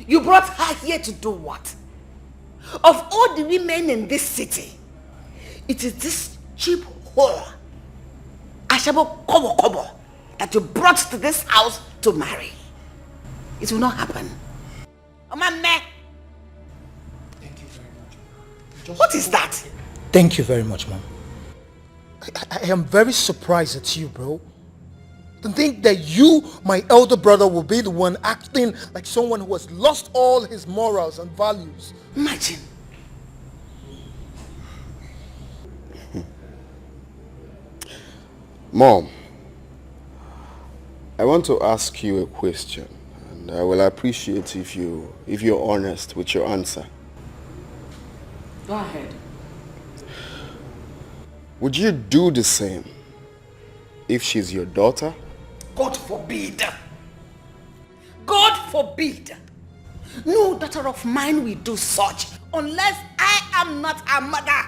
[SPEAKER 21] You brought her here to do what? Of all the women in this city, it is this cheap whore, Ashabo Kobo Kobo, that you brought to this house to marry. It will not happen. Oh, my man.
[SPEAKER 10] Thank you very much.
[SPEAKER 21] What is that?
[SPEAKER 10] Thank you very much, Mom. I am very surprised at you, bro. To think that you, my elder brother, will be the one acting like someone who has lost all his morals and values.
[SPEAKER 21] Imagine.
[SPEAKER 2] Mom, I want to ask you a question, and I will appreciate if you're honest with your answer.
[SPEAKER 21] Go ahead.
[SPEAKER 2] Would you do the same if she's your daughter?
[SPEAKER 21] God forbid. God forbid. No daughter of mine will do such unless I am not a mother.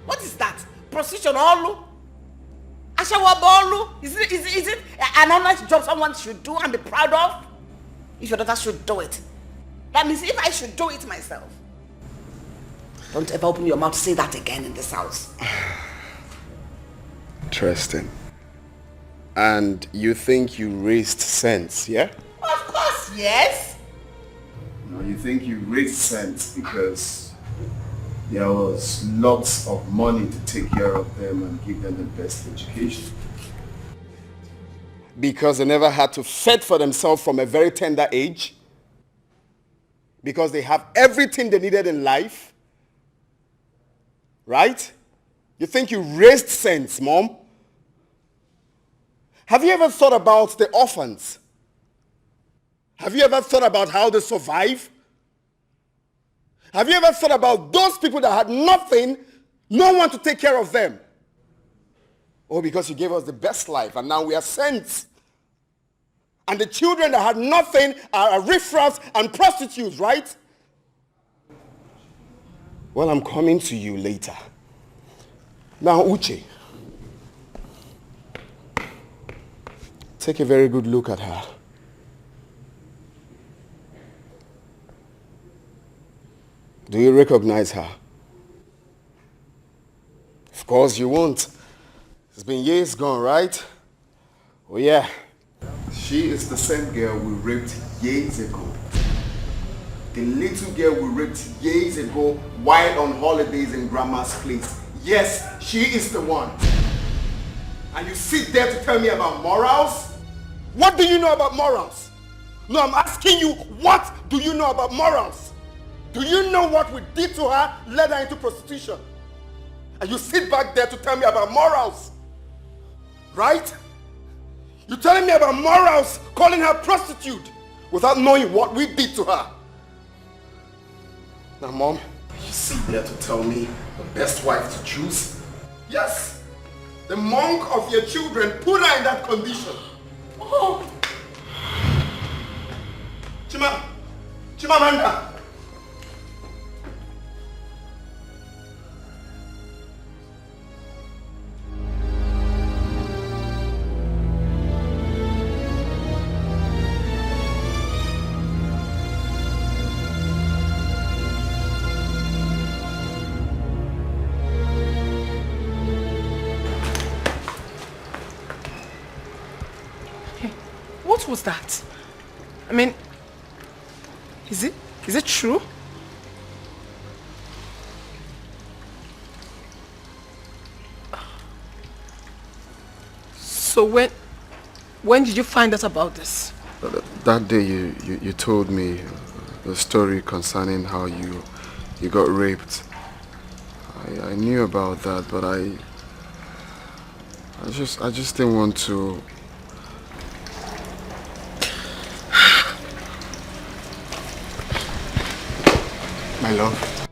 [SPEAKER 21] What is that? Prostitution all? Is it an honest job someone should do and be proud of? If your daughter should do it. That means if I should do it myself. Don't ever open your mouth to say that again in this house.
[SPEAKER 2] Interesting. And you think you raised sense, yeah?
[SPEAKER 21] Of course, yes.
[SPEAKER 2] No, you think you raised sense because there was lots of money to take care of them and give them the best education. Because they never had to fend for themselves from a very tender age. Because they have everything they needed in life. Right? You think you raised sense, Mom? Have you ever thought about the orphans? Have you ever thought about how they survive? Have you ever thought about those people that had nothing, no one to take care of them? Oh, because you gave us the best life and now we are saints. And the children that had nothing are riffraffs and prostitutes, right? Well, I'm coming to you later. Now, Uche, take a very good look at her. Do you recognize her? Of course you won't. It's been years gone, right? Oh yeah. She is the same girl we raped years ago. The little girl we raped years ago while on holidays in Grandma's place. Yes, she is the one. And you sit there to tell me about morals? What do you know about morals? No, I'm asking you, what do you know about morals? Do you know what we did to her, led her into prostitution? And you sit back there to tell me about morals? Right? You're telling me about morals, calling her prostitute, without knowing what we did to her. Now, Mom, you sit there to tell me the best wife to choose? Yes, the monk of your children put her in that condition. Oh. Chimamanda.
[SPEAKER 5] What was that? I mean, is it true? So when did you find out about this?
[SPEAKER 2] That day you told me the story concerning how you got raped. I knew about that, but I just didn't want to. My love.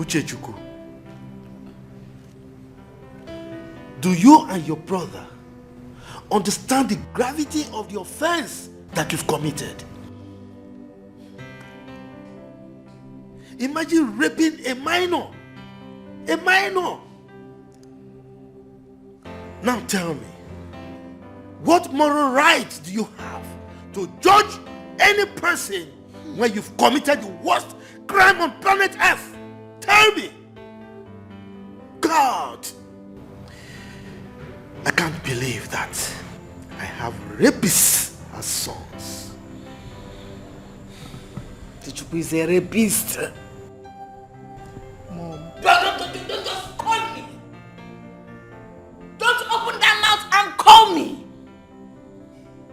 [SPEAKER 11] Uchechukwu, do you and your brother understand the gravity of the offense that you've committed? Imagine raping a minor. A minor. Now tell me, what moral right do you have to judge any person when you've committed the worst crime on planet Earth? Tell me. God, I can't believe that I have rapists as sons.
[SPEAKER 21] Tichubu is a rapist.
[SPEAKER 11] Mom.
[SPEAKER 21] Don't just call me. Don't open that mouth and call me.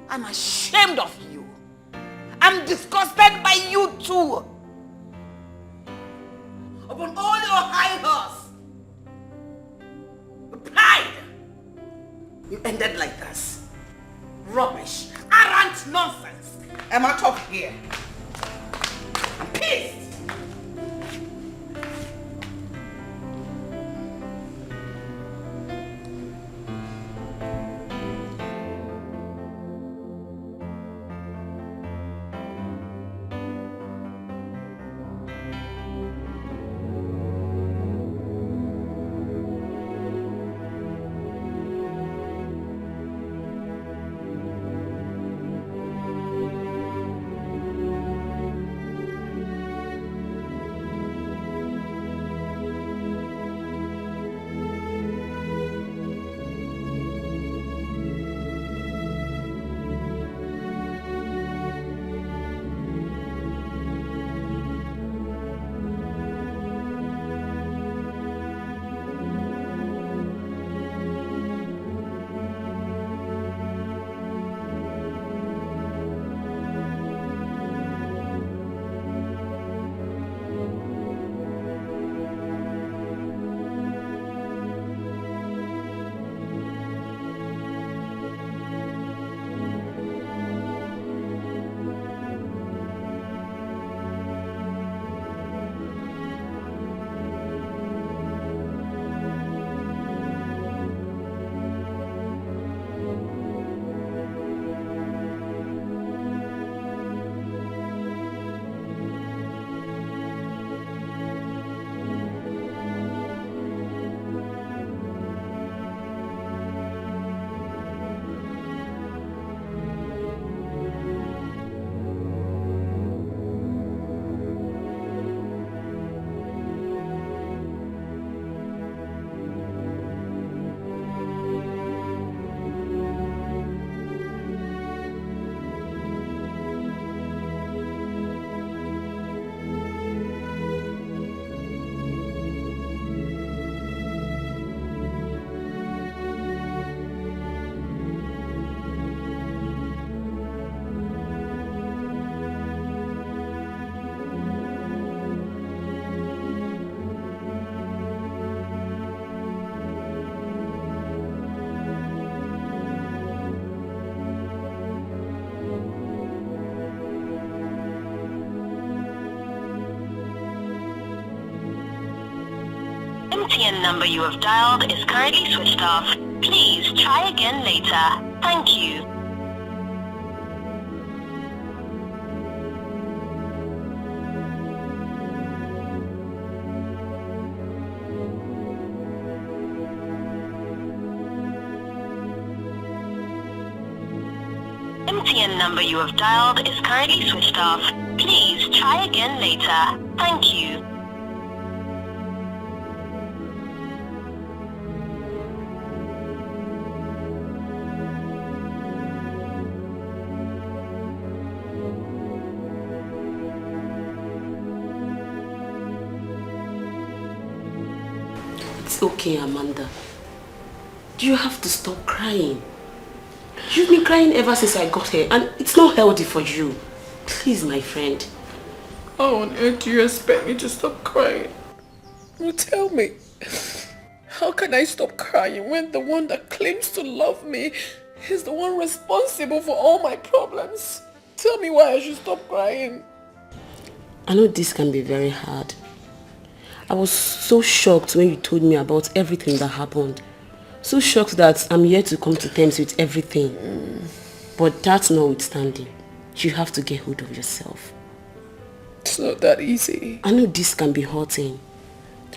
[SPEAKER 21] I'm ashamed of you. I'm disgusted by you too. Upon all your high horse, your pride, you ended like this. Rubbish, arrant nonsense. I'm out of here. I'm pissed.
[SPEAKER 22] MTN number you have dialed is currently switched off. Please try again later. Thank you. MTN number you have dialed is currently switched off. Please try again later. Thank you.
[SPEAKER 7] It's okay, Amanda. You have to stop crying. You've been crying ever since I got here, and it's not healthy for you. Please, my friend.
[SPEAKER 3] How on earth do you expect me to stop crying? Well, tell me. How can I stop crying when the one that claims to love me is the one responsible for all my problems? Tell me why I should stop crying.
[SPEAKER 7] I know this can be very hard. I was so shocked when you told me about everything that happened. So shocked that I'm here to come to terms with everything. But that's notwithstanding. You have to get hold of yourself.
[SPEAKER 3] It's not that easy.
[SPEAKER 7] I know this can be hurting.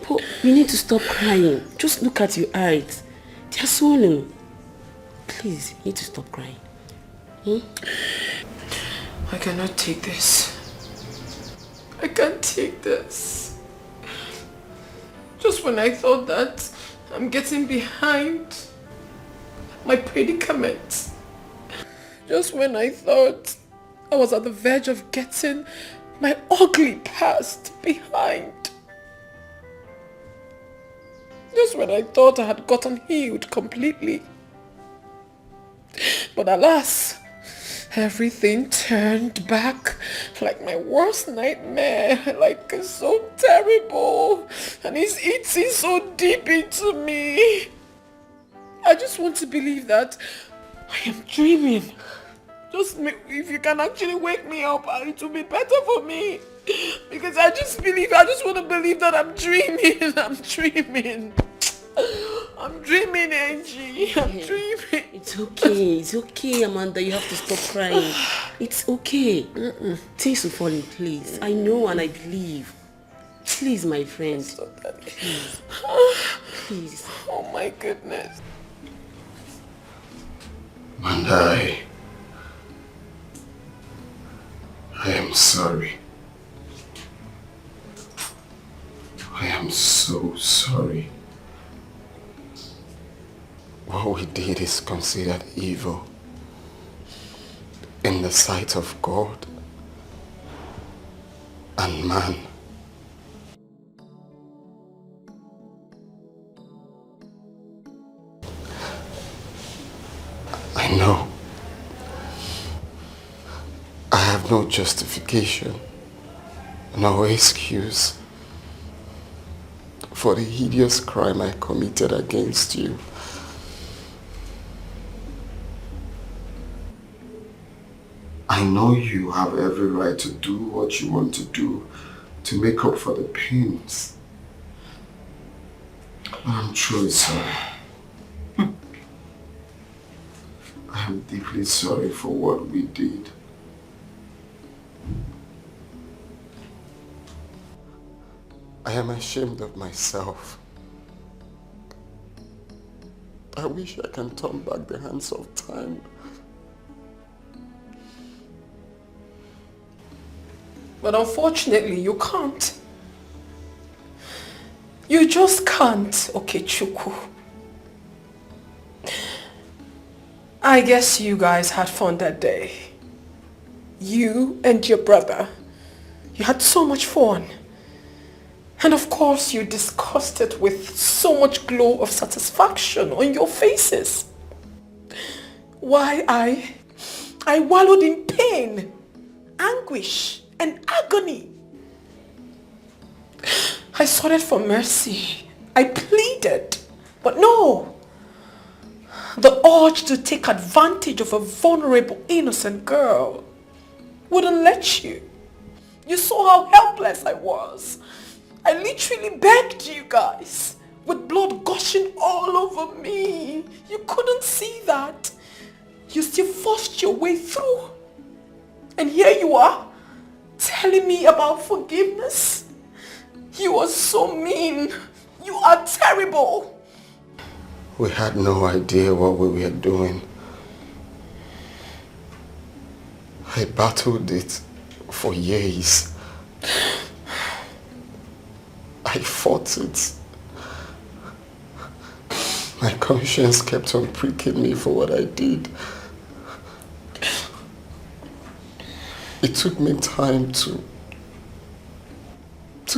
[SPEAKER 7] But you need to stop crying. Just look at your eyes. They are swollen. Please, you need to stop crying.
[SPEAKER 3] I cannot take this. I can't take this. Just when I thought that I'm getting behind my predicament. Just when I thought I was at the verge of getting my ugly past behind. Just when I thought I had gotten healed completely. But alas, everything turned back like my worst nightmare. Like it's so terrible. And it's eating so deep into me. I just want to believe that I am dreaming. Just if you can actually wake me up, it will be better for me. Because I just want to believe that I'm dreaming. I'm dreaming. I'm dreaming, Angie. I'm dreaming.
[SPEAKER 7] It's okay, Amanda. You have to stop crying. It's okay. Things will fall in place. I know and I believe. Please, my friend. Please. Please.
[SPEAKER 3] Oh my goodness.
[SPEAKER 2] Amanda, I am sorry. I am so sorry. What we did is considered evil in the sight of God and man. I know. I have no justification, no excuse for the hideous crime I committed against you. I know you have every right to do what you want to do to make up for the pains. But I'm truly sorry. I am deeply sorry for what we did. I am ashamed of myself. I wish I can turn back the hands of time.
[SPEAKER 3] But unfortunately, you can't. You just can't, Okechukwu. I guess you guys had fun that day. You and your brother. You had so much fun. And of course, you discussed it with so much glow of satisfaction on your faces. Why I wallowed in pain, anguish, and agony. I sought for mercy. I pleaded. But no. The urge to take advantage of a vulnerable, innocent girl wouldn't let you. You saw how helpless I was. I literally begged you guys, with blood gushing all over me. You couldn't see that. You still forced your way through. And here you are, telling me about forgiveness. You are so mean. You are terrible.
[SPEAKER 2] We had no idea what we were doing. I battled it for years. I fought it. My conscience kept on pricking me for what I did. It took me time to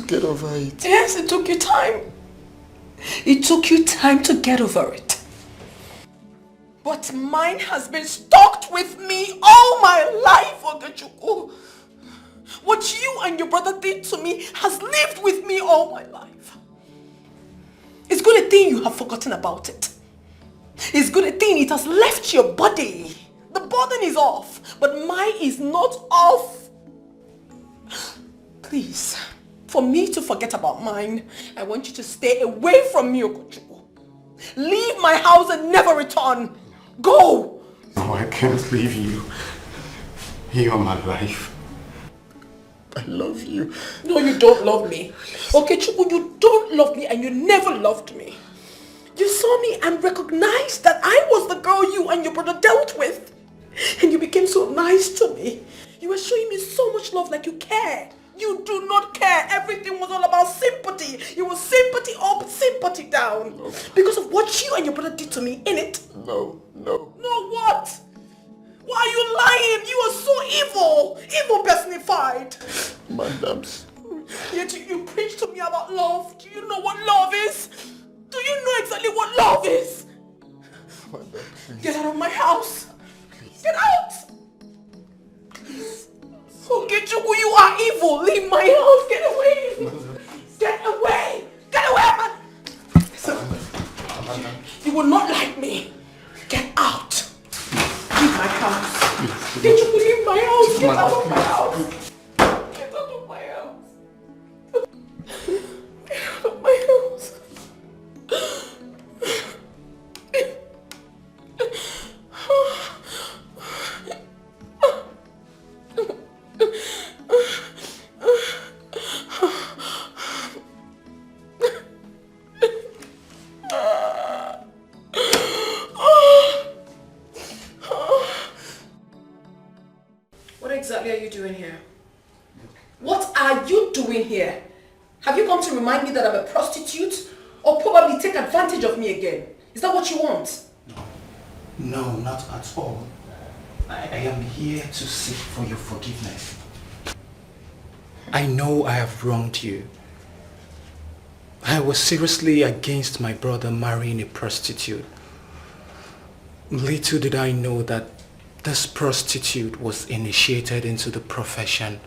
[SPEAKER 2] get over it.
[SPEAKER 3] Yes, it took you time. It took you time to get over it. But mine has been stuck with me all my life, Okechukwu. What you and your brother did to me has lived with me all my life. It's good a thing you have forgotten about it. It's good a thing it has left your body. The burden is off, but mine is not off. Please,
[SPEAKER 5] For me to forget about mine, I want you to stay away from me, Okochukwu. Leave my house and never return. Go!
[SPEAKER 2] No, I can't leave you. You are my life. I love you.
[SPEAKER 5] No, you don't love me. Okechukwu, you don't love me and you never loved me. You saw me and recognized that I was the girl you and your brother dealt with. And you became so nice to me. You were showing me so much love, like you cared. You do not care. Everything was all about sympathy. You were sympathy up, sympathy down. No. Because of what you and your brother did to me, innit?
[SPEAKER 2] No.
[SPEAKER 5] No what? Why are you lying? You are so evil. Evil personified.
[SPEAKER 2] Madam.
[SPEAKER 5] Yet you preach to me about love. Do you know what love is? Do you know exactly what love is?
[SPEAKER 2] Madam, please.
[SPEAKER 5] Get out of my house. Please. Get out. Please. Okechukwu, you are evil. Leave my house. Get away. Get away. Get away, man. You will not like me. Get out. Leave my house. Okechukwu, leave my house. Get out of my house. Get out of my house. Get out of my house. What exactly are you doing here? What are you doing here? Have you come to remind me that I'm a prostitute? Or probably take advantage of me again? Is that what you want?
[SPEAKER 10] No, not at all. I am here to seek for your forgiveness. I know I have wronged you. I was seriously against my brother marrying a prostitute. Little did I know that this prostitute was initiated into the profession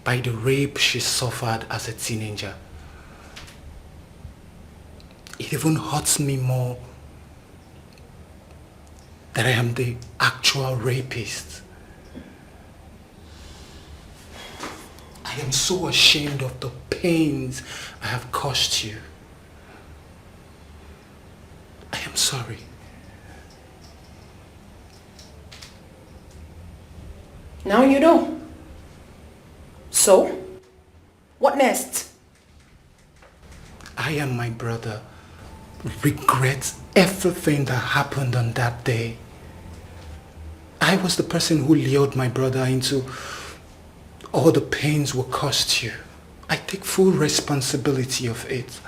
[SPEAKER 10] by the rape she suffered as a teenager. It even hurts me more that I am the actual rapist. I am so ashamed of the pains I have caused you. I am sorry.
[SPEAKER 5] Now you know. So, what next?
[SPEAKER 10] I and my brother regret everything that happened on that day. I was the person who lured my brother into all the pains we caused you. I take full responsibility of it.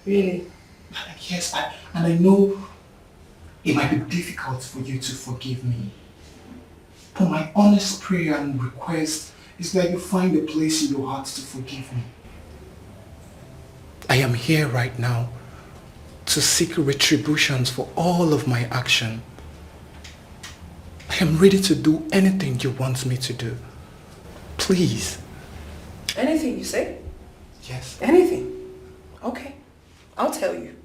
[SPEAKER 5] Really?
[SPEAKER 10] Yes, and I know it might be difficult for you to forgive me. But my honest prayer and request is that you find a place in your heart to forgive me. I am here right now to seek retributions for all of my action. I am ready to do anything you want me to do. Please.
[SPEAKER 5] Anything you say?
[SPEAKER 10] Yes.
[SPEAKER 5] Anything? Okay. I'll tell you.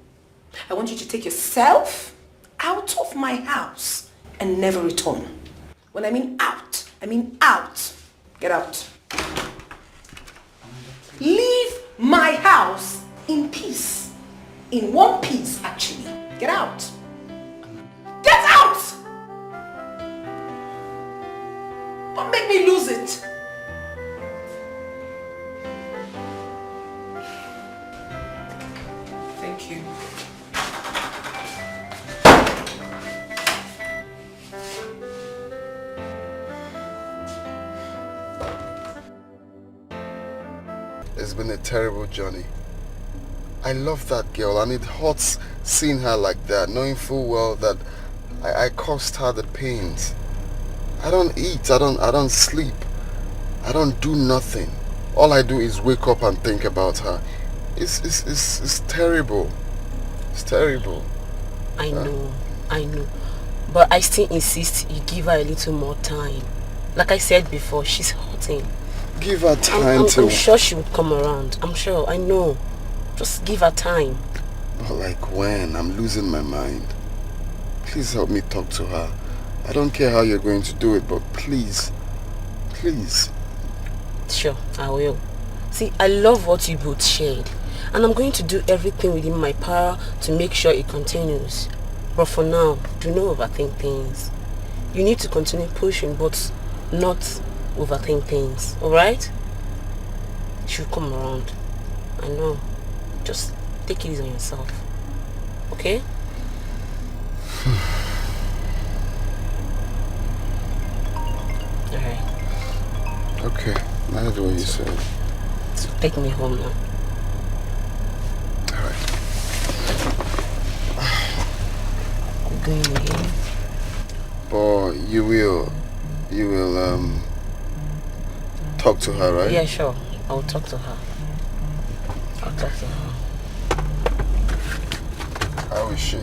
[SPEAKER 5] I want you to take yourself out of my house and never return. When I mean out, I mean out. Get out. Leave my house in peace. In one piece, actually. Get out. Get out! Don't make me lose it. Thank you.
[SPEAKER 2] It's been a terrible journey. I love that girl and it hurts seeing her like that, knowing full well that I caused her the pains. I don't eat, I don't sleep, I don't do nothing. All I do is wake up and think about her. It's terrible. It's terrible.
[SPEAKER 7] I know. But I still insist you give her a little more time. Like I said before, she's hurting.
[SPEAKER 2] Give her time
[SPEAKER 7] I'm sure she would come around. I'm sure, I know. Just give her time.
[SPEAKER 2] But like when? I'm losing my mind. Please help me talk to her. I don't care how you're going to do it, but please. Please.
[SPEAKER 7] Sure, I will. See, I love what you both shared, and I'm going to do everything within my power to make sure it continues. But for now, do not overthink things. You need to continue pushing, but not overthink things, alright? She'll come around. I know. Just take it easy on yourself. Okay? Alright.
[SPEAKER 20] Okay, that's what you said.
[SPEAKER 7] So take me home now.
[SPEAKER 20] Alright.
[SPEAKER 7] I'm going again.
[SPEAKER 20] But you will talk to her, right?
[SPEAKER 7] Yeah, sure. I'll talk to her. I'll talk to her.
[SPEAKER 20] How is she?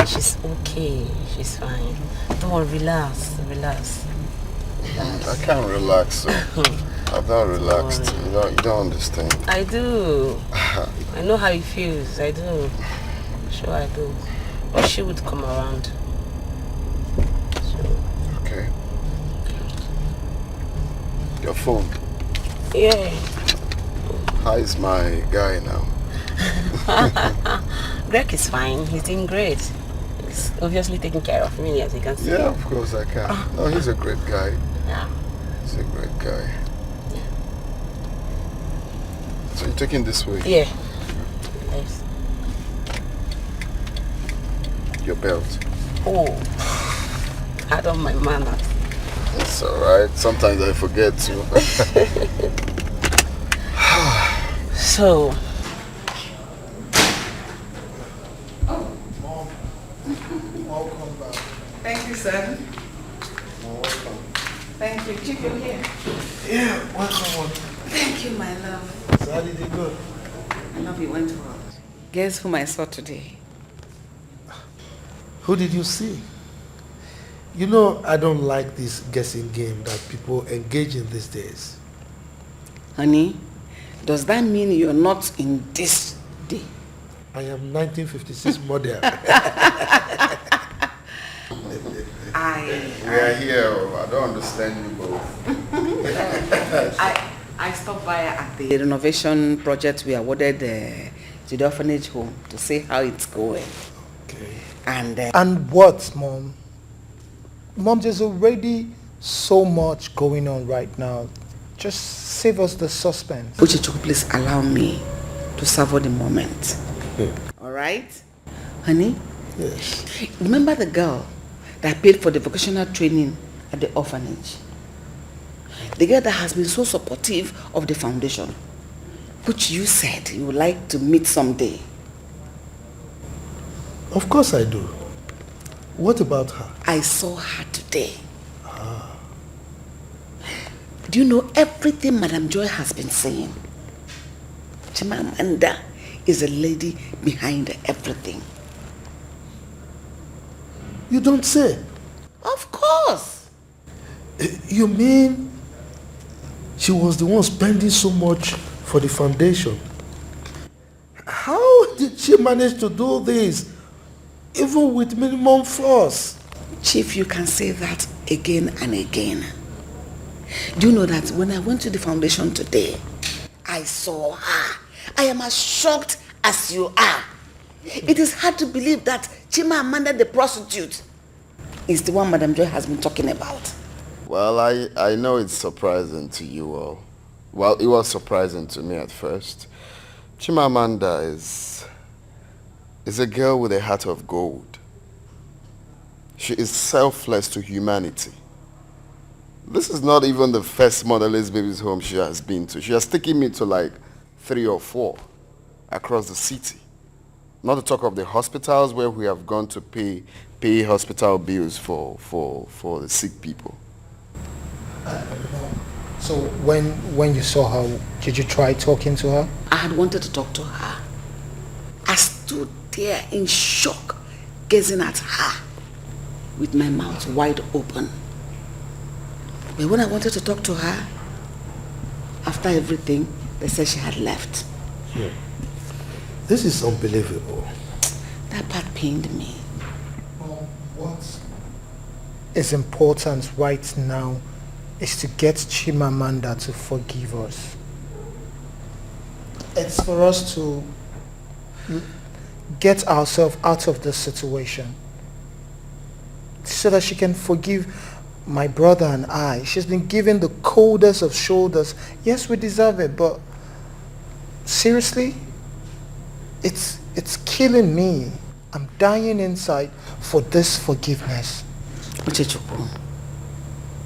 [SPEAKER 7] She's okay. She's fine. Don't worry, relax.
[SPEAKER 20] I can't relax, so I've not relaxed. You don't understand.
[SPEAKER 7] I do. I know how it feels. I do. Sure I do. But she would come around.
[SPEAKER 20] Okay. Your phone?
[SPEAKER 7] Yeah.
[SPEAKER 20] How is my guy now?
[SPEAKER 7] Greg is fine. He's doing great. He's obviously taking care of me, as you can see.
[SPEAKER 20] Yeah, of course I can. No, he's a great guy.
[SPEAKER 7] Yeah.
[SPEAKER 20] He's a great guy.
[SPEAKER 7] Yeah.
[SPEAKER 20] So you're taking this way?
[SPEAKER 7] Yeah. Yes.
[SPEAKER 20] Your belt?
[SPEAKER 7] Oh. I don't mind manners.
[SPEAKER 20] It's alright. Sometimes I forget to.
[SPEAKER 7] So.
[SPEAKER 18] Thank you, son.
[SPEAKER 20] Welcome.
[SPEAKER 18] Thank you. Chief, you're here.
[SPEAKER 11] Yeah, welcome.
[SPEAKER 18] Thank you, my love.
[SPEAKER 11] So how did it go?
[SPEAKER 18] I love you went well. Guess whom I saw today?
[SPEAKER 11] Who did you see? You know, I don't like this guessing game that people engage in these days.
[SPEAKER 18] Honey, does that mean you're not in this day?
[SPEAKER 11] I am 1956 model.
[SPEAKER 20] We are here. I don't understand you both.
[SPEAKER 18] I stopped by at the renovation project we awarded to the orphanage home to see how it's going.
[SPEAKER 11] Okay.
[SPEAKER 19] And what, Mom? Mom, there's already so much going on right now. Just save us the suspense.
[SPEAKER 18] Uchichuku, please allow me to savor the moment. All right? Honey?
[SPEAKER 11] Yes.
[SPEAKER 18] Remember the girl that paid for the vocational training at the orphanage? The girl that has been so supportive of the foundation, which you said you would like to meet someday.
[SPEAKER 11] Of course I do. What about her?
[SPEAKER 18] I saw her today. Do you know everything Madam Joy has been saying? Chimamanda is a lady behind everything.
[SPEAKER 11] You don't say.
[SPEAKER 18] Of course.
[SPEAKER 11] You mean she was the one spending so much for the foundation? How did she manage to do this, even with minimum flaws?
[SPEAKER 18] Chief, you can say that again and again. Do you know that when I went to the foundation today, I saw her. I am as shocked as you are. It is hard to believe that Chimamanda the prostitute is the one Madam Joy has been talking about.
[SPEAKER 20] Well, I know it's surprising to you all. Well, it was surprising to me at first. Chimamanda is a girl with a heart of gold. She is selfless to humanity. This is not even the first motherless baby's home she has been to. She has taken me to like 3 or 4 across the city. Not to talk of the hospitals where we have gone to pay hospital bills for the sick people.
[SPEAKER 19] So when you saw her, did you try talking to her?
[SPEAKER 18] I had wanted to talk to her. I stood there in shock, gazing at her with my mouth wide open. But when I wanted to talk to her, after everything, they said she had left.
[SPEAKER 11] This is unbelievable.
[SPEAKER 18] That part pained me.
[SPEAKER 19] What is important right now is to get Chimamanda to forgive us. It's for us to get ourselves out of this situation so that she can forgive my brother and I. She's been given the coldest of shoulders. Yes, we deserve it, but seriously, it's killing me. I'm dying inside for this forgiveness.
[SPEAKER 18] Uchechukwu,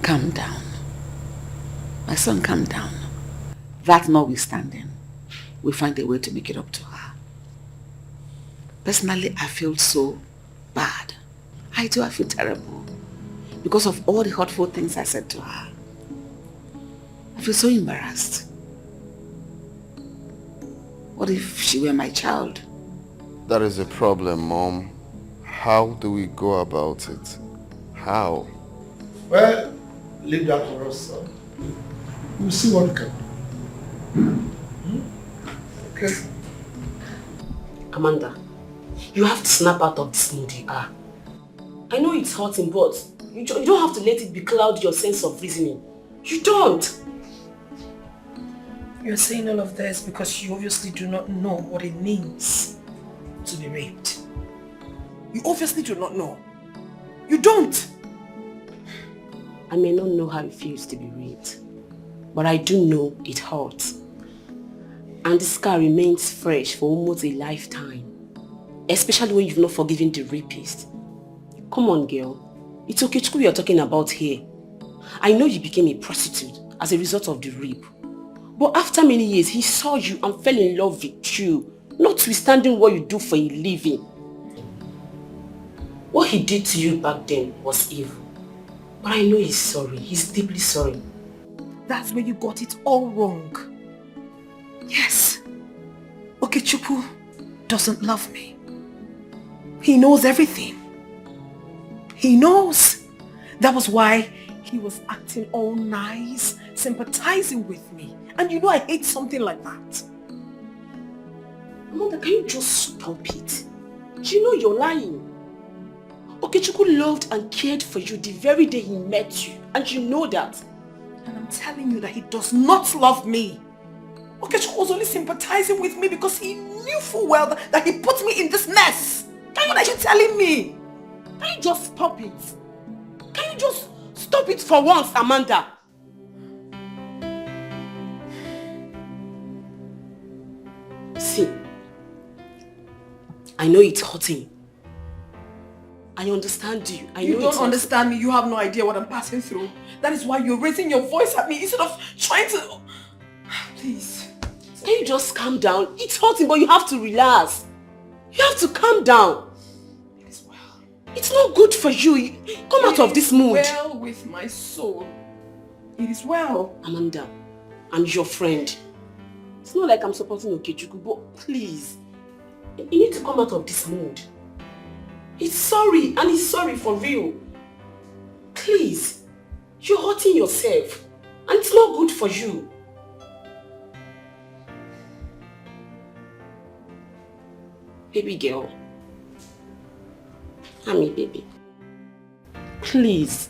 [SPEAKER 18] calm down. My son, calm down. That notwithstanding, we'll find a way to make it up to her. Personally, I feel so bad. I feel terrible. Because of all the hurtful things I said to her. I feel so embarrassed. What if she were my child?
[SPEAKER 2] That is a problem, Mom. How do we go about it? How?
[SPEAKER 11] Well, leave that for us, son. We'll see what we can do. Okay.
[SPEAKER 7] Amanda, you have to snap out of this mood you are. I know it's hurting, but you don't have to let it becloud your sense of reasoning. You don't.
[SPEAKER 5] You're saying all of this because you obviously do not know what it means to be raped. You obviously do not know. You don't.
[SPEAKER 7] I may not know how it feels to be raped, but I do know it hurts. And the scar remains fresh for almost a lifetime, especially when you've not forgiven the rapist. Come on, girl. It's Okechukwu you're talking about here. I know you became a prostitute as a result of the rape. But after many years, he saw you and fell in love with you, notwithstanding what you do for a living. What he did to you back then was evil. But I know he's sorry. He's deeply sorry.
[SPEAKER 5] That's where you got it all wrong. Yes. Okechukwu doesn't love me. He knows everything. He knows. That was why he was acting all nice, sympathizing with me. And you know I hate something like that.
[SPEAKER 7] Amanda, can you just stop it? Do you know you're lying? Okechukwu loved and cared for you the very day he met you. And you know that.
[SPEAKER 5] And I'm telling you that he does not love me. Okechukwu was only sympathizing with me because he knew full well that he put me in this mess. What are you telling me?
[SPEAKER 7] Can you just stop it? Can you just stop it for once, Amanda? See, I know it's hurting. I understand you. I know
[SPEAKER 5] you don't understand me. You have no idea what I'm passing through. That is why you're raising your voice at me instead of trying to... Please.
[SPEAKER 7] Can you just calm down? It's hurting, but you have to relax. You have to calm down.
[SPEAKER 5] It is well.
[SPEAKER 7] It's not good for you. Come out of this mood.
[SPEAKER 5] It is well with my soul. It is well.
[SPEAKER 7] Amanda, I'm your friend. It's not like I'm supporting Okechukwu, but please, you need to come out of this mood. He's sorry, and he's sorry for real. Please, you're hurting yourself, and it's not good for you. Baby girl, I'm a baby. Please.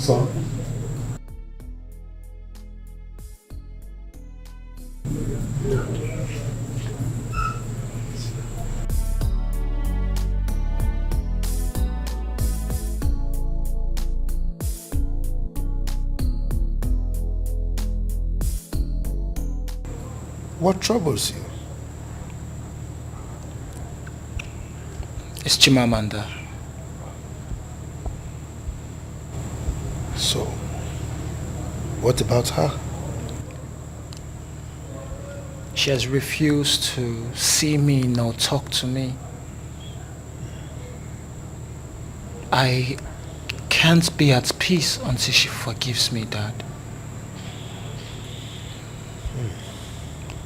[SPEAKER 11] Son. What troubles you?
[SPEAKER 10] It's Chimamanda.
[SPEAKER 11] So, what about her?
[SPEAKER 10] She has refused to see me nor talk to me. I can't be at peace until she forgives me, Dad.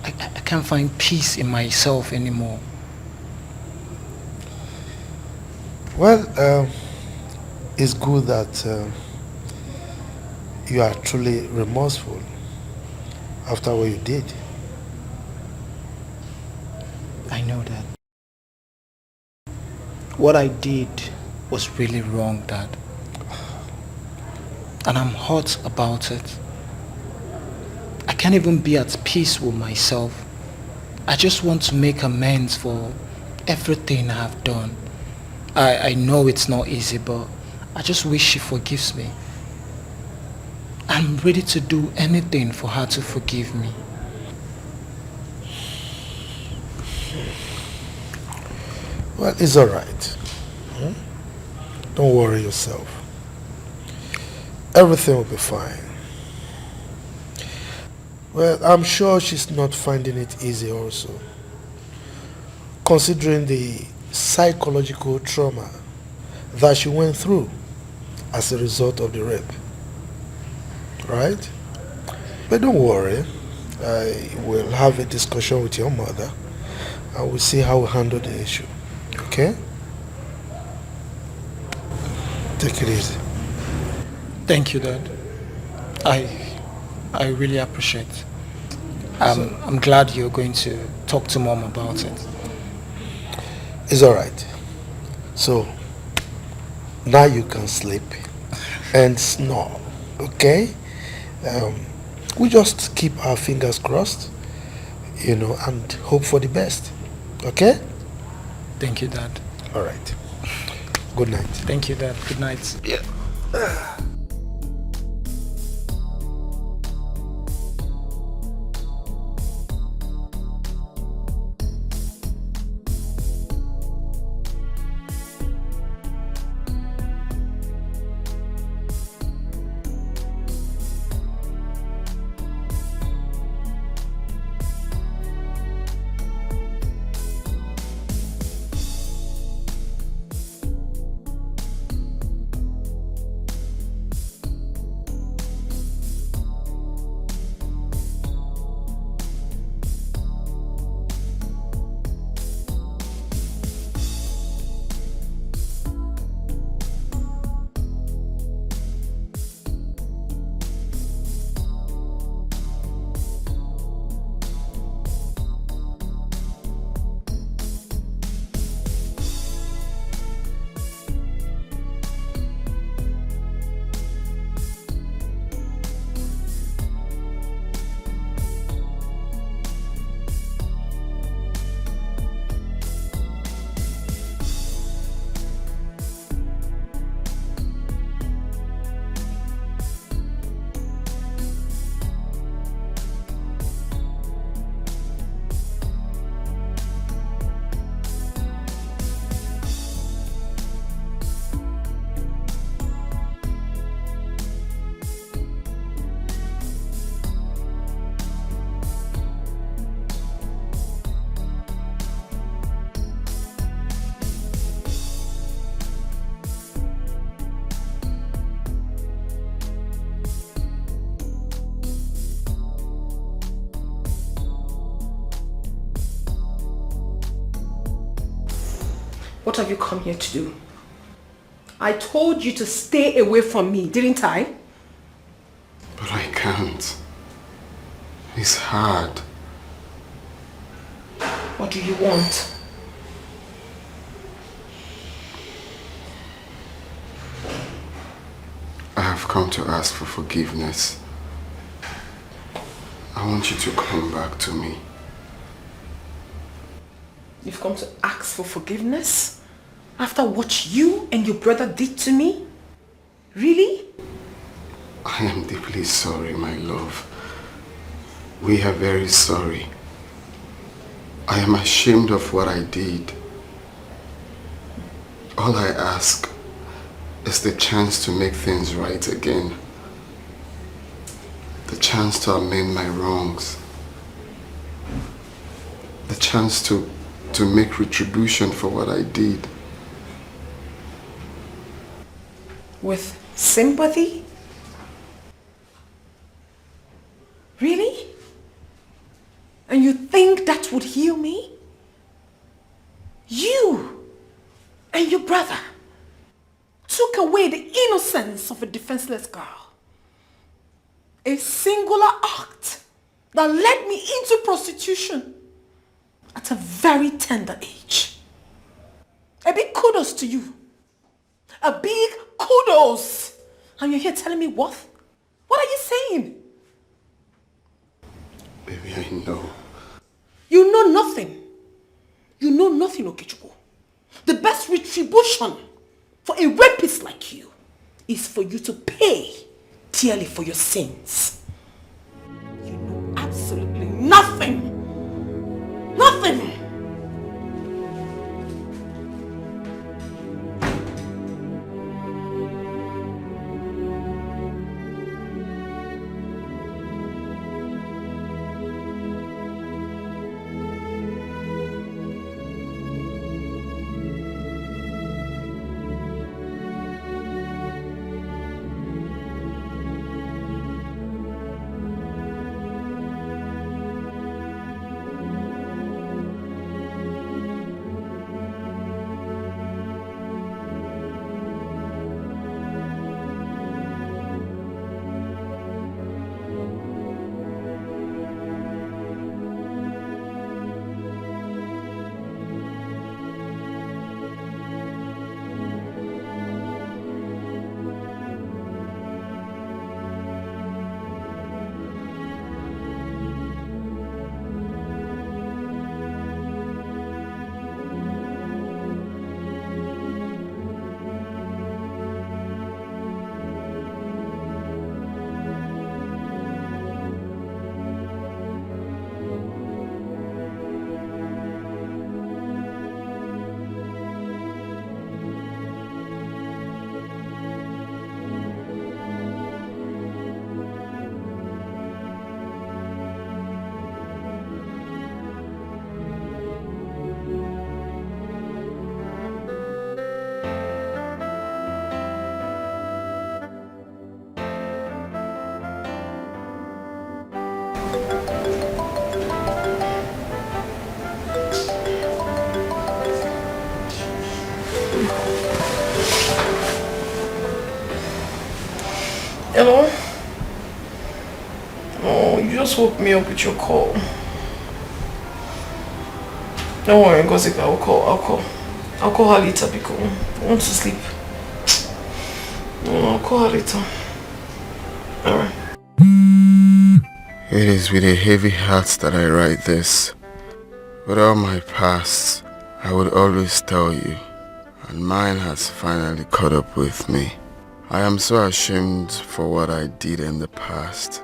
[SPEAKER 10] I can't find peace in myself anymore.
[SPEAKER 11] Well, it's good that you are truly remorseful after what you did.
[SPEAKER 10] I know that. What I did was really wrong, Dad. And I'm hurt about it. I can't even be at peace with myself. I just want to make amends for everything I've done. I know it's not easy, but I just wish she forgives me. I'm ready to do anything for her to forgive me.
[SPEAKER 11] Well, it's alright. Don't worry yourself. Everything will be fine. Well, I'm sure she's not finding it easy also, considering the psychological trauma that she went through as a result of the rape. Right? But don't worry. I will have a discussion with your mother and we'll see how we handle the issue. Okay? Take it easy.
[SPEAKER 10] Thank you, Dad. I really appreciate it. I'm glad you're going to talk to Mom about it.
[SPEAKER 11] It's alright. So, now you can sleep and snore, okay? We just keep our fingers crossed, and hope for the best, okay?
[SPEAKER 10] Thank you, Dad.
[SPEAKER 11] Alright. Good night.
[SPEAKER 10] Thank you, Dad. Good night.
[SPEAKER 11] Yeah.
[SPEAKER 5] What have you come here to do? I told you to stay away from me, didn't I?
[SPEAKER 2] But I can't. It's hard.
[SPEAKER 5] What do you want?
[SPEAKER 2] I have come to ask for forgiveness. I want you to come back to me.
[SPEAKER 5] You've come to ask for forgiveness? After what you and your brother did to me? Really?
[SPEAKER 2] I am deeply sorry, my love. We are very sorry.
[SPEAKER 20] I am ashamed of what I did. All I ask is the chance to make things right again. The chance to amend my wrongs. The chance to make retribution for what I did.
[SPEAKER 5] With sympathy? Really? And you think that would heal me? You and your brother took away the innocence of a defenseless girl. A singular act that led me into prostitution at a very tender age. A big kudos to you. A big kudos. And you're here telling me what? What are you saying?
[SPEAKER 20] Baby, I know.
[SPEAKER 5] You know nothing. You know nothing, Okechukwu. The best retribution for a rapist like you is for you to pay dearly for your sins. You know absolutely nothing. Nothing. Hello? Oh, you just woke me up with your call. Don't worry, Ngozika, I'll call her later because I want to sleep. I'll call her later. Alright.
[SPEAKER 20] It is with a heavy heart that I write this. With all my past, I would always tell you, and mine has finally caught up with me. I am so ashamed for what I did in the past.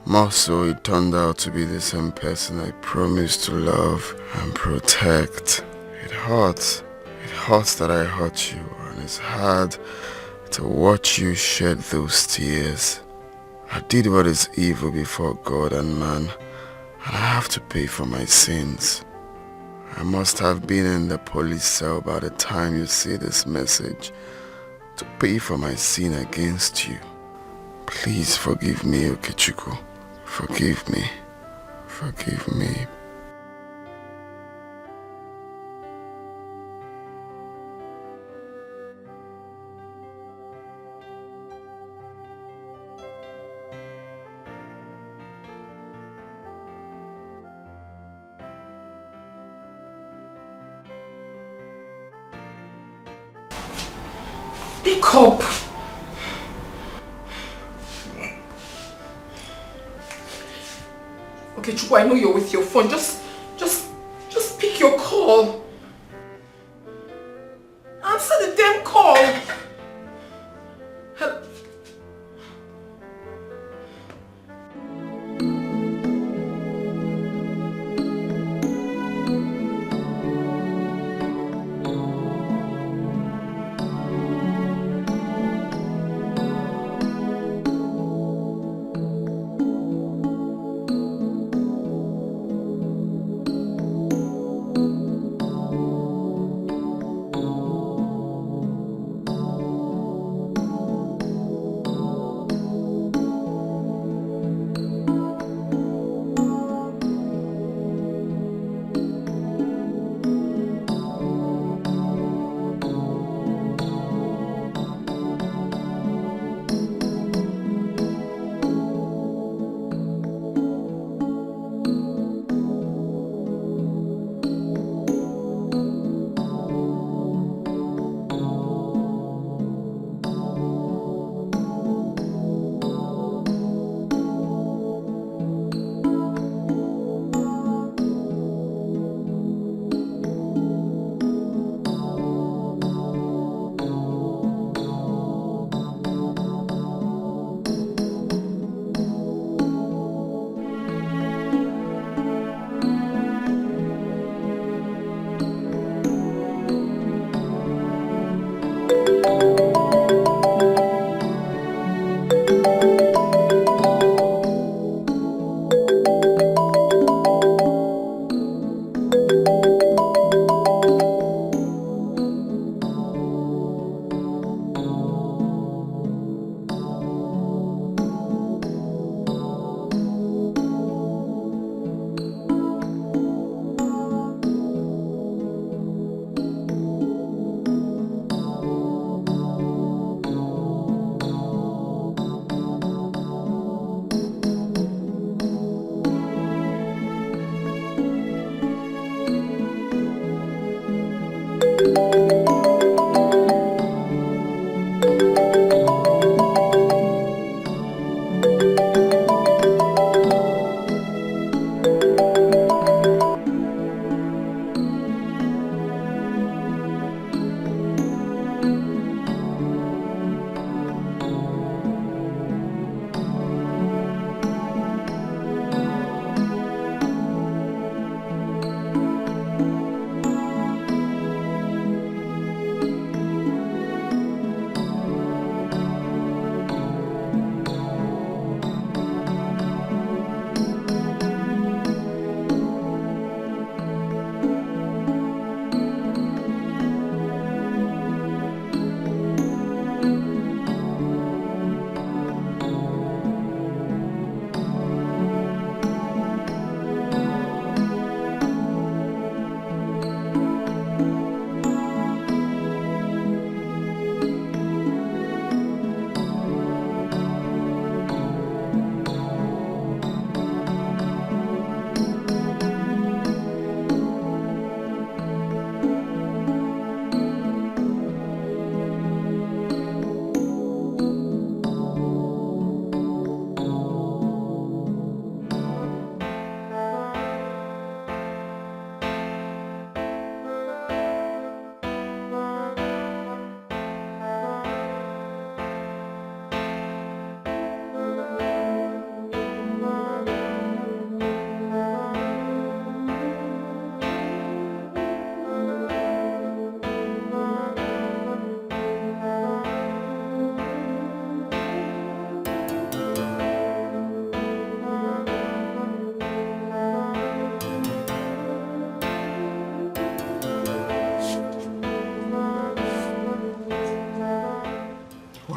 [SPEAKER 20] More so, it turned out to be the same person I promised to love and protect. It hurts that I hurt you, and it's hard to watch you shed those tears. I did what is evil before God and man, and I have to pay for my sins. I must have been in the police cell by the time you see this message to pay for my sin against you. Please forgive me, Okechukwu. Forgive me. Forgive me.
[SPEAKER 5] Pick up. Okay, Chukwu, I know you're with your phone. Just pick your call. Answer the damn call.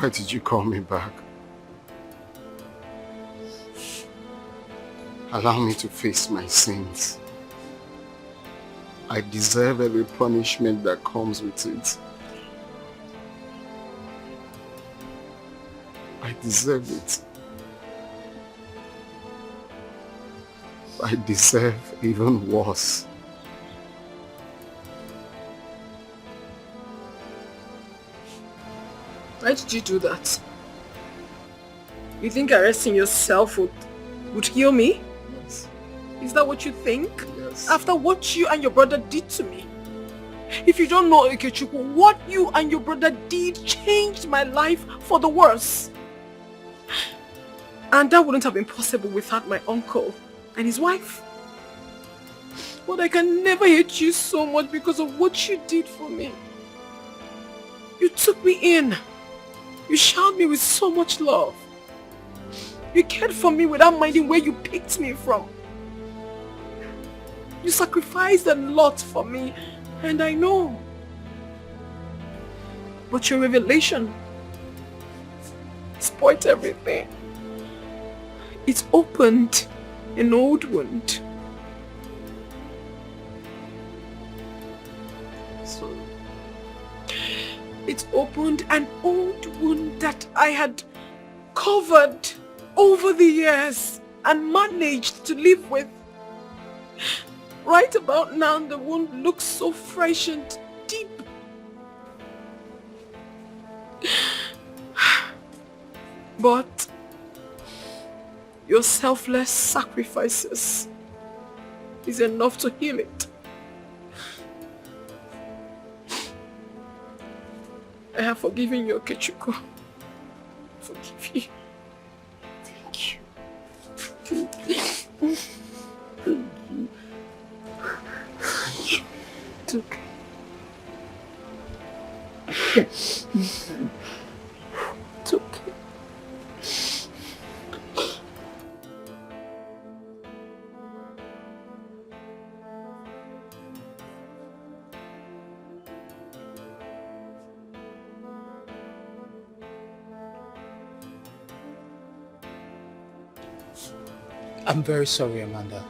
[SPEAKER 20] Why did you call me back? Allow me to face my sins. I deserve every punishment that comes with it. I deserve it. I deserve even worse.
[SPEAKER 5] Why did you do that? You think arresting yourself would heal me?
[SPEAKER 20] Yes.
[SPEAKER 5] Is that what you think?
[SPEAKER 20] Yes.
[SPEAKER 5] After what you and your brother did to me? If you don't know, Ikechukwu, what you and your brother did changed my life for the worse. And that wouldn't have been possible without my uncle and his wife. But I can never hate you so much because of what you did for me. You took me in. You showered me with so much love. You cared for me without minding where you picked me from. You sacrificed a lot for me, and I know. But your revelation spoiled everything. It opened an old wound. It opened an old wound that I had covered over the years and managed to live with. Right about now, the wound looks so fresh and deep. But your selfless sacrifices is enough to heal it. I have forgiven you, Ikechukwu. Forgive you. Thank you. It's okay. It's okay.
[SPEAKER 10] I'm very sorry, Amanda,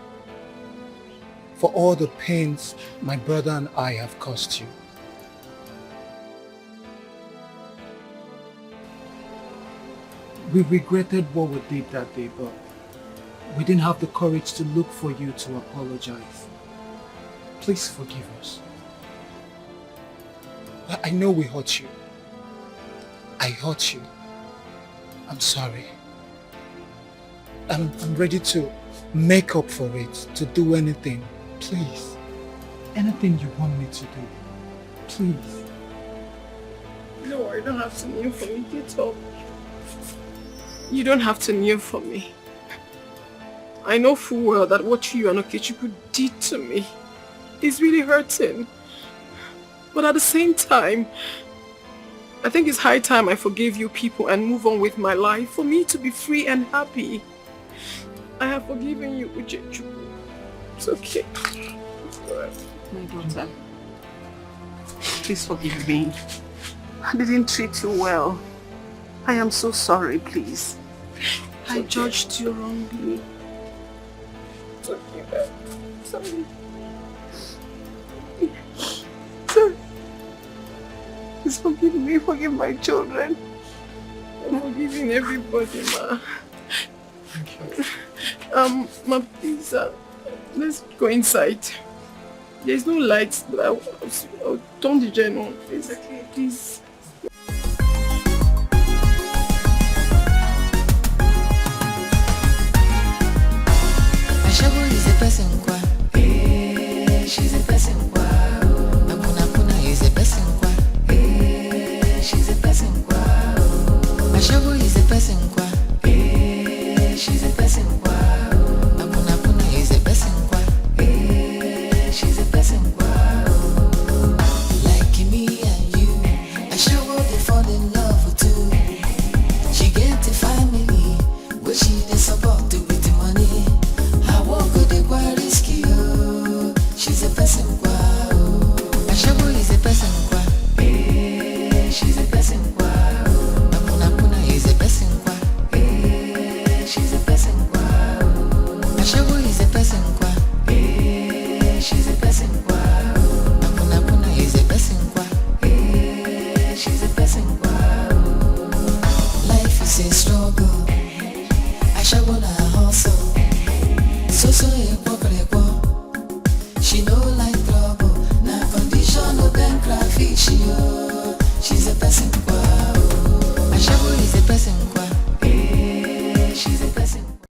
[SPEAKER 10] for all the pains my brother and I have caused you. We regretted what we did that day, but we didn't have the courage to look for you to apologize. Please forgive us. I know we hurt you. I hurt you. I'm sorry. I'm ready to make up for it, to do anything. Please. Anything you want me to do. Please.
[SPEAKER 5] No, I don't have to kneel for me. Get up. You don't have to kneel for me. I know full well that what you and Ikechukwu did to me is really hurting. But at the same time, I think it's high time I forgive you people and move on with my life for me to be free and happy. I have forgiven you, Ikechukwu. It's okay.
[SPEAKER 1] My daughter, please forgive me. I didn't treat you well. I am so sorry, please. I judged you wrongly.
[SPEAKER 5] It's okay, babe. Sorry. Sorry. Please forgive me, forgive my children. I'm forgiving everybody, ma. Ma, please, let's go inside. There's no lights, but I'll turn the gen on. It's okay, please.
[SPEAKER 9] Ashabu is a person kwa. She's a person kwa. Akuna is a person kwa. She's a person kwa. Ashabu is a person kwa. She's a person kwa. Akuna is a person kwa. She's a person kwa. Like me and you, Ashabu they fall in love too. She get a family, but she dey support with the money. I won't go the risky. so she no like trouble. Na condition of them crayfish, yo. She's a